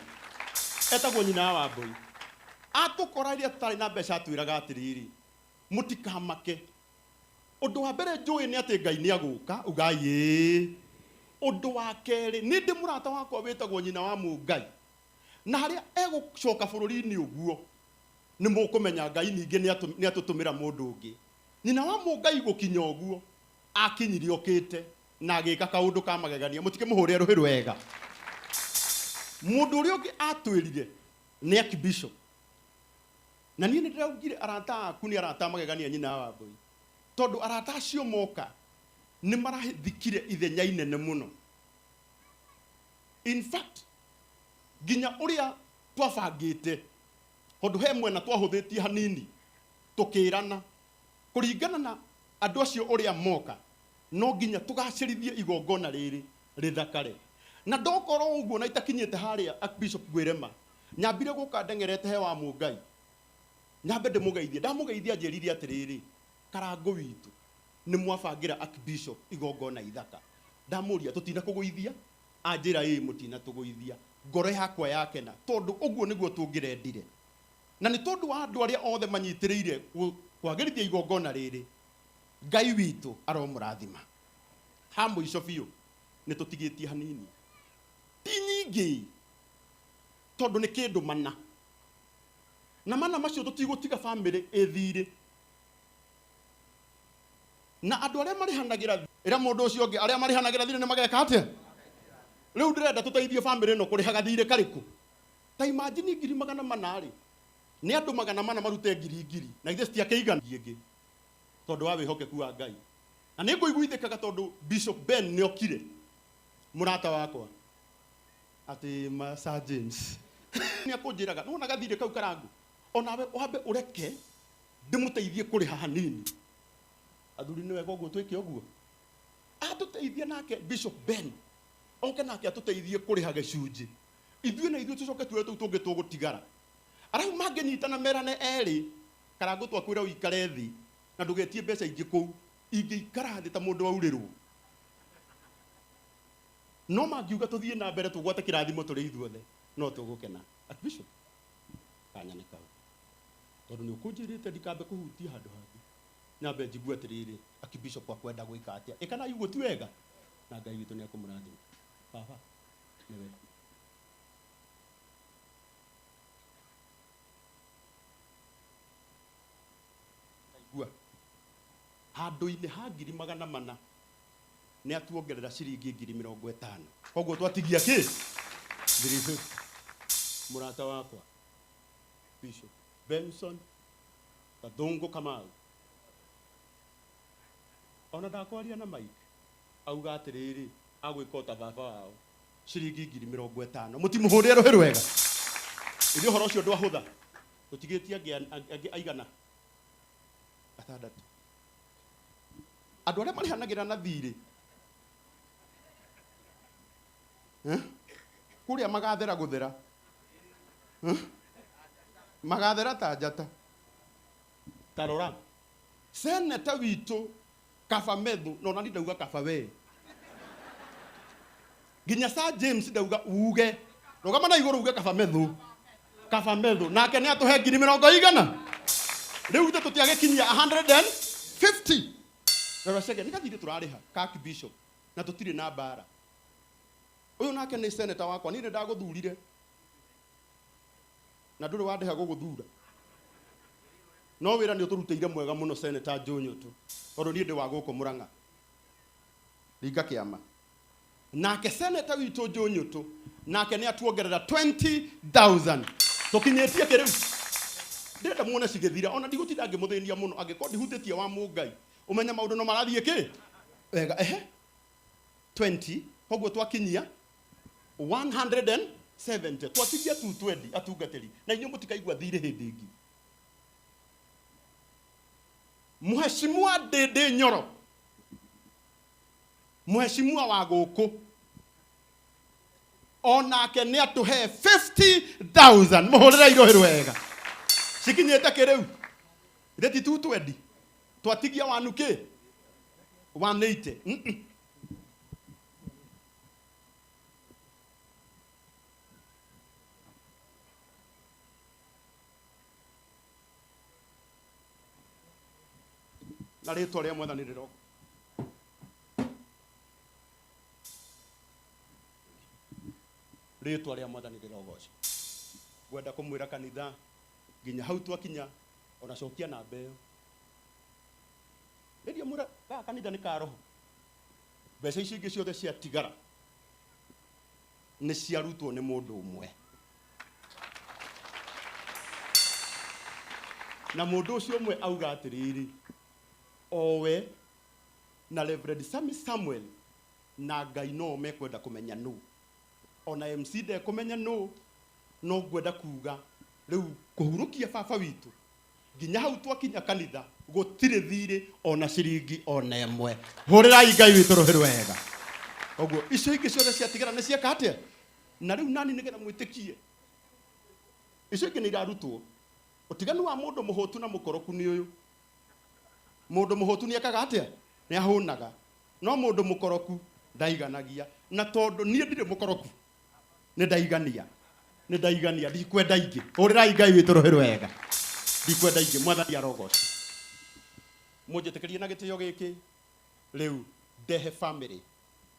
etagwo nyina wa Wambui atukora iria tutari na mbeca twiraga atiriri mutikamake undu wa mbere njui ni ati Ngai ni aguka ugai undu wa keri ni ndi murata wakwa witagwo nyina wa Mungai na haria egucoka bururi-ini uguo ni mukumenya Ngai ningi ni atutumira mundu ungi nyina wa Mungai gukinya uguo akinyiri okite na agika kaundu ka magegania mutike muhurire ruhiru wega mundu uria ungi atwirire ni Archbishop na niĩ nĩndĩraugire arata aku nĩ arata magegania nyina wa Wambui tondu arata acio moka nĩ marahithikire ithenya inene muno in fact nginya uria twabangĩte tondu he mwena twahũthĩtie hanini tukĩrana kũringana na andũ acio uria moka no nginya tũgacĩrithie igongona rĩrĩ rĩthakare na ndokorwo uguo na itakinyĩte harĩa Archbishop Gwirema nyambire gũka ndengerete he wa Mungai nyambe ndĩmũgeithie ndamũgeithia njĩrire atĩrĩrĩ Karango witũ nĩ mwabangira Archbishop igongona ithaka ndamũria tũtina kũgũithia anjĩra mũtina tũgũithia ngoro yakwa yakena tondu ũguo nĩguo tũngĩrendire na nĩ tondu wa andũ arĩa othe manyitĩrĩire kwagĩrithia igongona rĩrĩ Ngai witũ aromũrathima ha mũico biũ nĩ tũtigĩtie hanini ti nyingĩ tondu nĩ kĩndũ mana na mana macio tutigutiga family ethire na andu aria marihanagira ira mundu ucio ungi aria marihanagira thire ni mageka atia riu ndirenda tuteithie family no kurihaga thire kariku ta imagine 400 ni andu 400 marute 1,000 na ithe citiakeigana ngiengi tondu wa wihokeku wa Ngai na ni nguiguithikaga tondu Bishop Ben ni okire murata wakwa ati ma James ni akunjiraga nona gathire kau Karangu onawe wambe ureke ndimuteithie kuriha hanini athuri ni wega uguo twike uguo atuteithie nake Bishop Ben oke nake atuteithie kuriha gicunji ithuĩ na ithuĩ tucoke tuwe tu tungi tugutigara arau mangenyitana merane eri Karangu twakwira uikare thi na ndugetie mbeca ingĩ kũu ingĩikara thĩ ta mũndũ waurĩrwo no mangiuga tũthiĩ na mbere tũgwate kĩrathimo tũrĩ ithuothe no tũgũkena Archbishop kanya nĩ kau tondũ nĩ ũkũnjĩrĩte ndikambe kũhutia handũ hangĩ nyambe njigue atĩrĩrĩ akibishop akwenda gwĩka atĩa ĩkana igua ti wega na Ngai witũ nĩ akũmũrathima baba nĩwe igua handũ-inĩ ha 400,000 nĩ atuongerera ciringi 50,000 koguo twatigia kĩ 350 mũrata wakwa Bishop Benson Kathungu Kamau ona ndakwaria na Mike auga atĩrĩrĩ agwĩka ota baba wao ciringi 50,000 mũtimũhũrĩre rũhĩ rwega ithuĩ ũhoro ũcio ndwahũtha tũtigĩtie angĩ aigana 6 andũ arĩa marihanagĩra na thirĩ kũrĩa magathera gũthera magathera ta njata tarora seneta witũ Kaba Methu no nani ndauga Kaba we nginya Sir James ndauga uge rũgama na igũrũ uge Kaba Methu nake nĩ atũhe 100,000 rĩu ithe tũtiagĩkinyia 150 rora Chege nĩ gathirĩ tũrarĩha ka Bishop na tũtirĩ na mbara ũyũ nake nĩ seneta wakwa niĩ nĩ ndagũthurire na ndũrĩ wandeha gũgũthura no wĩra nĩ ũtũrutĩire mwega mũno seneta Njũnyũtũ tondũ niĩ ndĩ wa gũkũ Mũrang'a ringa kĩama nake seneta witũ Njũnyũtũ nake nĩ atuongerera 20,000 tũkinyĩtie kĩrĩu ndĩrenda muone cigĩthira ona ndigũtinda ngĩmũthĩnia mũno angĩkorwo ndihutĩtie wa Mũngai ũmenye maũndũ no marathiĩ kĩ wega 20 koguo twakinyia 170 twatigia 220 atungatĩri na inyuĩ mũtikaigua thirĩ hĩndĩ ĩngĩ Mheshimiwa Ndĩndĩ Nyoro Mheshimiwa wa gũkũ onake nĩ atũhe 50,000 mũhũrĩre irũhĩ rwega cikinyĩte kĩrĩu rĩti 220 twatigia wanu kĩ 180 na rĩtwa rĩa Mwathani rĩrogo rĩtwa rĩa Mwathani rĩrogoco ngwenda kũmwĩra kanitha nginya hau twakinya ona cokia namba ĩyo rĩrĩa mwĩra gaka kanitha nĩ ka roho mbeca icio ingĩ ciothe ciatigara nĩ ciarutwo nĩ mũndũ ũmwe na mũndũ ũcio ũmwe auga atĩrĩrĩ owe na Reverend Sami Samuel na Ngai no mekwenda kũmenya nũ ona MC de kũmenya nũ no ngwenda kuga rĩu kũhurũkia baba witũ nginya hau twakinya kanitha gũtirĩ thirĩ ona ciringi ona ĩmwe hũrĩrai Ngai witũ rũhĩ rwega ũguo icio ingĩ ciothe ciatigara nĩ cieka atĩa na rĩu nani nĩgetha mwĩtĩkie icio ingĩ nĩ irarutwo ũtiganu wa mũndũ mũhũtu na mũkoroku nĩ ũyũ mũndũ mũhũtu nĩ ekaga atĩa nĩ ahũnaga no mũndũ mũkoroku ndaiganagia na tondũ niĩ ndirĩ mũkoroku nĩ ndaigania ndikwenda ingĩ hũrĩrai Ngai witũ rũhĩ rwega ndikwenda ingĩ Mwathani arogoca mũnjĩtĩkĩrie na gĩtĩo gĩkĩ rĩu ndehe family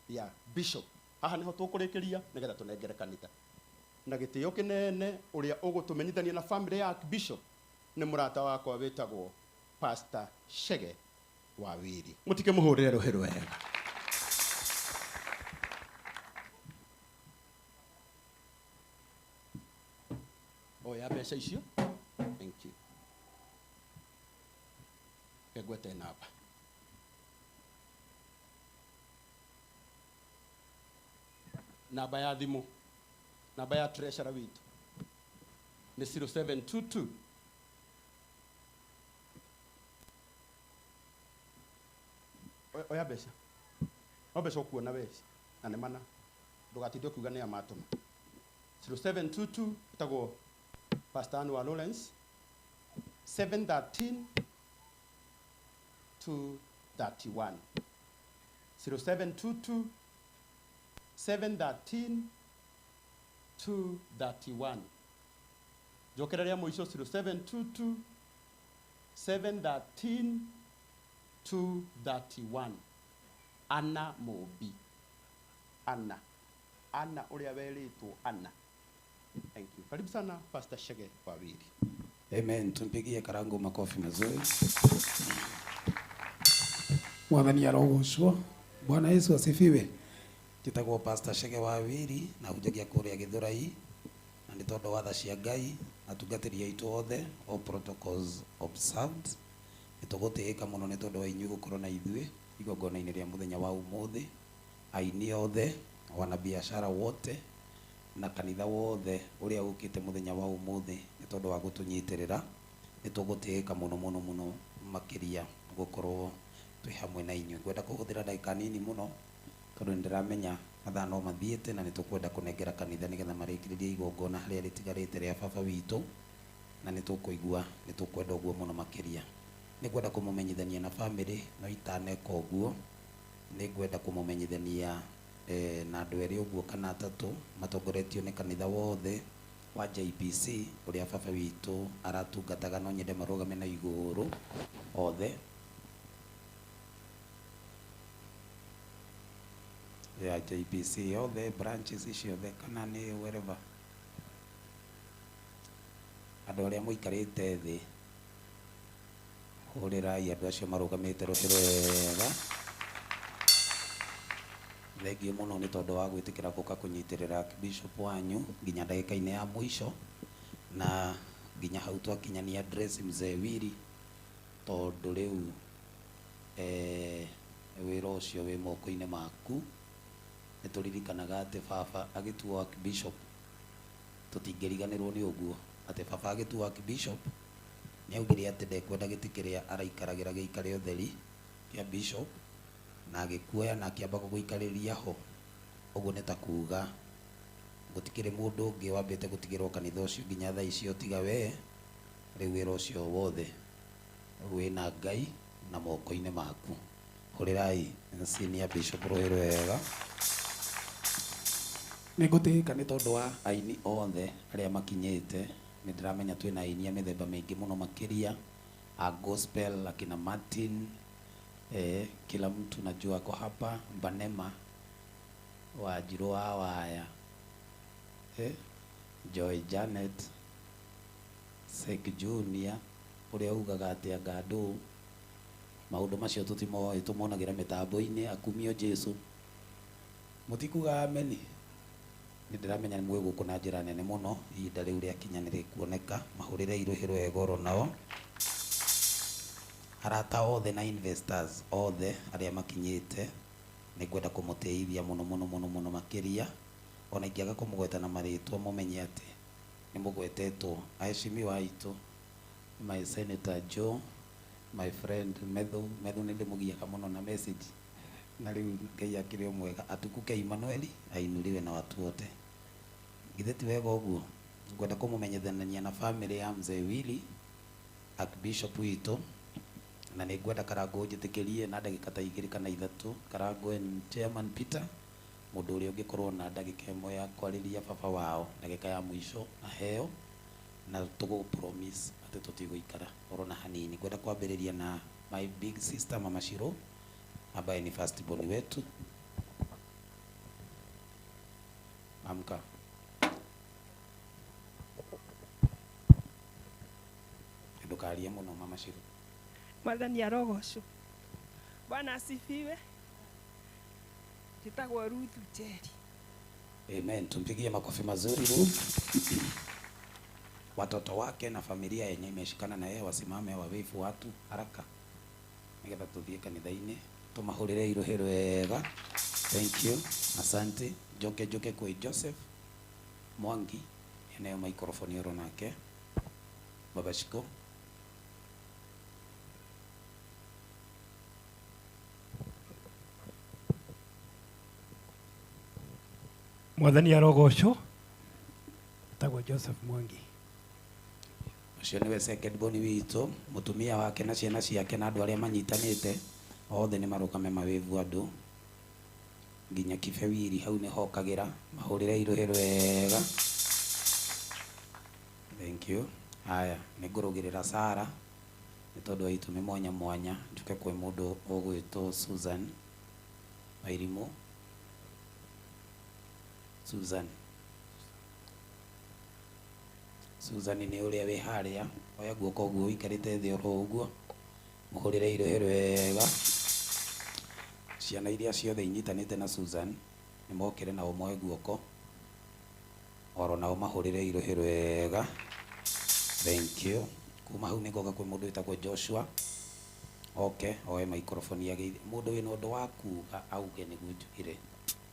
ya Bishop haha nĩho tũkũrĩkĩria nĩgetha tũnengere kanitha na gĩtĩo kĩnene ũrĩa ũgũtũmenyithania na family ya Bishop nĩ mũrata wakwa wĩtagwo Pastor Chege wa Wiri mũtike mũhũrĩre rũhĩ rwega oya mbeca icio thank you kegwete namba namba ya thimũ namba ya treasurer witũ nĩ 0722 oya mbeca no mbeca ũkuona weci na nĩ mana ndũgatinde ũkiuga nĩ amatũma 0722 ĩtagwo Pastor Anwar Lawrence 713 231 0722 713 231 njokera rĩa mũico 0722 713 231 Anna Mobi. Anna ũrĩa werĩtwo Anna. Thank you. Karibu sana Pastor Shege Wawiri. Amen. Tumpigie Karangu makofi mazuri. Mwathani arogocwo. Bwana Yesu asifiwe. Njĩtagwo Pastor Shege Wawiri na hujagia kũrĩa Gĩthũrai na nĩ tondũ wa tha cia Ngai atungatĩri aitũ othe, all protocols observed. Nĩtũgũtĩĩka mũno nĩ tondũ wa inyuĩ gũkorwo na ithuĩ igongona-inĩ rĩa mũthenya wa ũmũthĩ, aini othe, wanabiashara wote na kanitha wothe ũrĩa ũkĩte mũthenya wa ũmũthĩ nĩ tondũ wa gũtũnyitĩrĩra. Nĩtũgũtĩĩka mũno mũno mũno makĩria gũkorwo twĩ hamwe na inyuĩ. Ngwenda kũhũthĩra ndagĩka nini mũno tondũ nĩndĩramenya mathaa no mathiĩte na nĩtũkwenda kũnengera kanitha nĩgetha marĩkĩrĩrie igongona harĩa rĩtigarĩte rĩa baba witũ, na nĩtũkũigua nĩtũkwenda ũguo mũno makĩria. Nĩngwenda kũmũmenyithania na bamĩrĩ no itaneka ũguo. Nĩngwenda kũmũmenyithania na andũ erĩ ũguo kana atatũ matongoretio nĩ kanitha wothe wa JPC ũrĩa baba witũ aratungataga, no nyende marũgame na igũrũ othe. Ya JPC othe branches icio othe kana nĩ wherever. Andũ arĩa mũikarĩte thĩ hũrĩrai andũ acio marũgamĩte rũtĩro wega. Thengio mũno nĩ tondũ wa gwĩtĩkĩra gũka kũnyitĩrĩra bishop wanyu nginya ndagĩka-inĩ ya mũico na nginya hau twakinyania address mzee Wili, tondũ rĩu wĩra ũcio wĩ moko-inĩ maku. Nĩtũririkanaga atĩ baba agĩtuo archbishop, tũtingĩriganĩrwo nĩ ũguo atĩ baba agĩtuo archbishop nĩaugire atĩ ndekwenda gĩtĩ kĩrĩa araikaragĩra gĩikare ũtheri kĩa bishop na agĩkuoya na akĩamba gũgĩikarĩria ho. Ũguo nĩ ta kuga gũtikĩrĩ mũndũ ũngĩ wambĩte gũtigĩrwo kanitha ũcio nginya thaa icio tiga wee. Rĩu wĩra ũcio wothe wĩna Ngai na moko-inĩ maku. Hũrĩrai senior bishop rũhĩrĩ wega. Nĩngũtĩĩka nĩ tondũ wa aini othe arĩa makinyĩte. Nĩndĩramenya twĩna aini a mĩthemba mĩingĩ mũno makĩria a gospel, akina Martin, kila mtu najua ako hapa, Banema, Wanjiru wa Waya, Joy Janet, Sek Junior, ũrĩa ugaga atĩ Ngandũ. Maũndũ macio tũtimoĩ, tũmonagĩra mĩtambo-inĩ. Akumio Jesu, mũtikuga ameni. Nĩndĩramenya nĩ mwĩgũkũ na njĩra nene mũno. Ihinda rĩu rĩakinya nĩrĩkuoneka. Mahũrĩre irũhĩ rwega oro nao. Arata othe na investors othe arĩa makinyĩte nĩngwenda kũmũteithia mũno mũno mũno mũno makĩria. Ona ingĩaga kũmũgweta na marĩtwa mũmenye atĩ nĩmũgwetetwo. Aheshimiwa aitũ, my senator Joe, my friend Medhu nĩndĩmũgiaga mũno na message, na rĩu Ngai akĩrĩ o mwega. Atukuke Emmanuel ainuliwe na watu wote. Githĩ ti wega ũguo? Ngwenda kũmũmenyithania na family ya mzee Wili archbishop witũ, na nĩngwenda Karangu njĩtĩkĩrie na ndagĩka ta 2 kana 3. Karangu chairman Peter, mũndũ ũrĩa ũngĩkorwo na ndagĩka ĩmwe ya kwarĩria baba wao ndagĩka ya mũico aheo, na tũgũ-promise atĩ tũtigũikara oro na hanini. Ngwenda kwambĩrĩria na my big sister Mama Shiro ambaye ni first born wetu. Amka. Ndukaria mũno Mama Shiro. Mwathani arogocwo. Bwana asifiwe. Njĩtagwo Ruth Njeri. Amen. Tumpigie makofi mazuri Ruth. Watoto wake na familia yenye imeshikana na yeye wasimame wawifu watu haraka nĩgetha tũthiĩ kanitha-inĩ. Tumahũrĩre irũhĩ rwega. Thank you. Asante. Njoke kwĩ Joseph Mwangi eneo microphone oro nake. Baba Shiko. Mwathani arogocwo. Tagwo Joseph Mwangi. Ũcio nĩwe second born witũ, mũtumia wake na ciana ciake na andũ arĩa manyitanĩte othe nĩ marũgame mawĩvu andũ nginya Kibe Wili hau nĩ hokagĩra. Mahũrĩre irũhĩ rwega. Thank you. Haya, nĩngũrũgĩrĩra Sara nĩ tondũ wa itũmi mwanya mwanya, njuke kwĩ mũndũ ũgwĩtwo Susan Wairimũ. Susan nĩ ũrĩa wĩ harĩa, oya guoko ũguo ũikarĩte thĩ oro ũguo, mũhũrĩre irohero wega. Ciana iria ciothe inyitanĩte na Susan nĩ mokĩre nao moe guoko, oro nao mahũrĩre irohero wega. Thank you. Kuma hau nĩngoka kwĩ mũndũ wĩtagwo Joshua. Okay, oe maikrofoni ya geithi. Mũndũ wĩna ũndũ wa kuuga auge nĩguo njugire,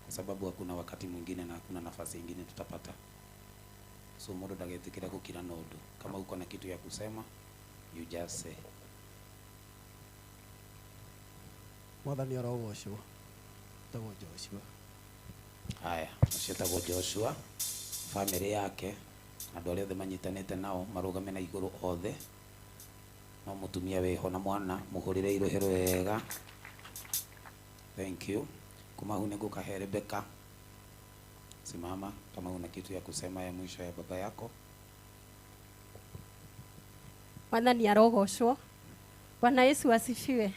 kwa sababu hakuna wakati mwingine na hakuna nafasi ingine tutapata. So mũndũ ndagetĩkĩre gũkira na ũndũ. Kama uko na kitu ya kusema, you just say. Mwathani arogocwo. Tagwo Joshua. Haya, ũcio tagwo Joshua. Family yake andũ arĩa othe manyitanĩte nao marũgame na igũrũ othe. No mũtumia wĩho na mwana mũhũrĩre irohero wega. Thank you. Kuma huu nĩngũkahe Rebecca. Simama kama una kitu ya kusema ya mwisho ya baba yako. Mwathani arogocwo. Bwana Yesu asifiwe.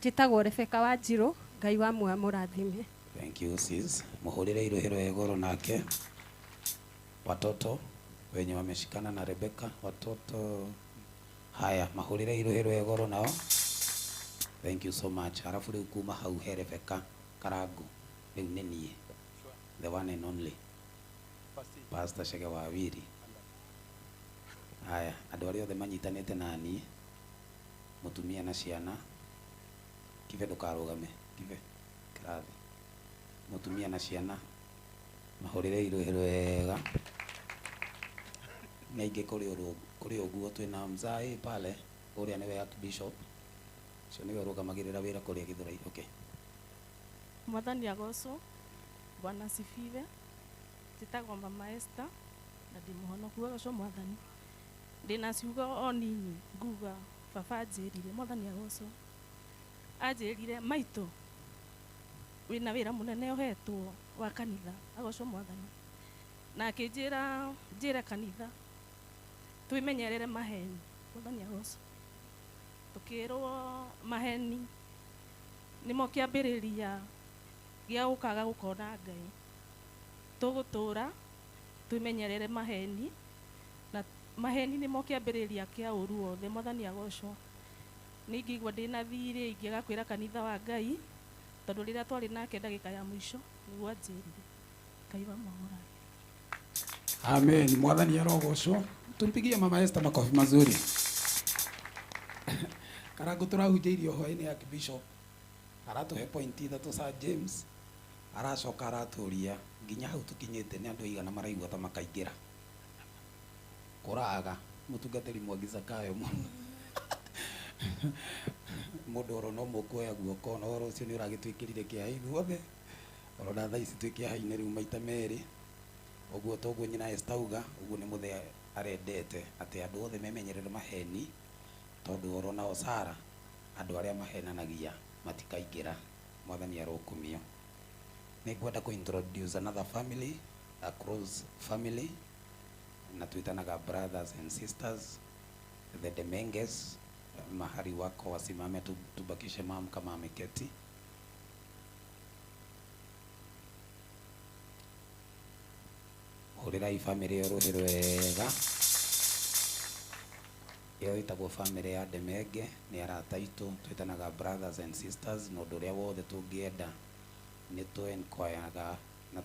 Njĩtagwo Rebecca Wanjirũ, Ngai wa muoyo mũrathime. Thank you sis. Mũhũrĩre irohero wega nake. Watoto wenye wameshikana na Rebecca, watoto haya mahũrĩre irohero wega nao. Thank you so much. Halafu rĩu kuma hau he Rebecca Karangu. Rĩu nĩ niĩ. The one and only Pastor Shege Wawiri. Haya, andũ arĩa othe manyitanĩte na niĩ, mũtumia na ciana, kive ndũkarũgame, kive kĩrathi. Mũtumia na ciana mahũrĩre irohero wega. Naingĩ kũrĩ ũguo twĩna Mzai pale, ũrĩa nĩwe Archbishop. Cio nĩwe ũrũgamagĩrĩra wĩra kũrĩa Gĩthũrai. Okay. Mwathani agocwo. Bwana asifiwe. Njĩtagwo Mama Esther na ndĩ mũhonoku. Agocwo Mwathani. Ndĩna ciugo o nini nguga baba anjĩrire. Mwathani agocwo. Anjĩrire maitũ wĩna wĩra mũnene ũhetwo wa kanitha. Agocwo Mwathani. Na akĩnjĩra kanitha twĩmenyerere maheni. Mwathani agocwo. Tukĩrwo maheni nĩmo kĩambĩrĩria gĩa gũkaga gũkona Ngai. Tũgũtũra twĩmenyerere maheni, na maheni nĩmo kĩambĩrĩria kĩa ũru wothe. Mwathani agocwo. Nĩngĩigua ndĩna thirĩ ingĩaga kwĩra kanitha wa Ngai, tondũ rĩrĩa twarĩ nake ndagĩka ya mũico nĩguo anjĩrire. Ngai wa mahora. Amen. Mwathani arogocwo. Tumpigie Mama Esther makofi mazuri. Karangu turahunjĩirio hwaĩ-inĩ ya Archbishop. Aratuhe point ithatũ Sir James. Aracoka aratũria nginya hau tũkinyĩte nĩ andũ aigana maraigua ta makaingĩra. Kũraga mũtungatĩri Mwangi Zakayo mũno. Mũndũ oro no mũkuoya guoko, no oro ũcio nĩ ũragĩtwĩkĩrire kĩeha ithuothe. Oro na thaa ici twĩ kĩeha-inĩ rĩu maita merĩ. Ũguo toguo nyina Esther auga, ũguo nĩ mũthee arendete atĩ andũ othe memenyerere maheni, tondũ oro nao Sara andũ arĩa mahenanagia matikaingĩra. Mwathani arokumio. Nĩngwenda introduce another family, a close family, na tuitanaga brothers and sisters, the Demenges. Mahali wako wasimame tubakishe mam kama ameketi. Hũrĩra hii family rohero wega. Iyo itagwo family ya Demenge, nĩ arata aitũ, twĩtanaga brothers and sisters, na ũndũ ũrĩa wothe tũngĩenda nĩ tũ-enquire-aga na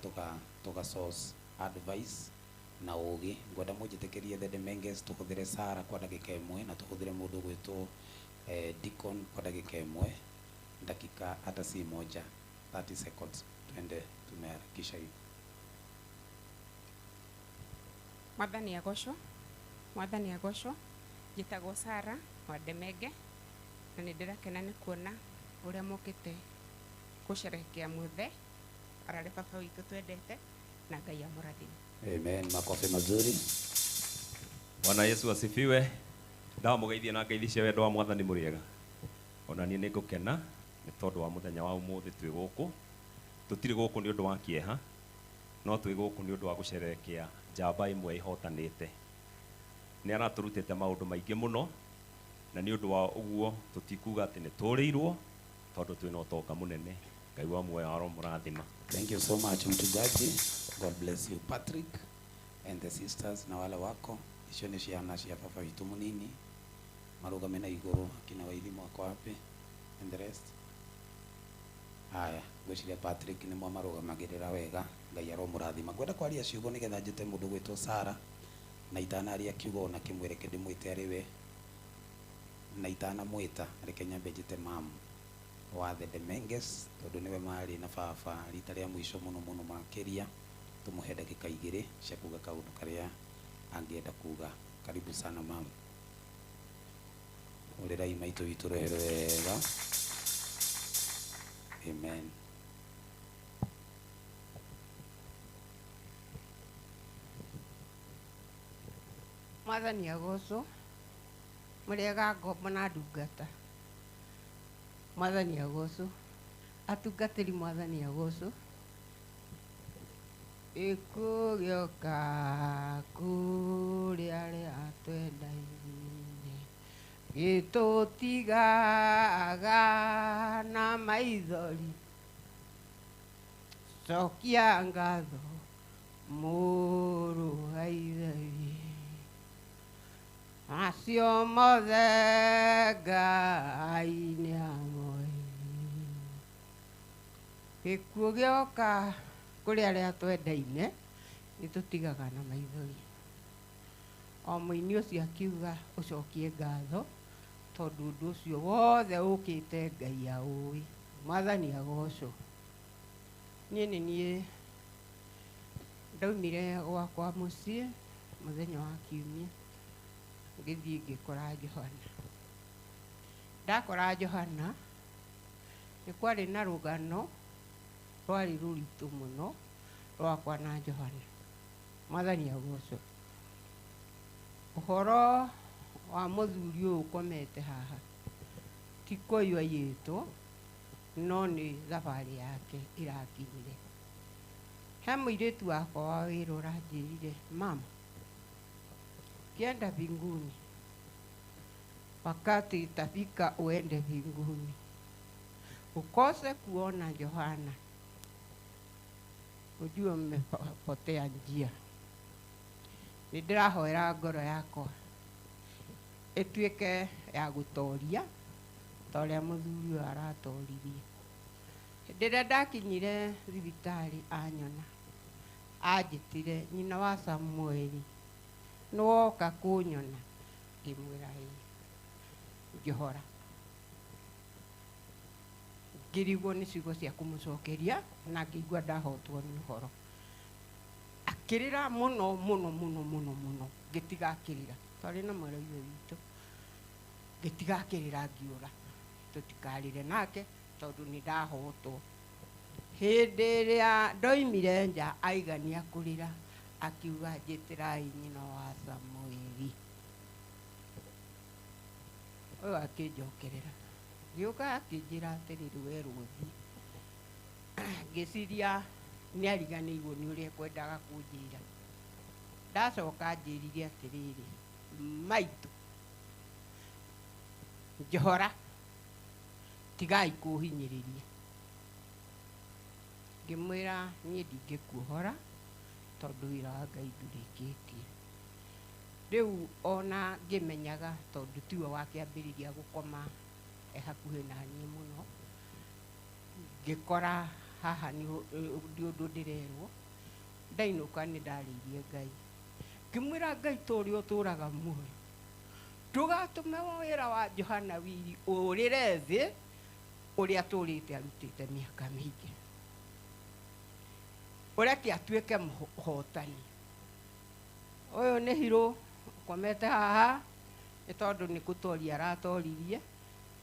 tũga source advice na ũgĩ. Ngwenda mũnjĩtĩkĩrie the Demenges tũhũthĩre Sara kwa dakika ĩmwe na tũhũthĩre mũndũ gwĩtwo Deacon kwa dakika ĩmwe, dakika hata si moja, 30 seconds. Twende tumeharakisha hivi. Mwathani agocwo. Mwathani agocwo. Njĩtagwo Sara wa Demenge, na nĩ ndĩrakena nĩ kuona ũrĩa mũkĩte gũcerehekea mũthe ararĩ baba witũ twendete na Ngai amũrathime. Amen. Makofi mazuri. Bwana Yesu asifiwe. Ndamũgeithia na ngeithi cia wendo wa Mwathani mũrĩega. Ona niĩ nĩngũkena nĩ tondũ wa mũthenya wa ũmũthĩ twĩ gũkũ. Tũtirĩ gũkũ nĩ ũndũ wa kĩeha, no twĩ gũkũ nĩ ũndũ wa gũcerehekea njamba ĩmwe ihotanĩte. nä araturutete maundu maingi muno na nä å ndå wa uguo tutikuga atä nä tå rä irwo tondå twä na å tonga må nene. Ngai wa muoyo aro må rathima. Thank you so much mchungaji. God bless you Patrick and the sisters na wale wako. Icio nĩ ciana cia baba witũ mũnini marũgame na igũrũ akina Waithi mwako wapi and the rest. Haya, ngwĩciria Patrick nĩ mwamarũgamagĩrĩra wega. Ngai aromũrathima. Ngwenda kwaria ciugo nĩgetha njĩte mũndũ gwĩtwo Sara na itanaria kiugo na kĩmwĩre kĩndĩ mwĩte arĩ we na itanamwĩta reke nyambe njĩte mamu wa the Demenges tondũ nĩwe marĩ na baba rita rĩa mũico mũno mũno makĩria. Tũmũhe ndagĩka 2 cia kuga kaũndũ karĩa angĩenda kuga. Karibu sana mamu. Ũrĩrai maitũ witũ roho wega. Amen. Mwathani agocwo mũrĩega ngombo na ndungata. Mwathani agocwo atungatĩri. Mwathani agocwo ĩkũgĩoka kũrĩ arĩa twendaine gĩtũtigaga na maithori. Cokia ngatho mũrũgaitheri acio mothe Ngai nĩamoĩ. Gĩkuũ gĩoka kũrĩ arĩa twendaine gĩtũtigaga na maithori. O mũini ũcio akiuga ũcokie ngatho tondũ ũndũ ũcio wothe ũkĩte Ngai aũĩ. Mwathani agocwo. Niĩ nĩ niĩ ndaumire gwakwa mũciĩ mũthenya wa kiumia ngĩthiĩ ngĩkora Johana. Ndakora Johana nĩ kwarĩ na rũgano rwarĩ rũritũ mũno rwakwa na Johana. Mwathani agocwo. Ũhoro wa mũthuri ũyũ ũkomete haha ti kũiywo aiyĩtwo no nĩ thabarĩ yake ĩrakinyire. He mũirĩtu wakwa wa wĩra ũranjĩrire, mama, kienda mbinguni wakati itafika uende mbinguni ukose kuona Johana, ujue mmepotea njia. Nĩndĩrahoera ngoro yakwa ĩtuĩke ya gũtoria ta ũrĩa mũthuri ũyũ aratoririe. Hĩndĩ ĩrĩa ndakinyire thibitarĩ anyona anjĩtire, nyina wa Samueli nĩwoka kũnyona. Ngĩmwĩra ĩĩ. Ngĩhora. Ngĩrigwo nĩ ciugo cia kũmũcokeria na ngĩigua ndahotwo nĩ ũhoro. Akĩrĩra mũno mũno mũno mũno mũno. Ngĩtigakĩrĩra. Twarĩ na mũrũiwe witũ. Ngĩtigakĩrĩra ngiũra. Tũtikarĩre nake tondũ nĩ ndahotwo. Hĩndĩ ĩrĩa ndoimire nja aigania kũrĩra akiuga njĩtĩrai nyina wa Samueli. Ũyũ akĩnjokerera. Ngĩũka akĩnjĩra atĩrĩrĩ, we Rũthi. Ngĩciria nĩariganĩirwo nĩ ũrĩa ekwendaga kũnjĩra. Ndacoka anjĩrire atĩrĩrĩ, maitũ, Johora, tigai kũhinyĩrĩria. Ngĩmwĩra niĩ ndingĩkuohora tondũ wĩra wa Ngai ndũrĩkĩtie. Rĩu ona ngĩmenyaga tondũ tiwe wakĩambĩrĩria gũkoma hakuhĩ na niĩ mũno, ngĩkora haha nĩ ũndũ ndĩrerwo. Ndainũka nĩ ndarĩirie Ngai. Ngĩmwĩra Ngai ta ũrĩa ũtũũraga muoyo, ndũgatũme wĩra wa Johana Wili ũrĩre thĩ ũrĩa tũrĩte arutĩte mĩaka mĩingĩ. Ũreke atuĩke mũhotani. Ũyũ nĩ Hirũ ũkomete haha nĩ tondũ nĩ gũtoria aratoririe,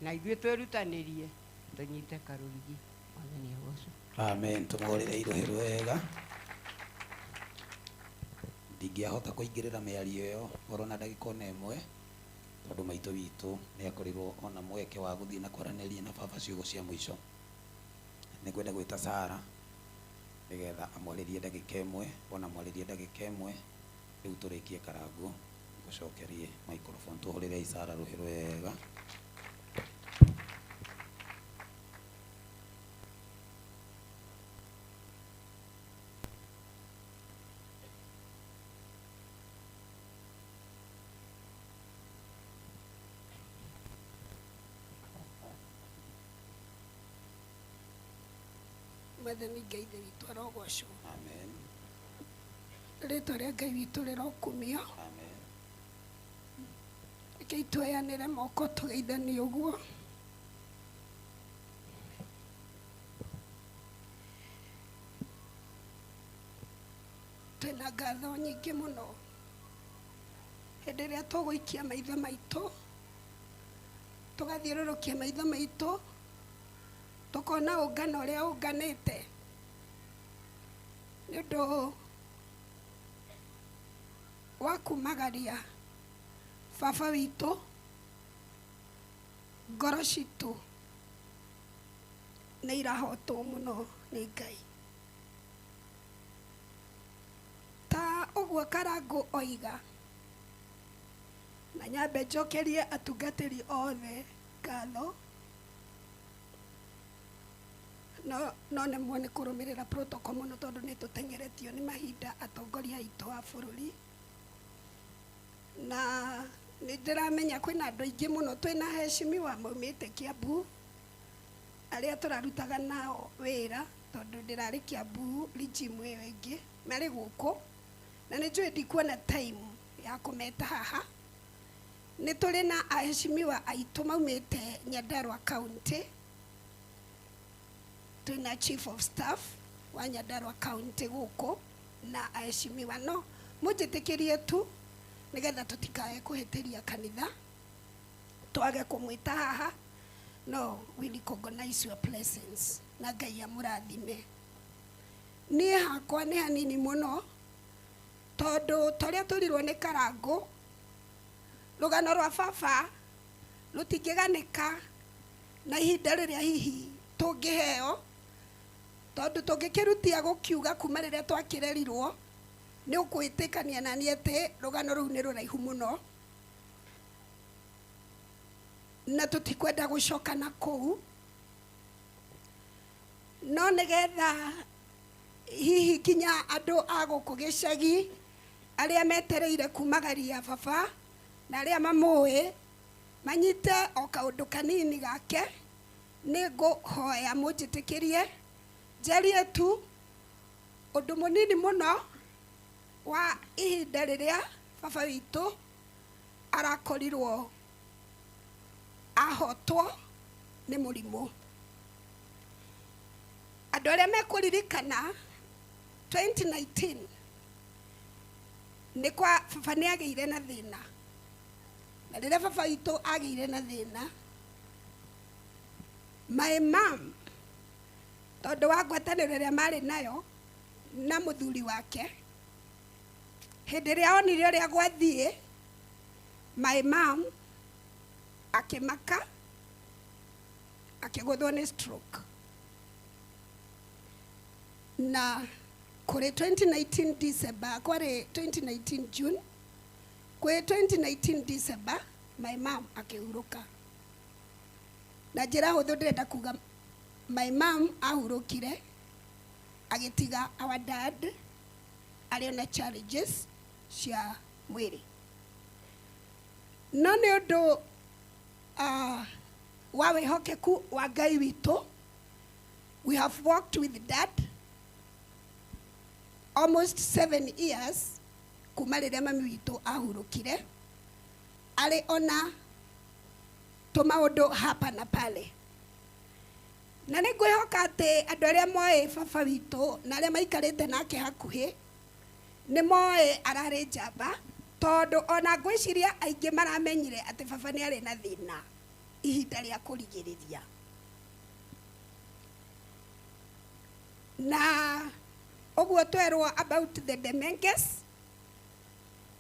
na ithuĩ twĩrutanĩrie tũnyite karũrigi. Mwathani agocwo. Amen. Tũmũhũrĩre irohero wega. Ndingĩahota kũingĩrĩra mĩario ĩyo oro na ndagĩka ona ĩmwe tondũ maitũ witũ nĩ akorirwo ona mweke wa gũthiĩ na kwaranĩria na baba ciugo cia mũico. Nĩ ngwenda gwĩta Sara nĩgetha amwarĩrie ndagĩka ĩmwe, ona amwarĩrie ndagĩka ĩmwe rĩu tũrĩkie Karangũ. tucokerie microphone tuhurire Isara ruhi rwega. Mwathani Ngai ithe witũ arogocwo. Amen. Rĩtwa rĩa Ngai witũ rĩrokumio. Amen. Rekei tweanĩre moko tũgeithanie ũguo. Twĩna ngatho nyingĩ mũno hĩndĩ ĩrĩa tũgũikia maitho maitũ, tũgathiũrũrũkia maitho maitũ, tukona ũngano ũrĩa ũnganĩte nĩ ũndũ wa kumagaria baba witũ, ngoro citũ nĩ irahotwo mũno nĩ Ngai. Ta ũguo Karangũ oiga, na nyambe njokerie atungatĩri othe ngatho, no nĩmwe nĩ kũrũmĩrĩra protocol mũno tondũ nĩ tũtengeretio nĩ mahinda atongoria aitũ a bũrũri. Na nĩ ndĩramenya kwĩna andũ aingĩ mũno twĩna heshimiwa maumĩte Kiambu arĩa tũrarutaga nao wĩra, tondũ ndĩrarĩ Kiambu rijimu ĩyo ĩngĩ marĩ gũkũ, na nĩ njũĩ ndikuona time ya kũmeta haha. Nĩ tũrĩ na aheshimiwa aitũ maumĩte Nyandarua County, twĩna chief of staff wa Nyandarua County gũkũ na aheshimiwa, no mũnjĩtĩkĩrie tu nĩgetha tũtikae kũhĩtĩria kanitha, twage kũmwĩta haha. No, we recognize your presence na Ngai amũrathime. Niĩ hakwa nĩ hanini mũno tondũ torĩa tũrirwo nĩ Karangũ, rũgano rwa baba rũtingĩganĩka na ihinda rĩrĩa hihi tũngĩheo, tondũ tũngĩkĩrutia gũkiuga kuma rĩrĩa twakĩrerirwo, nĩ ũkwĩtĩkania na niĩ atĩ rũgano rũu nĩ rũraihu mũno na tũtikwenda gũcoka na kũu. No nĩgetha hihi kinya andũ a gũkũ gĩcagi arĩa metereire kumagaria baba na arĩa mamũĩ manyite o kaũndũ kanini gake, nĩ ngũhoya mũnjĩtĩkĩrie njarie tu ũndũ mũnini mũno wa ihinda rĩrĩa baba witũ arakorirwo ahotwo nĩ mũrimũ. Andũ arĩa mekũririkana 2019 nĩ kwa baba nĩ agĩire na thĩna, na rĩrĩa baba witũ agĩire na thĩna, my mom, tondũ wa ngwatanĩro ĩrĩa marĩ nayo na mũthuri wake, hĩndĩ ĩrĩa onire ũrĩa gwathiĩ, my mom akĩmaka, akĩgũthwo nĩ stroke. Na kũrĩ 2019 December, kwarĩ 2019 June, kũrĩ 2019 December, my mom akĩhurũka. Na njĩra hũthũ ndĩrenda kuga my mom ahurũkire agĩtiga our dad arĩ na challenges cia mwĩrĩ. No nĩ ũndũ wa wĩhokeku wa Ngai witũ, we have worked with dad almost 7 years kuma rĩrĩa mami witũ ahurũkire, arĩ ona tũmaũndũ hapa na pale. Na nĩ ngwĩhoka atĩ andũ arĩa moĩ baba witũ na arĩa maikarĩte nake hakuhĩ nĩ moĩ ararĩ njamba, tondũ ona ngwĩciria aingĩ maramenyire atĩ baba nĩ arĩ na thĩna ihinda rĩa kũrigĩrĩria. Na ũguo twerwo about the Demenges,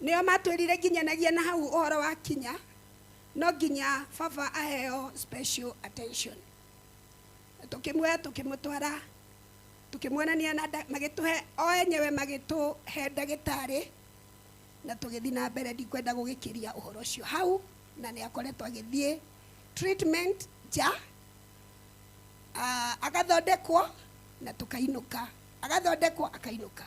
nĩo matwĩrire nginyanagia na hau ũhoro wa kinya, no nginya baba aheo special attention. Tukĩmuoya tukĩmũtwara, tukĩmuonania na magĩtũhe o enyewe magĩtũhe ndagĩtarĩ na tũgĩthiĩ na mbere ndikwenda gũgĩkĩria ũhoro ũcio hau, na nĩ akoretwo agĩthiĩ treatment nja, agathondekwo na tũkainũka, agathondekwo akainũka.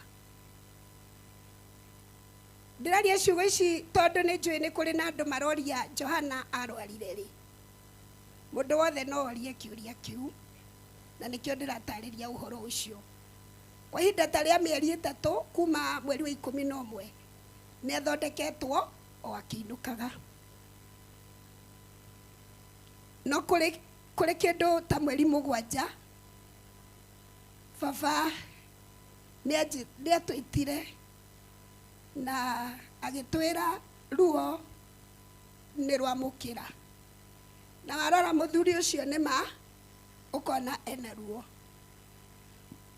Ndĩraria ciugo ici tondũ nĩ njũĩ nĩ kũrĩ na andũ maroria Johana arwarire rĩ. Mũndũ wothe no orie kĩũria kĩu, na nĩkĩo ndĩratarĩria ũhoro ũcio. Kwa ihinda ta rĩa mĩeri ĩtatũ kuma mweri wa 11 nĩ athondeketwo o akĩinũkaga. No kũrĩ kĩndũ ta mweri 7 baba nĩ atwĩtire na agĩtwĩra ruo nĩ rwamũkĩra, na warora mũthuri ũcio nĩ ma ũkona ena ruo,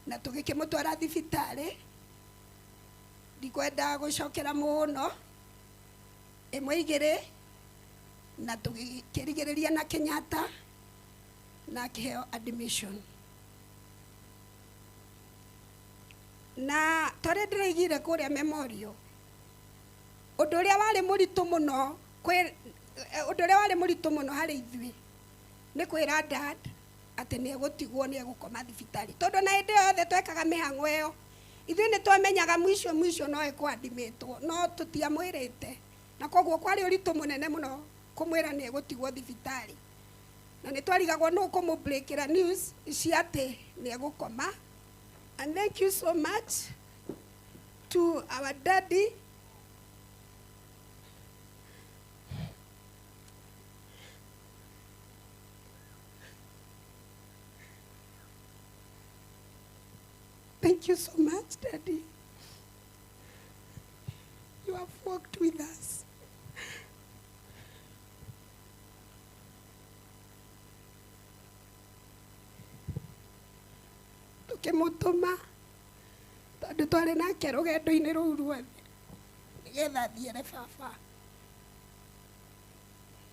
na tũgĩkĩmũtwara thibitarĩ. Ndikwenda gũcokera mũno, ĩmwe igĩrĩ, na tũgĩkĩrigĩrĩria na Kenyatta na akĩheo admission. Na tondũ ndĩraigire kũrĩa Memorial, ũndũ ũrĩa warĩ mũritũ mũno harĩ ithuĩ nĩ kwĩra dad atĩ nĩ egũtigwo nĩ egũkoma thibitarĩ, tondũ na hĩndĩ yothe twekaga mĩhang'o ĩyo ithuĩ nĩ twamenyaga mwisho no ekũadimĩtwo, no tũtiamwĩrĩte, na koguo kwarĩ ũritũ mũnene mũno kũmwĩra nĩ egũtigwo thibitarĩ, na nĩ twarigagwo nũ kũmũ-breakĩra news cia atĩ nĩ egũkoma. And thank you so much to our daddy. Thank you so much, Daddy. You have walked with us. Tukĩmũtũma tondũ twarĩ nake rũgendo-inĩ rũu ruothe nĩgetha athiĩre baba,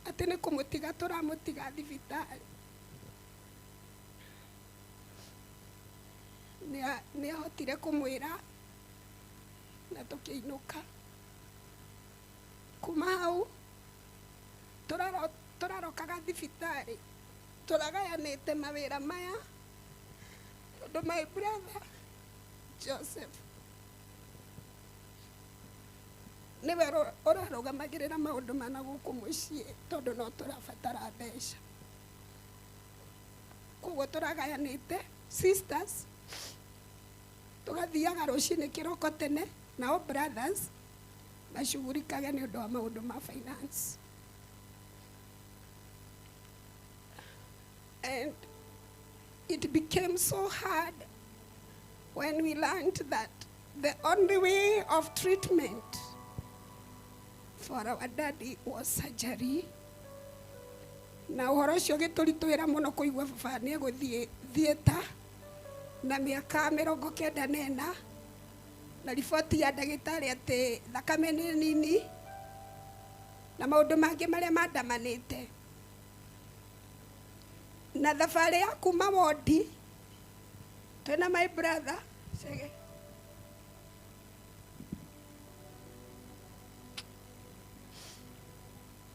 atĩ nĩ kũmũtiga tũramũtiga thibitarĩ. Nĩ ahotire kũmwĩra na tũkĩinũka. Kuma hau tũrarokaga thibitarĩ, tũragayanĩte mawĩra maya tondũ my brother Joseph nĩwe ũrarũgamagĩrĩra maũndũ mana gũkũ mũciĩ, tondũ no tũrabatara mbeca. Koguo tũragayanĩte sisters, tugathiaga rũcinĩ kĩroko tene, nao brothers macugurikage nĩ ũndũ wa maũndũ ma finance. And it became so hard when we learned that the only way of treatment for our daddy was surgery. Na ũhoro ũcio ũgĩtũritũhĩra mũno kũigua baba nĩ egũthiĩ theater na mĩaka 94 na riboti ya ndagĩtarĩ atĩ thakame nĩ nini na maũndũ mangĩ marĩa mandamanĩte. Na thabarĩ ya kuma wodi twĩna my brother Chege,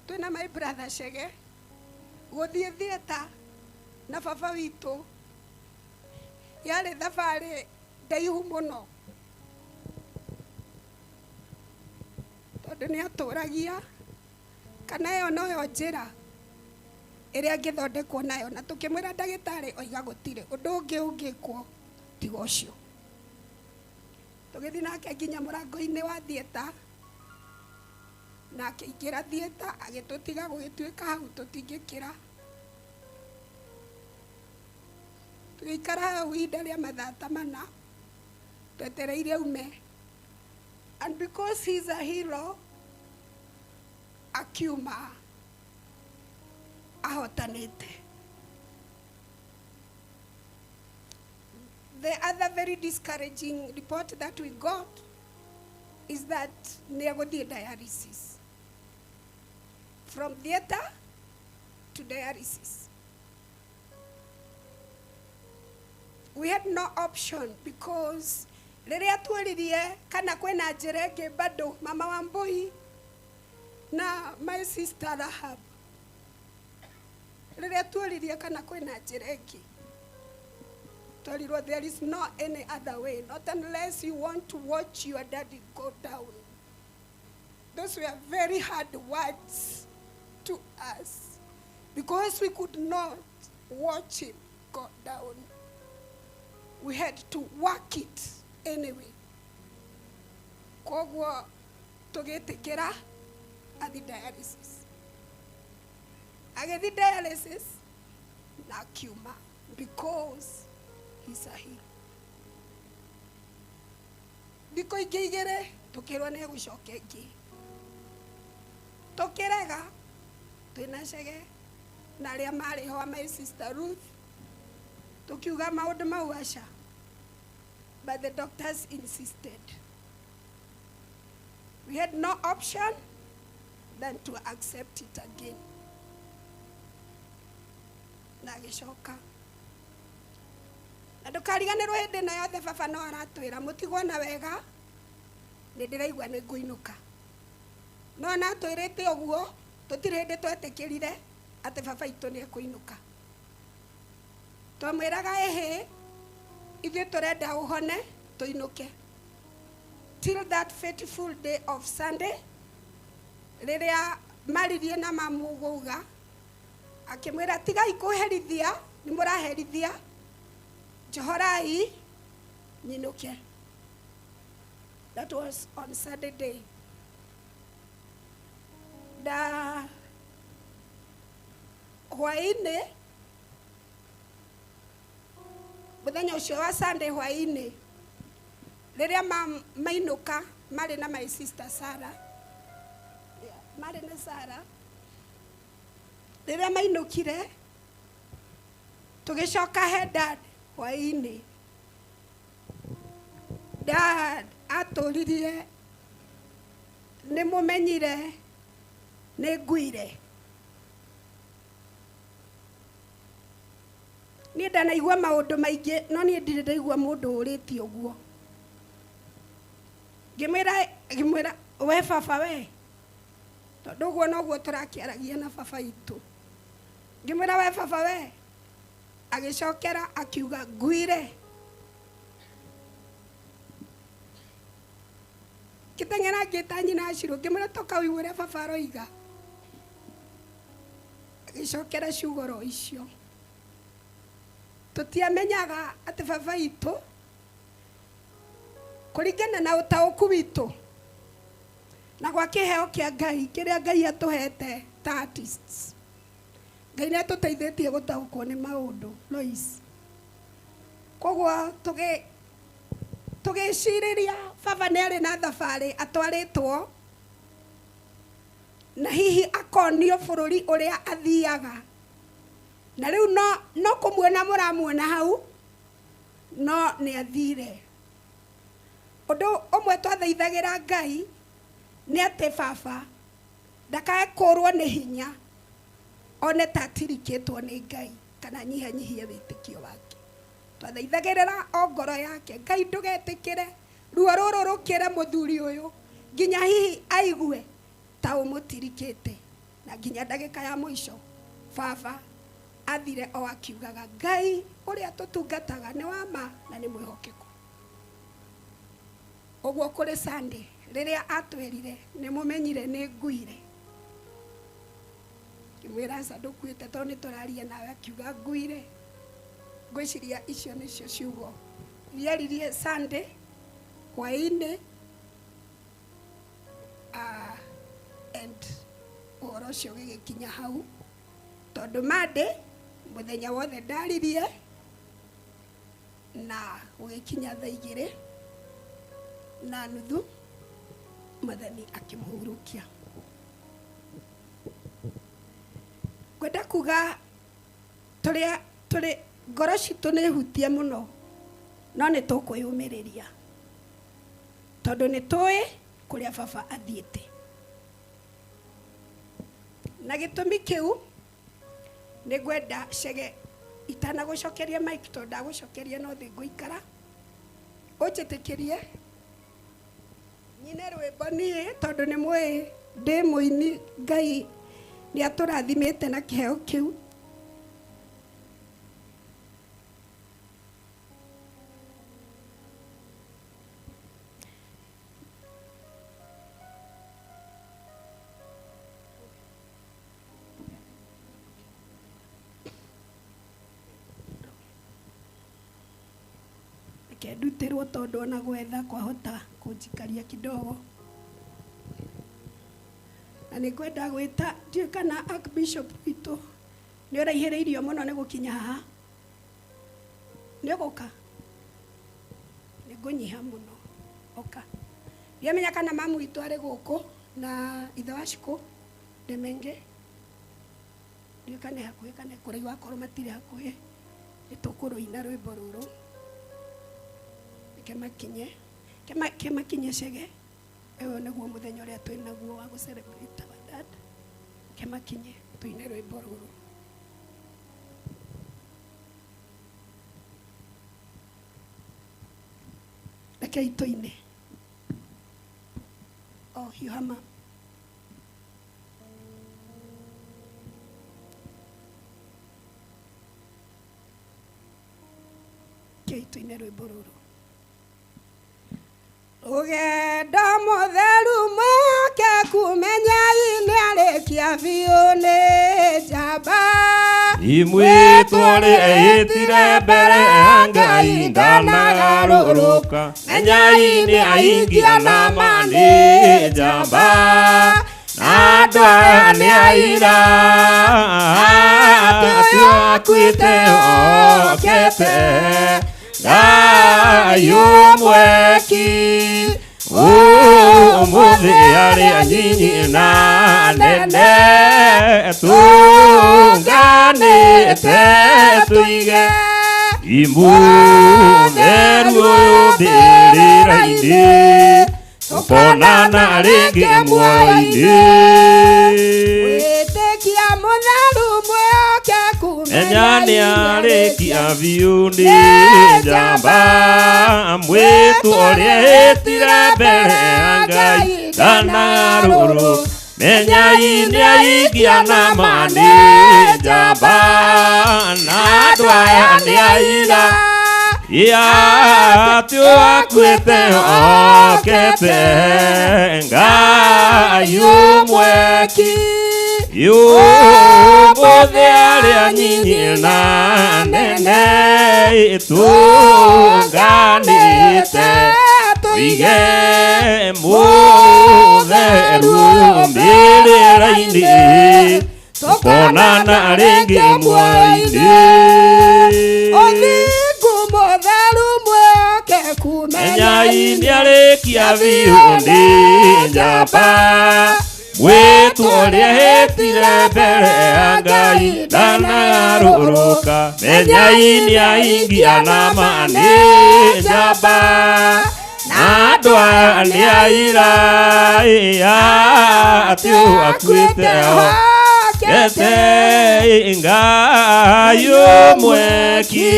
twĩna my brother Chege gũthiĩ theater na baba witũ yarĩ thabarĩ ndaihu mũno, tondũ nĩ atũragia kana ĩyo noyo njĩra ĩrĩa angĩthondekwo nayo, na tũkĩmwĩra ndagĩtarĩ oiga gũtirĩ ũndũ ũngĩ ũngĩkwo tiga ũcio. Tũgĩthiĩ nake nginya mũrango-inĩ wa theater na akĩingĩra theater agĩtũtiga, gũgĩtuĩka hau tũtingĩkĩra. Tũgĩikara hau ihinda rĩa mathaa ta 4 twetereire aume, and because he's a hero akiuma ahotanĩte. The other very discouraging report that we got is that nĩ egũthiĩ dialysis, from theater to dialysis. We had no option because riria tworirie kana kwina njira ingi bado mama wa Mbui na my sister Rahab, riria tworirie kana kwina njira ingi, twarirwo there is no any other way, not unless you want to watch your daddy go down. Those were very hard words to us because we could not watch him go down. We had to work it anyway. Kogwo tugitikira athi dialysis. Agethi dialysis na kiuma because he's a hero. Ndiko igere tukirwo ne gucoka ingi. Tukirega twina cege na aria mari ho my sister Ruth. Tukiuga maundu mau aca. But the doctors insisted. We had no option than to accept it again. Na gicoka. Na ndukariganirwo hindi na yothe baba no aratwira mutigwo na wega ni ndiraigua ni nguinuka. No na twirite uguo tutire hindi twetikirire ati baba itu ni ekuinuka. Twamwiraga ehe ithuĩ turenda uhone tuinuke. Till that fateful day of Sunday, riria maririe na mamu gauga akimwira tigai kuherithia ni muraherithia Johorai nyinuke. That was on Saturday. Da hwaini muthenya ucio wa Sunday hwaini riria mainuka mari na my sister Sarah, mari na Sarah, riria mainukire tugicoka he dad hwaini. Dad aturirie ni mumenyire ni nguire. Ni ndanaigua maundu maingi no ni ndire ndaigua mundu uriti uguo. Ngimwira we baba we tondu guo noguo turakiaragia na baba itu. Ngimwira we baba we agicokera akiuga nguire. Kitengera ngita nyina Shiro ngimwira toka uigure baba aroiga. Agicokera ciugoro icio. Tutiamenyaga ati baba itu kuringana na utauku witu na gwa kiheo kia Ngai kiria Ngai atuhete ta artists. Ngai ne tuteithĩtie gutaukwo ni maundu Lois. Kogwo tugiciriria baba ne ari na thabari atwaritwo na hihi akonio bururi uria athiaga. Na riu no kumuona muramuona hau no ni athire. Undu umwe twathaithagira Ngai ni ati baba ndakae kurwo ni hinya one tatirikitwo ni Ngai kana nyihanyihie witikio wake. Twathaithagirira o ngoro yake Ngai ndugetikire ruo ruru rukire muthuri uyu nginya hihi aigue ta umutirikite na nginya ndagika ya muico baba athire o akiugaga Ngai uria tutungataga ni wa ma na ni mwihokeku. Ogwo kuri Sunday riria atwerire ni mumenyire ni nguire. Kimwira sandukuite to ni turaria nawe akiuga nguire. Ngwiciria icio nicio ciugo riaririe Sunday hwaini and uhoro ucio gigikinya hau tondu Monday muthenya wothe ndaririe na ugikinya thaa 2:30 Mwathani akimhurukia. Kwenda kuga tuli ngoro citu ni hutie muno no ni tukwiyumiriria tondu ni tui kuria baba athiite na gitumi kiu ni gwenda cege itana gucokeria mic to ndagucokeria no thi nguikara ũnjĩtĩkĩrie nyine rwĩmbo niĩ tondũ nĩ mũĩ ndĩ mũini Ngai nĩ atũrathimĩte na kĩheo kĩu. Ndutirwo tondũ ona gwetha kwahota kũnjikaria kidogo. Na nĩ ngwenda gwĩta ndiũ kana Archbishop witũ nĩ ũraihĩrĩirio mũno nĩ gũkinya haha. Nĩ ũgũka? Nĩ ngũnyiha mũno. Oka. Ndiamenya kana mamu witũ arĩ gũkũ na ithe wa Shiko Ndemenge. Ndiũ kana hakuhĩ kana kũraihu akorwo matirĩ hakuhĩ. Nĩ tũkũrũina rwĩmbo rũrũ. Kemakinye Chege ewe nĩguo mũthenya ũrĩa twĩ naguo wa gũ celebrate our dad. Kemakinye tuine rwĩmbo rũrũ. Rekei tuine. Oh, Yuhama. Rekei tuine rwĩmbo rũrũ. Ugenda mutheru moke kumenya ini arikia biũ nĩ njamba imwĩtwo rĩĩtire mbere ya Ngai ndanagarũrũka menyai nĩ aingia na ma nĩ njamba na andũ aya nĩ aira twakuĩte okete Ngai ũmweki ũmũthĩ arĩa nyinyi na nene tũnganĩte tũige imutheru ũyũ mbĩrĩra-inĩ tũkonana rĩngĩ muoyo-inĩ wĩtĩkia mũtheru mwĩhoke menya nĩ arĩkia biũ nĩ njamba mwĩtwo ũrĩa ĩtire mbere ya Ngai ndanarũrũka menyai nĩ aingia na ma nĩ njamba na andũ aya nĩ aira twakuĩte okete Ngai ũmweki ũmũthĩ arĩa nyinyi na nene tũnganĩte tũige mũtheru mbĩrĩra-inĩ tũkonana rĩngĩ muoyo-inĩ ũthingu mũtheru mwĩhoke menyai nĩ arĩkia biũ nĩ njamba mwĩtwo ũrĩa hĩtire mbere ya Ngai ndanagarũrũka menyai nĩ aingia na ma nĩ njamba na andũ aya nĩ aira twakuĩte okete Ngai ũmweki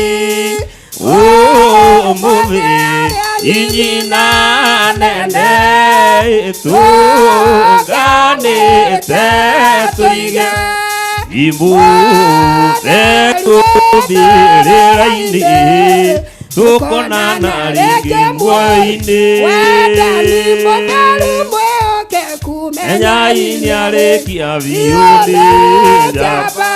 ũmũthĩ inyi na nene tũnganĩte tũige imutheru mbĩrĩra-inĩ tũkonana rĩngĩ muoyo-inĩ menyai nĩ arĩkia biũ nĩ njamba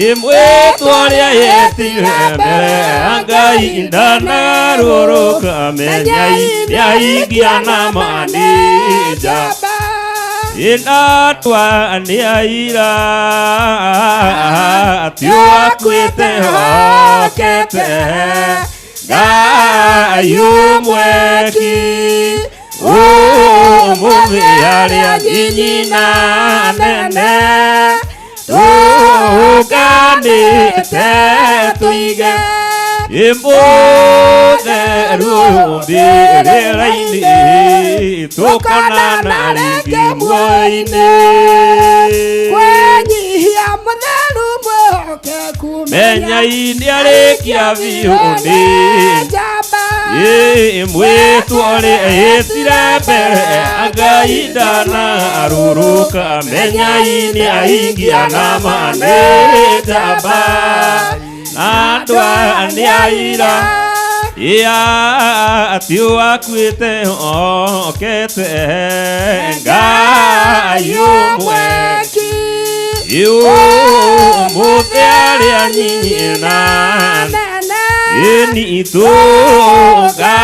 imwĩtwo ũrĩa yetire mbere ya Ngai ndanarũrũka menyai nĩ aingia na ma nĩ njamba inatwa nĩ aira twakuĩte okete Ngai ũmweki ũmũthĩ arĩa nyinyi na nene tũnganĩte tũige mũtheru mbĩrĩra-inĩ tũkonana rĩngĩ muoyo-inĩ kwĩnyihia mũtheru mwĩhokeku menyai nĩ arĩkia biũ nĩ njamba mwĩtware hĩtire mbere Ngai ndanarũrũka menya-inĩ ahingia na manĩ njamba na andũ aya nĩ aira atĩ wakuĩte okete Ngai ũmwe ũmũthĩ arĩa nyina ni tũnganĩte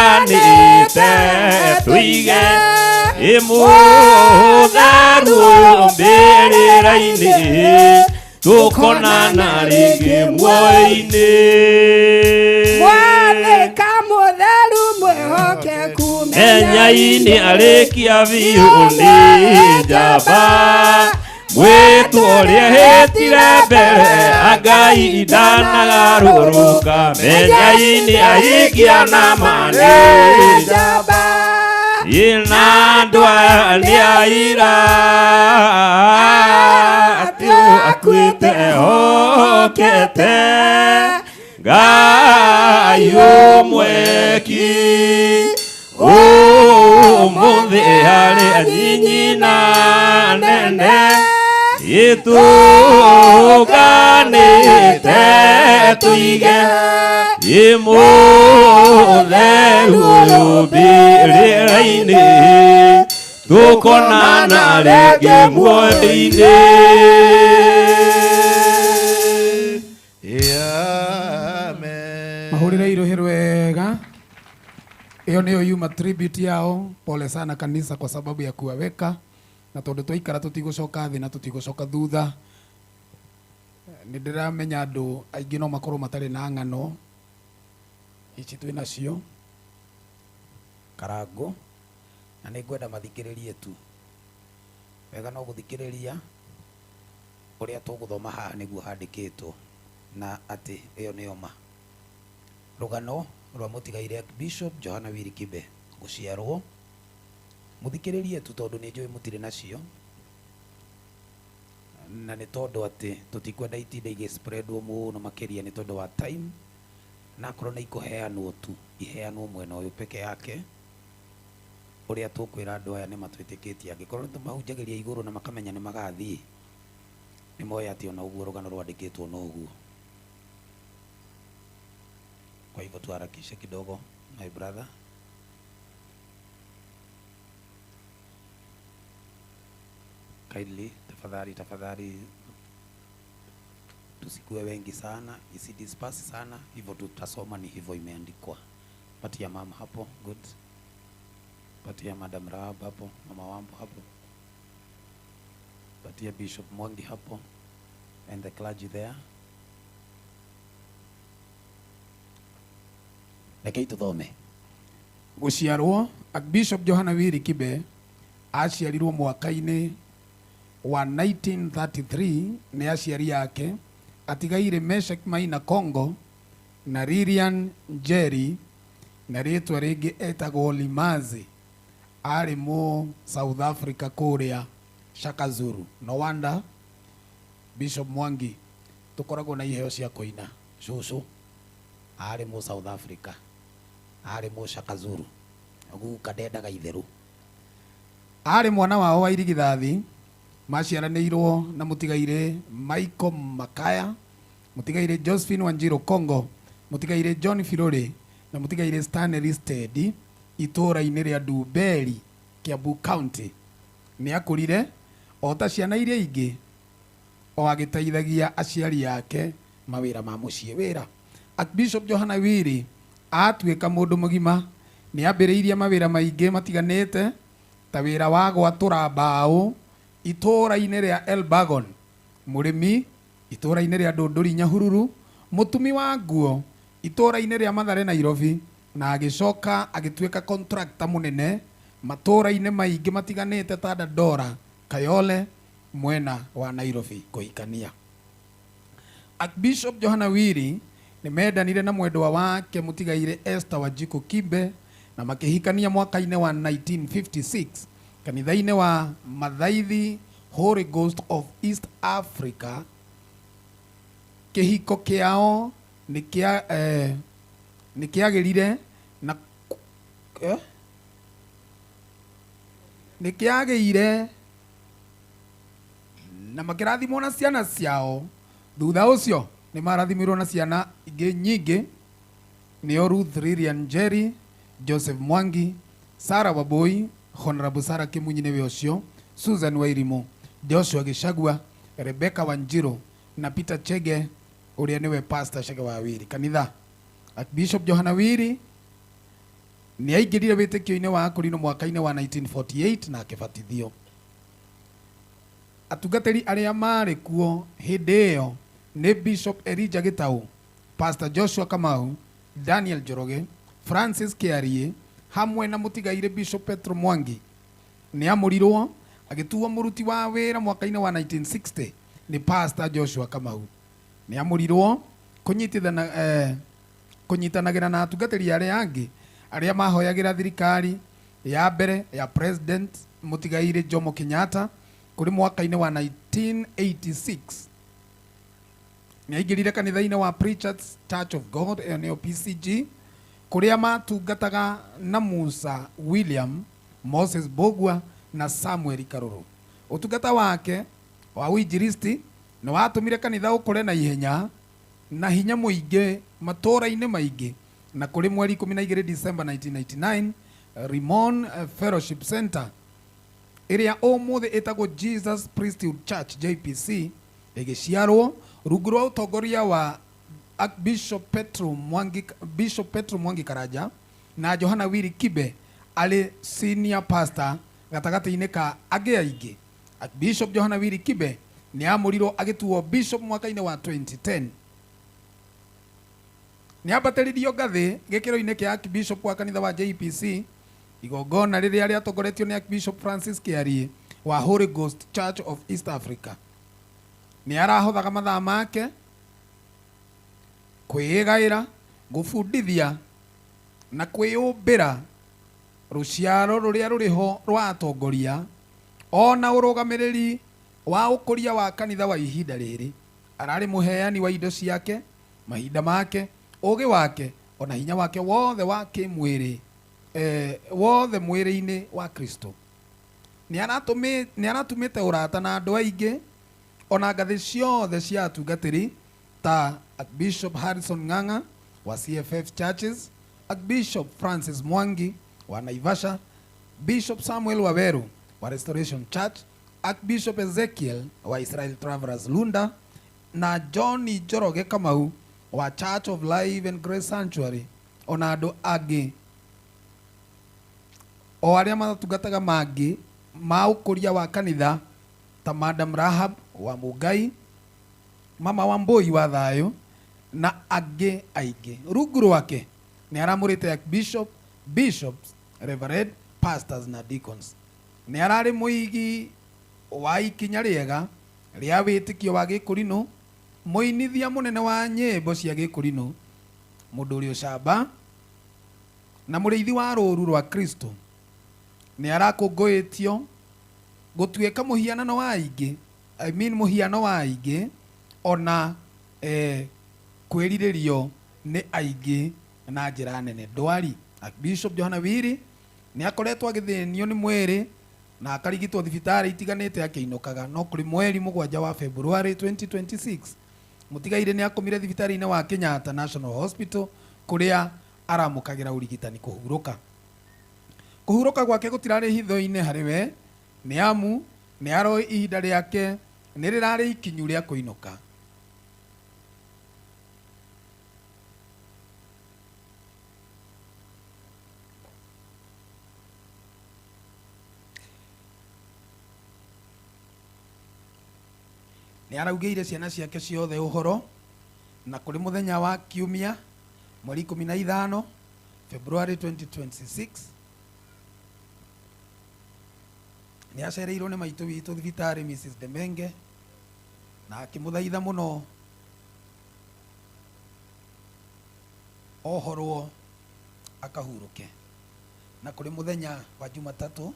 tũige mũtharu mbĩrĩra-inĩ tũkonana rĩngĩ muoyo-inĩ mwathĩka mũtheru mwĩhokeku menya-inĩ arĩkia biũ nĩ njamba mwĩtũrĩa hĩtire mbere Ngai ndanagarũrũka menya-inĩ ahingia na manĩ njamba na andũ aya nĩ aira atĩ akuĩte okete Ngai ũmwe ki ũmũthĩ harĩa nyina nene tũnganĩte tũige mũtheru ũyũ mbĩrĩra-inĩ tũkonana rĩngĩ muoyo-inĩ mahũrĩre irohĩ wega. Hiyo nĩyo yuma tribute yao. Pole sana kanisa kwa sababu ya kuwaweka na tondu twaikara tutigũcoka thĩ na tutigũcoka thutha. Nĩndĩramenya andũ aingĩ no makorwo matarĩ na ng'ano ici twĩ nacio Karango na nĩngwenda mathikĩrĩrie tu wega no gũthikĩrĩria ũrĩa tũgũthoma haha nĩguo handĩkĩtwo na atĩ ĩyo nĩyo ma rũgano rwa mũtigaire Bishop Johana Wiri Kibe gũciarwo muthikĩrĩrie tu tondũ nĩ njũĩ mũtirĩ nacio na nĩ tondũ atĩ tũtikwenda itinda igĩspreadwo mũno makĩria nĩ tondũ wa time na akorwo nĩ ikũheanwo tu iheanwo mwena ũyũ peke yake ũrĩa tũkwĩra andũ aya nĩ matwĩtĩkĩtie angĩkorwo nĩ tũmahunjagĩria igũrũ na makamenya nĩ magathiĩ nĩ moĩ atĩ ona ũguo rũgano rwandĩkĩtwo no ũguo. Kwa hivyo tuharakishe kidogo my brother. Kindly tafadhali tusikue wengi sana, isidisperse sana, hivyo tutasoma ni hivyo imeandikwa. Patia mama hapo, good. Patia Madam Rahab hapo, Mama Wambo hapo. Patia Bishop Mwangi hapo and the clergy there. Rekei tuthome. Gũciarwo Archbishop Johana Wiri Kibe aciarirwo mwaka-inĩ wa 1933 nĩ aciari yake atigaire Meshek Maina Congo na Lilian Njeri na rĩtwa rĩngĩ etagwo Limazi arĩ South Africa kũrĩa Shaka Zulu. No wonder Bishop Mwangi tukoragwo na iheo cia kũina cucu arĩ South Africa arĩ Shaka Zulu ũguo kadendaga itherũ arĩ mwana wao wa irigithathi maciaranĩirwo na mũtigaire Michael Makaya, mũtigaire Josephine Wanjiru Congo, mũtigaire John Firore na mũtigaire Stanley Steady itũra-inĩ rĩa Nduberi, Kiambu County. Nĩ akũrire o ta ciana iria ingĩ o agĩteithagia aciari yake mawĩra ma mũciĩ wĩra. Archbishop Johana Wiri atuĩka mũndũ mũgima nĩ ambĩrĩirie mawĩra maingĩ matiganĩte ta wĩra wa gwatũra mbaũ itũra-inĩ rĩa Elbagon, mũrĩmi itũra-inĩ rĩa Ndũndũri Nyahururu, mũtumi wa nguo itũra-inĩ rĩa Mathare Nairobi, na agĩcoka agĩtuĩka contractor mũnene matũra-inĩ maingĩ matiganĩte ta Dandora, Kayole mwena wa Nairobi kũhikania. Archbishop Johana Wiri nĩ mendanire na mwendwa wake mũtigaire Esther Wanjiku Kibe na makĩhikania mwaka-inĩ wa 1956 kanitha-inĩ wa Mathaithi Holy Ghost of East Africa. Kĩhiko kĩao nĩ kĩagĩrire na nä kä agä ire na makä rathimwo na ciana ciao thutha å cio nä marathimirwo na ciana ingä nyingä nä o Ruth Lilian Jerry, Joseph Mwangi, Sarah Waboi, Honorable Sarah Kimunyi nä we å cio, Susan Wairimu, Joshua Gĩchagua, Rebecca Wanjiru na Peter Chege å rä a nä we Pastor Chege wa Wiri kanitha. Bishop Johana Wiri nä aingä rire wä tä kä-inä wa Akorino mwaka-inä wa 1948 na akäbatithio. Atungatĩri arĩa marĩ kuo hĩndĩ ĩyo nĩ Bishop Elijah Gĩtaũ, Pastor Joshua Kamau, Daniel Njoroge, Francis Kĩarie hamwe na mũtigaire Bishop Petro Mwangi. Nĩ amũrirwo agĩtuo mũruti wa wĩra mwaka-inĩ wa 1960 nĩ Pastor Joshua Kamau. Nĩ amũrirwo kũnyitanagĩra na atungatĩri arĩa angĩ arĩa mahoyagĩra thirikari ya mbere ya President mũtigaire Jomo Kenyatta kuri mwaka-inĩ wa 1986. Nĩ aingĩrire kanitha-inĩ wa Preachers Church of God nĩyo PCG kũrĩa matungataga na Musa William, Moses Bogwa na Samuel Karũrũ. Ũtungata wake wa ũinjilisti nĩ watũmire kanitha ũkũre na ihenya na hinya mũingĩ matũũra-inĩ maingĩ, na kũrĩ mweri 12 December 1999 Rimon Fellowship Center ĩrĩa ũmũthĩ ĩtagwo Jesus Priesthood Church JPC ĩgĩciarwo rungu rwa ũtongoria wa Bishop Petro Mwangi Karaja na Johana Wiri Kibe arĩ senior pastor gatagatĩ-inĩ ka angĩ aingĩ. Bishop Johana Wiri Kibe nĩ amũrirwo agĩtuo bishop mwaka-inĩ wa 2010. Nĩ ambatĩririo ngathĩ gĩkĩro-inĩ kĩa Archbishop wa kanitha wa JPC igongona rĩrĩa rĩatongoretio nĩ Archbishop Francis Kĩarie wa Holy Ghost Church of East Africa. Nĩ arahothaga mathaa make kwĩgaĩra, gũbundithia na kwĩyũmbĩra rũciaro rũrĩa rũrĩho rwa atongoria ona ũrũgamĩrĩri wa ũkũria wa kanitha wa ihinda rĩrĩ. Ararĩ mũheani wa indo ciake, mahinda make, ũgĩ wake ona hinya wake wothe wa kĩmwĩrĩ wothe mwĩrĩ-inĩ wa Kristo. Nĩ aratumĩte ũrata na andũ aingĩ ona ngathĩ ciothe cia atungatĩri ta Bishop Harrison Ng'ang'a wa CFF Churches, Bishop Francis Mwangi wa Naivasha, Bishop Samuel Waweru wa Restoration Church, Bishop Ezekiel wa Israel Travelers Lunda na John Njoroge Kamau wa Church of Life and Grace Sanctuary ona andũ angĩ o arĩa matungataga mangĩ ma ũkũria wa kanitha ta Madam Rahab wa Mugai, Mama Wambui wa Thayũ na angĩ aingĩ. Rungu rwake nĩ aramũrĩte bishops, reverend, pastors na deacons. Nĩ ararĩ mũigi wa ikinya rĩega rĩa wĩtĩkio wa Gĩkũrinũ, mũinithia mũnene wa nyĩmbo cia Gĩkũrinũ, mũndũ ũrĩ ũcamba na mũrĩithi wa rũũru rwa Kristo. Nĩ arakũngũĩtio gũtuĩka mũhianano wa aingĩ, mũhiano wa aingĩ ona kwĩrirĩrio nĩ aingĩ na njĩra nene ndwari. Bishop Johana Wiri nĩ akoretwo agĩthĩnio nĩ mwĩrĩ na akarigitwo thibitarĩ itiganĩte akĩinũkaga, no kũrĩ mweri 7 wa February 2026 mũtigaire nĩ akomire thibitarĩ-inĩ wa Kenyatta National Hospital kũrĩa aramũkagĩra ũrigitani kũhurũka. Kũhurũka gwake gũtirarĩ hitho-inĩ harĩ we, nĩ amu nĩ aroi ihinda rĩake nĩ rĩrarĩ ikinyu rĩa kũinũka. Nĩ araugĩire ciana ciake ciothe ũhoro na kũrĩ mũthenya wa kiumia mweri 15 February 2026 nĩ acereirwo nĩ maitũ witũ thibitarĩ Mrs. Demenge na akĩmũthaitha mũno ohorwo akahurũke. Na kũrĩ mũthenya wa Jumatatũ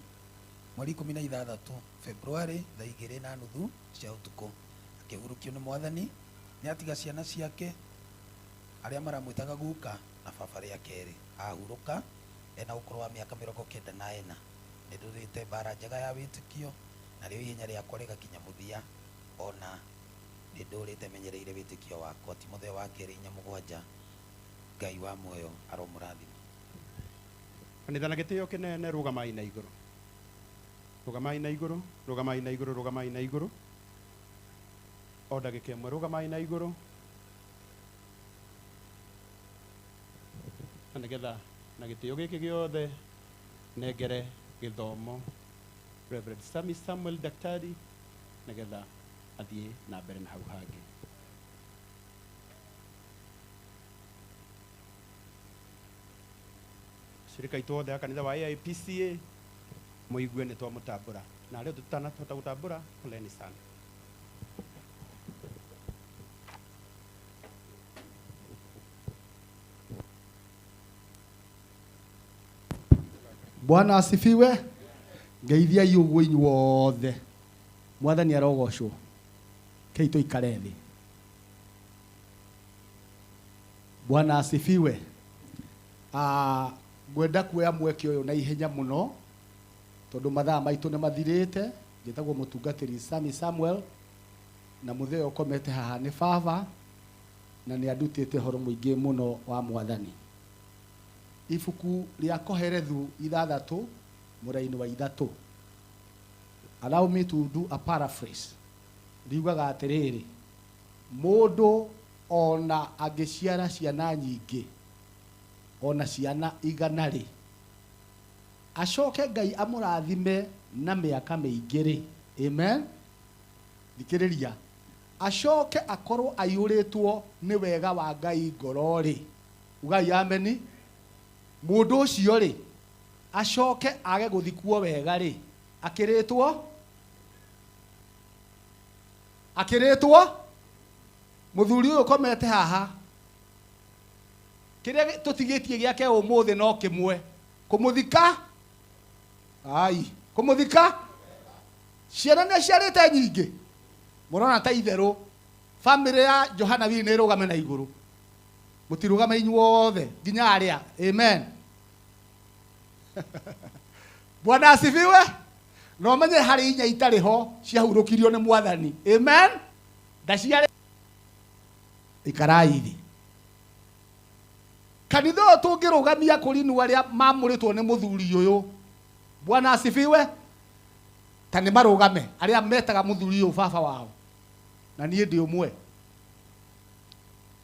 mweri 16 February thaa 2:30 cia ũtukũ akĩhurũkio nĩ Mwathani. Nĩ atiga ciana ciake arĩa maramwĩtaga guka na baba rĩa kerĩ ahurũka ena ukuru wa miaka 94 nä ndå rä te mbara njega ya wä tä kio na rä o ihenya rä akwa rä gakinya må thia ona nä ndå rä te menyereire wä tä kio wakwa Timotheo wa kerä 4:7 Ngai wa muoyo aromå rathima kanitha na gä tä o kä nene rå gamai na igå rå rå gamai na igå rå rå gamai na igå rå rå gamai na igå rå o ndagä ka ä mwe rå gamai na igå rå na nä getha na gä tä o gä kä gä othe nengere gä thomo Reverend Sami Samuel Daktari nä getha athiä na mbere na hau hangä shirika itu othe a kanitha wa AIPCA muigue nä twamå tambå ra na rä o tå tanahota gå tambå ra poleni sana. Bwana asifiwe. Ngeithia iũguo inyuothe. Mwathani arogocwo. Kei tuikare thĩ. Bwana asifiwe. Ngwenda kuoya mweke ũyũ na ihenya mũno tondũ mathaa maitũ nĩ mathirĩte. Njĩtagwo mũtungatĩri Sami Samuel na mũthee ũkomete haha nĩ baba na nĩ andutĩte ũhoro mũingĩ mũno wa Mwathani. Ibuku rĩa Koherethu 6 mũraini wa 3. Allow me to do a paraphrase. Riugaga atĩrĩrĩ, mũndũ ona angĩciara ciana nyingĩ ona ciana 100 acoke Ngai amũrathime na mĩaka mĩingĩ. Amen. Thikĩrĩria, acoke akorwo aiyũrĩtwo nĩ wega wa Ngai ngoro-rĩ. Ugai ameni. Mũndũ ũcio rĩ acoke age gũthikwo wega rĩ akĩrĩtwo mũthuri ũyũ komete haha kĩrĩa tũtigĩtie gĩake ũmũthĩ no kĩmwe kũmũthika. Kũmũthika. Ciana nĩ ciarĩte nyingĩ mũrona ta itherũ famĩlĩ ya Johana Wili nĩ ĩrũgame na igũrũ mũtirũgame inyuothe nginya arĩa. Amen. Bwana asifiwe. No menye harĩ inya itarĩ ho ciahurũkirio nĩ Mwathani. Amen. Ndaciarĩ ikarai thĩ. Kanitha ũyũ tũngĩrũgamia kũrinũ arĩa mamũrĩtwo nĩ mũthuri ũyũ. Bwana asifiwe. Ta nĩ marũgame arĩa metaga mũthuri ũyũ baba wao na niĩ ndĩ ũmwe.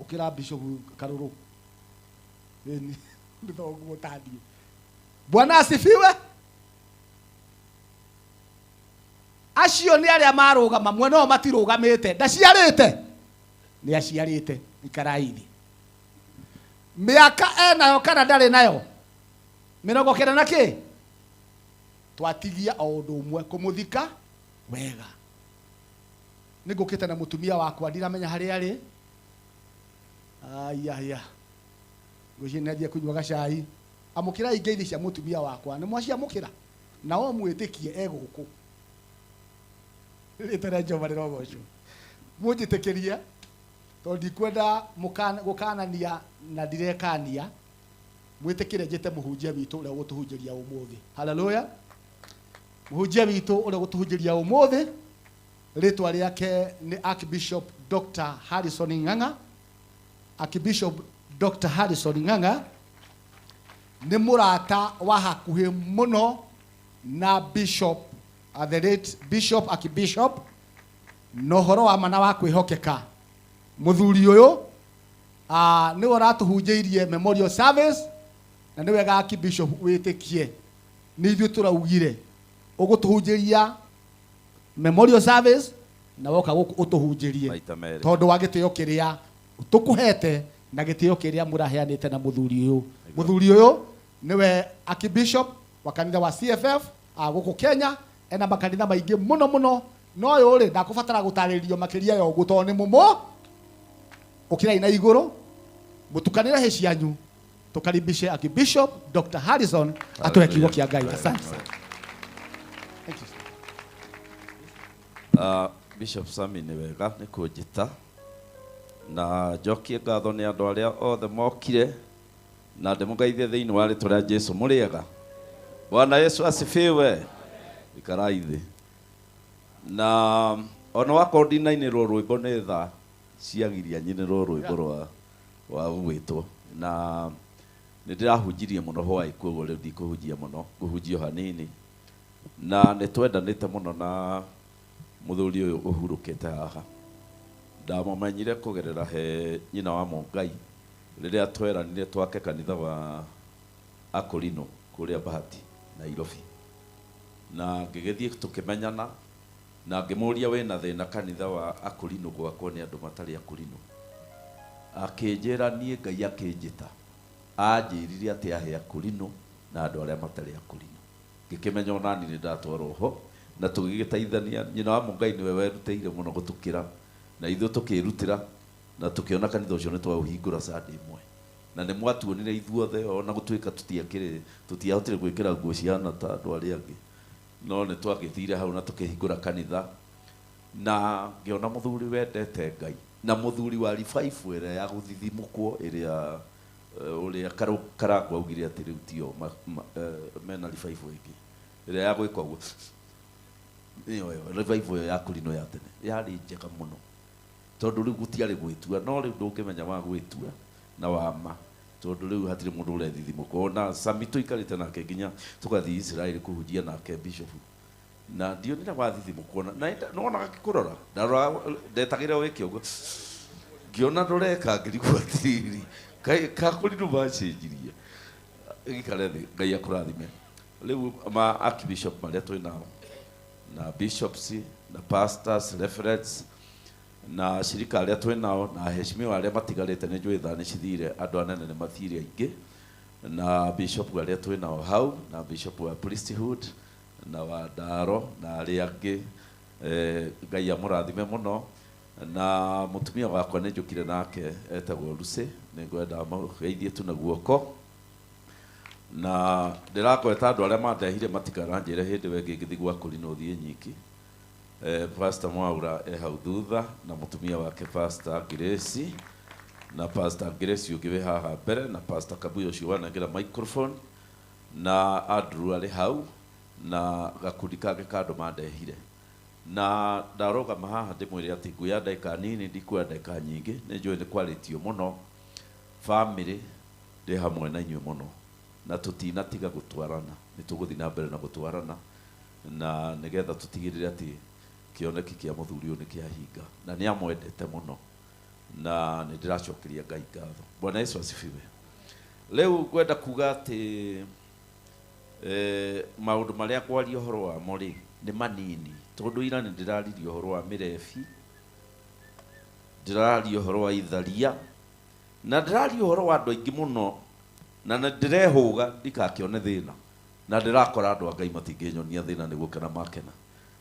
Ũkĩra Bishop Karũrũ. Ndĩthoguo tathiĩ. Bwana asifiwe. Acio nĩ arĩa marũgama mwena ũyũ matirũgamĩte. Ndaciarĩte. Nĩ aciarĩte ikarai thĩ. Mĩaka enayo kana ndarĩ nayo 90 na kĩ twatigia o ũndũ ũmwe kũmũthika wega. Nĩ ngũkĩte na mũtumia wakwa ndiramenya harĩa arĩ. Aya ngũcinĩria kũnyua gacai. Amũkĩrai ngeithi cia mũtumia wakwa nĩ mwaciamũkĩra na o mwĩtĩkie egũkũ. Rĩtana Jehova rĩrogocwo. Mũnjĩtĩkĩrie tondũ ndikwenda gũkanania na ndirekania. Mwĩtĩkĩre njĩte mũhunjia witũ ũrĩa gũtũhunjĩria ũmũthĩ. Haleluya. Mũhunjia witũ ũrĩa gũtũhunjĩria ũmũthĩ rĩtwa rĩake nĩ Archbishop Dr. Harrison Ng'ang'a. Archbishop Dr. Harrison Ng'ang'a nĩ mũrata wa hakuhĩ mũno na Bishop the late Bishop Archbishop no horo wa mana wa kwĩhokeka. Mũthuri ũyũ nĩ ũratũhunjĩirie memorial service na nĩ wega Archbishop wĩtĩkie. Nĩ ithuĩ tũraugire ũgũtũhunjĩria memorial service na woka gũkũ ũtũhunjĩrie tondũ wa gĩtĩo kĩrĩa tũkũhete na gĩtĩo kĩrĩa mũraheanĩte na mũthuri ũyũ. Mũthuri ũyũ nĩwe Archbishop wa kanitha wa CFF gũkũ Kenya ena makanitha maingĩ mũno mũno no ũyũ rĩ ndakũbatara gũtarĩrio makĩria ya ũguo tondũ nĩ mũmũ. Ũkĩrai na igũrũ mũtukanĩre hĩ cianyu tũkaribishe Archbishop Dr. Harrison atũhe kiugo kĩa Ngai. Asante sana. Bishop Sami nĩ wega nĩ kũnjĩta na njokie ngatho nĩ andũ arĩa othe mokire na ndĩmũgeithie thĩinĩ wa rĩtwa rĩa Jesũ. Mũrĩega? Bwana Yesu asifiwe. Ikarai thĩ. Na ona wakorwo ndinainĩrwo rwĩmbo nĩ tha ciagiria nyinĩrwo rwĩmbo rwa gwĩtwo, na nĩndĩrahunjirie mũno hwaĩ, koguo rĩu ndikũhunjia mũno, ngũhunjia hanini. Na nĩtwendanĩte mũno na mũthuri ũyũ ũhurũkĩte haha. Ndamũmenyire kũgerera he nyina wa Mũngai rĩrĩa tweranire twake kanitha wa Akorino kũrĩa Bahati Nairobi, na ngĩgĩthiĩ tũkĩmenyana, na ngĩmũria wĩna thĩna kanitha wa Akorino gwakwo nĩ andũ matarĩ Akorino. Akĩnjĩra niĩ Ngai akĩnjĩta anjĩrire atĩ ahe Akorino na andũ arĩa matarĩ Akorino. Ngĩkĩmenya ona niĩ nĩndatwarwo ho na tũgĩgĩteithania. Nyina wa Mũngai nĩwe werutĩire mũno gũtũkĩra, na ithuĩ tũkĩrutĩra na tũkĩona kanitha ũcio nĩ twaũhingũra Sunday ĩmwe, na nĩ mwatuonire ithuothe ona gũtuĩka tũtiahotire gwĩkĩra nguo ciana ta andũ arĩa angĩ, no nĩ twagĩthire hau na tũkĩhingũra kanitha. Na ngĩona mũthuri wendete Ngai na mũthuri wa revival ĩrĩa ya gũthithimũkwo ĩrĩa ũrĩa Karangũ augire atĩ rĩu tio mena revival ĩngĩ ĩrĩa ya gwĩka ũguo. Ĩyo revival ya Akorino ya tene yarĩ njega mũno, tondũ rĩu gũtiarĩ gwĩtua, no rĩu ndũngĩmenya wa gwĩtua na wama, tondũ rĩu hatirĩ mũndũ ũrethithimũka. Ona Sami tũikarĩte nake nginya tũgathiĩ Israeli kũhunjia nake bishop, na ndionire wathithimũkwo na nonaga gĩkũrora ndetagĩra wĩke ũguo, ngĩona ndũreka ngĩrigwo atĩrĩrĩ Akorino macenjirie. Gĩikare thĩ, Ngai akũrathime. Rĩu ma archbishop marĩa twĩ nao na bishops na pastors, referents na shirika arĩa twĩ nao na aheshimiwa arĩa matigarĩte, nĩ njũĩ tha nĩ cithire, andũ anene nĩ mathire aingĩ, na bishop arĩa twĩ nao hau, na bishop wa priesthood na wa Ndaro na arĩa angĩ, Ngai amũrathime mũno. Na mũtumia wakwa nĩ njũkire nake etagwo Lucy, nĩ ngwenda mũgeithie tu na guoko, na ndĩrakweta andũ arĩa mandehire matikaranjĩre hĩndĩ we ngĩgĩthiĩ gwa Akorino thiĩ nyiki. Pastor Mwaura hau thutha na mũtumia wake Pastor Grace, na Pastor Grace ũngĩ haha mbere, na Pastor Kabuyo ũcio wanengera microphone, na Andrew arĩ hau, na gakundi kangĩ ka andũ mandehire. Na ndarũgama haha ndĩmwĩre atĩ nguoya ndagĩka nini, ndikuoya ndagĩka nyingĩ, nĩ njũĩ nĩ kwarĩtio mũno. Family ndĩ hamwe na inyuĩ mũno, na tũtinatiga gũtwarana, nĩ tũgũthiĩ na mbere na gũtwarana, na nĩgetha tũtigĩrĩre atĩ kĩoneki kĩa mũthuri ũyũ nĩ kĩahinga, na nĩ amwendete mũno, na nĩ ndĩracokeria Ngai ngatho. Bwana Yesu asifiwe. Rĩu ngwenda kuga atĩ maũndũ marĩa ngwaria ũhoro wamo rĩ nĩ manini, tondũ ira nĩ ndĩraririe ũhoro wa mĩrebi, ndĩraririe ũhoro wa itharia, na ndĩraririe ũhoro wa andũ aingĩ mũno, na ndĩrehũga ndikakĩone thĩna, na ndĩrakora andũ a Ngai matingĩnyonia thĩna nĩguo kana makena.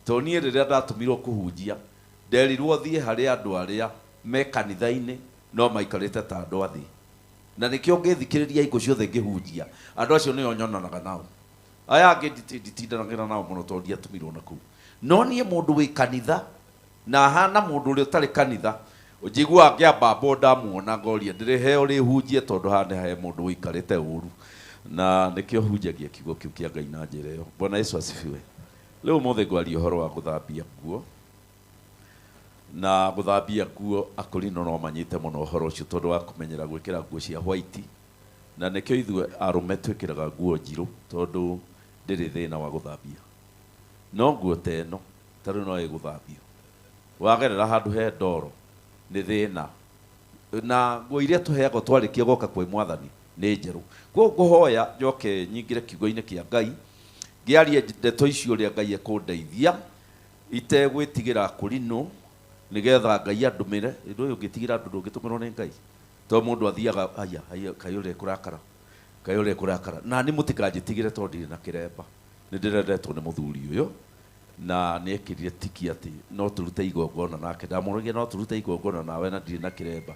Tondũ niĩ rĩrĩa ndatũmirwo kũhunjia nderirwo thiĩ harĩ andũ arĩa me kanitha-inĩ no maikarĩte ta andũ athĩ, na nĩkĩo ngĩthikĩrĩria hingo ciothe ngĩhunjia andũ acio nĩo nyonanaga nao. Aya angĩ nditindanagĩra nao mũno tondũ ndiatũmirwo na kũu, no niĩ mũndũ wĩ kanitha na ahana mũndũ ũrĩa ũtarĩ kanitha, njiguaga ngĩamba mbo ndamuona ngoria ndĩrĩheo rĩhunjie tondũ haha nĩ he mũndũ wĩikarĩte ũru, na nĩkĩo hunjagia kiugo kĩu kĩa Ngai na njĩra ĩyo. Bwana Yesu asifiwe. Rĩu ũmũthĩ ngwaria ũhoro wa gũthambia nguo, na gũthambia nguo Akorino no manyite mũno ũhoro ũcio tondũ wa kũmenyera gwĩkĩra nguo cia white, na nĩkĩo ithuĩ arũme twĩkĩraga nguo njirũ tondũ ndĩrĩ thĩna wa gũthambia. No nguo ta ĩno tarĩ no ĩgũthambio, wagerera handũ he ndoro nĩ thĩna, na nguo iria tũheagwo twarĩkia goka kwĩ Mwathani nĩ njerũ. Koguo ngũhoya njoke nyingĩre kiugo-inĩ kĩa Ngai ngĩarie ndeto icio ũrĩa Ngai ekũndeithia itegwĩtigĩra Akorino, nĩgetha Ngai andũmĩre. Ũndũ ũyũ ũngĩtigĩra andũ ndũngĩtũmĩrwo nĩ Ngai, tondũ mũndũ athiaga aya Kaĩ ũrĩa kũrakara, Kaĩ ũrĩa kũrakara, na nĩ mũtikanjĩtigĩre tondũ ndirĩ na kĩremba, nĩ ndĩrendetwo nĩ mũthuri ũyũ, na nĩ ekĩrire tiki atĩ no tũrute igongona nake. Ndamũrũgia no tũrute igongona nawe na ndirĩ na kĩremba,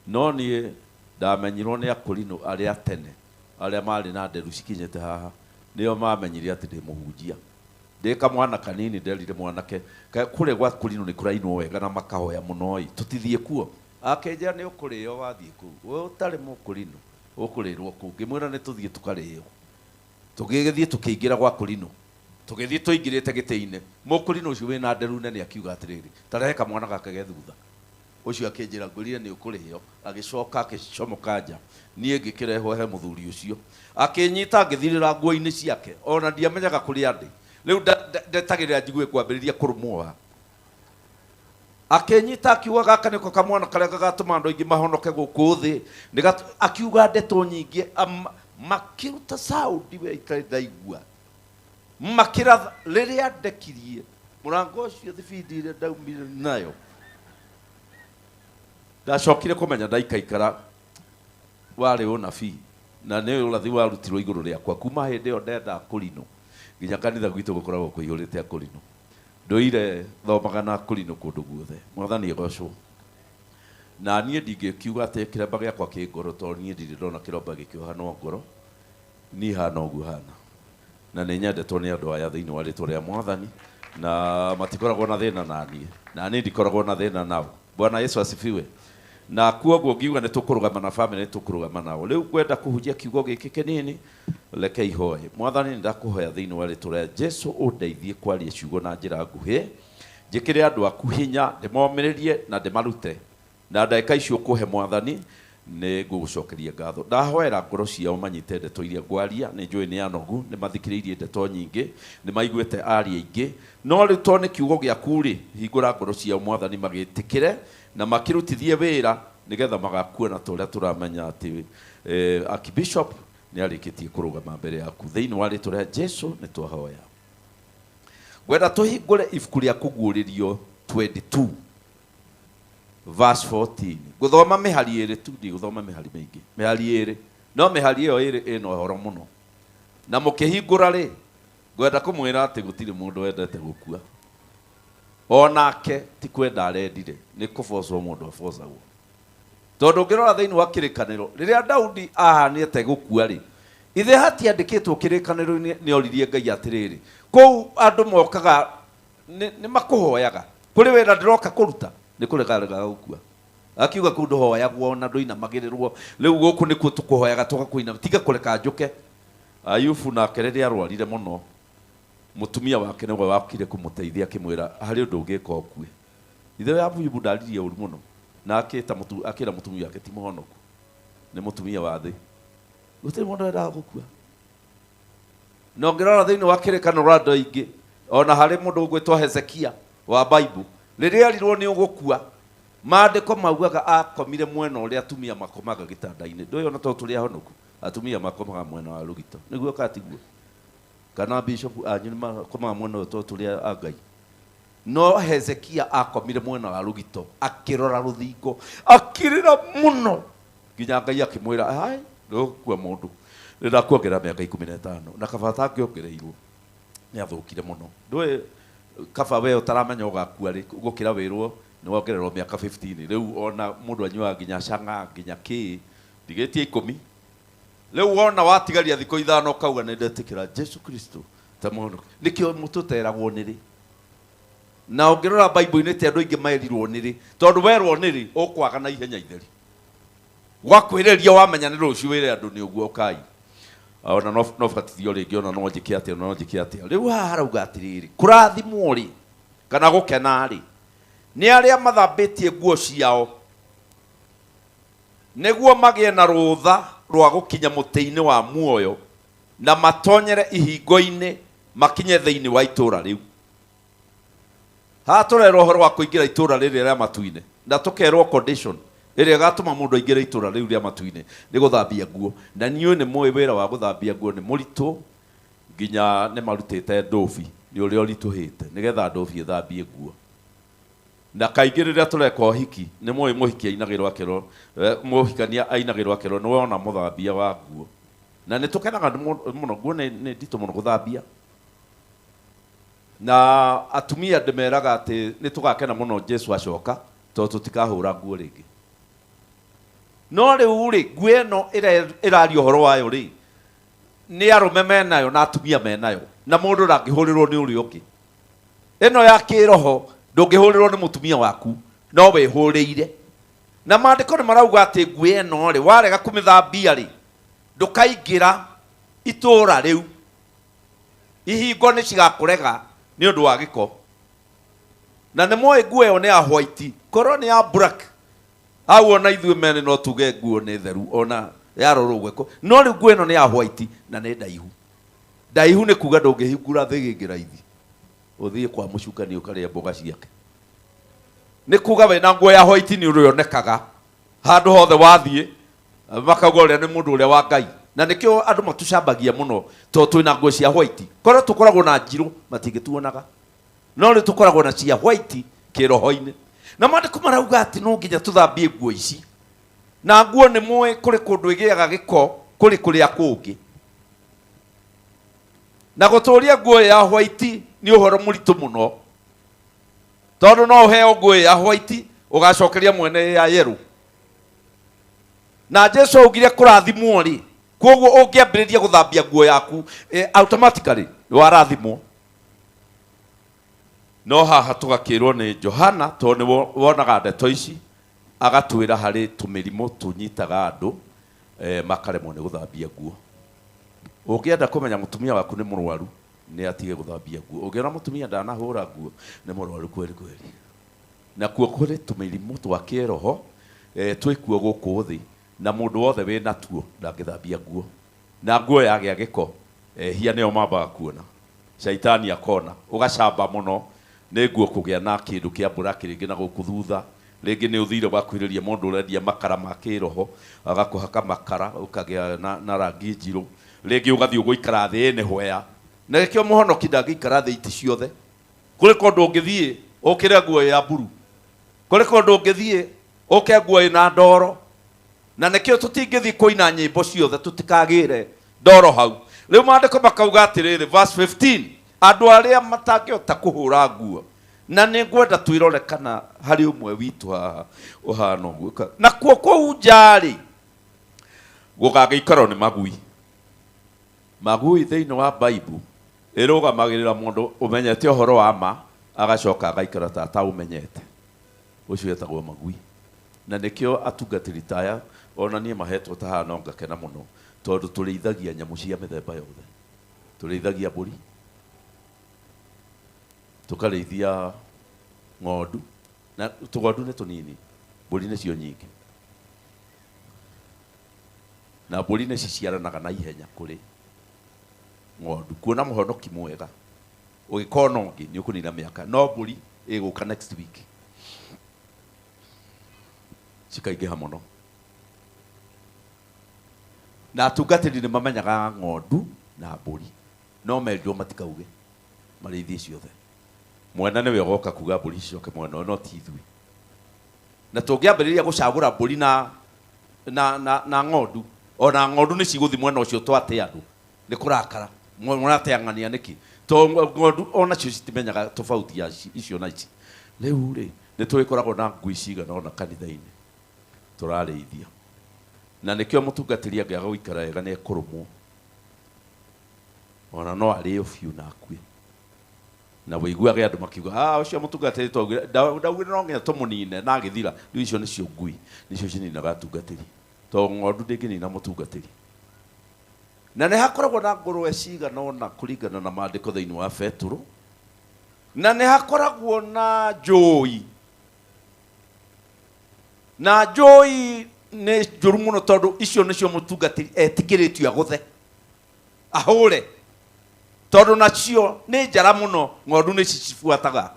no niĩ ndamenyirwo nĩ Akorino arĩa tene arĩa marĩ na nderu cikinyĩte haha, nĩo mamenyire atĩ ndĩ mũhunjia. Ndĩ kamwana kanini nderire mwanake kũrĩa gwa Akorino nĩ kũrainwo wega na makahoya mũno, tũtithiĩ kuo. Akenjera nĩ ũkũrĩo wathiĩ kũu, we ũtarĩ Mũkorino ukurirwo ku ngimwira ni tuthie tukarĩo tugĩgĩthiĩ tukĩingĩra gwa Kũrinũ tugĩthiĩ tũingĩrĩte gĩtĩ-inĩ mũkũrinũ ũcio wĩna nderu nene akiuga atĩrĩrĩ tarehe kamwana gake ge thutha ũcio akĩnjĩra ngũrire nĩ ũkũrĩo agĩcoka agĩcomoka nja niĩ ngĩkĩrehwo he mũthuri ũcio akĩnyita ngĩthirĩra nguo-inĩ ciake ona ndiamenyaga kũrĩa ndĩ rĩu ndetagĩrĩra njigue kwambĩrĩria kũrũmwo akĩnyita akiuga gaka nĩko kamwana karĩa gagatũma andũ aingĩ mahonoke gũkũ thĩ akiuga ndeto nyingĩ makĩruta saundi we itarĩ ndaigua makĩratha rĩrĩa ndekirie mũrango ũcio thibindi ĩrĩa ndaumire nayo ndacokire kũmenya ndaikaikara warĩ ũnabii na nĩ ũrathi warutirwo igũrũ rĩakwa kuma hĩndĩ ĩyo ndenda Kũrinũ nginya kanitha gwitũ gũkoragwo kũiyũrĩte Kũrinũ ndũire thomaga na Kũrinũ kũndũ guothe Mwathani agocwo na niĩ ndingĩkiuga atĩ kĩremba gĩakwa kĩ ngoro tondũ niĩ ndirĩ ndona kĩremba gĩkĩoha no ngoro niĩ hana ũguo hana na nĩ nyendetwo nĩ andũ aya thĩinĩ wa rĩtwa rĩa Mwathani na matikoragwo na thĩna na niĩ na niĩ ndikoragwo na thĩna nao. Bwana Yesu asifiwe. Na kuoguo ngiuga nĩ tũkũrũgama na family nĩ tũkũrũgama nao. Rĩu kwenda kũhunjia kiugo gĩkĩ kĩnini reke ihoe. Mwathani nĩ ndakũhoya thĩinĩ wa rĩtwa rĩa Jesũ ũndeithie kwaria ciugo na njĩra nguhĩ njĩkĩre andũ aku hinya ndĩmomĩrĩrie na ndĩmarute na ndagĩka icio ũkũhe Mwathani nĩ ngũgũcokeria ngatho. Ndahoera ngoro ciao manyite ndeto iria ngwaria nĩ njũĩ nĩ anogu nĩ mathikĩrĩirie ndeto nyingĩ nĩ maiguĩte aria aingĩ no rĩu to nĩ kiugo gĩaku rĩ hingũra ngoro ciao Mwathani magĩtĩkĩre na makĩrutithie wĩra nĩgetha magakuona tũrĩa tũramenya atĩ Archbishop nĩ arĩkĩtie kũrũgama mbere yaku thĩinĩ wa rĩtwa rĩa Jesũ nĩ twahoya. Gwenda tũhingũre ibuku rĩa kũguũrĩrio 22 verse 14 gũthoma mĩhari ĩrĩ tu ndigũthoma mĩhari mĩingĩ mĩhari ĩrĩ no mĩhari ĩyo ĩrĩ ĩna ũhoro mũno na mũkĩhingũra rĩ ngwenda kũmwĩra atĩ gũtirĩ mũndũ wendete gũkua onake ti kwenda arendire nĩ kũbocwo mũndũ abocagwo tondũ ũngĩrora thĩinĩ wa kĩrĩkanĩro rĩrĩa Daudi ahanĩte gũkua rĩ ithe hatiandĩkĩtwo kĩrĩkanĩro-inĩ nĩ oririe Ngai atĩrĩrĩ kũu andũ mokaga nĩ makũhoyaga kũrĩ wĩra ndĩroka kũruta nĩ kũregarega gũkua akiuga kũu ndũhoyagwo na ndũinamagĩrĩrwo rĩu gũkũ nĩkuo tũkũhoyaga tũgakũinama tiga kũreka njoke. Ayubu nake rĩrĩa arwarire mũno mũtumia wake nĩwe wakire kũmũteithia akĩmwĩra harĩ ũndũ ũngĩka ũkue ithe wa Ayubu ndaririe ũru mũno na akĩra mũtumia wake ti mũhonoku nĩ mũtumia wa thĩ gũtirĩ mũndũ wendaga gũkua na ũngĩrora thĩinĩ wa kĩrĩkanĩro rĩa andũ aingĩ ona harĩ mũndũ ũgwĩtwo Hezekia wa Bible rĩrĩa erirwo nĩ ũgũkua maandĩko maugaga akomire mwena ũrĩa atumia makomaga gĩtanda-inĩ ndũĩ ona to tũrĩ ahonoku atumia makomaga mwena wa rũgito nĩguo katiguo kana bishop anyu makomaga mwena to tũrĩ a Ngai no Hezekia akomire mwena wa rũgito akĩrora rũthingo akĩrĩra mũno nginya Ngai akĩmwĩra hai ndũgũkua mũndũ nĩndakuongerera mĩaka 15 na kaba atakĩongereirwo nĩ athũkire mũno ndũĩ kaba we ũtaramenya ũgakua rĩ gũkĩra wĩrwo nĩ wongererwo mĩaka 15 rĩu ona mũndũ anyuaga nginya canga nginya kĩ ndigĩtie 10 rĩu wona watigaria thikũ 5 kauga nĩ ndetĩkĩra Jesu Kristo ta mũndũ nĩkĩo mũtũteragwo nĩrĩ na ũngĩrora Bible-inĩ ti andũ aingĩ maerirwo nĩrĩ tondũ werwo nĩrĩ ũkwaga na ihenya itheri wakwĩrĩria wamenya nĩ rũciũ wĩre andũ nĩ ũguo ũkai ona no batithio rĩngĩ ona no njĩke atĩa rĩu haha harauga atĩrĩrĩ kũrathimwo rĩ kana gũkena rĩ nĩ arĩa mathambĩtie nguo ciao nĩguo magĩe na rũtha rwa gũkinya mũtĩ-inĩ wa muoyo na matonyere ihingo-inĩ makinye thĩinĩ wa itũũra rĩu. Haha tũrerwo ũhoro wa kũingĩra itũũra rĩrĩ rĩa matu-inĩ na tũkerwo condition ĩrĩa ĩgatũma mũndũ aingĩre itũũra rĩu rĩa matu-inĩ nĩ gũthambia nguo na niĩ nĩ mũĩ wĩra wa gũthambia nguo nĩ mũritũ nginya nĩ marutĩte ndobi nĩ ũrĩa ũritũhĩte nĩgetha ndobi ĩthambie nguo na kaingĩ rĩrĩa tũreka ũhiki nĩ mũĩ mũhiki ainagĩrwo akĩrwo mũhikania ainagĩrwo akĩrwo nĩ wona mũthambia wa nguo na nĩ tũkenaga mũno nguo nĩ nditũ mũno gũthambia na atumia ndĩmeraga atĩ nĩ tũgakena mũno Jesu acoka tondũ tũtikahũra nguo rĩngĩ no rĩu rĩ nguo ĩno ĩraria ũhoro wayo rĩ nĩ arũme menayo na atumia menayo na mũndũ ndangĩhũrĩrwo nĩ ũrĩa ũngĩ ĩno ya kĩroho ndũngĩhũrĩrwo nĩ mũtumia waku no wĩhũrĩire na maandĩko nĩ marauga atĩ nguo ĩno rĩ warega kũmĩthambia rĩ ndukaingira itura riu ihingo ni cigakũrega nĩ ũndũ wa gĩko. Na nĩ moĩ nguo ĩyo nĩ ya white, korwo nĩ ya black hau ona ithuĩ mene no tuge nguo nĩ theru ona yarorwo gweko, no rĩu nguo ĩno nĩ ya white na nĩ ndaihu. Ndaihu nĩ kuga ndũngĩhingũra thĩgĩngĩ raithi ũthiĩ kwa mũcukani ũkarĩa mboga ciake. Nĩ kuga we na nguo ya white nĩ ũrĩonekaga handũ hothe wathiĩ, makauga ũrĩa nĩ mũndũ ũrĩa wa Ngai. Na nĩkĩo andũ matucambagia mũno tondũ twĩna nguo cia white. Korwo tũkoragwo na njirũ matingĩtuonaga, no nĩ tũkoragwo na cia white kĩroho-inĩ. Na maandĩko marauga atĩ no nginya tũthambie nguo ici, na nguo nĩ mũĩ kũrĩ kũndũ ĩgĩaga gĩko kũrĩ kũrĩa kũngĩ. Na gũtũũria nguo ya white nĩ ũhoro mũritũ mũno, tondũ no ũheo nguo ya white ũgacokeria mwene ya yellow. Na Jesũ augire kũrathimwo rĩ, koguo ũngĩambĩrĩria gũthambia nguo yaku automatically warathimwo. No haha tũgakĩrwo nĩ Johana, tondũ nĩ wonaga ndeto ici, agatwĩra harĩ tũmĩrimũ tũnyitaga andũ makaremwo nĩ gũthambia nguo. Ũngĩenda kũmenya mũtumia waku nĩ mũrwaru nĩ atige gũthambia nguo. Ũngĩona mũtumia ndanahũra nguo nĩ mũrwaru kweli kweli. Na kuo kũrĩ tũmĩrimũ twa kĩroho twĩkuo gũkũ thĩ, na mũndũ wothe wĩ natuo ndangĩthambia nguo. Na nguo yagĩa gĩko hia nĩyo mambaga kuona, shaitani akona ũgacamba mũno nĩ nguo kũgĩa na kĩndũ kĩa mbura kĩrĩngĩ na gũkũ thutha. Rĩngĩ nĩ ũthire wakuhĩrĩria mũndũ ũrendia makara ma kĩroho agakũhaka makara ũkagĩa na rangi njirũ. Rĩngĩ ũgathiĩ ũgũikara thĩ ĩnĩ hwea, na rĩkĩo mũhonoki ndangĩikara thĩ iti ciothe. Kũrĩ kũndũ ũngĩthiĩ ũkĩre nguo ya mburu, kũrĩ kũndũ ũngĩthiĩ ũke nguo ĩna ndoro. Na nĩkĩo tũtingĩthiĩ kũina nyĩmbo ciothe tũtikagĩre ndoro hau. Rĩu maandĩko makauga atĩrĩrĩ, verse 15, andũ arĩa matangĩhota kũhũra nguo. Na nĩ ngwenda twĩrore kana harĩ ũmwe witũ haha ũhana ũguo. Na kuo kũu nja-rĩ gũgagĩikarwo nĩ magui. Magui thĩinĩ wa Bible ĩrũgamagĩrĩra mũndũ ũmenyete ũhoro wa ma agacoka agaikara ta ataũmenyete. Ũcio wetagwo magui. Na nĩkĩo atungatĩri taya ona niĩ mahetwo ta haha no ngakena mũno, tondũ tũrĩithagia nyamũ cia mĩthemba yothe. Tũrĩithagia mbũri, tũkarĩithia ng'ondu, na tũgondu nĩ tũnini, mbũri nĩcio nyingĩ. Na mbũri nĩ ciciaranaga na ihenya kũrĩ ng'ondu. Kuona mũhonoki mwega ũgĩkona ũngĩ nĩ ũkũnina mĩaka, no mbũri ĩgũka next week cikaingĩha mũno. Na atungatĩri nĩ mamenyaga ng'ondu na mbũri, no mendio matikauge marĩithie ciothe. Mwena nĩwe ũgoka kuga mbũri cicoke mwena no ti ithuĩ. Na tũngĩambĩrĩria gũcagũra mbũri na ng'ondu, ona ng'ondu nĩ cigũthiĩ mwena ũcio twate andũ nĩ kũrakara mũrateang'ania nĩkĩ, tondũ ng'ondu onacio citimenyaga tofauti ya icio na ici. Rĩu rĩ nĩ tũgĩkoragwo na ngui cigana ona kanitha-inĩ tũrarĩithia. Na nĩkĩo mũtungatĩri angĩaga gũikara wega nĩ ekũrũmwo, ona no arĩo biũ na akue. Na wĩiguage andũ makiuga ũcio mũtungatĩri ndaugire no nginya tũmũnine na agĩthira. Rĩu icio nĩcio ngui, nĩcio cininaga atungatĩri, tondũ ng'ondu ndĩngĩnina mũtungatĩri. Na nĩ hakoragwo na ngũrwe cigana ona kũringana na maandĩko thĩinĩ wa Petro, na nĩ hakoragwo na njũi. Na njũi nĩ njũru mũno tondũ icio nĩcio mũtungatĩri etĩkĩrĩtio agũthe ahũre, tondũ nacio nĩ njara mũno, ng'ondu nĩ cicibuataga.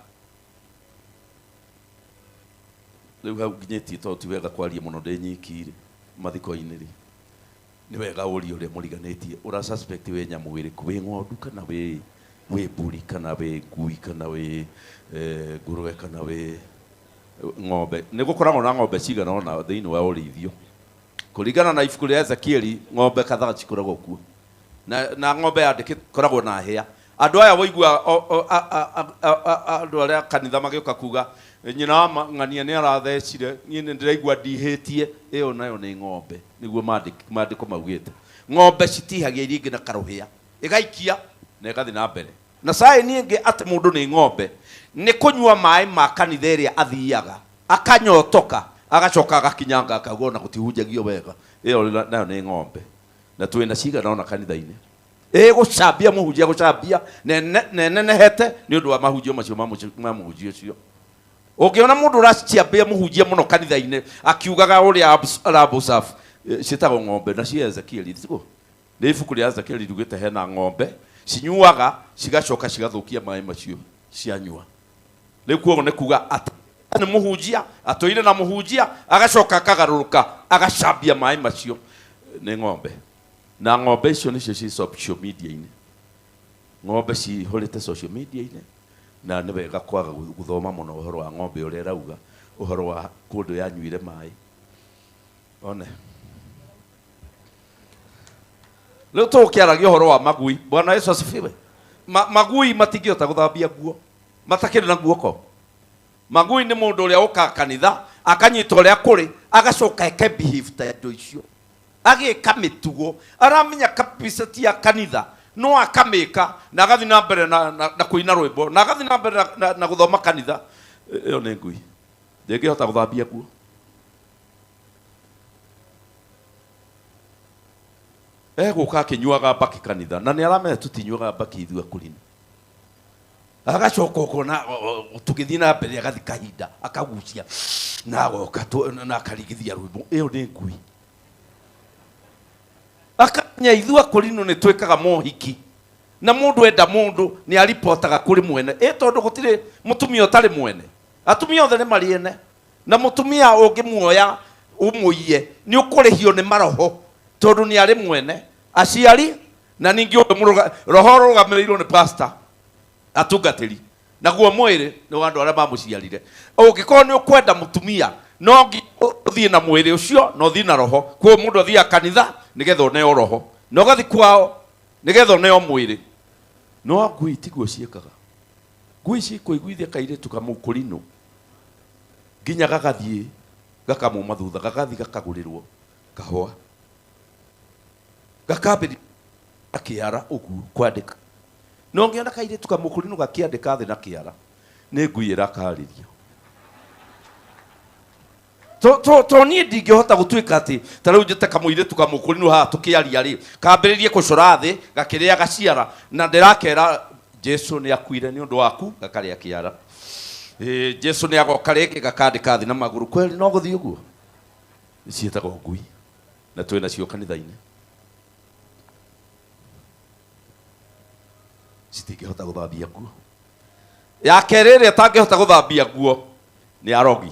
Rĩu hau nginyĩtie tondũ ti wega kwaria mũno ndĩ nyiki mathiko-inĩ-rĩ, nĩ wega ũrie ũrĩa mũriganĩtie ũra suspect wĩ nyamũ ĩrĩkũ, wĩ ng'ondu kana wĩ mbũri kana wĩ ngui kana wĩ ngũrwe kana wĩ ng'ombe. Nĩ gũkoragwo na ng'ombe cigana ona thĩinĩ wa ũrĩithio. Kũringana na ibuku rĩa Ezekieli ng'ombe kadhaa cikoragwo kuo, na ng'ombe yandĩkoragwo na hĩa. Andũ aya woigua andũ arĩa kanitha magĩũka kuga nyina wa ng'ania nĩ arathecire, niĩ nĩ ndĩraigua ndihĩtie, ĩyo nayo nĩ ng'ombe. Nĩguo maandĩko maugĩte ng'ombe citihagia iria ingĩ na karũhĩa, ĩgaikia na ĩgathiĩ na mbere. Na saĩni ĩngĩ atĩ mũndũ nĩ ng'ombe nĩ kũnyua maĩ ma kanitha ĩrĩa athiaga akanyotoka agacoka agakinyanga akauga ona gũtihunjagio wega, ĩyo nayo nĩ ng'ombe. na twina cigana ona kanitha-inĩ gucambia muhunjia gucambia nenehete ni undu wa mahunjio macio ma muhunjia ucio. Ungiona mundu uracambia muhunjia muno kanitha-inĩ akiugaga uria Abusaf citagwo ng'ombe na cia Ezekiel tiguo ni ibuku ria Ezekiel rugite hena ng'ombe cinyuaga cigacoka cigathukia maĩ macio cianyua. Riu kuogo ni kuga ati ni muhunjia atoire na muhunjia agacoka akagaruruka agacambia maĩ macio ni ng'ombe. Na ng'ombe icio nicio ci social media-inĩ, ng'ombe cihũrĩte social media-inĩ, na nĩ wega kwaga gũthoma mũno ũhoro wa ng'ombe ũrĩa ĩrauga ũhoro wa kũndũ yanyuire maĩ. One rĩu tũkĩaragia ũhoro wa magui. Bwana Yesu asifiwe. Magui matingĩhota gũthambia nguo matakĩrĩ na guoko. Magui nĩ mũndũ ũrĩa ũkaga kanitha akanyita ũrĩa kũrĩ agacoka ekebehave ta andũ icio agĩka mĩtugo aramenya kabisa ti ya kanitha no akamĩka na agathi na mbere na kũina rwĩmbo na agathi na mbere na gũthoma kanitha. Ĩyo nĩ ngui ndĩngĩhota gũthambia nguo. Gũka akĩnyuaga mbaki kanitha na nĩ aramenya tũtinyuaga mbaki ithuĩ akũrinũ. Agacoka ũkona tũgĩthiĩ na mbere agathi kahinda akagucia na agoka na akarigithia rwĩmbo. Ĩyo nĩ ngui. Akanya ithuĩ akũrinũ nĩ twĩkaga mohiki na mũndũ enda mũndũ nĩ aripotaga kũrĩ mwene tondũ gũtirĩ mũtumia ũtarĩ mwene. Atumia othe nĩ marĩ ene na mũtumia ũngĩmuoya ũmũiye nĩ ũkũrĩhio nĩ maroho tondũ nĩ arĩ mwene aciari na ningĩ roho rũgamĩrĩirwo nĩ pastor atungatĩri naguo mwĩrĩ nĩ wa andũ arĩa mamũciarire. Ũngĩkorwo nĩ ũkwenda mũtumia no ũthiĩ na mwĩrĩ ũcio no ũthiĩ na roho. Kwa mũndũ athiaga kanitha nigetha ũneo roho na ũgathi kwao nigetha ũneo mwĩrĩ. No ngui tiguo ciĩkaga. Ngui cikũiguithia kairĩtu kamũkũrinũ nginya gagathiĩ gakamuma thutha gagathi gakagũrĩrwo kahũa gakambĩrĩria akĩara ũguo kwandĩka. No ngĩona kairĩtu kamũkũrinũ gakĩandĩka thĩ na kĩara nĩ ngui ĩrakarĩrio. To niĩ ndingĩhota gũtuĩka atĩ ta rĩu njĩte kamũirĩtu kamũkũrinũ haha tũkĩaria rĩ kambĩrĩrie kũcora thĩ gakĩrĩa gaciara na ndĩrakera Jesu nĩ akuire nĩ ũndũ waku gakarĩa kĩara. Jesu nĩ agoka rĩngĩ gakandĩka thĩ na magũrũ. Kweli no gũthiĩ ũguo? Ciĩtagwo ngui na twĩ nacio kanitha-inĩ. Citingĩhota gũthambia nguo. Ya kerĩ ĩrĩa ĩtangĩhota gũthambia nguo nĩ arogi.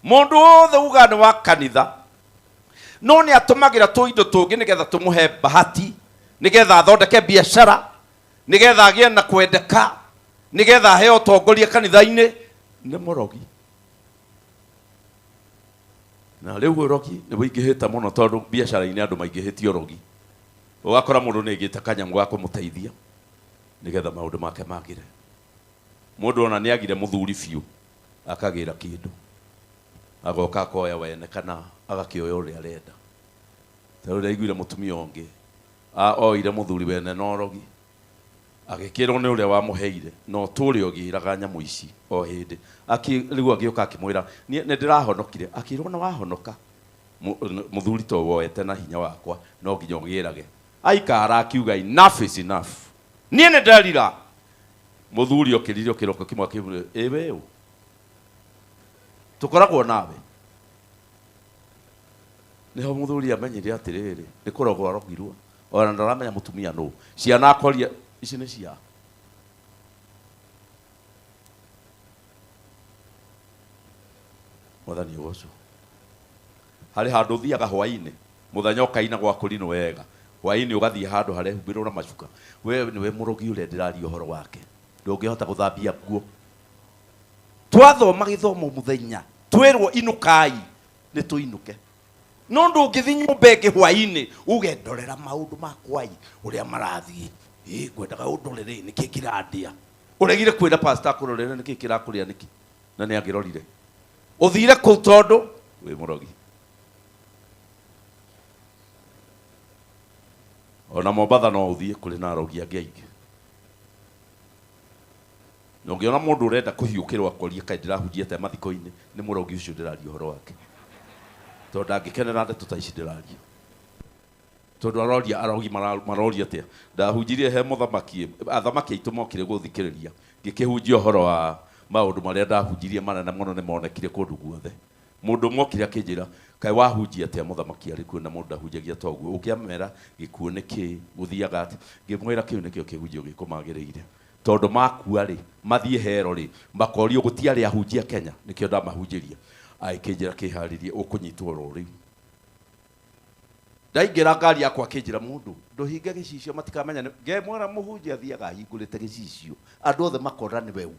Mũndũ wothe uga nĩ wa kanitha no nĩ atũmagĩra tũindo tũngĩ nĩgetha tũmũhe bahati nĩgetha athondeke biacara nĩgetha agĩe na kwendeka nĩgetha aheo ũtongoria kanitha-inĩ. Nĩ mũrogi. Na rĩu ũrogi nĩ wĩingĩhĩte mũno tondũ biacara-inĩ andũ maingĩhĩtie ũrogi. Ũgakora mũndũ nĩ aigĩte kanyamũ ga kũmũteithia nĩgetha maũndũ make magĩre. Mũndũ ona nĩ agire mũthuri biũ akagĩra kĩndũ agoka akoya wene kana agakĩoya ũrĩa arenda. Tarĩu ndaiguire mũtumia ũngĩ oire mũthuri wene na ũrogi agĩkĩrwo nĩ ũrĩa wamũheire no tũrĩa ũgĩraga nyamũ ici o hĩndĩ. Rĩu agĩũka akĩmwĩra nĩ ndĩrahonokire. Akĩrwo nĩ wahonoka mũthuri to woete na hinya wakwa no nginya ũgĩrage. Aikara akiuga enough is enough. Niĩ nĩ ndarira. Mũthuri okĩrire kĩroko kĩmwe akĩmwĩra ĩwe ũ tũkoragwo nawe. Nĩho mũthuri amenyire atĩrĩrĩ nĩ kũrogwo arogirwo ona ndaramenya mũtumia nũ. Ciana akoria ici nĩ cia Mwathani ũgocwo. Harĩ handũ ũthiaga hwaĩ-inĩ mũthenya ũkaina gwakũrinũ wega hwaĩ-inĩ ũgathiĩ handũ harĩa humbĩrwo na macuka. We nĩwe mũrogi ũrĩa ndĩraria ũhoro wake ndũngĩhota gũthambia nguo. Twathoma gĩthomo mũthenya twĩrwo inũkai nĩ tũinũke no ndũngĩthiĩ nyũmba ĩngĩ hwaĩ-inĩ uge ndorera maũndũ makwai ũrĩa marathiĩ. Ngwendaga ũndorere nĩkĩ kĩrandĩa. Ũregire kwĩra pastor akũrorere nĩkĩ kĩrakũrĩa nĩkĩ na nĩ angĩrorire. Ũthire kũu tondũ wĩ mũrogi. Ona Mombatha no ũthiĩ kũrĩ na arogi angĩ aingĩ. Na ũngĩona mũndũ ũrenda kũhiũkĩrwo akoria kaĩ ndĩrahunjia te mathiko-inĩ nĩ mũrogi ũcio ndĩraria ũhoro wake tondũ ndangĩkenera ndeto ta ici ndĩraria. tondu arogi maroria atia ndahunjirie he muthamaki athamaki aitu mokire guthikiriria ngikihunjia uhoro wa maundu maria ndahunjirie manene muno ni monekire kundu guothe mundu mokire akinjira kai wahunjia atia muthamaki ari kuo na mundu ndahunjagia toguo ukiamera gikuo niki guthiaga ati ngimwira kiu nikio kihunjio gikumagiriire tondu makua ri mathie hero ri makorio gutiari ahunjia Kenya nikio ndamahunjiria aikinjira kiharirie ukunyitwo rori ndaingira ngari yakwa kinjira mundu nduhinge gicicio matikamenya ngemwara muhunjia thiaga hingurite gicicio andu othe makora ni weu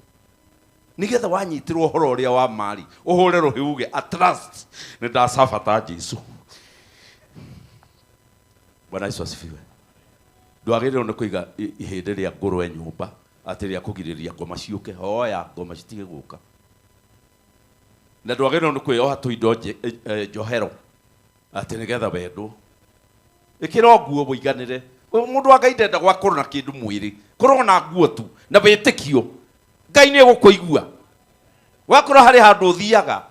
nigetha wanyitirwo horo uria wa mari uhure ruhiuge at last ni ndasafa ta Jesu. Bwana Yesu asifiwe. Ndwagiriro ni kuiga ihinde ria ngurwe nyumba ati ria kugiriria ngoma ciuke hoya ngoma citige guka na ndwagiriro ni kuoha tuindo njohero ati nigetha wendo ikiro nguo buiganire mundu wa Ngai ndenda gwakorwo na kindu mwiri korwo na nguo tu na witikio Ngai ni gukuigua wakorwo hari handu thiaga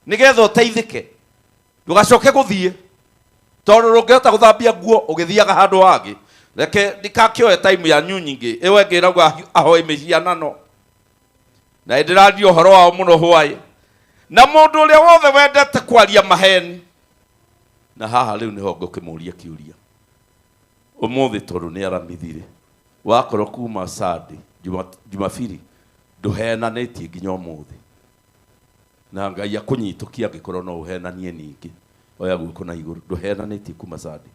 nigetha uteithike ndugacoke guthie tondu rungihota guthambia nguo ugithiaga handu hangi reke ndikakioe time ya nyingi iwe ngiragwa ahoi micianano na ndiradio horo wao muno hwai na mundu uria wothe wendete kwaria maheni na haha riu niho ngukimuria kiuria umuthi tondu ni aramithire wakorwo kuma Sunday Jumapili nduhenanitie nginya umuthi na Ngai akunyitukia ngikorwo no uhenanie ningi oya guko na iguru nduhenanitie kuma Sunday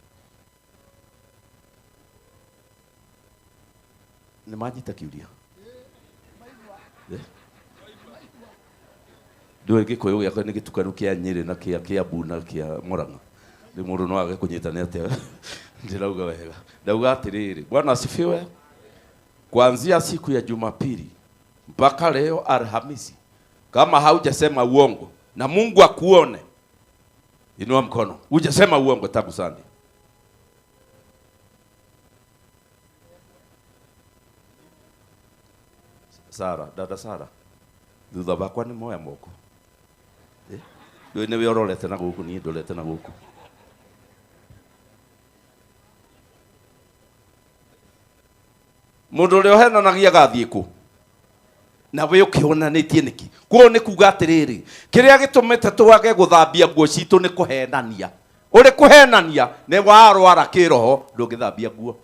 ni majita kiuria ndu gikuyu giakwa ni gitukanu kia Nyeri na kia Kiambu na kia Murang'a ni mundu no age kunyitana atia ndirauga wega ndauga atiriri Bwana asifiwe. Kuanzia siku ya Jumapili mpaka leo Alhamisi, kama haujasema uongo na Mungu akuone, inua mkono hujasema uongo tangu Sunday. Sara, dada Sara, thutha bakwa ni moya moko ni we ororete na guku ni ndorete na guku mundu uri ohenanagia gathie ku na we ukionanitie niki kuo ni kuga atiriri kiria gitumite twage guthambia nguo citu ni kuhenania uri kuhenania ni warwara kiroho ndungithambia nguo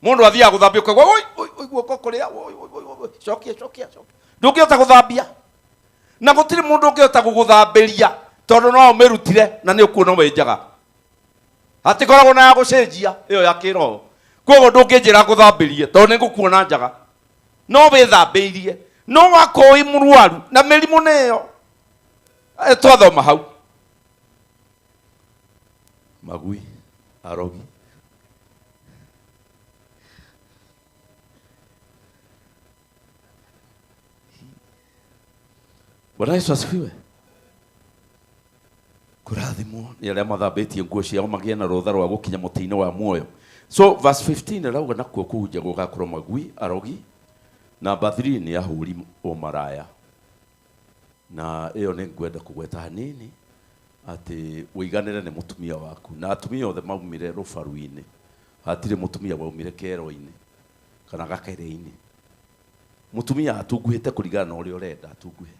mundu athia guthambia kwa oi guoko kuria cokia ndungihota guthambia na gutiri mundu ungihota guguthambiria tondu no umirutire na ni ukuona wenjaga hatikoragwo na ya gucenjia iyo ya kiroho kogo ndungijira guthambirie tondu ni ngukuona njaga no withambirie no wakoi murwaru na mirimu neyo twathoma hau magui arogi Bwana Yesu asifiwe. Kurathimwo ni aria mathambitie nguo ciao magie na rutha rwa gukinya mutini wa muoyo. So verse 15 rauga nakuo kuhunja gugakorwo magui arogi. Number 3 ni ahuri umaraya. Na iyo ni ngwenda kugweta hanini ati wiganire ni mutumia waku na atumia othe maumire rufaru-ini hatire mutumia waumire kero-ini kana gakere-ini mutumia atunguhite kurigana na uria urenda atunguhe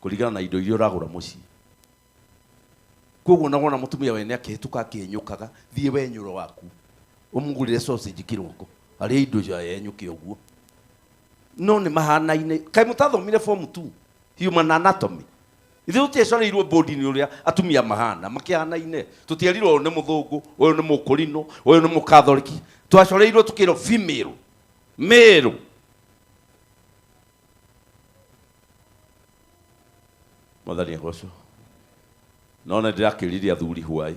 kurigana na indo iria uragura muci koguo nagona mutumia wene akihituka akinyukaga thie wenyuro waku umugurire sausage kiroko ari indo ja yenyuke uguo no ni mahanaine kai mutathomire form 2 human anatomy ithe uticoreirwo body ni uria atumia mahana makihanaine tutierirwo ni muthungu uyu ni mukurino uyu ni mukatholiki twacoreirwo tukiro female male Mwathani agocwo nona ndirakiriria athuri hwai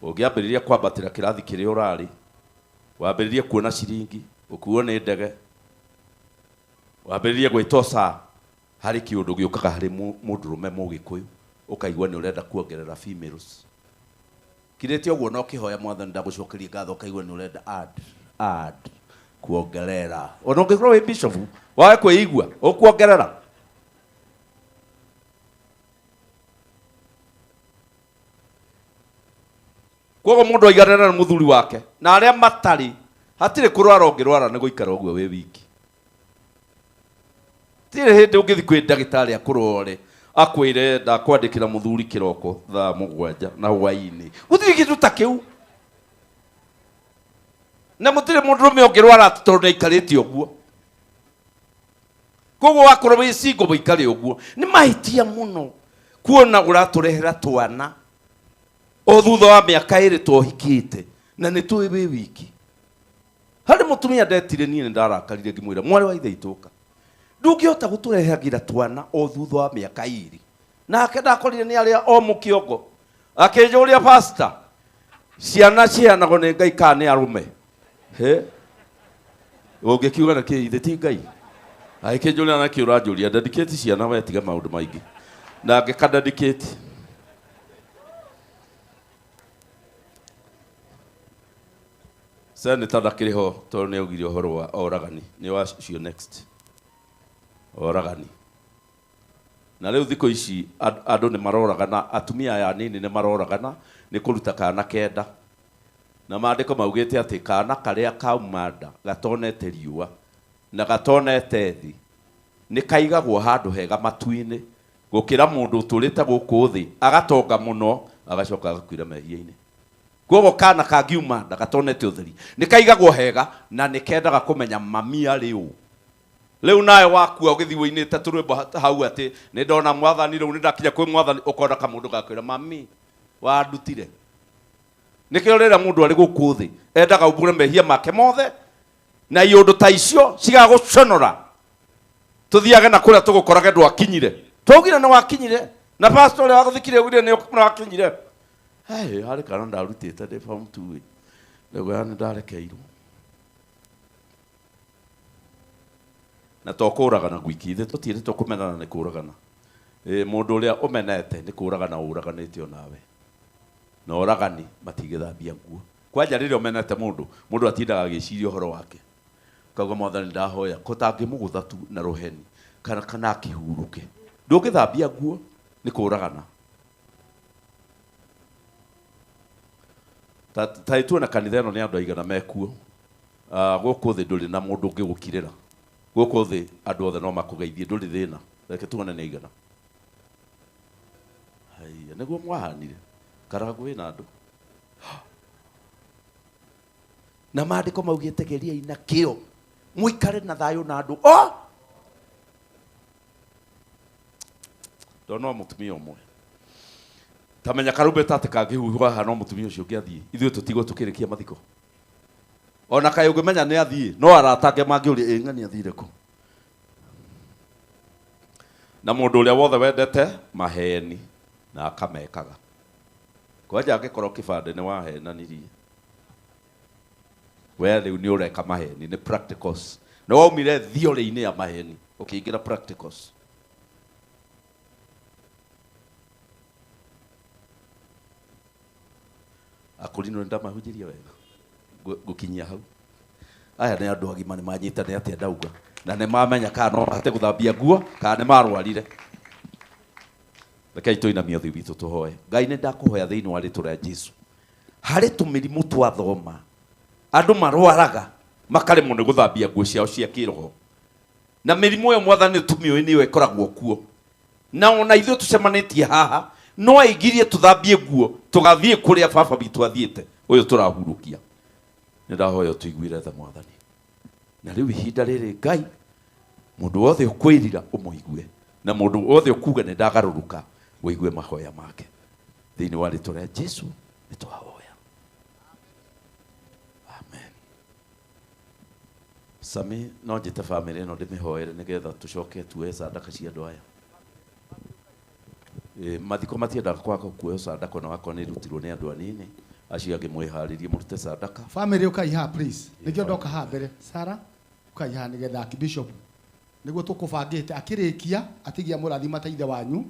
ungiambiriria kwambatira kirathi kiria urari wambiririe kuona ciringi ukuo ni ndege wambiririe gwitosa hari kiundu giukaga hari mundurume mugikuyu ukaigwa ni urenda kuongerera females kirete uguo no kihoya Mwathani ndagucokeria ngatho ukaigwa ni urenda add kuongerera ona ungikorwo wi bishop wae kwigua ukuongerera Koguo mundu aiganana na muthuri wake na aria matari hatire kurwara ungirwara ni guikara uguo we wiki. Tire hindi ungithi kwi ndagitari akurore akwire ndakwandikira muthuri kiroko thaa 7 na hwaini. Gutiri kindu ta kiu. Na mutire mundu rume ungirwara tondu ikarite uguo. Koguo wakorwo wi single muikare uguo ni mahitia muno kuona uraturehera twana o thutha wa miaka 2 twohikite na ni twi wi wiki. Hari mutumia ndetire nie ndarakarire ngimwira mwari wa ithe ituka ndungihota guturehagira twana o thutha wa miaka 2 nake ndakorire ni aria o mukiongo akinjuria pastor ciana cianago ni ngai kana ni arume he ungikiuga na ki ithe ti ngai aikinjuria na ki uranjuria dedicate ciana we tiga maundu maingi na ngikada dedicate Sasa nitadakire ho to ne ugire horo wa oragani ni wa cio next oragani na leo thiko ici andu ni maroragana atumia ya nini ni maroragana ni kuruta kana kenda na maandiko maugite ati kana karia kaumanda gatonete riua na gatonete thi ni kaigagwo handu hega matuini gukira mundu turite guku thi agatonga muno agacoka agakwira mehia-ini. Koguo kana kangiuma ndagatonete utheri ni kaigagwo hega na ni kendaga kumenya mamia riu riu nawe wakua ugithi woinite turwimbo hau ati ni ndona mwathani riu ni ndakinya kwi mwathani ukona kamundu gakwira mami wandutire nikio rira mundu ari guku thi endaga ubure mehia make mothe na iundu ta icio cigaguconora tuthiage na kuria tugukorage ndwakinyire tugire ni wakinyire na pastor ria waguthikire ugire ni wakinyire. Hey, hari kana ndarutite de form 2 lego yani ndarekeirwo na tokuragana gwikithe tutire tukumenana ni kuragana mundu uria umenete ni kuragana uraganite onawe na uragani matigithambia nguo kwanja riria umenete mundu atindaga giciria horo wake kauga mwathani ndahoya kutangimugutha tu na ruheni kana akihuruke ndungithambia nguo ni kuragana. Taitu na kanitha ino ni andu aigana mekuo guku thi nduri na mundu ngigukirira guku thi andu othe no makugeithie nduri thina reke tuone ni aigana haya niguo mwahanire karagu ina andu na maandiko maugite geria ina kio muikare na thayo na andu ndono mutumia umwe tamenya karumbe tate kangihuhwa hano mutumia ucio ngiathie ithuĩ tutigo tukirikia mathiko ona kaĩ ũngĩmenya nĩ athie no aratange mangĩũria ng'ani athire ku na mũndũ ũrĩa wothe wendete maheni na akamekaga kwanja angĩkorwo kĩbande nĩ wahenanirie we rĩu nĩ ũreka maheni nĩ practicals na waumire theory-inĩ ya maheni ũkĩingĩra practicals. Akurino nda mahujiria wega gukinyia hau aya ni andu agima ni manyitane atia ndauga na ne mamenya kana no hate guthambia nguo kana ne marwarire rekei tuinamia thĩ witũ tuhoe. Ngai nĩ ndakuhoya thĩinĩ wa rĩtwa rĩa Jesu harĩ tũmĩrimũ twathoma andu marwaraga makaremwo nĩ guthambia nguo ciao cia kĩroho na mĩrimũ ĩyo mwathani tũmĩoĩ nĩyo ĩkoragwo kuo na ona ithuĩ tũcemanĩtie haha no aigirie tuthambie nguo tugathie kuria baba bitu athiete uyu turahurukia ni ndahoya tuiguire tha mwathani na riu ihinda riri Ngai mundu wothe ukwirira umuigue na mundu wothe ukuga ni ndagaruruka wigue mahoya make thiini wa rĩtwa rĩa Jesu ni twahoya amen. Sami no njite family ino ndimihoere nigetha tucoke tuwe sadaka cia andu aya mathiko matiendaga kwaga kuoya sadaka na wako ni rutirwo ni andu anini acio angi mwiharirie murute sadaka. Family ukaiha please nikio ndoka ha mbere Sara ukaiha nigetha Archbishop niguo tukubangite akirikia atigia murathima taithe wanyu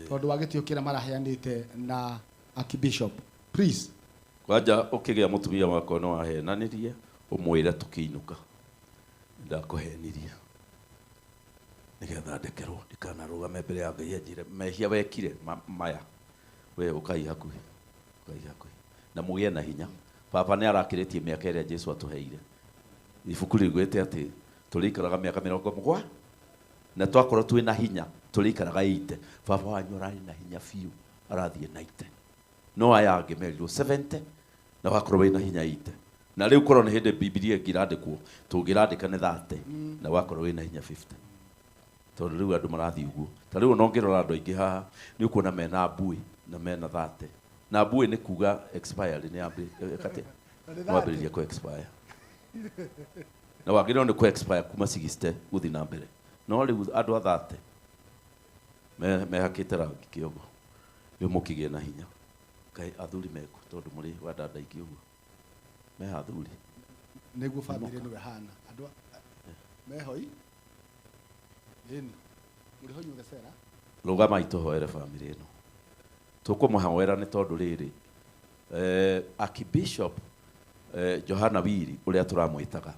tondu wagitio kira maraheanite na Archbishop please kwanja ukigia mutumia wako no ahenanirie umwire tukiinuka ndakuhenirie nigetha ndekerwo ndikanarugame mbere ya Ngai anjire mehia wekire maya we ukai hakuhi na mugie na hinya. Papa nä arakĩrĩtie mĩaka ĩrĩa Jesu atũheire. Ibuku rĩugĩte atĩ tũrĩikaraga mĩaka 70 na twakorwo twĩ na hinya tũrĩikaraga 80. Baba wanyu ararĩ na hinya biũ arathiĩ 90. No aya angĩ merirwo 70 na wakorwo wĩ na hinya 80. Na rĩu korwo nĩ hĩndĩ Biblia ĩngĩrandĩkwo tũngĩrandĩka nĩ 30 na wakorwo wĩ na hinya 50. Tondũ rĩu andũ marathiĩ ũguo. Ta rĩu no ngĩrora andũ aingĩ haha nĩ ũkuona mena mbui na mena 30. Na mbui nĩ kuga expired nĩ ambĩrĩria wambĩrĩria ku expire. Na wagĩrĩirwo nĩ ku expire kuma 60 gũthiĩ na mbere. No rĩu andũ a 30 mehakĩte rangi kĩongo rĩu mũkĩgĩe na hinya. Kaĩ athuri meku tondũ mũrĩ wadanda ingĩ ũguo meha athuri nĩguo family ĩno ĩhana andũ mehoi ĩni mũrĩ hoi mũthecera rũgamai tũhoere family ĩno tũkũmũhoera nĩ tondũ rĩrĩ Archbishop Johana Wili ũrĩa tũramwĩtaga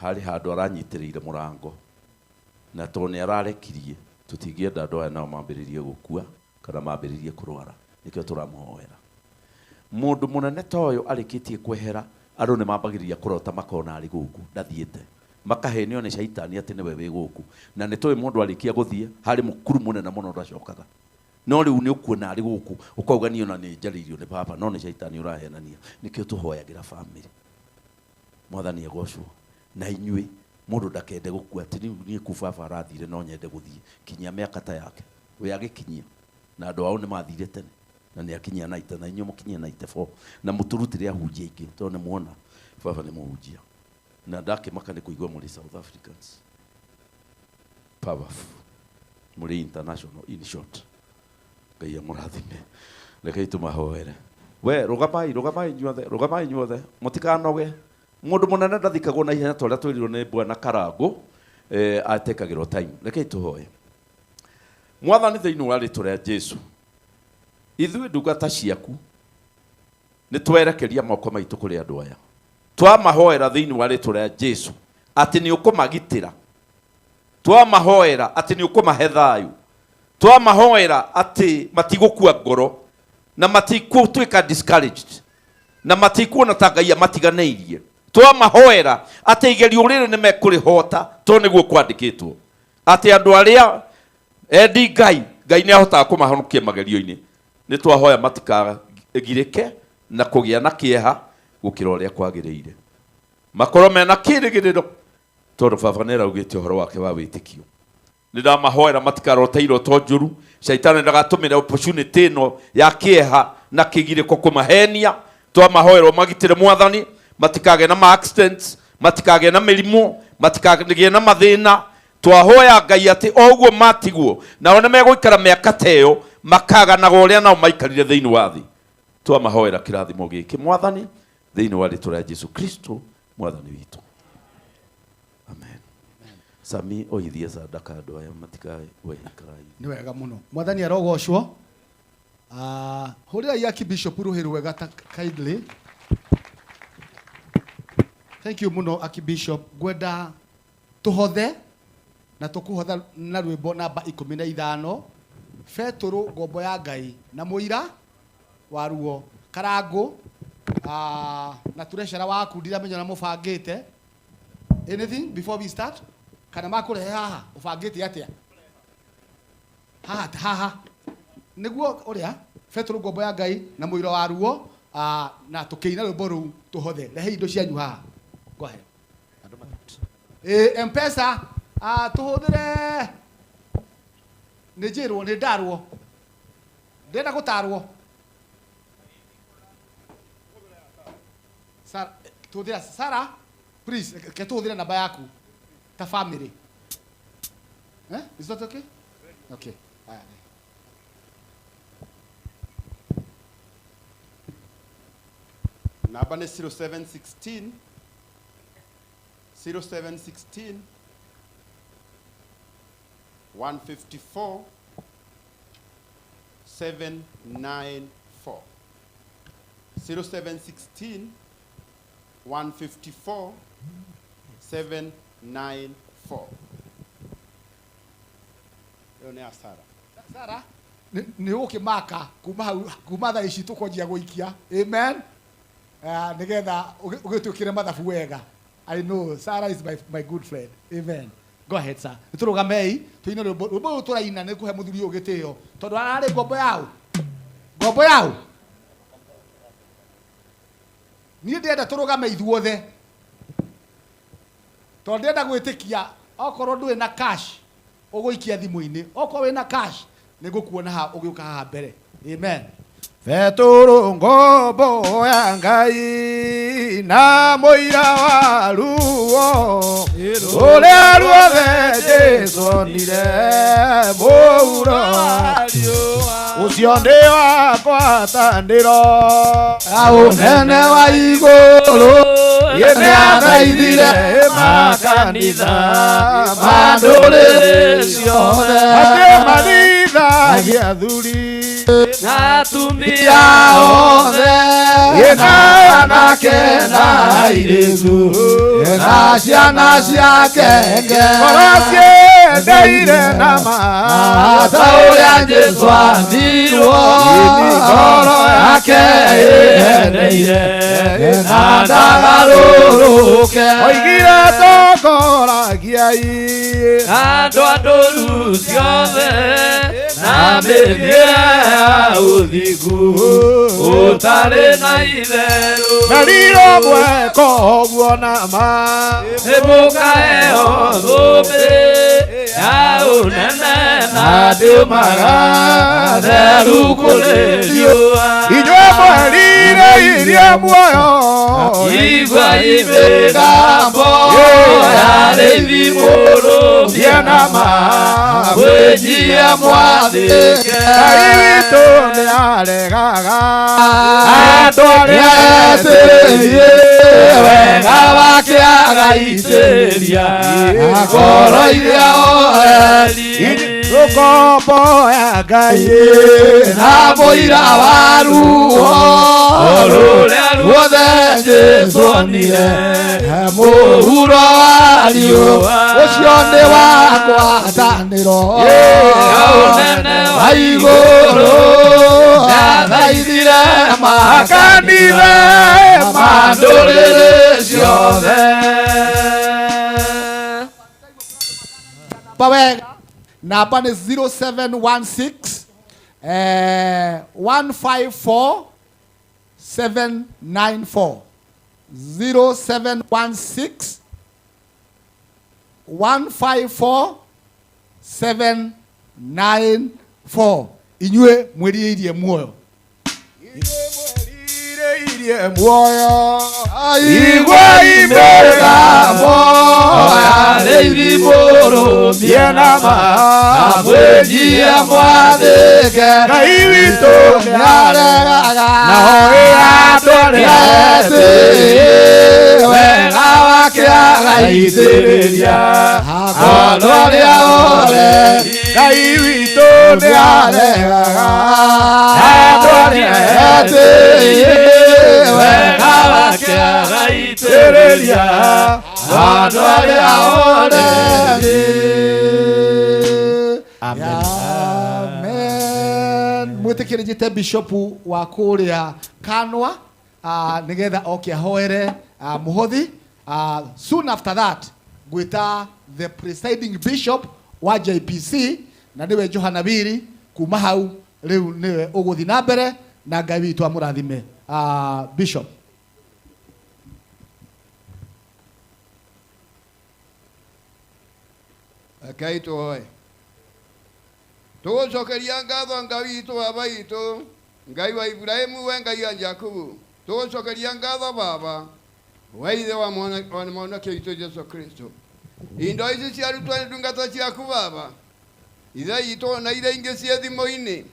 harĩ handũ aranyitĩrĩire mũrango na tondũ nĩ ararekirie tũtingĩenda andũ aya nao mambĩrĩrie gũkua kana mambĩrĩrie kũrwara nĩkĩo tũramũhoera. Mũndũ mũnene ta ũyũ arĩkĩtie kwehera andũ nĩ mambagĩrĩria kũrota makona arĩ gũkũ ndathiĩte makahenio nĩ shaitani atĩ nĩwe wĩ gũkũ na nĩ tũĩ mũndũ arĩkia gũthiĩ harĩ mũkuru mũnene mũno ndacokaga. No rĩu nĩ ũkuona arĩ gũkũ ũkauga niĩ ona nĩ njarĩirio nĩ baba no nĩ shaitani ũrahenania nĩkĩo tũhoyagĩra family. Mwathani agocwo na inyuĩ mũndũ ndakende gũkua atĩ niĩ ku baba arathire no nyende gũthiĩ kinyia mĩaka ta yake we agĩkinyia na andũ ao nĩ mathire tene na nĩ akinyia 90 na inyuĩ mũkinyia 94 na mũtũrutĩre ahunjia aingĩ tondũ nĩ muona baba nĩ mũhunjia na ndakĩmaka nĩ kũigua mũrĩ South Africans powerful mũrĩ international in short. Ngai amũrathime rekei tũmahoere. We rũgamai inyuothe mũtikanoge. Mũndũ mũnene ndathikagwo na ihenya tondũ twĩrirwo nĩ Bwana Karangũ atekagĩrwo time. Rekei tũhoe. Mwathani thĩinĩ wa rĩĩtwa rĩa Jesu ithuĩ ndungata ciaku nĩ twerekeria moko maitũ kũrĩ andũ aya twamahoera thĩinĩ wa rĩĩtwa rĩa Jesu atĩ nĩ ũkũmagitĩra twamahoera atĩ nĩ ũkũmahe thayũ twamahoera atĩ matigũkua ngoro na matigũtuĩka discouraged na matikuona ta Ngai amatiganĩirie twamahoera atĩ igerio rĩrĩ nĩ mekũrĩhota tondũ nĩguo kwandĩkĩtwo atĩ andũ arĩa endi Ngai nĩ ahotaga kũmahonokia magerio-inĩ. Nĩ twahoya matikagirĩke na kũgĩa na kĩeha gũkĩra ũrĩa kwagĩrĩire makorwo mena kĩĩrĩgĩrĩro tondũ baba nĩ araugĩte ũhoro wake wa wĩtĩkio. Nĩ ndamahoera matikarote iroto njũru shaitani ndagatũmĩre opportunity ĩno ya kĩeha na kĩgirĩko kũmahenia. Twamahoerwo magitĩre Mwathani matikagĩe na accidents matikagĩe na mĩrimũ matikagĩe na mathĩna. Twahoya Ngai atĩ o ũguo matigwo nao nĩ megũikara mĩaka ta ĩyo makaganaga ũrĩa nao maikarire thĩinĩ wa thĩ. Twamahoera kĩrathimo gĩkĩ Mwathani thĩinĩ wa rĩĩtwa rĩa Jesu Kristo Mwathani witũ. Amen. Sami oithie sadaka andũ aya matikae wehikarai. Nĩ wega mũno. Mwathani arogocwo. Hũrĩrai Archbishop rũhĩ rwega kindly. Thank you mũno Archbishop. Ngwenda tũhothe na tũkũhotha na rwĩmbo namba 15 Betũrũ ngombo ya Ngai na mũira wa ruo Karangũ na tureshera waku ndiramenya na mũbangĩte anything before we start kana makũrehe haha ũbangĩte atĩa haha nĩguo ũrĩa Betũrũ ngombo ya Ngai na mũira wa ruo na tũkĩina rwĩmbo rũu tũhothe rehe indo cianyu haha go ahead M-Pesa tuhũthĩre nĩ njĩrwo nĩ ndarwo ndenda gũtarwo tuhũthĩra Sarah please ke tuhũthĩre namba yaku ta family is that okay? Okay. Namba nĩ 0716 154 794 0716 154 794. Leo ni Sarah. Sarah nĩ ũkĩmaka kuma thaa ici tũkwanjia gũikia. Amen. Nĩgetha ũgĩtwĩkĩre mathabu wega. I know Sarah is my good friend. Amen. Go ahead, sir. Tũrũgamei tũine rwĩmbo tũraina nĩ kũhe mũthuri ũyũ gĩtĩo tondũ ararĩ ngombo yao. Ngombo yao. Niĩ ndĩrenda tũrũgame ithuothe. Tondũ ndĩrenda gwĩtĩkia okorwo ndũrĩ na cash ũgũikia thimũ-inĩ. Okorwo wĩna cash nĩngũkuona ha ũgĩũka haha mbere. Amen. Betũrũ ngombo ya Ngai na mũira wa ruo ũrĩa ruothe Jesũ onire mũhuro ũcio nĩ wa ngwatanĩro ũnene wa igũrũ nĩathaithire makanitha ma ndũrĩrĩ ciothe akĩmathithagia athuri na atumia othe na anake na airĩtu na ciana ciake ngoro ciendeire na ma ta ũrĩa Jesũ athirwo ngoro yake yendeire na ndagarũrũke oigire tokoragiai andũ a ndũru ciothe na mĩthiĩre ya ũthingu ũtarĩ na itherũ na riro mweka ũguo na ma nĩmũkaheo thũmbĩ ya ũnene na ndĩũmaga theru kũrĩ riũa inyuĩ mwerire irie muoyo iguai mĩgambo ya rĩithi mũrũmie na ma gwĩjia mwathĩke Ngai witũ nĩaregaga andũ arĩa etĩĩrie wega wake agaitĩria ngoro iria oeri rũkombo ya Ngai na mũira wa ruo rũrĩa ruothe Jesũ onire mũhuro wa riũa ũcio nĩ wa ngwatanĩro ũnene wa igũrũ nĩathaithire makanitha ma ndũrĩrĩ ciothe. Pawega namba nĩ 0716 154 794 0716 154 794 inyue mwĩrirĩirie muoyo muoyo iguai mĩgambo ya rĩithi mũrũmie na ma gwĩjia mwathĩke Ngai witũ nĩaregaga na hoĩ andũ arĩa etĩĩrie wega wake agaitĩrĩria andũ arĩa oreri Ngai witũ nĩaregaga andũ arĩa etĩĩrie wega wake agaitĩrĩria andũ arĩa oreri. Amen. Mwĩtĩkĩrĩte bishop wa kũrĩa Kanwa nĩgetha oke ahoere mũhothi. Soon after that gwĩta the presiding bishop wa JPC na nĩwe Johana Biri kuma hau rĩu nĩwe ũgũthiĩ na mbere na Ngai witũ amũrathime. Bishop. Ngai tũhoe. Tũgũcokeria ngatho Ngai witũ baba witũ Ngai wa Ibrahimu we Ngai wa Jakubu. Tũgũcokeria ngatho baba we ithe wa mwanake witũ Jesu Kristo. Indo ici ciarutwo nĩ ndungata ciaku baba ithe itũ na iria ingĩ cia thimũ-inĩ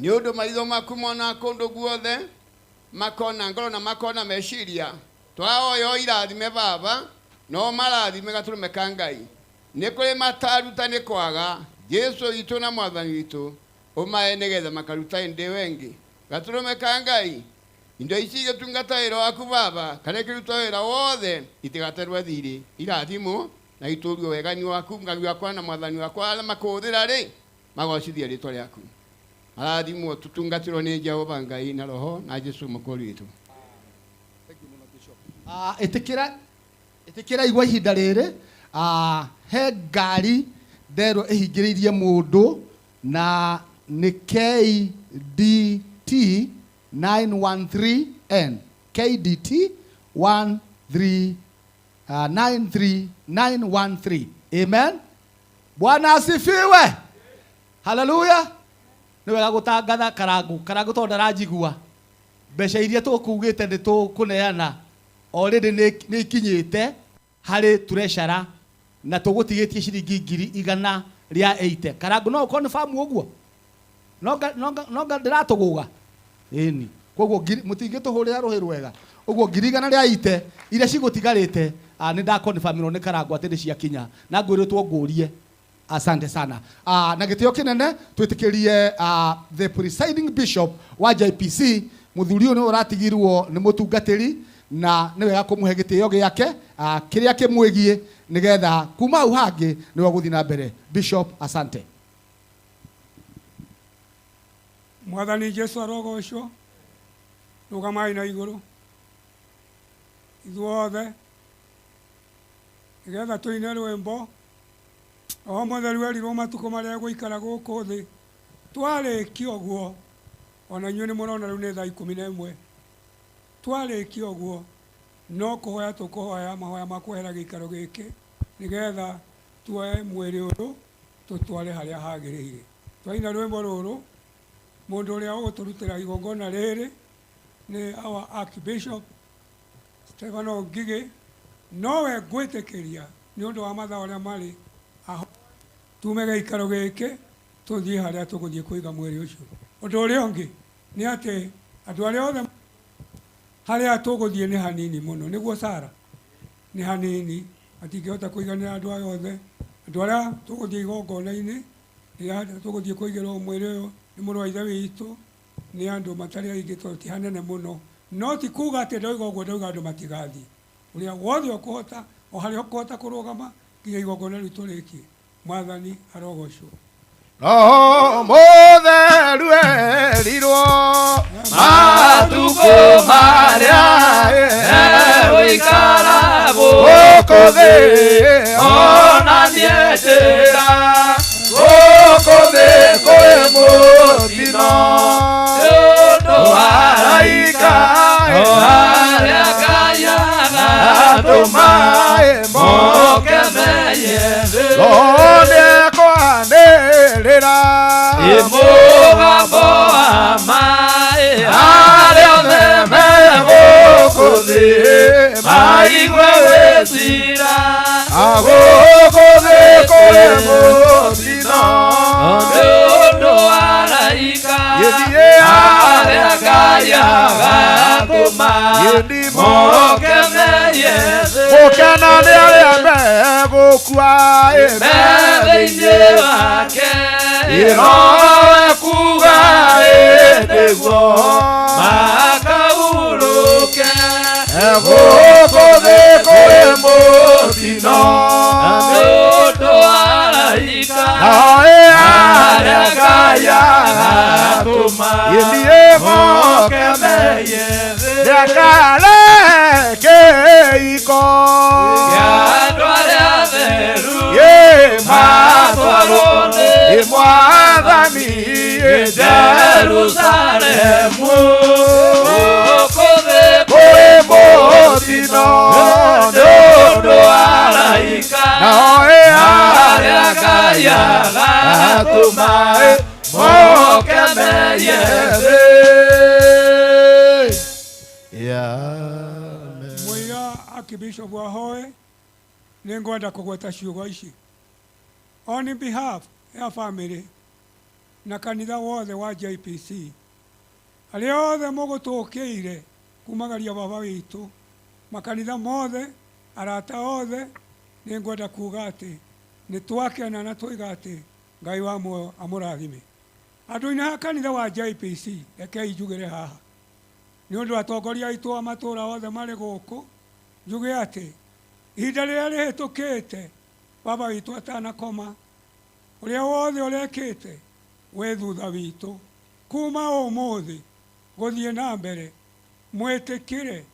nĩ ũndũ maitho maku mona kũndũ guothe makona ngoro na makona meciria twahoya irathime baba no marathime gatũrũme ka Ngai nĩ kũrĩ mataruta nĩ kwaga Jesu witũ na mwathani witũ ũmahe nĩgetha makaruta ĩndĩ wengĩ gatũrũme ka Ngai indo ici igĩtungata wĩra waku baba kana ikĩruta wĩra wothe itigaterwe thirĩ irathimo na itũrio wegani waku Ngai wakwa na mwathani wakwa arĩa makũhũthĩra rĩ magocithie rĩtwa rĩaku arathimwo tutungatirwo nĩ Jehova Ngai na roho na Jesu mũkũri witũ. Ĩtĩkĩra igwa ihinda rĩrĩ he ngari nderwo ĩhingĩrĩirie mũndũ na nĩ KDT 913N KDT 93913. Amen. Bwana asifiwe. Hallelujah. Nĩ wega gũtangatha karangu tondũ ndarajigua mbeca iria tũkugĩte nĩ tũkũneana already nĩ ikinyĩte harĩ treasurer na tũgũtigĩtie ciringi 100 rĩa 80. Karangu no confirm ũguo? No ndiratũgũga ĩni koguo mũtingĩtũhũrĩra rũhĩ rwega ũguo 100 rĩa 80 iria cigũtigarĩte nĩ ndakonfirmirwo nĩ Karangu atĩ nĩ ciakinya na ngwĩrĩtwo ngũrie. Asante sana. Na gĩtĩo kĩnene twĩtĩkĩrie the presiding bishop wa JPC mũthuri ũyũ nĩ ũratigirwo nĩ mũtungatĩri na nĩ wega kũmũhe gĩtĩo gĩake kĩrĩa kĩmwĩgie nĩgetha kuma hau hangĩ nĩ wagũthiĩ na mbere. Bishop, asante. Mwathani Jesu arogocwo rugamai na igũrũ ithuothe nĩgetha tũine rwĩmbo o mũtheru erirwo matukũ marĩa gũikara gũkũ thĩ twarĩkia ũguo ona inyuĩ nĩ mũrona rĩu nĩ thaa 11 twarĩkia ũguo no kũhoya tũkũhoya mahoya ma kwehera gĩikaro gĩkĩ nĩgetha tuoe mwĩrĩ ũyũ tũtware harĩa hagĩrĩire. Twaina rwĩmbo rũrũ mũndũ ũrĩa ũgũtũrutĩra igongona rĩrĩ nĩ our Archbishop Stefano Ngigĩ, nowe ngwĩtĩkĩria nĩ ũndũ wa mathaa ũrĩa marĩ tume gĩikaro gĩkĩ tũthiĩ harĩa tũgũthiĩ kũiga mwĩrĩ ũcio. Ũndũ ũrĩa ũngĩ nĩ atĩ andũ arĩa othe harĩa tũgũthiĩ nĩ hanini mũno, nĩguo Sara nĩ hanini matingĩhota kũiganĩra andũ aya othe. Andũ arĩa tũgũthiĩ igongona-inĩ rĩrĩa tũgũthiĩ kũigĩrwo mwĩrĩ ũyũ nĩ mũrũ wa ithe witũ nĩ andũ matarĩ aingĩ tondũ ti hanene mũno, no ti kuga atĩ ndoiga ũguo ndauga andũ matigathiĩ. Ũrĩa wothe ũkũhota o harĩa ũkũhota kũrũgama nginya igongona rĩu tũrĩkie. Mwathani arogocwo. Roho mũtheru erirwo matukũ marĩa egũikara gũkũ thĩ onanie njĩra gũkũ thĩ kũrĩ mũtino nĩũndũ wa araika arĩa Ngai agatũma moke menye thĩ nĩekwanĩrĩra mũgambo wa maĩ arĩa othe me gũkũ thĩ maigue wĩcira gũkũ thĩ kũrĩ mũtino nĩũndũ wa araika arĩa Ngai agatũma moke menye thĩ gũkena nĩ arĩa megũkua thĩinĩ wake ĩroe kuga nĩguo makahurũke gũkũ thĩ kũrĩ mũtino nĩũndũ wa araika arĩa Ngai agatũma moke menye thĩ ndakareke iko gĩa andũ arĩa atheru matwarwo nĩ Mwathani Jerusalemu gũkũ thĩ kũrĩ mũtino nĩũndũ wa araika arĩa Ngai agatũma moke menye thĩ. Mũira Archbishop ahoe nĩ ngwenda kũgweta ciugo ici on behalf ya family na kanitha wothe wa JPC arĩa othe mũgũtũkĩire kumagaria baba witũ makanitha mothe arata othe nĩ ngwenda kuga atĩ nĩ twakena na tũiga atĩ Ngai wa muoyo amũrathime. Andũ-inĩ a kanitha wa JPC rekei njugĩre haha nĩ ũndũ wa atongoria aitũ a matũũra othe marĩ gũkũ njuge atĩ ihinda rĩrĩa rĩhĩtũkĩte baba witũ atanakoma ũrĩa wothe ũrekĩte we thutha witũ kuma umuthi guthie na mbere mwitikire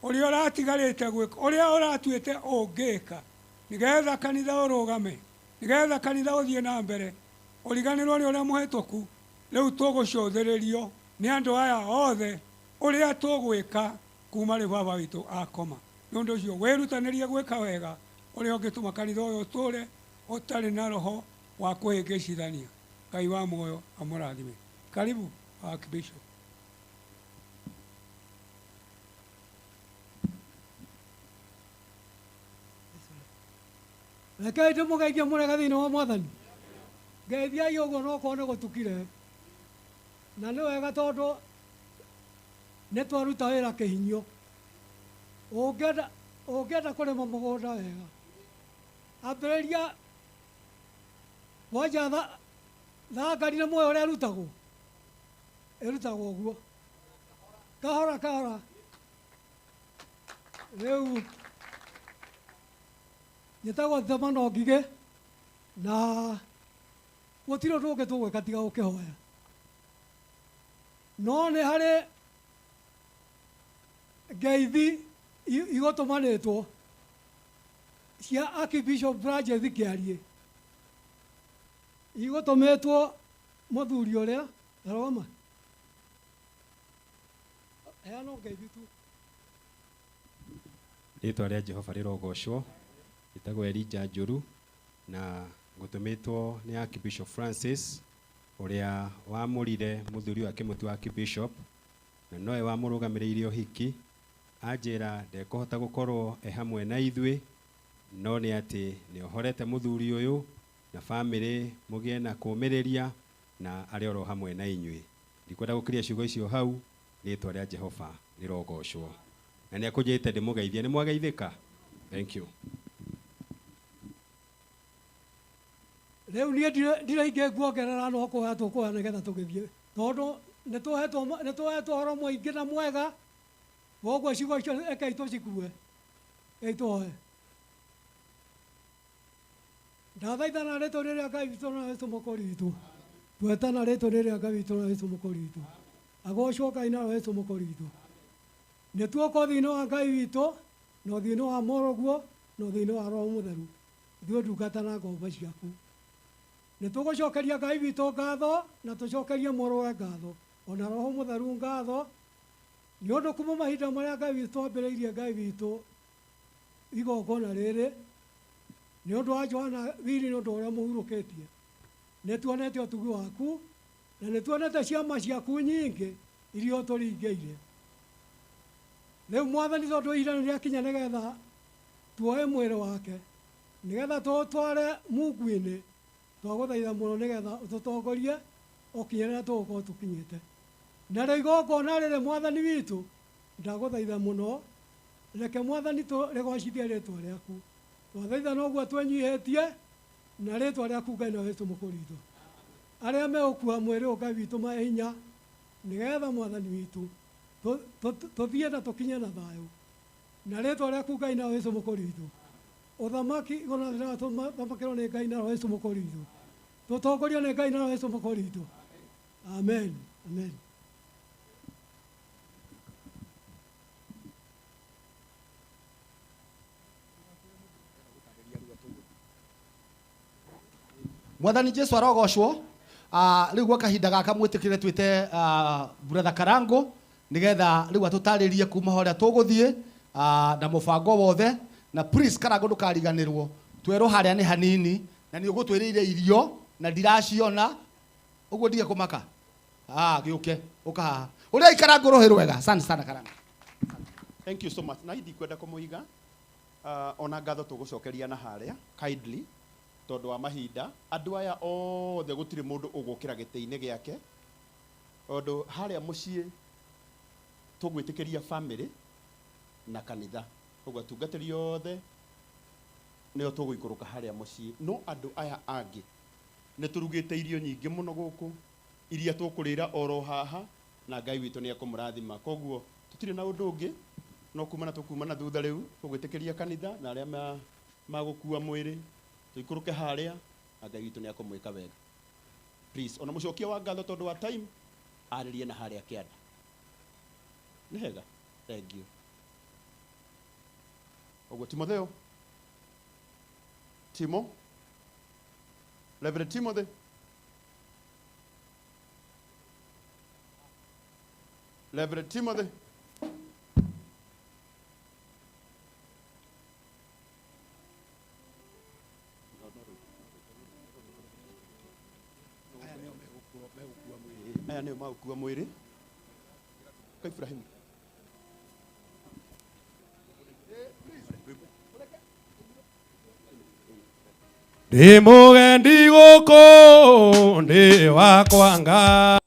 uria uratigarite gwika uria uratuite ungika nigetha kanitha urugame nigetha kanitha uthie na mbere uriganirwo ni uria muhituku riu tugucuthiririo ni andu aya othe uria tugwika kuma ri baba witu akoma nundu ucio wirutanirie gwika wega uria ungituma kanitha uyu uture utari na roho wa kuhingicithania. Ngai wa muoyo amurathime. Karibu Archbishop. Rekei ndĩmũgeithie mũrega thĩinĩ wa Mwathani. Ngeithiai ũguo no korwo nĩ gũtukire. Na nĩ wega tondũ nĩ twaruta wĩra kĩhinyio. Ũngĩenda kũrĩma mũgũnda wega, ambĩrĩria wanja thangari nĩ muoyo ũrĩa ĩrutagwo. Ĩrutagwo ũguo. Kahora kahora. Rĩu njĩtagwo Themano Ngigĩ na gũtirĩ ũndũ ũngĩ tũgwĩka tiga gũkĩhoya. No nĩ harĩ ngeithi igũtũmanĩtwo cia Archbishop Francis Kĩarie. Igũtũmĩtwo mũthuri ũrĩa aroma. Heana ngeithi tu. Rĩĩtwa rĩa Jehova rĩrogocwo. Njĩtagwo Elijah Njũru na ngũtũmĩtwo nĩ Archbishop Francis ũrĩa wamũrire mũthuri wake mũtu Archbishop na nowe wamũrũgamĩrĩire ũhiki. Anjĩra ndekũhota gũkorwo hamwe na ithuĩ no nĩ atĩ nĩ ohorete mũthuri ũyũ na bamĩrĩ mũgĩe na kũũmĩrĩria na arĩ oro hamwe na inyuĩ. Ndikwenda gũkĩria ciugo icio hau. Rĩĩtwa rĩa Jehova rĩrogocwo. Na nĩ akũnjĩte ndĩmũgeithie. Nĩ mwageithĩka? Thank you. Rĩu niĩ ndiraingĩ nguongerera no kũhoya tũkũhoya nĩgetha tũgĩthiĩ tondũ nĩ tũhetwo ũhoro mũingĩ na mwega. Woguo ciugo icio rekei tũcikue. Rekei tũhoye. Ndathaithana rĩĩtwa rĩrĩa Ngai witũ na Jesũ mũkũri witũ. Twetana rĩĩtwa rĩrĩa Ngai witũ na Jesũ mũkũri witũ. Agocwo Ngai na Jesũ mũkũri witũ. Nĩ tuoka thĩinĩ wa Ngai witũ na thĩinĩ wa Mũrũguo na thĩinĩ wa Roho Mũtheru. Ithuĩ ndungata na ngombo ciaku. Nĩ tũgũcokeria Ngai witũ ngatho na tũcokerie Mũrũwe ngatho ona Roho Mũtheru ngatho nĩ ũndũ kuma mahinda marĩa Ngai witũ ambĩrĩirie Ngai witũ igongona rĩrĩ nĩ ũndũ wa Johana Wili nĩ ũndũ ũrĩa mũhurũkĩtie. Nĩ tuonete ũtugi waku na nĩ tuonete ciama ciaku nyingĩ iria ũtũringĩire. Rĩu Mwathani tondũ ihinda nĩ rĩakinya nĩgetha tuoye mwĩrĩ wake nĩgetha tũtware Mungu-inĩ, twagũthaitha mũno nĩgetha ũtũtongorie o kinya rĩrĩa tũgũkorwo tũkinyĩte. Na rĩu igongona rĩrĩ Mwathani witũ ndagũthaitha mũno reke Mwathani rĩgocithie rĩĩtwa rĩaku. Twathaitha noguo twenyihĩtie na rĩĩtwa rĩaku Ngai na Jesũ mũkũri witũ. Arĩa megũkua mwĩrĩ ũyũ Ngai witũ mahe hinya nĩgetha Mwathani witũ tũthiĩ na tũkinye na thayũ na rĩĩtwa rĩaku Ngai na Jesũ mũkũri witũ. Ũthamaki igũrũ na thĩ na tũthamakĩrwo nĩ Ngai na Jesũ mũkũri witũ. Tũtongorio nĩ Ngai na Jesũ mũkũri witũ. Amen. Amen. Mwathani Jesu arogocwo. Rĩu gwa kahinda gaka mwĩtĩkĩre twĩte Brother Karango nĩgetha rĩu atũtarĩrie kuma harĩa tũgũthiĩ na mũbango wothe. Na please Karango ndũkariganĩrwo, twerwo harĩa nĩ hanini na nĩ ũgũtwĩrĩire irio na ndiraciona ũguo ndige kũmaka. Gĩũke ũka haha ũrĩa ikara ngũrũhĩ rwega. Asante sana Karango. Thank you so much. Na hithi kwenda kũmũiga ona ngatho tũgũcokeria na harĩa kindly tondũ wa mahinda. Andũ aya othe gũtirĩ mũndũ ũgũkĩra gĩtĩ-inĩ gĩake tondũ harĩa mũciĩ tũgwĩtĩkĩria family na kanitha. Ũguo atungatĩri othe nĩo tũgũikũrũka harĩa mũciĩ. No andũ aya angĩ nĩ tũrugĩte irio nyingĩ mũno gũkũ iria tũkũrĩra oro haha na Ngai witũ nĩ ekũmũrathima. Koguo tũtirĩ na ũndũ ũngĩ no kumana thutha rĩu tũgwĩtĩkĩria kanitha na arĩa magũkua mwĩrĩ tũikũrũke harĩa na Ngai witũ nĩ ekũmwĩka wega. Please ona mũcokia wa ngatho tondũ wa time arĩrie na harĩa kĩanda nĩ hega thengiũ ũguo Timotheo Reverend Timothy Reverend Timothy aya nĩo magũkua mwĩrĩ kwa Ibrahimu Ndĩ mũgendi gũkũ ndĩ wakwa Ngai.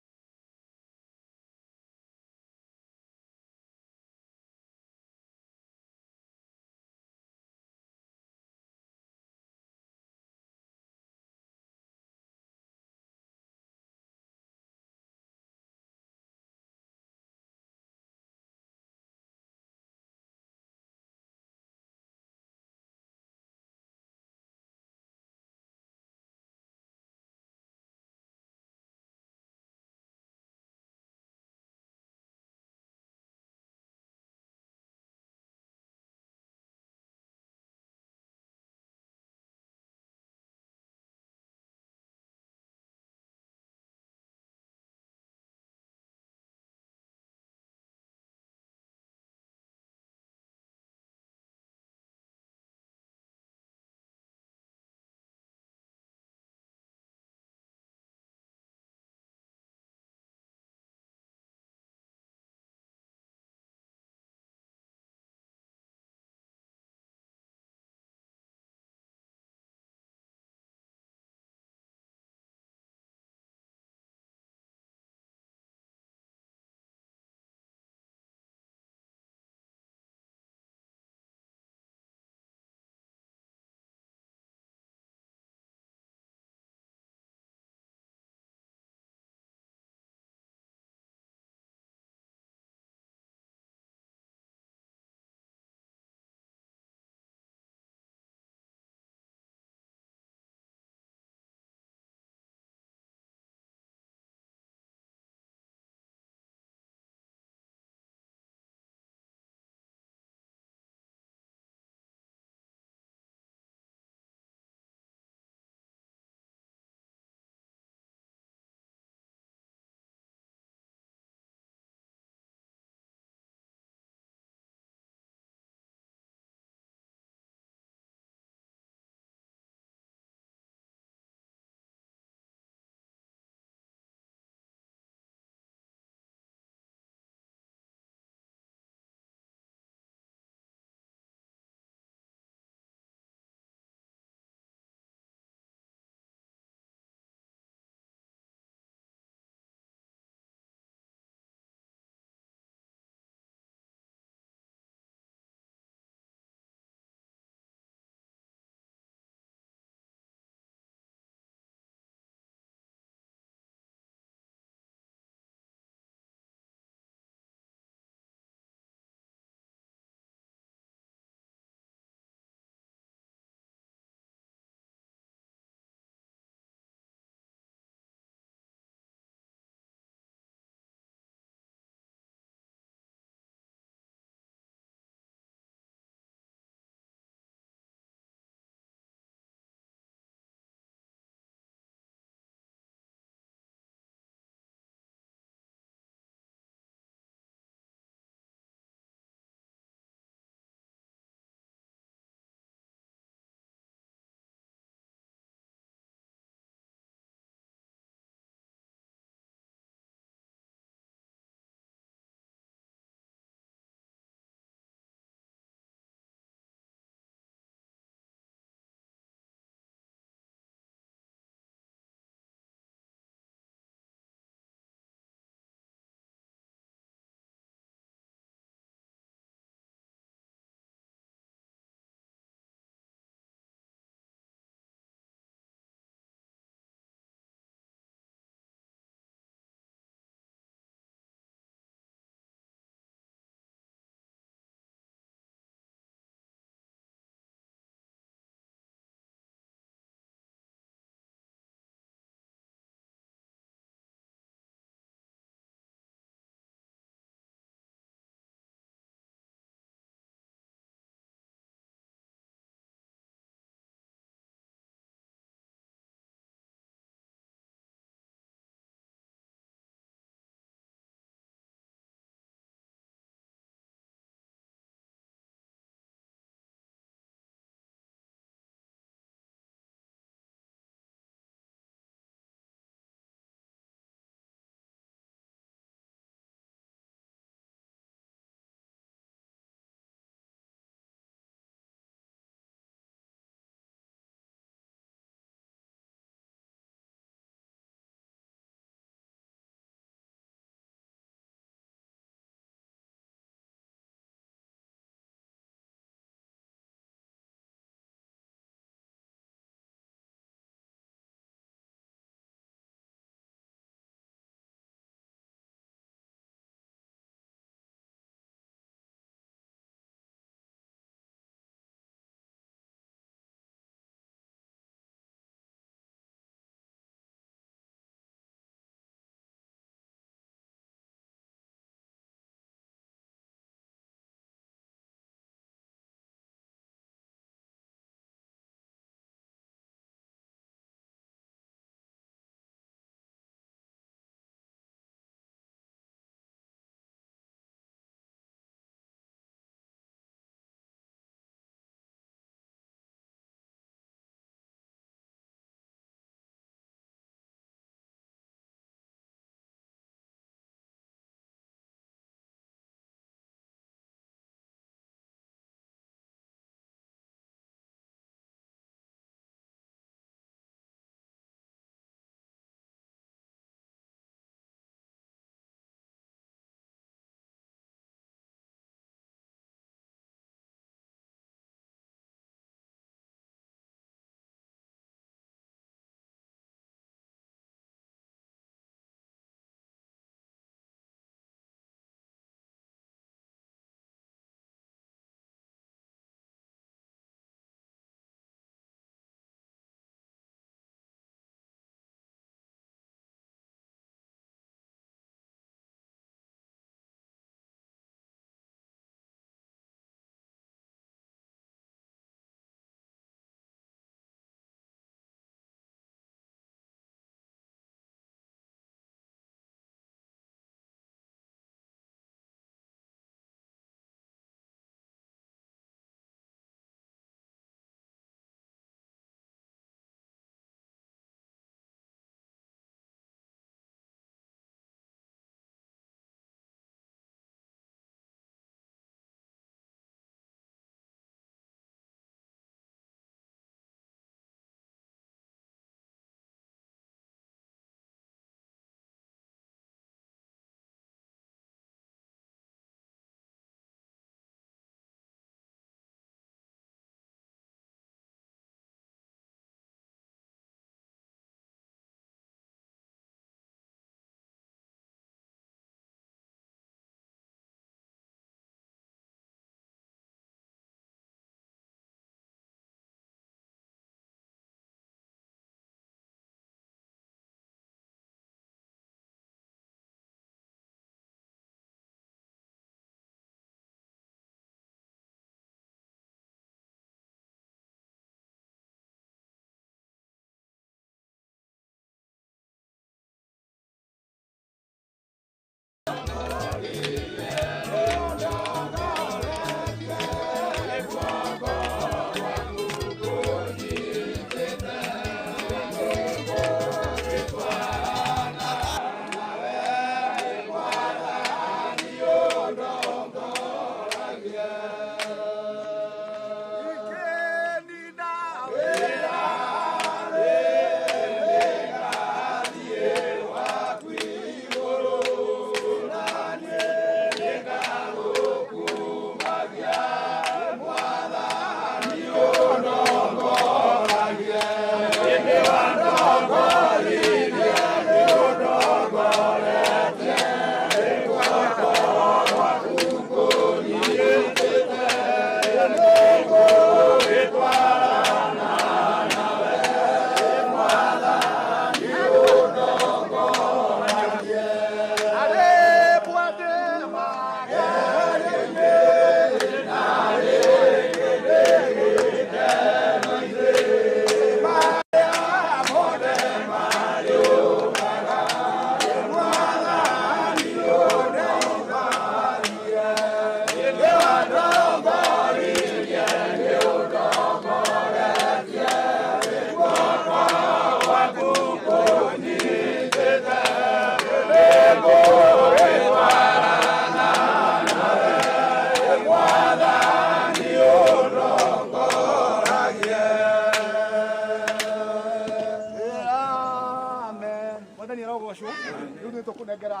Rĩu nĩ tũkũnengera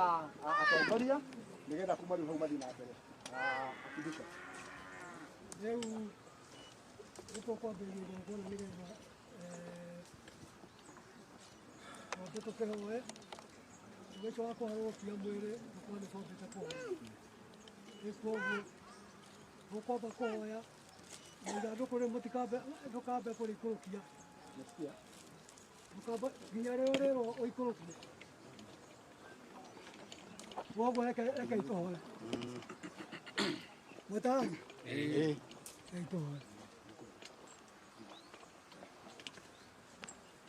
atongoria nĩgetha kuma rĩu hau mathiĩ na mbere. Akibisho. Rĩu nĩtũkwambĩrĩria igongona nĩgetha twambe tũkĩhoe ũgĩco wa kũharũrũkia mwĩrĩ tũkorwo nĩtwambĩte kũhoya. Rĩu koguo tũkwamba kũhoya na ithandũkũ rĩu ndũkambe kũrĩikũrũkia nginya rĩo rĩrwo ũikũrũkie. Koguo reke itũhoe. Mwĩtaramu? Reke itũhoe.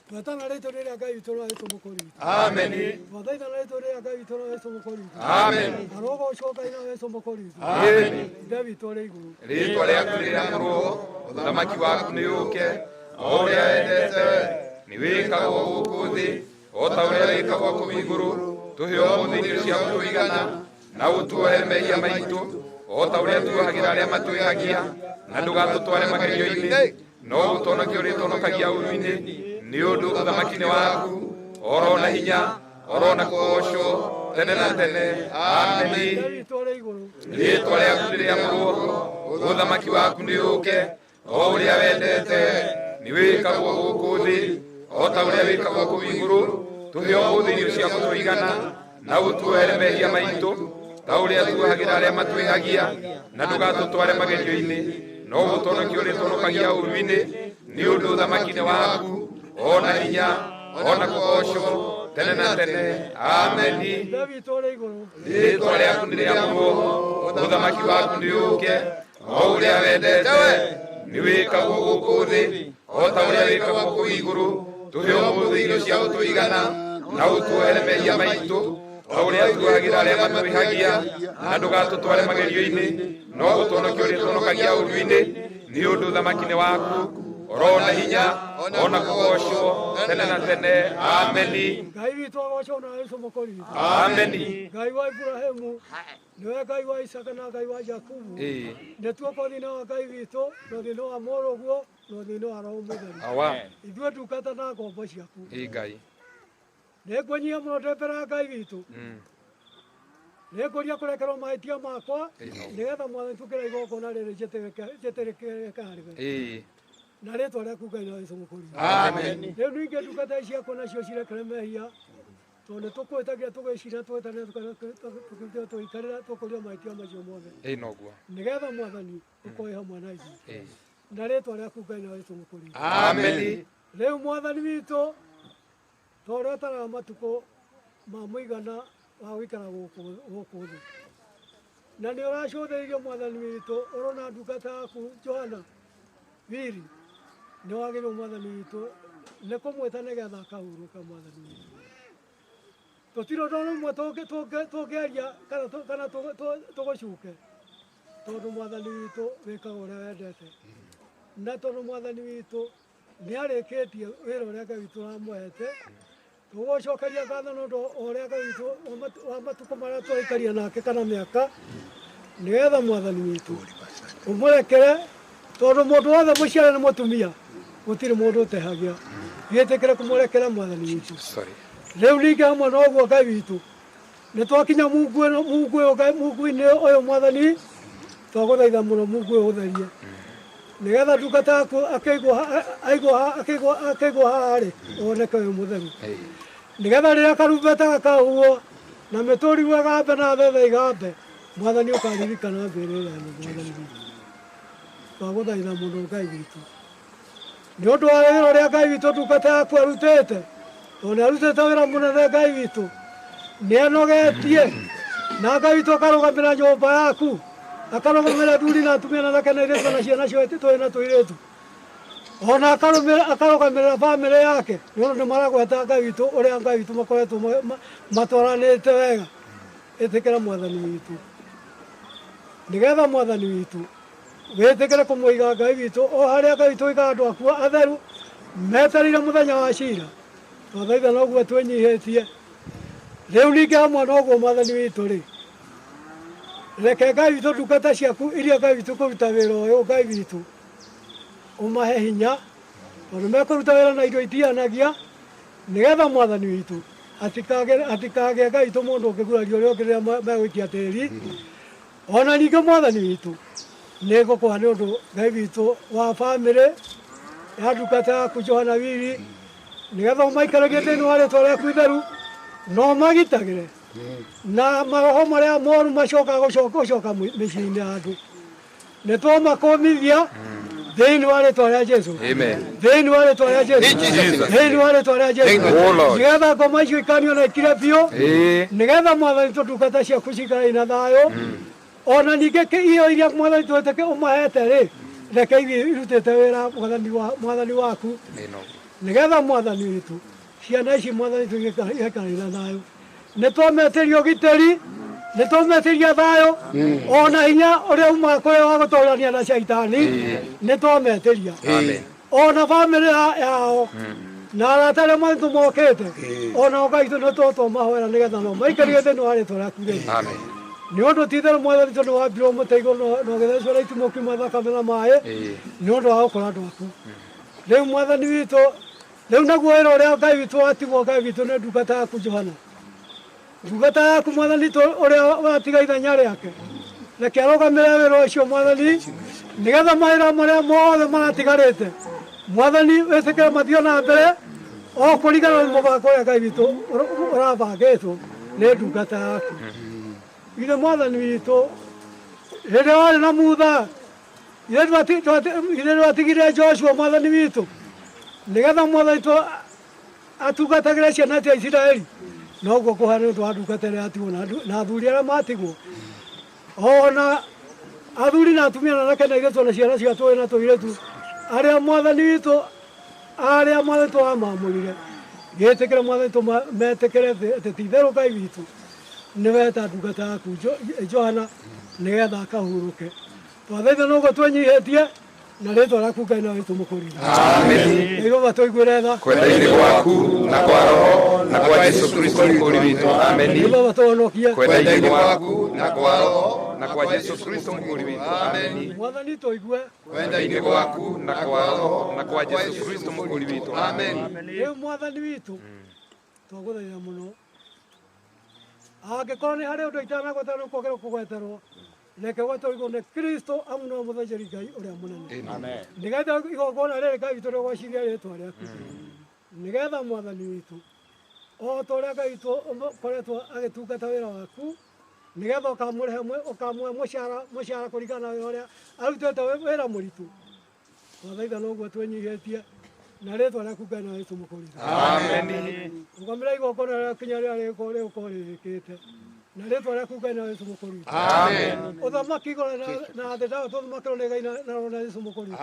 Twatana rĩtwa rĩrĩa Ngai witũ no Yesu mũkũri witũ. Amen. Twathaitana rĩtwa rĩrĩa Ngai witũ no Yesu mũkũri witũ. Amen. Arogocwo Ngai no Yesu mũkũri witũ. Amen. Ithe witũ ũrĩ igũrũ. Rĩtwa rĩaku rĩrĩamũrwo, ũthamaki waku nĩ ũke, o ũrĩa wendete nĩ wĩkagwo gũkũ thĩ, o ta ũrĩa wĩkagwo kũu igũrũ. Tũhe ũmũthĩ irio cia gũtũigana, na ũtuohe mehia maitũ, o ta ũrĩa tuohagĩra arĩa matwĩhagia, na ndũgatũtware magerio-inĩ, no ũtũhonokie ũrĩa ũtũhonokagia ũũru-inĩ, nĩ ũndũ ũthamaki nĩ waku, oro na hinya, oro na kũgocwo tene na tene. Ameni. Rĩtwa rĩaku rĩrĩamũrwo, ũthamaki waku nĩ ũke, o ũrĩa wendete nĩ wĩkagwo gũkũ thĩ, o ta ũrĩa wĩkagwo kũu igũrũ. Tũhe ũmũthĩ irio cia gũtũigana, na ũtuohere mehia maitũ, ta ũrĩa tuohagĩra arĩa matwĩhagia, na ndũgatũtware magerio-inĩ, no ũtũhonokie ũrĩa ũtũhonokagia ũũru-inĩ, nĩ ũndũ ũthamaki nĩ waku, o na hinya, o na kũgocwo tene na tene. Ameni. Rĩtwa rĩaku nĩ rĩamũrwo, ũthamaki waku nĩ ũke, o ũrĩa wendete nĩ wĩkagwo gũkũ thĩ, o ta ũrĩa wĩkagwo kũu igũrũ. Tũhe ũmũthĩ irio cia gũtũigana, na ũtuohere mehia maitũ, o ũrĩa tuohagĩra arĩa matwĩhagia, na ndũgatũtware magerio-inĩ, no ũtũhonokie ũrĩa ũtũhonokagia ũũru-inĩ, nĩ ũndũ ũthamaki nĩ waku, oro na hinya, o na kũgocwo tene na tene. Ameni. Ngai witũ agocwo na Yesu mũkũri witũ. Ameni. Ngai wa Ibrahimu, nĩwe Ngai wa Isaka na Ngai wa Jakubu. Nĩtuo thĩinĩ wa Ngai witũ, na thĩinĩ wa Mũrũguo, na thĩinĩ wa Roho Mũtheru. Ithuĩ ndungata na ngombo ciaku. Ngai. Nĩngũnyia mũno ndĩ mbere ya Ngai witũ. Nĩngũria kũrekerwo mahĩtia makwa, nĩgetha Mwathani tũkĩra igongona rĩrĩ njĩtĩrĩke harĩwe. Na rĩtwa rĩaku Ngai na Yesu mũkũri. Amen. Rĩu ningĩ ndungata ici ciakwa nacio cirekere mehia, tondũ nĩtũkwĩtagia tũgĩcira twĩtanĩra tũikarĩra tũkũria mahĩtia macio mothe. Nĩgetha Mwathani ũkorwo hamwe na ithuĩ. Na rĩtwa rĩaku Ngai na Yesu mũkũri. Amen. Rĩu Mwathani witũ, ta ũrĩa ũtaraga matukũ ma mũigana wa gũikara gũkũ thĩ. Na nĩ ũracũthĩrĩirie Mwathani witũ, ũrona ndungata yaku Johana Wili, nĩ wagĩrĩirwo Mwathani witũ nĩ kũmwĩta nĩgetha akahurũka Mwathani witũ. Tũtirĩ ũndũ ũmwe tũngĩaria kana tũgũcuke, tondũ Mwathani witũ wĩkaga ũrĩa wendete. Na tondũ Mwathani witũ nĩ arĩkĩtie wĩra ũrĩa Ngai witũ ũramũhete, tũgũcokeria ngatho nĩ ũndũ ũrĩa Ngai witũ wa matukũ marĩa twaikaria nake kana mĩaka, nĩgetha Mwathani witũ ũmũrekere, tondũ mũndũ wothe mũciare nĩ mũtumia, gũtirĩ mũndũ ũtehagia. Gĩtĩkĩre kũmũrekera Mwathani witũ. Rĩu ningĩ hamwe na ũguo Ngai witũ, nĩ twakinya Mungu-inĩ ũyũ Mwathani, twagũthaitha mũno Mungu ũyũ ũtherie, nĩgetha ndungata yaku akĩigwo haha-rĩ, woneke wĩ mũtheru. Nĩgetha rĩrĩa karumbeta gakahuo na mĩtũrirwo ĩgambe na thethe igambe, Mwathani ũkaririkana mbĩrĩra ĩno Mwathani witũ. Twagũthaitha mũno Ngai witũ, nĩ ũndũ wa wĩra ũrĩa Ngai witũ ndungata yaku arutĩte, tondũ nĩ arutĩte wĩra mũnene Ngai witũ, nĩ enogetie, na Ngai witũ akarũgamĩra nyũmba yaku, akarũgamĩra athuri na atumia na anake na airĩtu na ciana cio tũrĩ na tũirĩtu, ona akarũgamĩrĩra bamĩrĩ yake, nĩ ũndũ nĩ maragweta Ngai witũ ũrĩa Ngai witũ makoretwo matwaranĩte wega. Ĩtĩkĩra Mwathani witũ, nĩgetha Mwathani witũ wĩtĩkĩre kũmũiga Ngai witũ o harĩa Ngai witũ ũigaga andũ akuo atheru metereire mũthenya wa cira. Twathaitha na ũguo twĩnyihĩtie. Rĩu ningĩ hamwe na ũguo Mwathani witũ-rĩ, reke Ngai witũ ndungata ciaku iria Ngai witũ kũruta wĩra ũyũ Ngai witũ ũmahe hinya, tondũ mekũruta wĩra na indo itianagia, nĩgetha Mwathani witũ atikage Ngai to mundu ukigurario rio kiria megwikia tiri ona ninge mwathani witu nego kwa nĩ ũndũ Ngai witũ wa bamĩrĩ ya ndungata yaku Johana Wili nĩgetha ũmaikaragie thĩinĩ wa rĩtwa rĩaku itheru no magitagĩre na maroho marĩa moru macokaga gũcoka mĩciĩ-inĩ ya andũ nĩ twamakũmithia thĩinĩ wa rĩtwa rĩa Jesu thĩinĩ wa rĩtwa rĩa Jesu thĩinĩ wa rĩtwa rĩa Jesu nĩgetha ngoma icio ikanio na ikire biũ nĩgetha mwathani tũndungata ciaku cikare na thayũ ona ningĩ iyo iria mwathani twĩtĩke ũmahete rĩ reke irutĩte wĩra mwathani waku nĩgetha mwathani witũ ciana ici mwathani tũgĩikare na thayũ nĩ twametĩria ũgitĩri nĩ twametĩria thayũ ona hinya ũrĩa umaga kũrĩa wa gũtũrania na caitani nĩ twametĩria ona bamĩrĩ yao na arata arĩa mwathani tũmokĩte ona Ngai nĩ tũmahoera nĩgetha no maikarie thĩinĩ wa rĩtwa rĩaku rĩngĩ nĩ ũndũ ti-itherũ mwathani tondũ wambirwo mũtego na ũgĩthecwo na itimũ kiuma thakame na maĩ nĩ ũndũ wa gũkora andũ aku rĩu mwathani witũ rĩu naguo wĩra ũrĩa Ngai witũ watigwo Ngai witũ nĩ ndungata yaku Johana ndungata yaku mwathani ũrĩa watiga ithenya rĩake reke arũgamĩrĩre wĩra ũcio mwathani nĩgetha mawĩra marĩa mothe maratigarĩte mwathani wĩtĩkĩre mathio na mbere o kũringana na mũbango ũrĩa Ngai witũ ũrabangĩtwo nĩ ndungata yaku ithe mwathani witũ hĩndĩ warĩ na mutha ithe twatigire Joshua mwathani witũ nĩgetha mwathani atungatagĩre ciana cia Isiraeli noguo kũhana nĩ ũndũ wa ndungata ĩrĩa yatigwo na athuri arĩa matigwo ona athuri na atumia na anake na airĩtu na ciana cia tũĩ na tũirĩtu arĩa mwathani witũ twamamũrire gĩtĩkĩre mwathani tũmetĩkĩre atĩ ti-itherũ Ngai witũ nĩ weta ndungata yaku Johana nĩgetha akahurũke twathaitha noguo twenyihĩtie na rĩtwa rĩaku Ngai nawe tũmũkũrinda Jehova tũiguĩre tha kwenda-inĩ gwaku na kwa roho na kwa Jesu Kristo mũkũri witũ ameni Jehova tũhonokie kwenda-inĩ gwaku na kwa roho na kwa Jesu Kristo mũkũri witũ ameni mwathani tũigue kwenda-inĩ gwaku na kwa roho na kwa Jesu Kristo mũkũri witũ ameni rĩu mwathani witũ twagũthaitha mũno angĩkorwo nĩ harĩ ũndũ itanagweterwo kwagĩrĩirwo kũgweterwo reke gwetwo nĩ Kristo amu no mũthĩnjĩri Ngai ũrĩa mũnene nĩgetha igongona rĩrĩ Ngai witũ rĩgwacithia rĩtwa rĩaku nĩgetha mwathani witũ o ta ũrĩa Ngai witũ ũkoretwo agĩtungata wĩra waku nĩgetha ũkamũhe mũcara kũringana na wĩra ũrĩa arutĩte wĩra mũritũ twathaitha noguo twenyihĩtie na rĩtwa rĩaku Ngai nawe tũmũkũrinda rũgamĩrĩra igongona rĩa kinya rĩrĩa rĩgũkorwo rĩrĩkĩte na rĩtwa rĩaku Ngai nawe tũmũkũrinda ũthamaki igũrũ na thĩ nawe tũthamakĩrwo nĩ Ngai na Jesũ mũkũrinda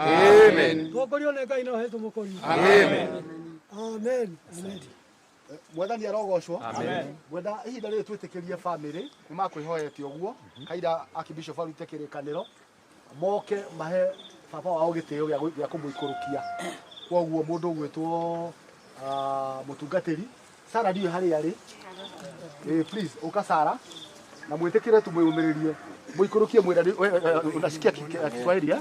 tuongorio nĩ Ngai nawe tũmũkũrinda amen mwathani arogocwo mwenda ihinda rĩrĩ twĩtĩkĩrie bamĩrĩ nĩ makwĩhoete ũguo kaira Archbishop arute kĩrĩkanĩro moke mahe baba wao gĩtĩo gĩa kũmũikũrũkia koguo mũndũ ũgwĩtwo mũtungatĩri Sara ndiyo harĩa arĩ please uka Sara na mwĩtĩkĩre tumwĩyũmĩrĩrie mũikũrũkie mwĩrani unasikia Kiswahili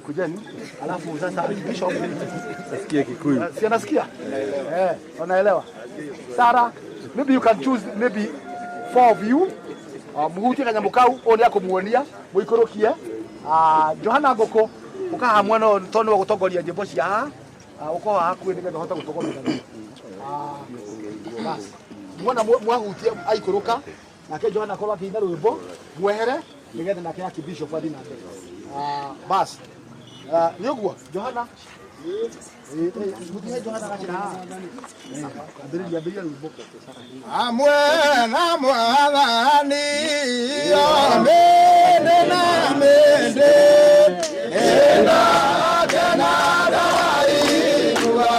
kujeni alafu sasa Archbishop nasikia Kikuyu si anasikia unaelewa Sara maybe you can choose maybe 4 of you muhutie kanyamũ kau ũrĩa kũmuonia mũikũrũkie Johana Ngũkũ ukahamwe no tondũ wa gũtongoria nyĩmbo cia haha uko hakuhĩ nĩgetha ũhote gũtongoria basi mwana mwahutie aikũrũka nake Johana akorwo akĩina rwĩmbo mwehere nĩgetha nake Archbishop athi na mbere basi nĩ ũguo Johana mutihe Johana gakĩra ambĩrĩria rwĩmbo amwe na mwathani amene na mende enda kenada igua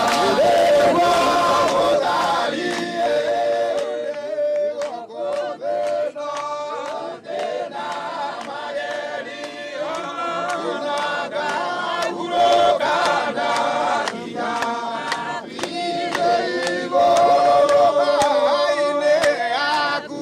Aine aku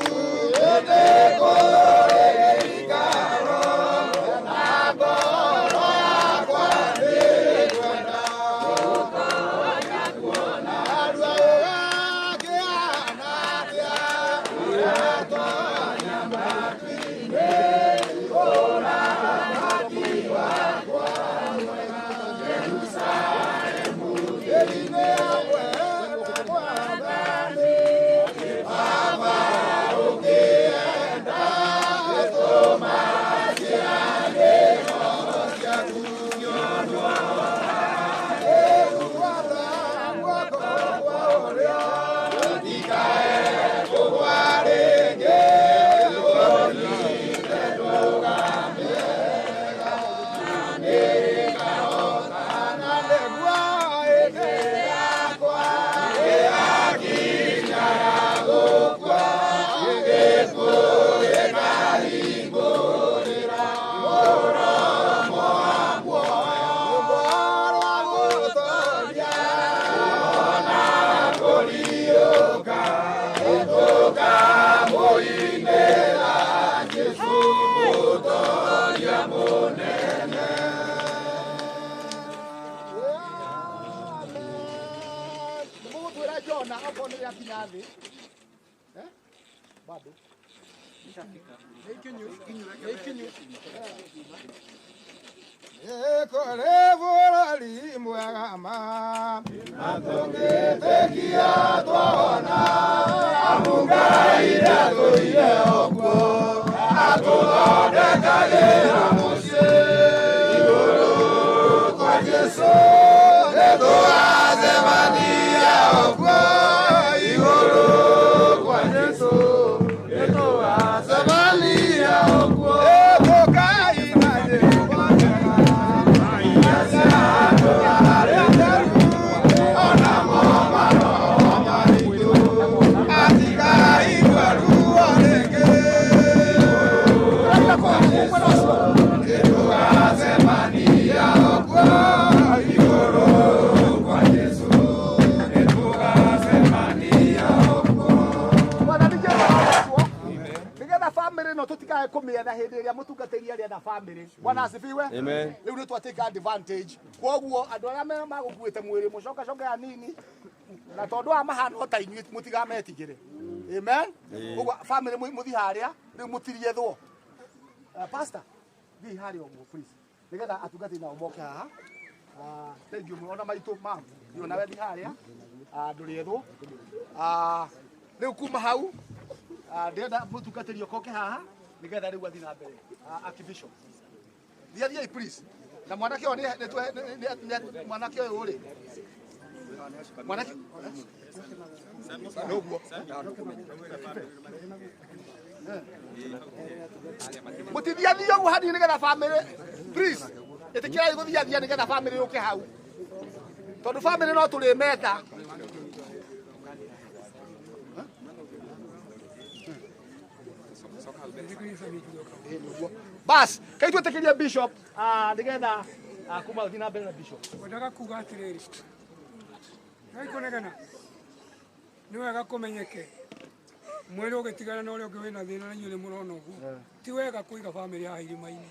bado. Ikinyu. Ekore burari mwagama atungitekia twona amungaire tuire okuo atuthondekagĩra mũciĩ igũrũ kwa Jesũ nĩtũgacemania okuo igũrũ kwa Jesũ nĩtũgacemania okuo tũkaina tutikae kumietha hindi iria mutungatiri arienda family. Bwana asifiwe. Amen. Riu ni twatake advantage. Koguo andu aria magukuite mwiri mucoka coka hanini na tondu wa mahana ta inyuĩ mutigametigire. Amen. Koguo family muthi haria riu mutiriethwo. Pastor, thi haria omo please. Nigetha atungati nao moke haha. Thank you ona maitu mamu. Ndio nawe thi haria. Nduriethwo. Riu kuma hau ndenda mutungatiri okoke haha nigetha riu athi na mbere Archbishop thiathia please na mwanake oyo ni mwanake oyo uri mwanake noguo mutithiathia uguo hani nigetha family please itikirai guthiathia nigetha family uke hau tondu family no turi meta bas kai twetekeria bishop nigetha kuma thina mbere na bishop wendaga kuga atiriri naikonegana nĩ wega kũmenyeke mwĩrĩ ũgĩtigana na ũrĩa ũngĩ wĩna thĩna na inyuĩ nĩ mũrona ũguo ti wega kũiga bamĩrĩ haha irima-inĩ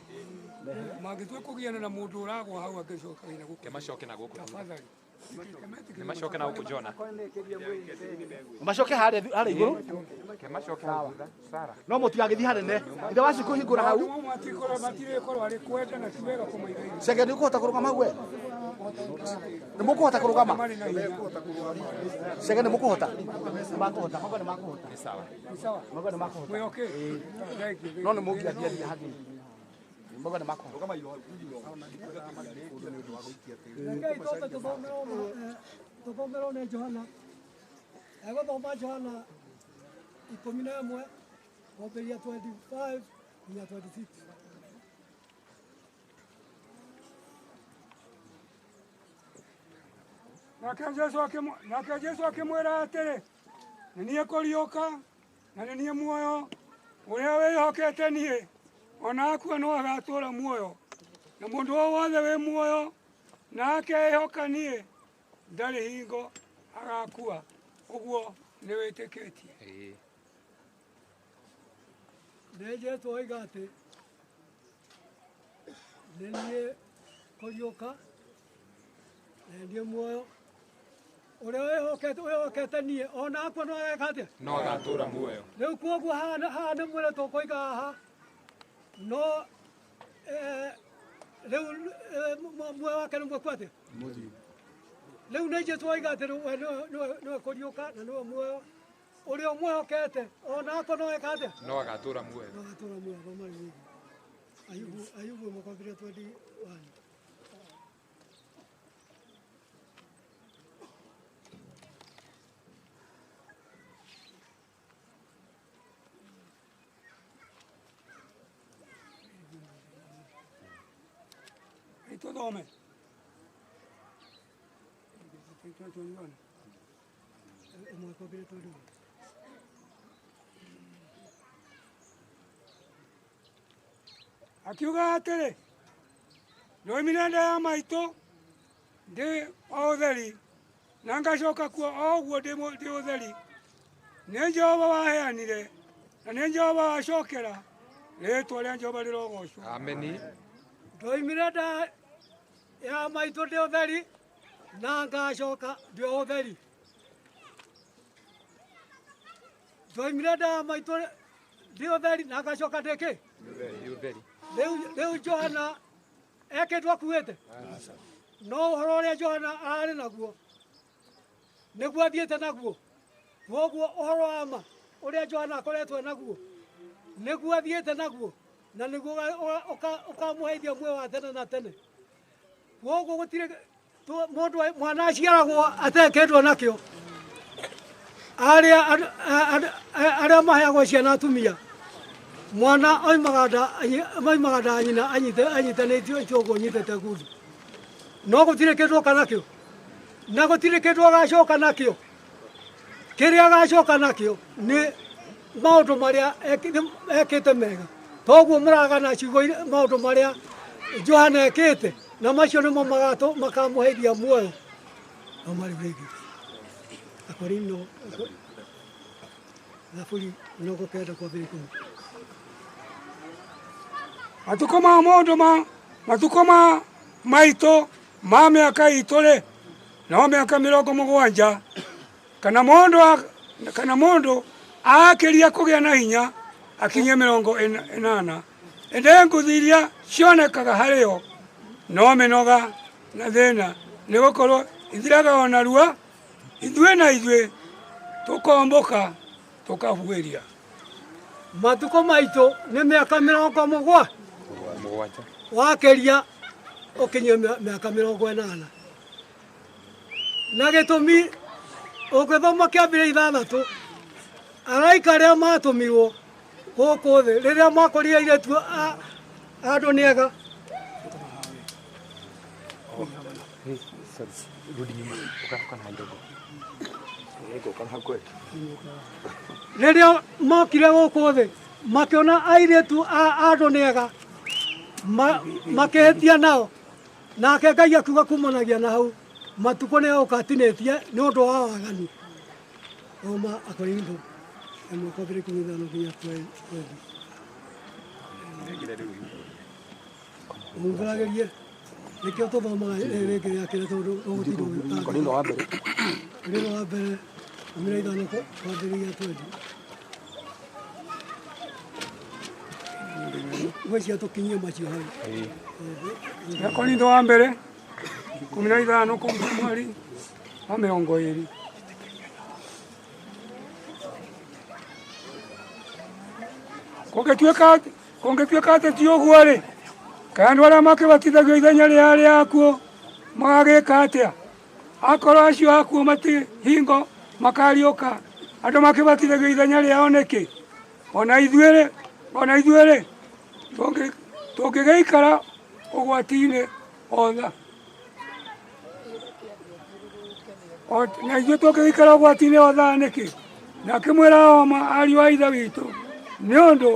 mangĩtua kũgiana na mũndũ ũragwa hau angĩcoka wĩna gũkũ macoke na gũkũ tafadhali macoke na gũkũ Jona macoke harĩa igũrũ macoke na thutha Sara no mũtigagithi hanene ithe waci kũhingũra hau matirĩkorwo arĩ kwenda na ti wega kũmaiga cenge nĩ ũkũhota kũrũgama gwe nĩ mũkũhota kũrũgama cenge nĩ mũkũhota makũhota mago nĩ makũhota ni sawa mago nĩ makũhota mwĩoke no nĩ mũngiathiathia hathi mago nĩ makũhota rũgama iro tũthomerwo nĩ Johana egũthoma Johana 11 kwambĩrĩria 25 nginya 26. nake Jesu akĩmwĩra atĩrĩ nĩ niĩ kũriũka na nĩ niĩ muoyo ũrĩa wĩhokete niĩ ona akua no agatũũra muoyo na mũndũ o wothe wĩ muoyo na akehoka niĩ ndarĩ hingo agakua ũguo nĩ wĩtĩkĩtie. nĩ Jesu oiga atĩ nĩ niĩ kũriũka na niĩ muoyo ũrĩa wĩhokete niĩ ona akua no ageka atĩa no agatũũra muoyo. Rĩu koguo haha nĩ mwĩrĩ tũkũiga haha no rĩu muoyo wake nĩ mwĩkũ atĩa rĩu nĩ Jesu oiga atĩ nĩwe kũriũka na nĩwe muoyo ũrĩa ũmwĩhokete ona akua no ageka atĩa no agatũũra muoyo. no agatũũra muoyo thoma rĩu Ayubu mũkwambĩrĩria 21. Tũthome akiuga atĩrĩ ndoimire nda ya maitũ ndĩ o ũtheri na ngacoka kuo o ũguo ndĩ ũtheri nĩ Jehova waheanire na nĩ Jehova wacokera rĩĩtwa rĩa Jehova rĩrogocwo. Ameni. Ndoimire nda ya maitũ ndĩ ũtheri na ngacoka ndĩ ũtheri. twaimire nda maitũ ndĩ ũtheri na ngacoka ndĩkĩ rĩu Johana ekĩndwo akuĩte no ũhoro ũrĩa Johana ararĩ naguo nĩguo athiĩte naguo koguo ũhoro wa ma ũrĩa Johana akoretwo naguo nĩguo athiĩte naguo na nĩguo ũkamũheithia muoyo wa tene na tene koguo gũtirĩ mũndũ mwana aciaragwo atekĩndwo nakĩo arĩa maheagwo ciana atumia mwana oimaga nda nyina anyitanĩtio ũguo nyitĩte guthi no gũtirĩ kĩndũ oka nakĩo na gũtirĩ kĩndũ agacoka nakĩo kĩrĩa agacoka nakĩo nĩ maũndũ marĩa ekĩte mega toguo mũragana ciugo maũndũ marĩa Johana ekĩte na macio nĩmo makamũheithia muoyo no marĩ rĩngĩ Akorino Thaburi mĩrongo kenda kwambĩrĩria ikũmi matukũ maitũ ma mĩaka itũ-rĩ no mĩaka 70 kana mũndũ akĩria kũgĩa na hinya akinyie 80 ĩndĩ ngũthi iria cionekaga harĩo no mĩnoga na thĩna nĩgũkorwo ithiraga o narua ithuĩ tũkomboka tũkabuĩria matukũ maitũ nĩ mĩaka 70 wakĩria ũkinyie mĩaka 80 na gĩtũmi ũngĩthoma kĩambĩrĩria 6 araika arĩa matũmirwo gũkũ thĩ rĩrĩa makorire airĩtu andũ nĩega rĩrĩa mokire gũkũ thĩ makĩona airĩtu andũ nĩega makĩhĩtia nao nake Ngai akiuga kumanagia na hau matukũ nĩgũka atinĩtie nĩ ũndũ wa waganu oma Akorintho ĩmwe kwambĩrĩria 15 nginya 20 mũngagĩrie nĩkĩo tũthomaga rĩngĩ rĩakĩra tondũ ũgũtindwo Korinto wa mbere 15 kwambĩrĩria 20 wecia tũkinyie macio hau Korinto wa mbere 15 kuuma mweri wa 20 kũngĩtuĩka atĩ ti ũguo-rĩ kaĩ andũ arĩa makĩbatithagio ithenya rĩa akuo magagĩka atĩa akorwo acio akuo hingo makariũka andũ makĩbatithagio ithenya rĩao nĩkĩ ona ithuĩ-rĩ tũngĩgĩikara ũgwati-inĩ otha na ithuĩ tũngĩgĩikara ũgwati-inĩ otha nĩkĩ na akĩmwĩra oma ariũ a ithe witũ nĩ ũndũ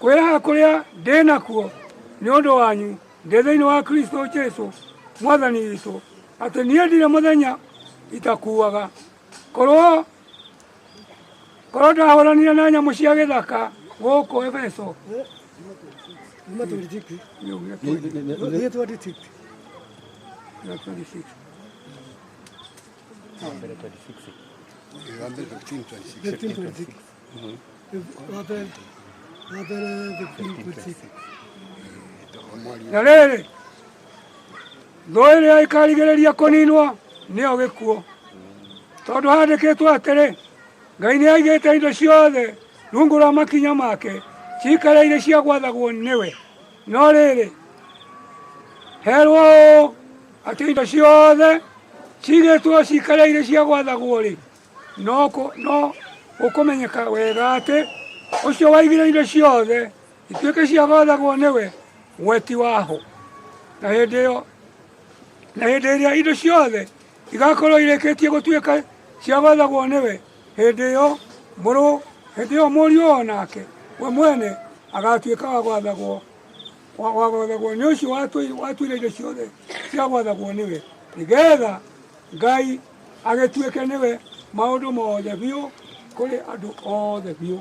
kwĩraha kũrĩa ndĩ nakuo nĩ ũndũ wanyu ndĩ thĩinĩ wa Kristo Jesũ mwathani witũ atĩ niĩ ndirĩ mũthenya itakuaga korwo ndahũranire na nyamũ cia gĩthaka gũkũ Efeso na rĩrĩ thũ ĩrĩa ĩkarigĩrĩria kũninwo nĩyo gĩkuũ tondũ handĩkĩtwo atĩrĩ Ngai nĩaigĩte indo ciothe rungu rwa makinya make ciikareire cia gwathagwo nĩwe no rĩrĩ herwo atĩ indo ciothe cigĩtwo ciikareire cia gwathagwo-rĩ no gũkũmenyeka wega atĩ ũcio waigire indo ciothe ituĩke cia gwathagwo nĩwe weti waho na hĩndĩ ĩrĩa indo ciothe igakorwo irĩkĩtie gũtuĩka cia gwathagwo nĩwe hĩndĩ ĩyo mũriũ o nake we mwene agatuĩka wa gwathagwo nĩ ũcio watuire indo ciothe cia gwathagwo nĩwe nĩgetha Ngai agĩtuĩke nĩwe maũndũ mothe biũ kũrĩ andũ othe biũ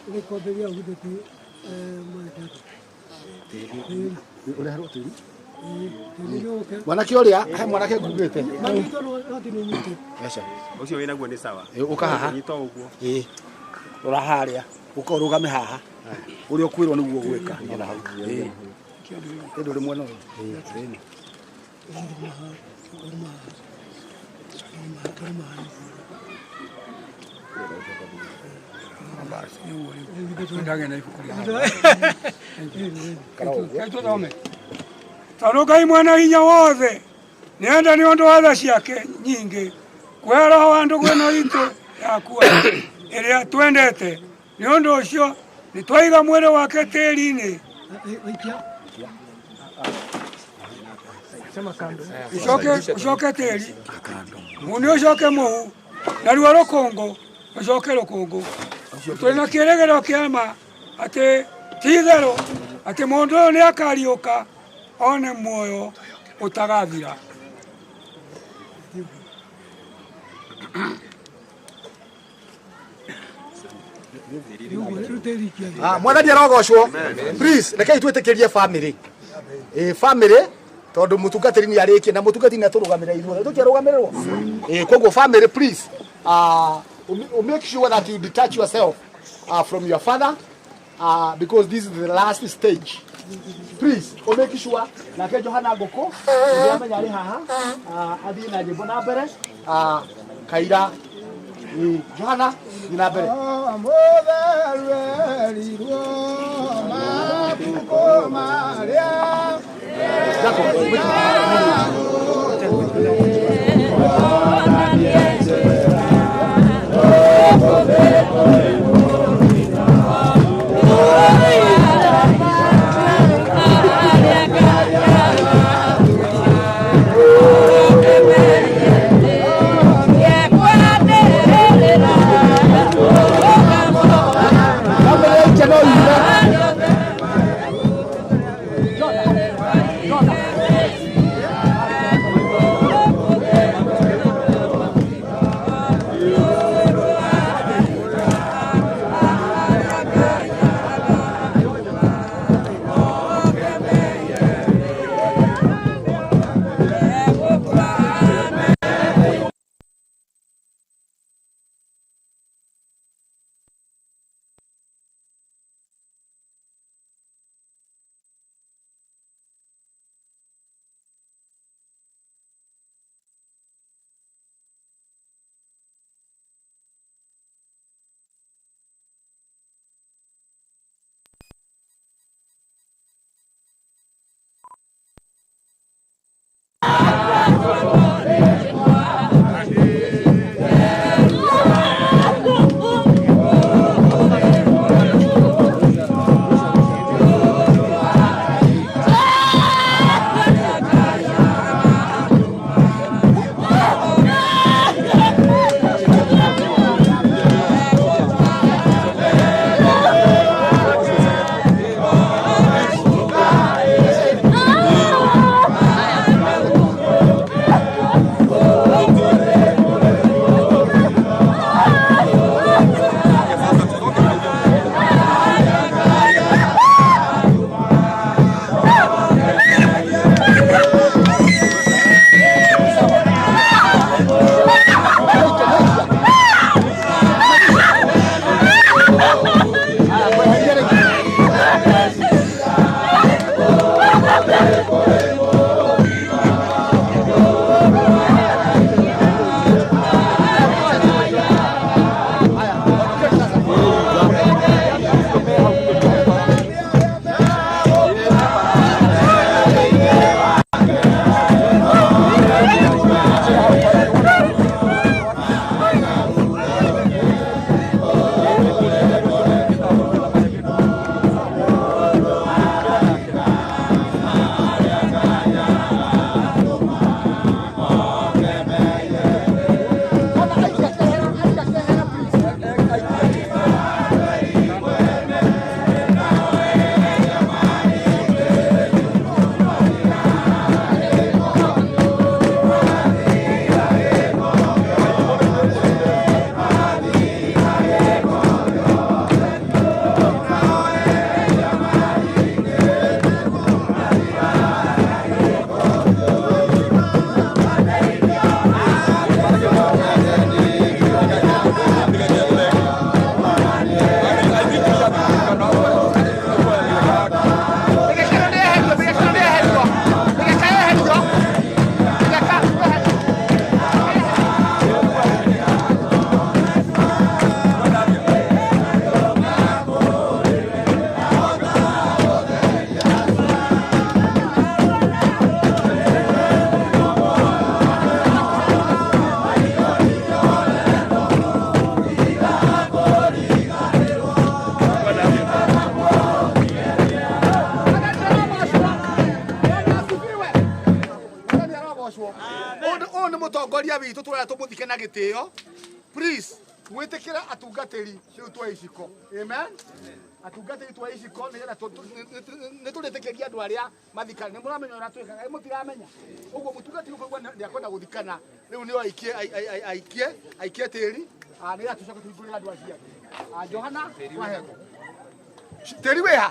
Nĩkwambĩrĩria gũthĩti marĩkatũ. Ũreherwo tĩri? Tĩri nĩũke. Mwanake ũrĩa, he mwanake ngugĩte. Manyitwo no ti nĩnyitĩte. Aca. Ũcio wĩ naguo nĩ sawa. Ũka haha. Nyita ũguo. Rora harĩa. Ũka ũrũgame haha. Ũrĩa ũkwĩrwo nĩguo gwĩka. Ĩndũ rĩmwe no. Tondũ Ngai mwena hinya wothe nĩenda nĩ ũndũ wa tha ciake nyingĩ kũhe roho wa ndũgũ ĩno itũ yakua ĩrĩa twendete. Nĩ ũndũ ũcio nĩ twaiga mwĩrĩ wake tĩri-inĩ ũcoke tĩri, mũni ũcoke mũhu, naruo rũkũngũ ũcoke rũkũngũ. Tũrĩ na kĩĩrĩgĩrĩro kĩa ma atĩ ti-itherũ atĩ mũndũ ũyũ nĩ akariũka one muoyo ũtagathira. Mwathani arogocwo. Please rekei twĩtĩkĩrie family. Family tondũ mũtungatĩri nĩ arĩkie na mũtungatĩri nĩ atũrũgamĩrĩra ithuothe. Tũkĩrũgamĩrĩrwo. Koguo family please make sure that you detach yourself from your father because this is the last stage. Please make sure nake Johana Ngũkũ nĩ amenya arĩ haha athiĩ na nyĩmbo na mbere Kaira Johana thiĩ na mbere. witũ tũrĩa tũmũthike na gĩtĩo. Please, mwĩtĩkĩre atungatĩri rĩu twa iciko. Amen. Atungatĩri twa iciko nĩgetha nĩtũrĩtĩkĩria andũ arĩa mathikana. Nĩmũramenya ũrĩa twĩkaga, mũtiramenya. Ũguo mũtungatĩri ũkauga nĩakwenda gũthikana. Rĩu nĩo aikie tĩri. Nĩgetha tũcoke tũhingũrĩre andũ acio. Johana, wahego. Tĩri wĩha?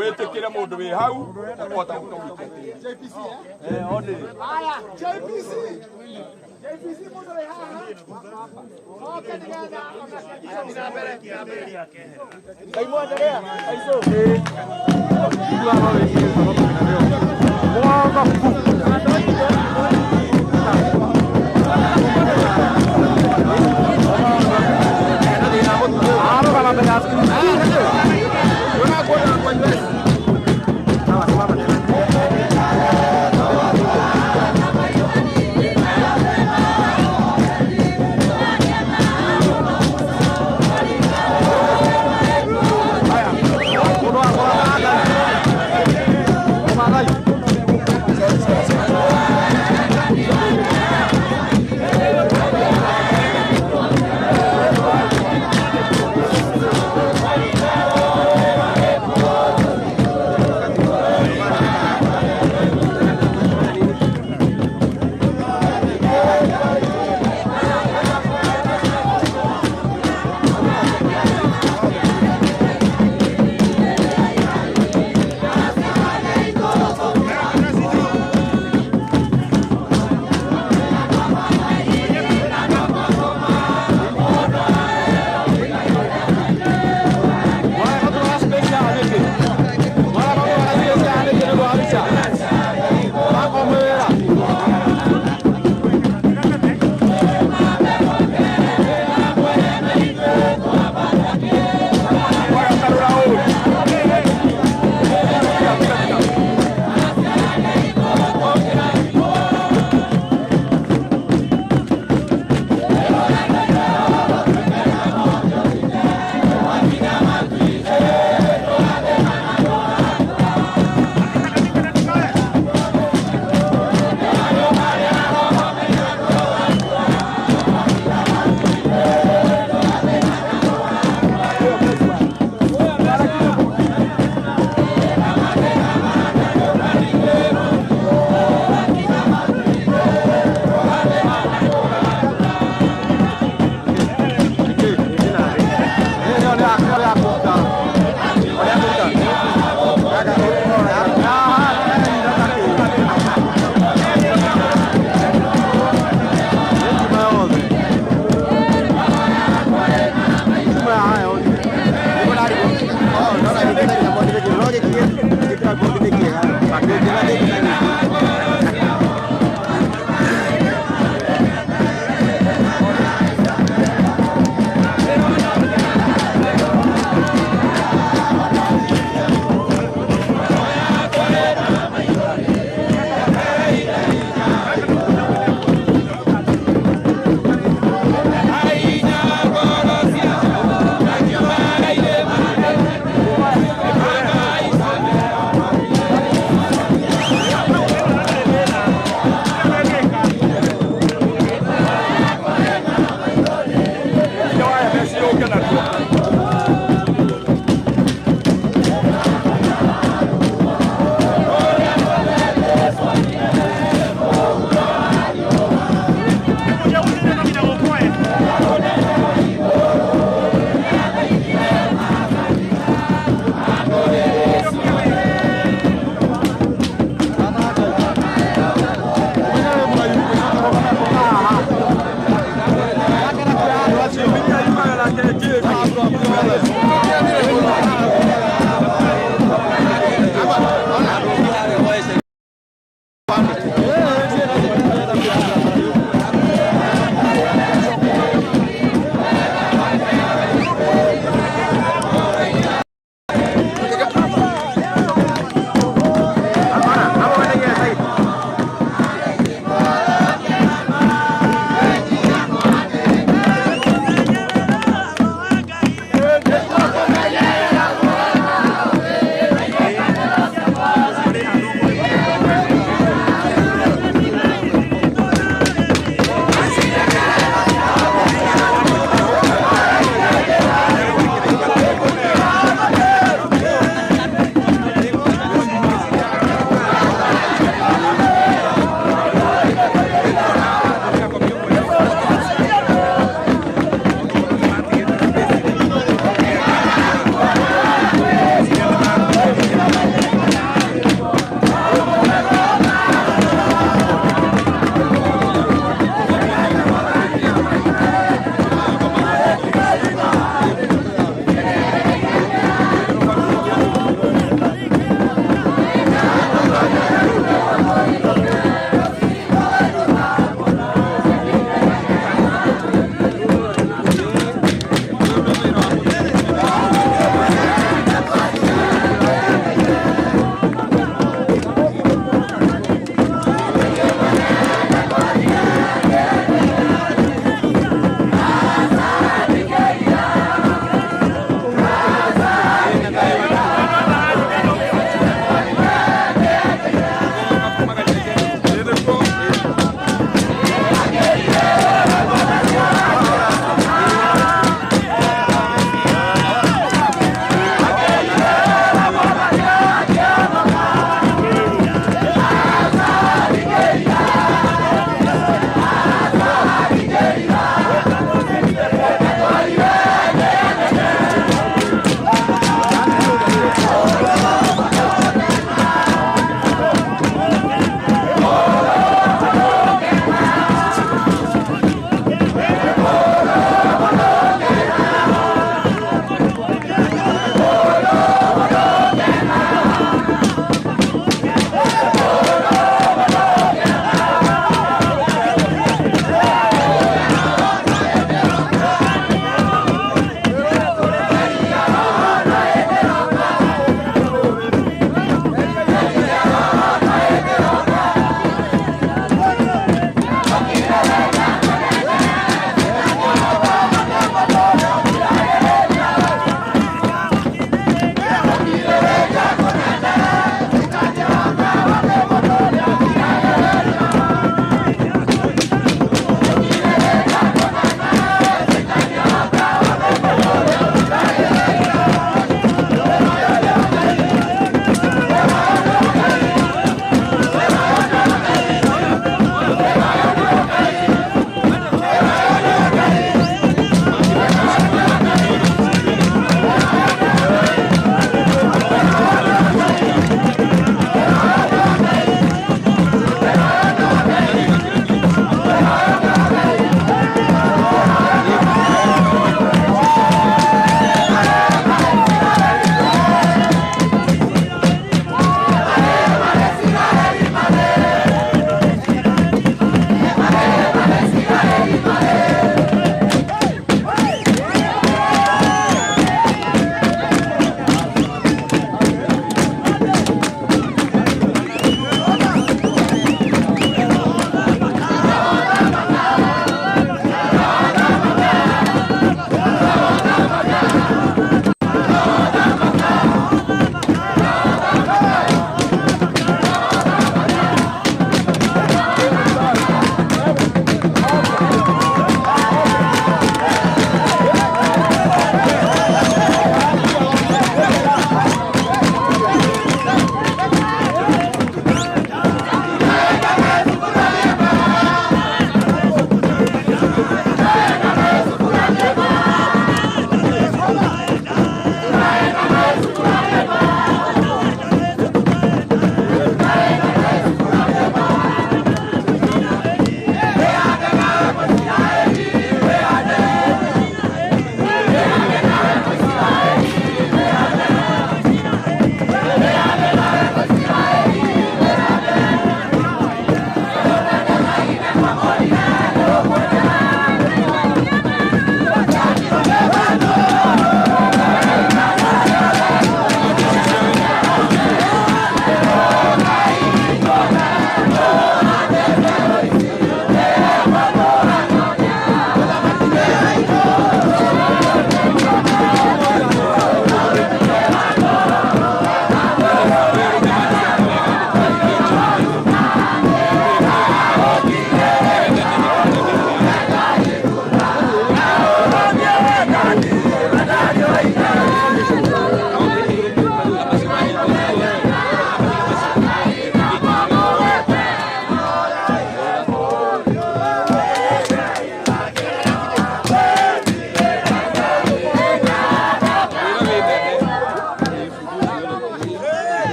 Wĩtĩkĩre mũndũ wĩ hau ũkũhota gũtũgĩkia tĩri. JPC Only. Haya, JPC. JPC mũndũ wĩ haha. Oke nĩgetha ona mbere. Kaimũ endelea. Aiso. Haya,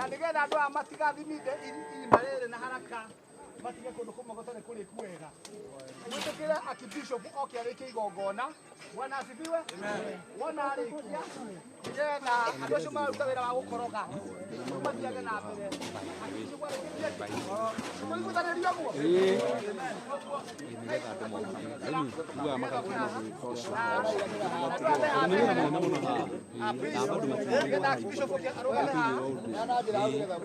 na nigetha andu aya matigathiminde irima rĩrĩ na haraka matige kũndũ kũmwe gũtarĩ kũrĩku wega mwĩtĩkĩre akibishop oke arĩkie igongona. Bwana asifiwe. Wona arĩkia nigetha andũ acio mararuta wĩra wa gũkoroga mathiage na mbere. Tũiguithanĩria ũguo.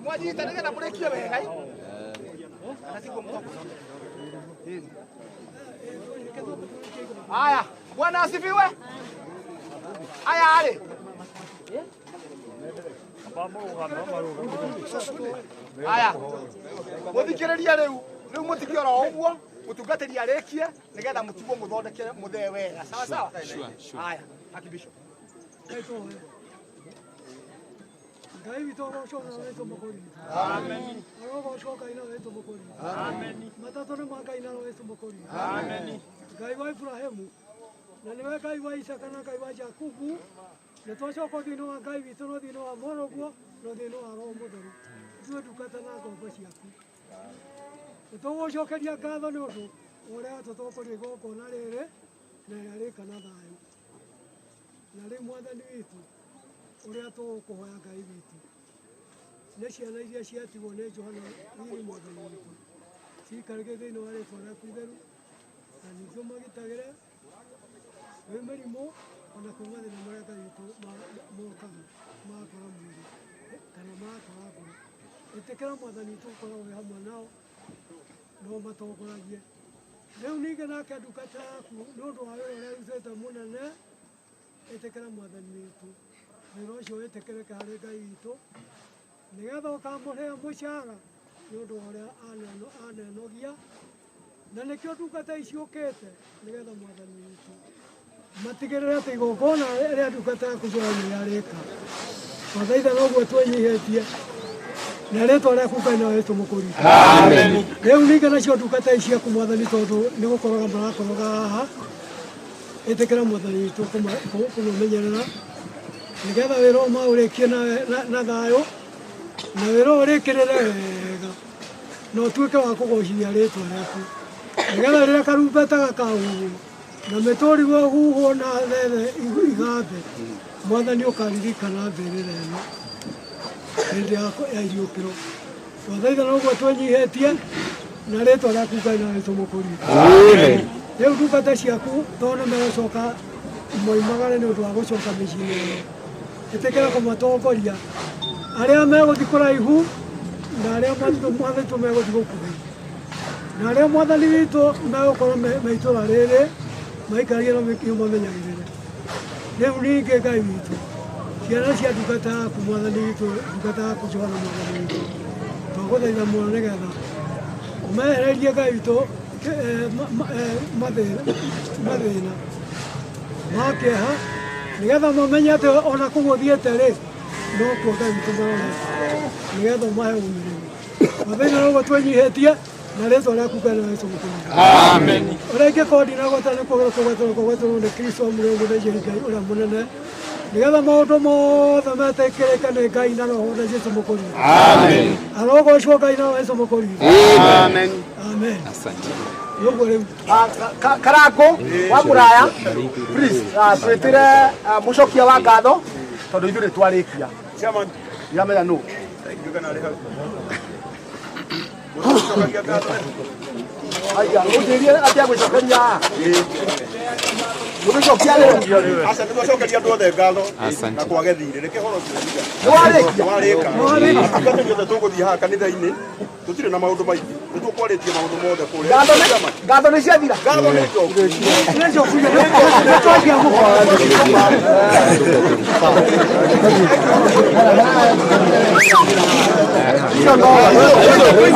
Mwanyita nigetha mũrĩkie wega. Haya, Bwana asifiwe. Haya ale. Haya. Muthikiriria riu mutigiora uguo, mutungatiri arikie nigetha mutigwo muthondekere muthee wega. Sawa sawa? Haya, akibishop. Ngai witũ ũrocona wetwo mũkũri. Amen. Ũrogocoka ina wetwo mũkũri. Amen. Matatũ nĩ ma Ngai na wetwo mũkũri. Amen. Ngai wa Ibrahimu na nĩwe Ngai wa Isaka na Ngai wa Jakubu. Nĩ twacoka thĩinĩ wa Ngai witũ no thĩinĩ wa Mũrũguo no thĩinĩ wa Roho Mũtheru. Ithuĩ ndungata na ngombo ciaku. Nĩ tũgũcokeria ngatho nĩ ũndũ ũrĩa tũtongoria igongona rĩrĩ na rĩarĩka na thayũ. Na rĩu Mwathani witũ ũrĩa tũkũhoya Ngai witũ nĩ ciana iria ciatigwo nĩ Johana rĩrĩ Mwathani witũ ciikarĩke thĩinĩ wa rĩtwa rĩaku itheru na ningĩ ũmagitagĩre kwĩ mĩrimũ ona kwĩ mathĩna marĩa Ngai witũ mokaga makora mwĩrĩ kana makora ngoro. Ĩtĩkĩra Mwathani witũ ũkorwo wĩ hamwe nao no matongoragie. Rĩu ningĩ nake ndungata yaku nĩ ũndũ wa wĩra ũrĩa arutĩte mũnene ĩtĩkĩra Mwathani witũ wĩra ũcio wĩtĩkĩrĩke harĩ Ngai witũ nĩgetha ũkamũhe mũcara nĩ ũndũ wa ũrĩa anenogia na nĩkĩo ndungata ici ũkĩte nĩgetha Mwathani witũ matigĩrĩre atĩ igongona rĩa ndungata yaku nĩrĩarĩka. Mathaitha noguo twĩnyihĩtie na rĩtwa rĩaku Ngai na wetwo mũkũri. Amen. Rĩu ningĩ nacio ndungata ici ciaku Mwathani tondũ nĩ gũkoroga marakoroga haha ĩtĩkĩra Mwathani witũ kũmũmenyerera nigetha wĩra ũyũ maũrĩkie na thayũ na wĩra ũyũ ũrĩkĩrĩre wega na ũtuĩke wa kũgocithia rĩtwa rĩaku nigetha rĩrĩa karumbeta gakahuhwo na mĩtũrigwo ĩhuhwo na thethe igambe Mwathani ũkaririkana mbĩrĩra ĩno hĩndĩ ya iriũkĩro. Twathaitha noguo twĩnyihĩtie na rĩtwa rĩaku Ngai na wetwo mũkũri. Rĩu ndungata ciaku tondũ nĩmegũcoka moimagare nĩ ũndũ wa gũcoka mĩciĩ-inĩ ĩno ĩtĩkĩra kũmatongoria arĩa megũthiĩ kũraihu na arĩa Mwathani witũ megũthiĩ gũkuhĩ na arĩa Mwathani witũ megũkorwo me itũũra rĩrĩ maikaragie na mamenyagĩrĩre. Rĩu ningĩ Ngai witũ ciana cia ndungata yaku Mwathani witũ ndungata yaku Johana Mwathani witũ twagũthaitha mũno nĩgetha ũmehererie Ngai witũ mathĩna ma kĩeha nĩgetha mamenye atĩ ona kũu ũthiĩte-rĩ no kuo Ngai witũ maronete nĩgetha ũmahe ũmĩrĩru. Mathĩna noguo twĩnyihĩtie na rĩtwa rĩaku Ngai na wetwo mũkũri. Amen. Ũrĩa ingĩkorwo ndinagweta nĩ kũgwetwo nĩ Kristo mũrĩa mũthĩnjĩri Ngai ũrĩa mũnene nĩgetha maũndũ mothe metĩkĩrĩke nĩ Ngai na Roho na Jesũ mũkũri. Amen. Arogocwo Ngai na Jesũ mũkũri. Amen. Amen. Asante. Yogo rĩu Karango wa Mũraya please twĩtĩre mũcokia wa ngatho tondũ ithuĩ nĩtwarĩkia. Chairman yamenya nũ aya ũnjĩrie atĩa gwĩcokeria mũgĩcokia rĩu aca nĩgũcokeria andũ othe ngatho na kwage thirĩ reke horo nĩwarĩka ngatũthiĩ tũgũthiĩ haha kanitha-inĩ tũtirĩ na maũndũ maingĩ nĩtũkwarĩtie maũndũ mothe kũrĩa ngatho nĩ ciathira ngatho nĩ I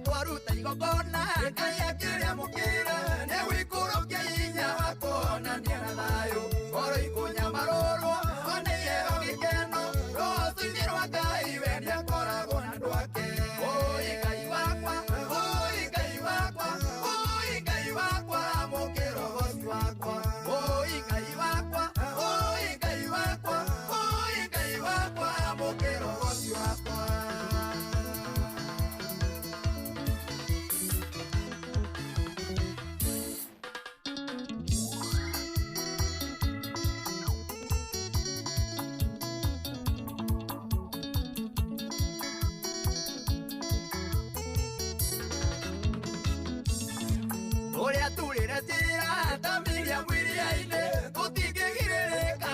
twaruta igongona Ngai akĩrĩamũkĩra nĩ wĩikũrũkia hinya wa kuonania na thayũ ngoro ikũnyamarũrwo